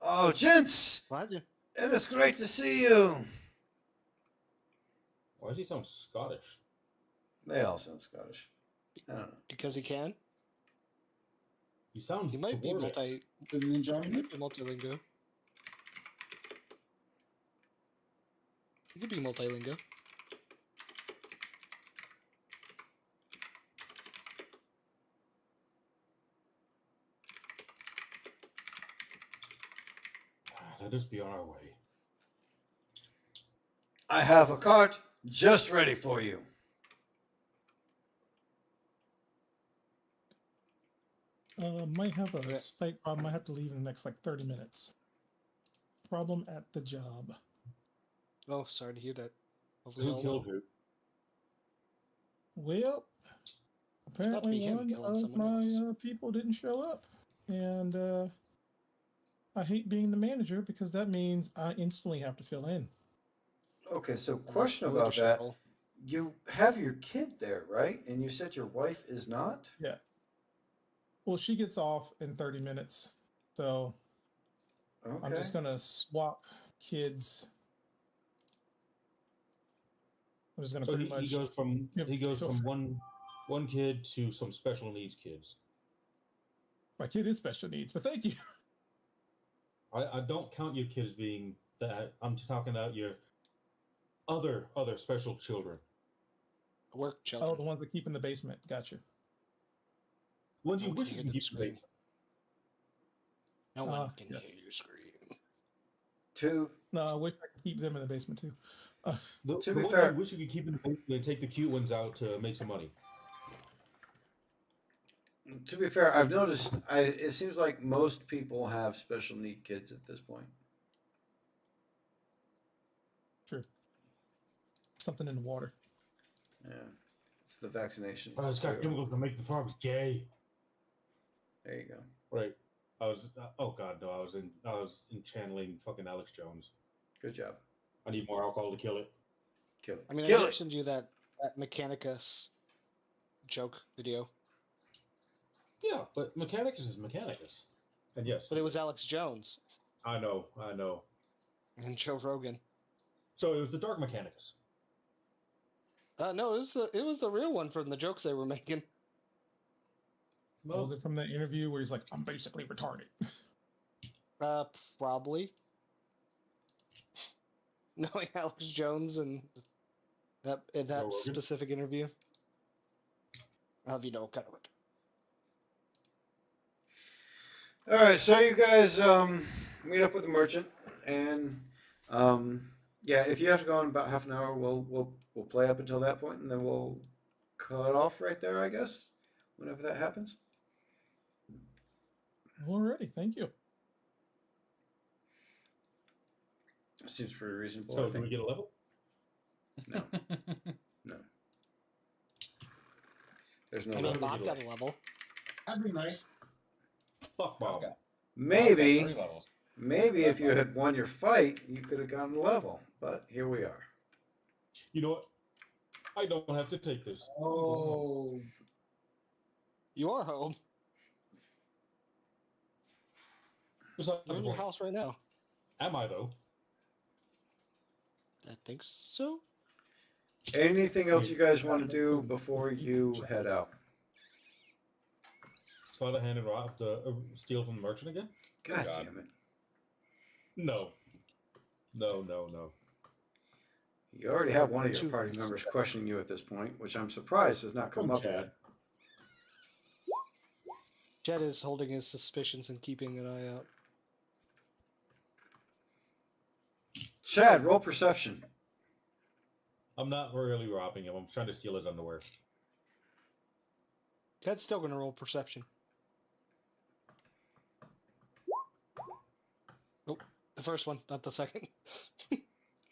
Oh, gents! What? It is great to see you. Why does he sound Scottish? They all sound Scottish. I don't know. Because he can. He sounds. He might be Dwarvish. This is in Germany. multilingual. He could be multilingual. Let us be on our way. I have a cart just ready for you. Might have a slight problem. I have to leave in the next like 30 minutes. Problem at the job. Oh, sorry to hear that. Hopefully Who all killed well. who? Well, about to be apparently him one killing of someone my else. people didn't show up, and I hate being the manager because that means I instantly have to fill in. Okay, so And that's question the about leadership that. role. You have your kid there, right? And you said your wife is not? Yeah. Well, she gets off in 30 minutes, so Okay. I'm just gonna swap kids. I'm just gonna So pretty much. he goes from Yep, he goes go from for it. one kid to some special needs kids. My kid is special needs, but thank you. I don't count your kids being that. I'm talking about your other special children. Work Oh, children. the ones that keep in the basement. Gotcha. Ones No you one wish can you hear can them keep in the scream. basement. No one can yes. hear you scream. To No, I wish I could keep them in the basement too. To The be ones fair- you wish you could keep in the basement and take the cute ones out to make some money. to be fair, I've noticed it seems like most people have special need kids at this point. True. Something in the water. Yeah. It's the vaccinations. Oh, it's got too. chemicals to make the frogs gay. There you go. Right. I was. Oh God, no! I was in channeling fucking Alex Jones. Good job. I need more alcohol to kill it. Kill it. I mean, Kill I it. mentioned you that Mechanicus joke video, Yeah, but Mechanicus is Mechanicus, and yes, but it was Alex Jones I know. and Joe Rogan. So it was the Dark Mechanicus. No, it was the real one from the jokes they were making. Was it from that interview where he's like, "I'm basically retarded"? Probably. Knowing Alex Jones and that in that Joe Rogan? specific interview, I'll have you know kind of it. All right, so you guys meet up with the merchant, and yeah, if you have to go in about half an hour, we'll play up until that point, and then we'll cut off right there, I guess, whenever that happens. Alrighty, thank you. Seems pretty reasonable. So I do think. we get a level? No, no. There's no I mean, level. Bob got a level. That'd be nice. Fuck Bob. Okay. Maybe, 3 levels. maybe if you had won your fight, you could have gotten a level. But here we are. You know what? I don't have to take this. Oh, You are home. Besides the I'm in your point. house right now. Am I though? I think so. Anything else you guys want to do before you head out? Sleight of hand and rob the steal from the merchant again? God God. damn it. No. No. You already have one of your Two party weeks. members questioning you at this point, which I'm surprised has not come Come up Chad. yet. Jed is holding his suspicions and keeping an eye out. Chad, roll perception. I'm not really robbing him. I'm trying to steal his underwear. Jed's still gonna roll perception. Nope, the first one, not the second.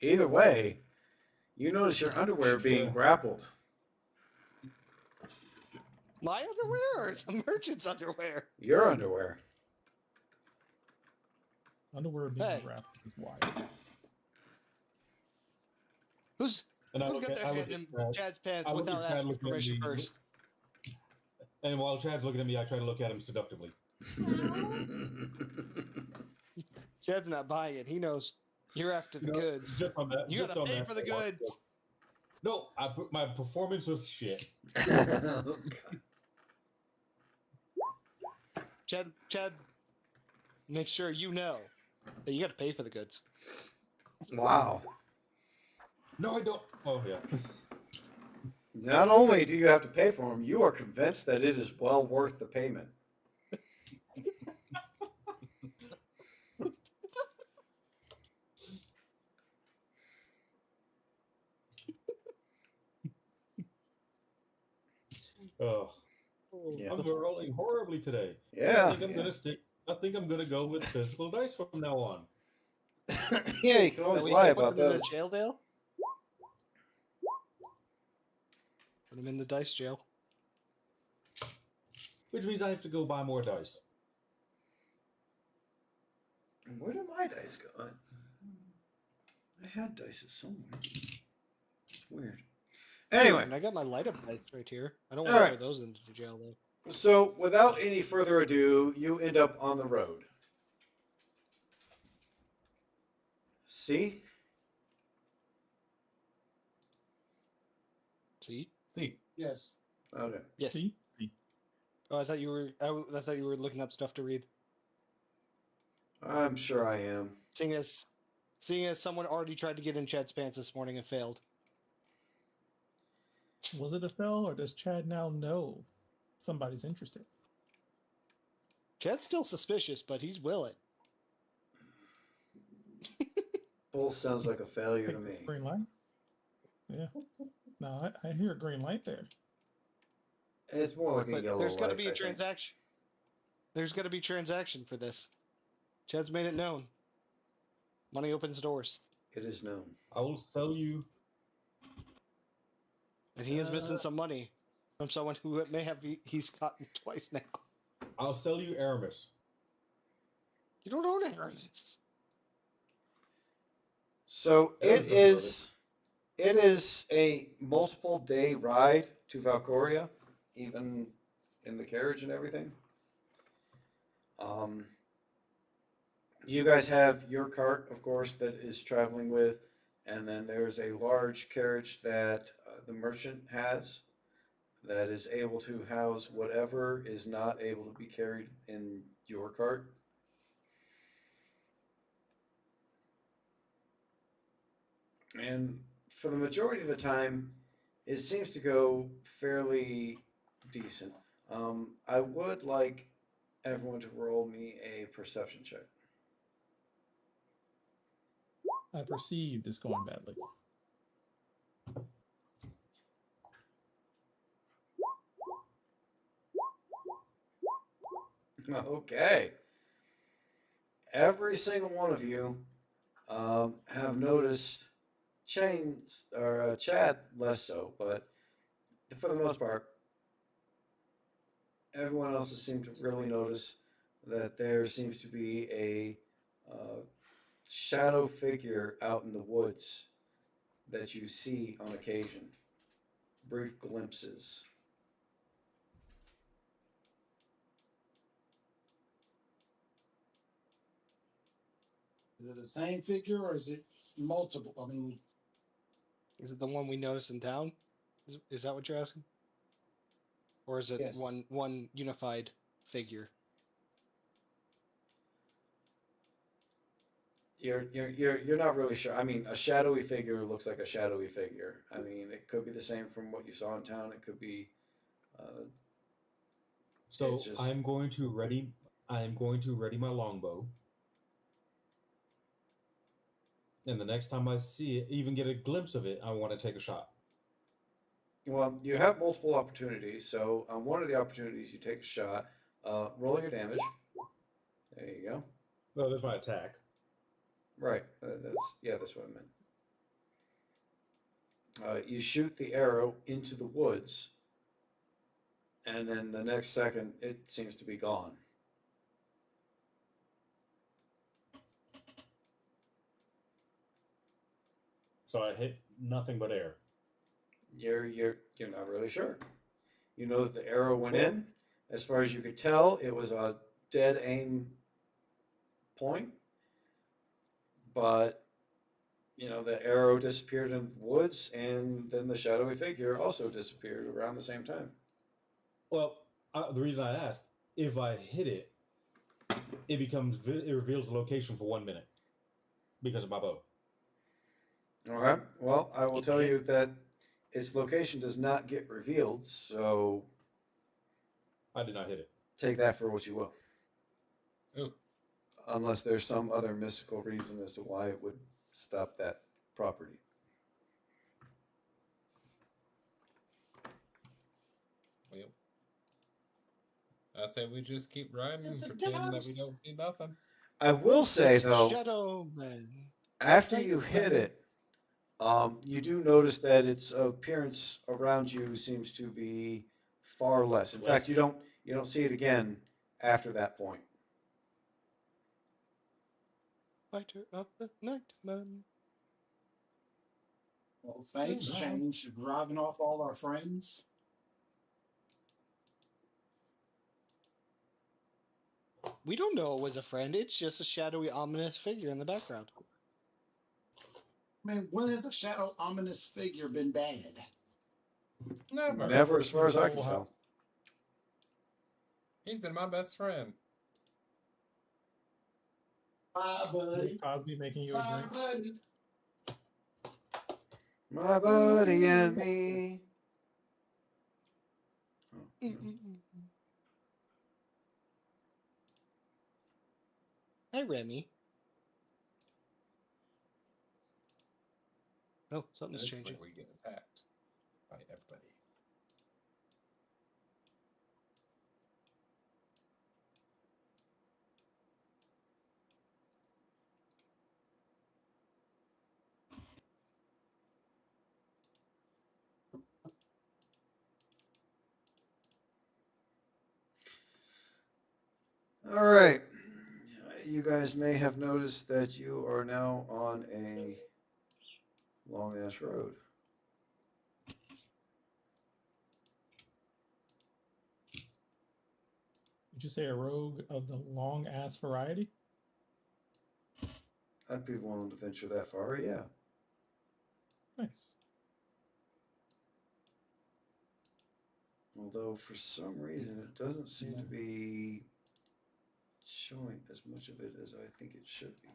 Either way, You notice your underwear being grappled. My underwear or the merchant's underwear? Your underwear. Underwear being Hey. wrapped is wild. Who's And I got look their at hand in Chad's pants I look without at Chad asking looking at permission me. first? And while Chad's looking at me, I try to look at him seductively. Chad's not buying it. He knows you're after the goods. Just on that. You just gotta on pay that for the goods. No, my performance was shit. Chad, make sure you know that you gotta pay for the goods. Wow. No, I don't. Oh, yeah. Not only do you have to pay for them, you are convinced that it is well worth the payment. Oh, Yeah. I'm rolling horribly today. Yeah. I think I'm gonna go with physical dice from now on. Yeah, you can always lie about those. Jail, Dale? Put him in the dice jail. Which means I have to go buy more dice. Where did my dice go? I had dice somewhere. It's weird. Anyway, And I got my light up dice right here. I don't All want to right. throw those into jail though. so without any further ado, you end up on the road. See? See? Yes. Okay. Yes. See? Oh, I thought you were. I thought you were looking up stuff to read. I'm sure I am. Seeing as someone already tried to get in Chad's pants this morning and failed. Was it a fail, or does Chad now know somebody's interested? Chad's still suspicious, but he's willing. Both sounds like a failure to me. Green light? Yeah. No, I hear a green light there. It's more like a But yellow there's got to light, be I a think. transaction. There's got to be transaction for this. Chad's made it known. Money opens doors, It is known. I will sell you. and he is missing some money from someone who may have he's gotten twice now. I'll sell you Aramis. You don't own Aramis. So That was it is a multiple day ride to Valcoria, even in the carriage and everything. You guys have your cart, of course, that is traveling with, and then there's a large carriage that the merchant has that is able to house whatever is not able to be carried in your cart. And for the majority of the time, it seems to go fairly decent. I would like everyone to roll me a perception check. I perceive this going badly. Okay. Every single one of you have noticed Chad less so, but for the most part, everyone else has seemed to really notice that there seems to be a shadow figure out in the woods that you see on occasion. Brief glimpses. Is it the same figure or is it multiple? I mean, Is it the one we noticed in town? Is that what you're asking? Or is it Yes. one unified figure? You're not really sure. I mean, a shadowy figure looks like a shadowy figure. I mean, it could be the same from what you saw in town. It could be. So It's just- I'm going to ready my longbow. And the next time I see it, even get a glimpse of it, I want to take a shot. Well, you have multiple opportunities. So on one of the opportunities, you take a shot. Roll your damage. There you go. Oh, there's my attack. Right. That's what I meant. You shoot the arrow into the woods, and then the next second it seems to be gone. So I hit nothing but air. You're not really sure. You know that the arrow went in. As far as you could tell, it was a dead aim point. But the arrow disappeared in the woods, and then the shadowy figure also disappeared around the same time. Well, the reason I asked, if I hit it, it reveals the location for 1 minute because of my bow. Okay. Well, I will tell you that its location does not get revealed, so I did not hit it. take that for what you will. Ooh. Unless there's some other mystical reason as to why it would stop that property. Well, I say we just keep riding and It's a pretend that ghost. we don't see nothing. I will say, It's though, Shadow Man. after you hit it, you do notice that its appearance around you seems to be far less. In fact, you don't see it again after that point. Fighter of the night, man. Well, thanks, Change, for driving off all our friends. We don't know it was a friend. It's just a shadowy, ominous figure in the background. Man, when has a shadow ominous figure been bad? Never. Never, as far as I can tell. He's been my best friend. Bye, buddy. Cosby making you a Bye, drink. buddy. My buddy and me. Oh, Hi, Remy. Oh, something's This is changing. where we get attacked by everybody. All right. You guys may have noticed that you are now on a long ass road. Did you say a rogue of the long ass variety? I'd be willing to venture that far, yeah. Nice. Although for some reason it doesn't seem to be showing as much of it as I think it should be.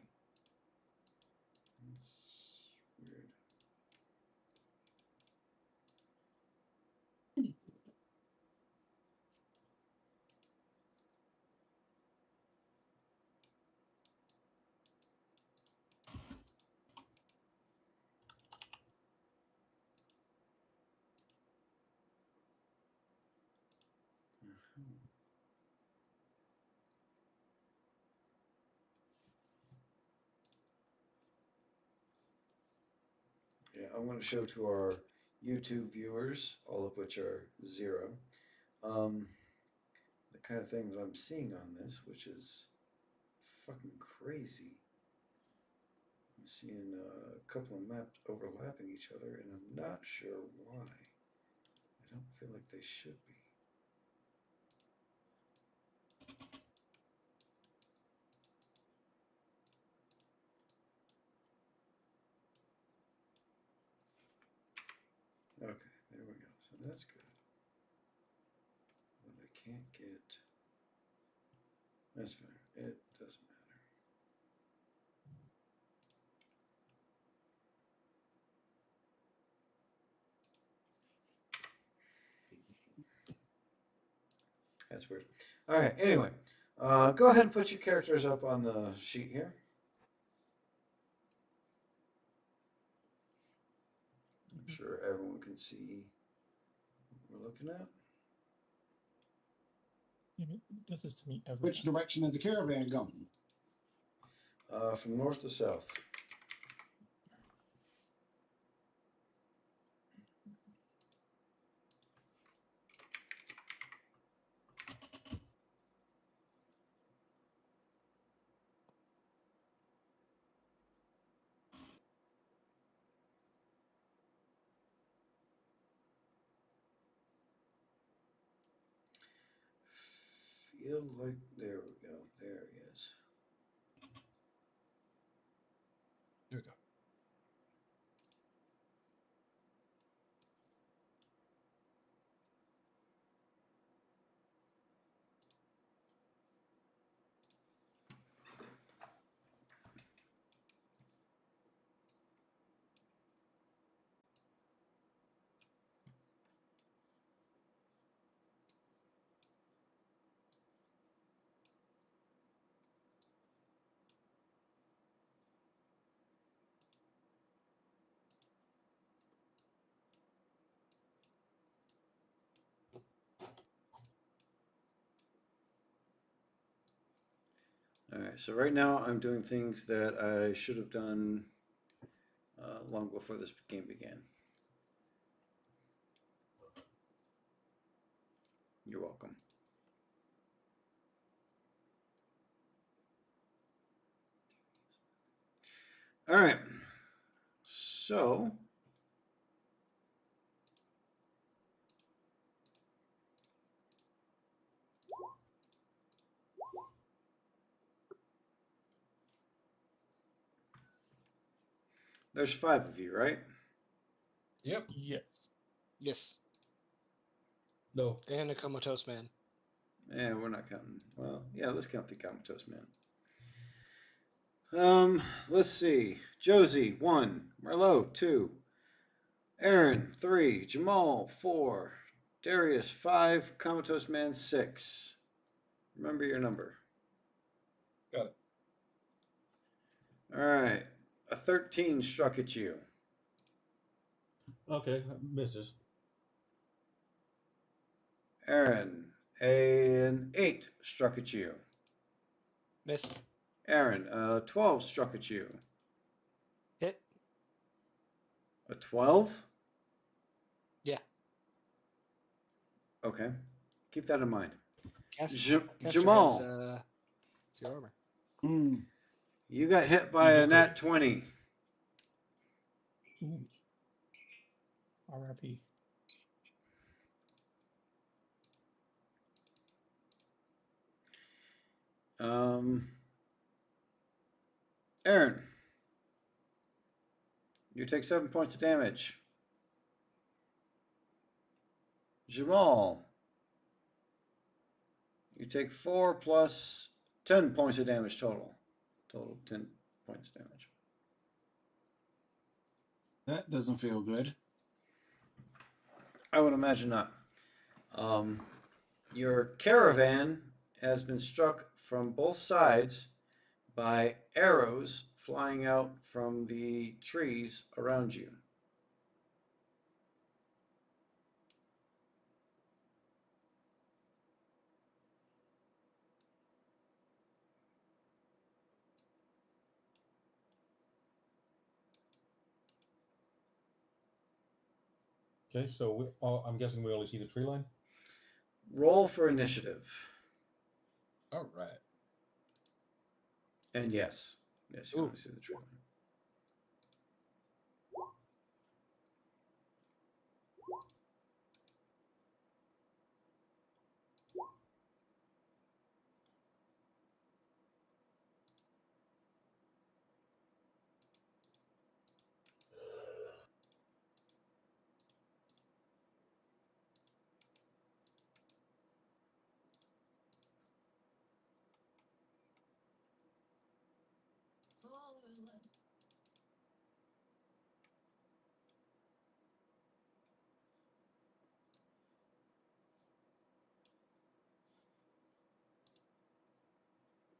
It's weird. Yeah, I'm going to show to our YouTube viewers, all of which are 0, the kind of thing that I'm seeing on this, which is fucking crazy. I'm seeing a couple of maps overlapping each other, and I'm not sure why. I don't feel like they should be. Okay, there we go. So that's good. But I can't get. That's fine. It doesn't matter. That's weird. All right. Anyway, go ahead and put your characters up on the sheet here. I'm sure everyone can see what we're looking at. It does this to me every Which time. direction is the caravan going? From north to south. feel like there we go. There he is. Here we go. All right, so right now I'm doing things that I should have done long before this game began. You're welcome. All right, so there's 5 of you, right? Yep. Yes. Yes. No. And a comatose man. Yeah, we're not counting. Well, yeah, let's count the comatose man. Let's see. Josie, 1. Marlo, 2. Aaron, 3. Jamal, 4. Darius, 5. Comatose man, 6. Remember your number. Got it. All right. A 13 struck at you. Okay, misses. Aaron, an 8 struck at you. Miss. Aaron, 12 struck at you. Hit. A 12? Yeah. Okay. Keep that in mind. Caster Jamal, has, 0 armor. Hmm. you got hit by a nat 20. Ooh. R.I.P. Aaron, you take 7 points of damage. Jamal, you take 4 plus 10 points of damage total. Total 10 points of damage. That doesn't feel good. I would imagine not. Your caravan has been struck from both sides by arrows flying out from the trees around you. Okay, so I'm guessing we only see the tree line. Roll for initiative. All right. And yes, you Ooh. only see the tree line.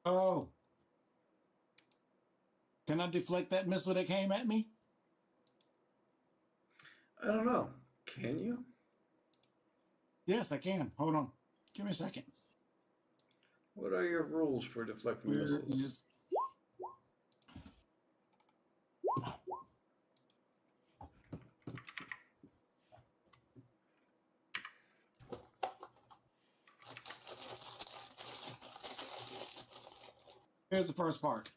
Oh. Can I deflect that missile that came at me? I don't know. Can you? Yes, I can. Hold on. Give me a second. What are your rules for deflecting Where missiles? is... Here's the first part.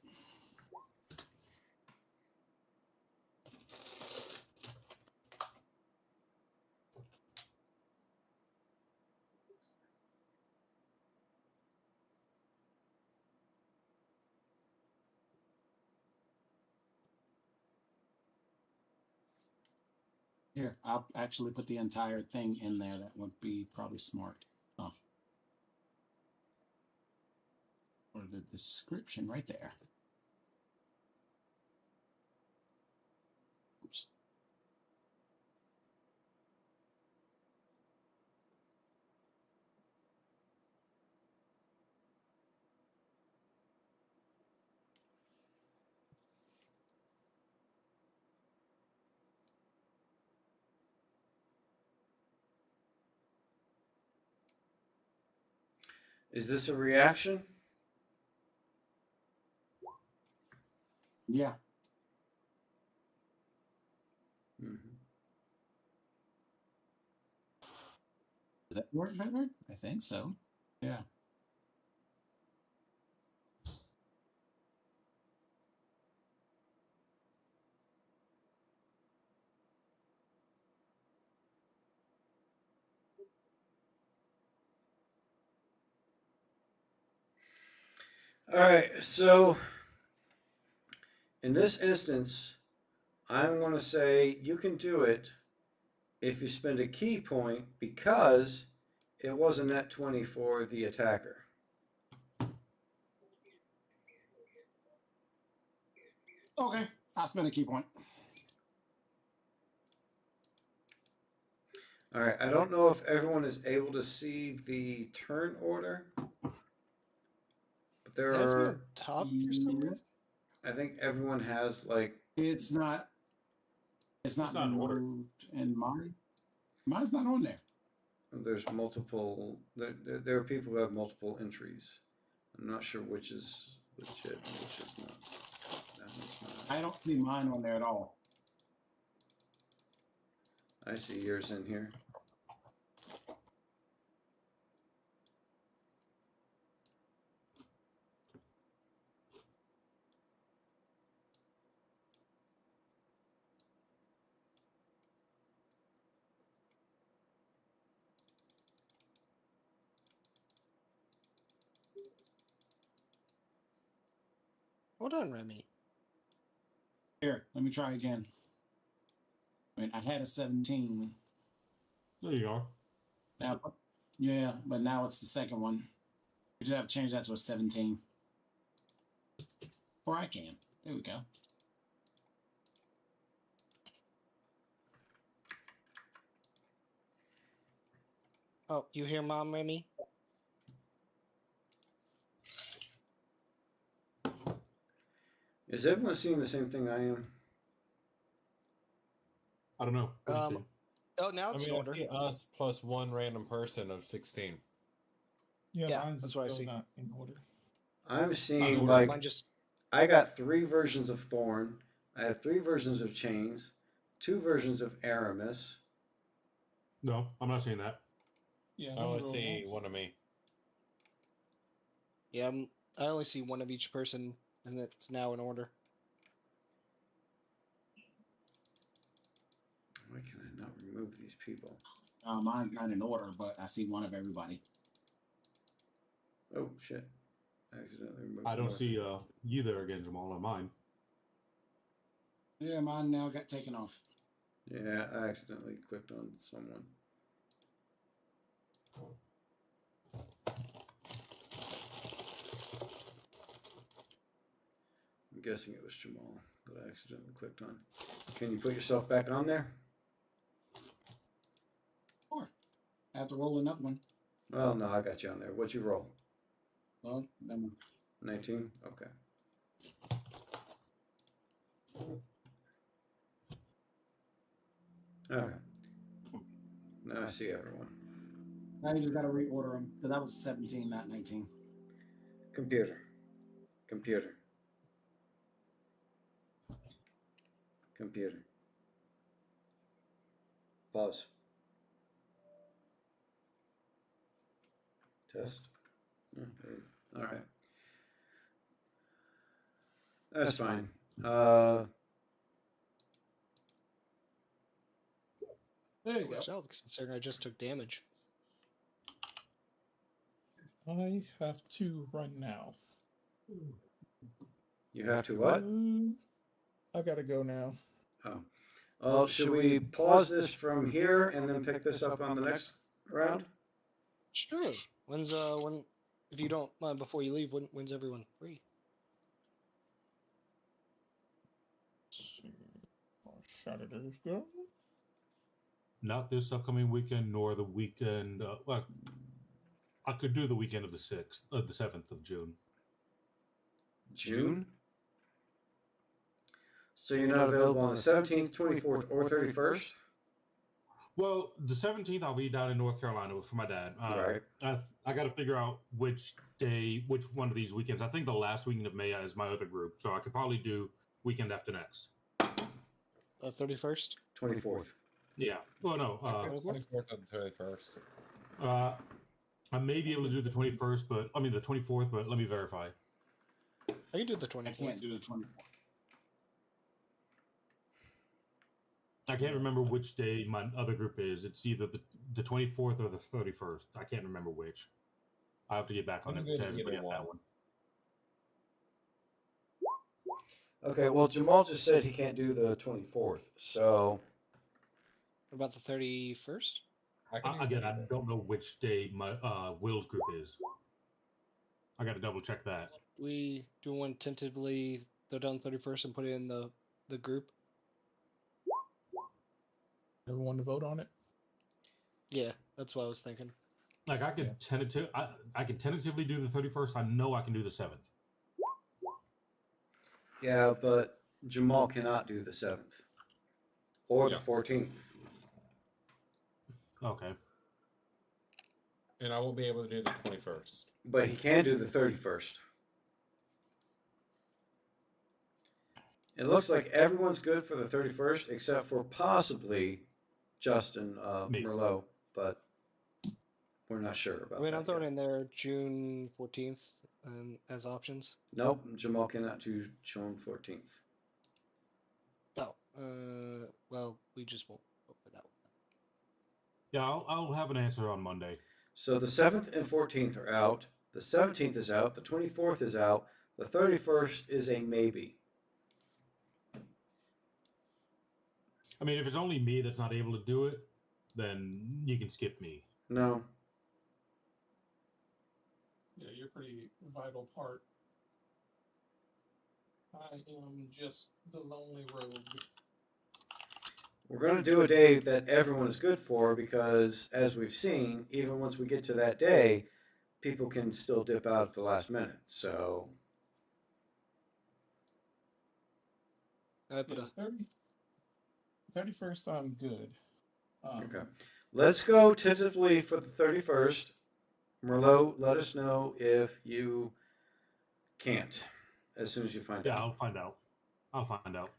Here, I'll actually put the entire thing in there. That would be probably smart. Oh. Or the description right there. Oops. Is this a reaction? Yeah. Mm-hmm. Does that work better? I think so. Yeah. All right, so in this instance, I'm going to say you can do it if you spend a key point because it was a net 20 for the attacker. Okay. I'll spend a key point. All right, I don't know if everyone is able to see the turn order, but there It has to be are, on top for some reason. I think everyone has like, It's not not been in order. moved in mine. Mine's not on there. there's multiple, there are people who have multiple entries. I'm not sure which is legit and which is not. That one's not. I don't see mine on there at all. I see yours in here. Hold on, Remy. Here, let me try again. I mean, I had a 17. There you are. Now, yeah, but now it's the second one. We just have to change that to a 17. Or I can. There we go. Oh, you hear Mom, Remy? Is everyone seeing the same thing I am? I don't know. What do you think? Oh, now I it's mean, in I order. see us plus one random person of 16. Yeah, Yeah, mine's that's what I still see. not in order. I'm seeing order. like, Mine just I got 3 versions of Thorn. I have 3 versions of Chains, 2 versions of Aramis. No, I'm not saying that. Yeah, I only rolled see once. one of me. yeah. I only see one of each person, and it's now in order. Why can I not remove these people? Mine's not in order, but I see one of everybody. Oh shit! I accidentally removed. I don't more. see you there again, Jamal, on mine. Yeah, mine now got taken off. Yeah, I accidentally clicked on someone. I'm guessing it was Jamal that I accidentally clicked on. Can you put yourself back on there? Sure. I have to roll another one. Well, no, I got you on there. What'd you roll? Well, then 19? Okay. All right. Now I see everyone. I just got to reorder them because I was 17, not 19. Computer. Computer. Computer. Pause. Test. Okay. All right. That's fine. There you go. Works out considering I just took damage. I have to run now. You have to what? I gotta go now. Oh. Well, should we pause this from here and then pick this up on the next round? Sure. When's when? If you don't mind, before you leave, when's everyone free? Senators go. Not this upcoming weekend, nor the weekend. Well, I could do the weekend of the 7th of June. June? So you're not available on the 17th, 24th, or 31st? Well, the 17th I'll be down in North Carolina for my dad. Right. I got to figure out which one of these weekends. I think the last weekend of May is my other group, so I could probably do weekend after next. 31st. 24th. Yeah. Well, no. 24th and 31st. I may be able to do the 21st, but I mean the 24th, but let me verify. I can do the I 24th. can't do the 24th. I can't remember which day my other group is. It's either the 24th or the 31st. I can't remember which. I have to get back on I'm it good to at everybody either on that one. one. Okay, well, Jamal just said he can't do the 24th, so... What about the 31st? Again, I don't know which day my Will's group is. I got to double check that. We do one tentatively go down 31st and put it in the group. Everyone to vote on it. Yeah, that's what I was thinking. Like I could I can tentatively do the 31st. I know I can do the 7th. Yeah, but Jamal cannot do the 7th. Or the 14th. Okay. And I won't be able to do the 21st. But he can do the 31st. It looks like everyone's good for the 31st, except for possibly Justin Me. Merlot, but we're not sure about I mean, that I'm throwing yet. in there June 14th as options. Nope, Jamal cannot do June 14th. Oh, well, we just won't vote for that one. Yeah, I'll have an answer on Monday. So the 7th and 14th are out. The 17th is out. The 24th is out. The 31st is a maybe. I mean, if it's only me that's not able to do it, then you can skip me. No. Yeah, you're a pretty vital part. I am just the lonely rogue. We're going to do a day that everyone is good for because, as we've seen, even once we get to that day, people can still dip out at the last minute. So, I put a 31st, I'm good. okay. Let's go tentatively for the 31st. Merlot, let us know if you can't as soon as you find Yeah, out. I'll find out. I'll find out.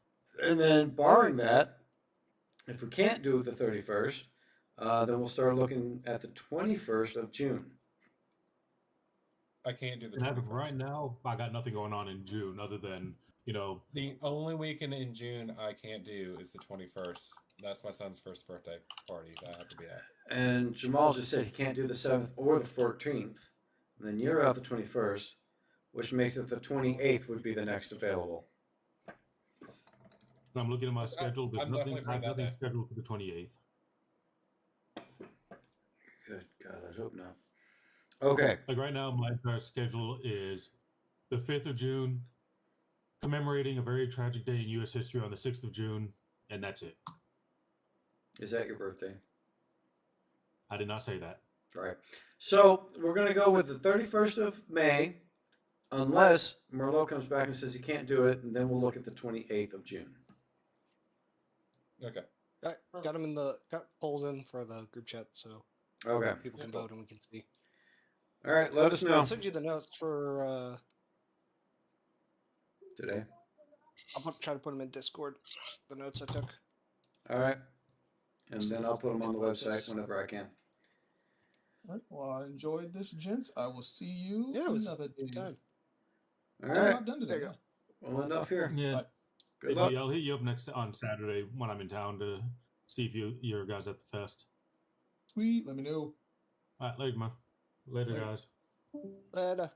And then, barring that, if we can't do the 31st, then we'll start looking at the 21st of June. I can't do the And as of 21st. right now, I got nothing going on in June other than, you know, The only weekend in June I can't do is the 21st. That's my son's first birthday party that I have to be at. And Jamal just said he can't do the 7th or the 14th. And then you're out the 21st, which makes it the 28th would be the next available. I'm looking at my schedule. There's I'm nothing, definitely I have free that nothing day. scheduled for the 28th. Good God, I hope not. Okay. Like right now, my entire schedule is the 5th of June, commemorating a very tragic day in U.S. history on the 6th of June, and that's it. Is that your birthday? I did not say that. All right. So we're going to go with the 31st of May, unless Merlot comes back and says he can't do it, and then we'll look at the 28th of June. Okay. got them in got polls in for the group chat, so Okay. people can vote and we can see. All right, let us know I'll send you the notes for. today. I'll try to put them in Discord. The notes I took. All right. And then I'll put them on the website whenever I can. All right, well, I enjoyed this, gents. I will see you Yeah, it was another day. time. All I'm right. not done today. There you go. We'll end off here. Yeah. But- Good Hey, luck. D, I'll hit you up next on Saturday when I'm in town to see if your guys at the fest. Sweet, let me know. All right, later, man. Later, Later. guys. Later.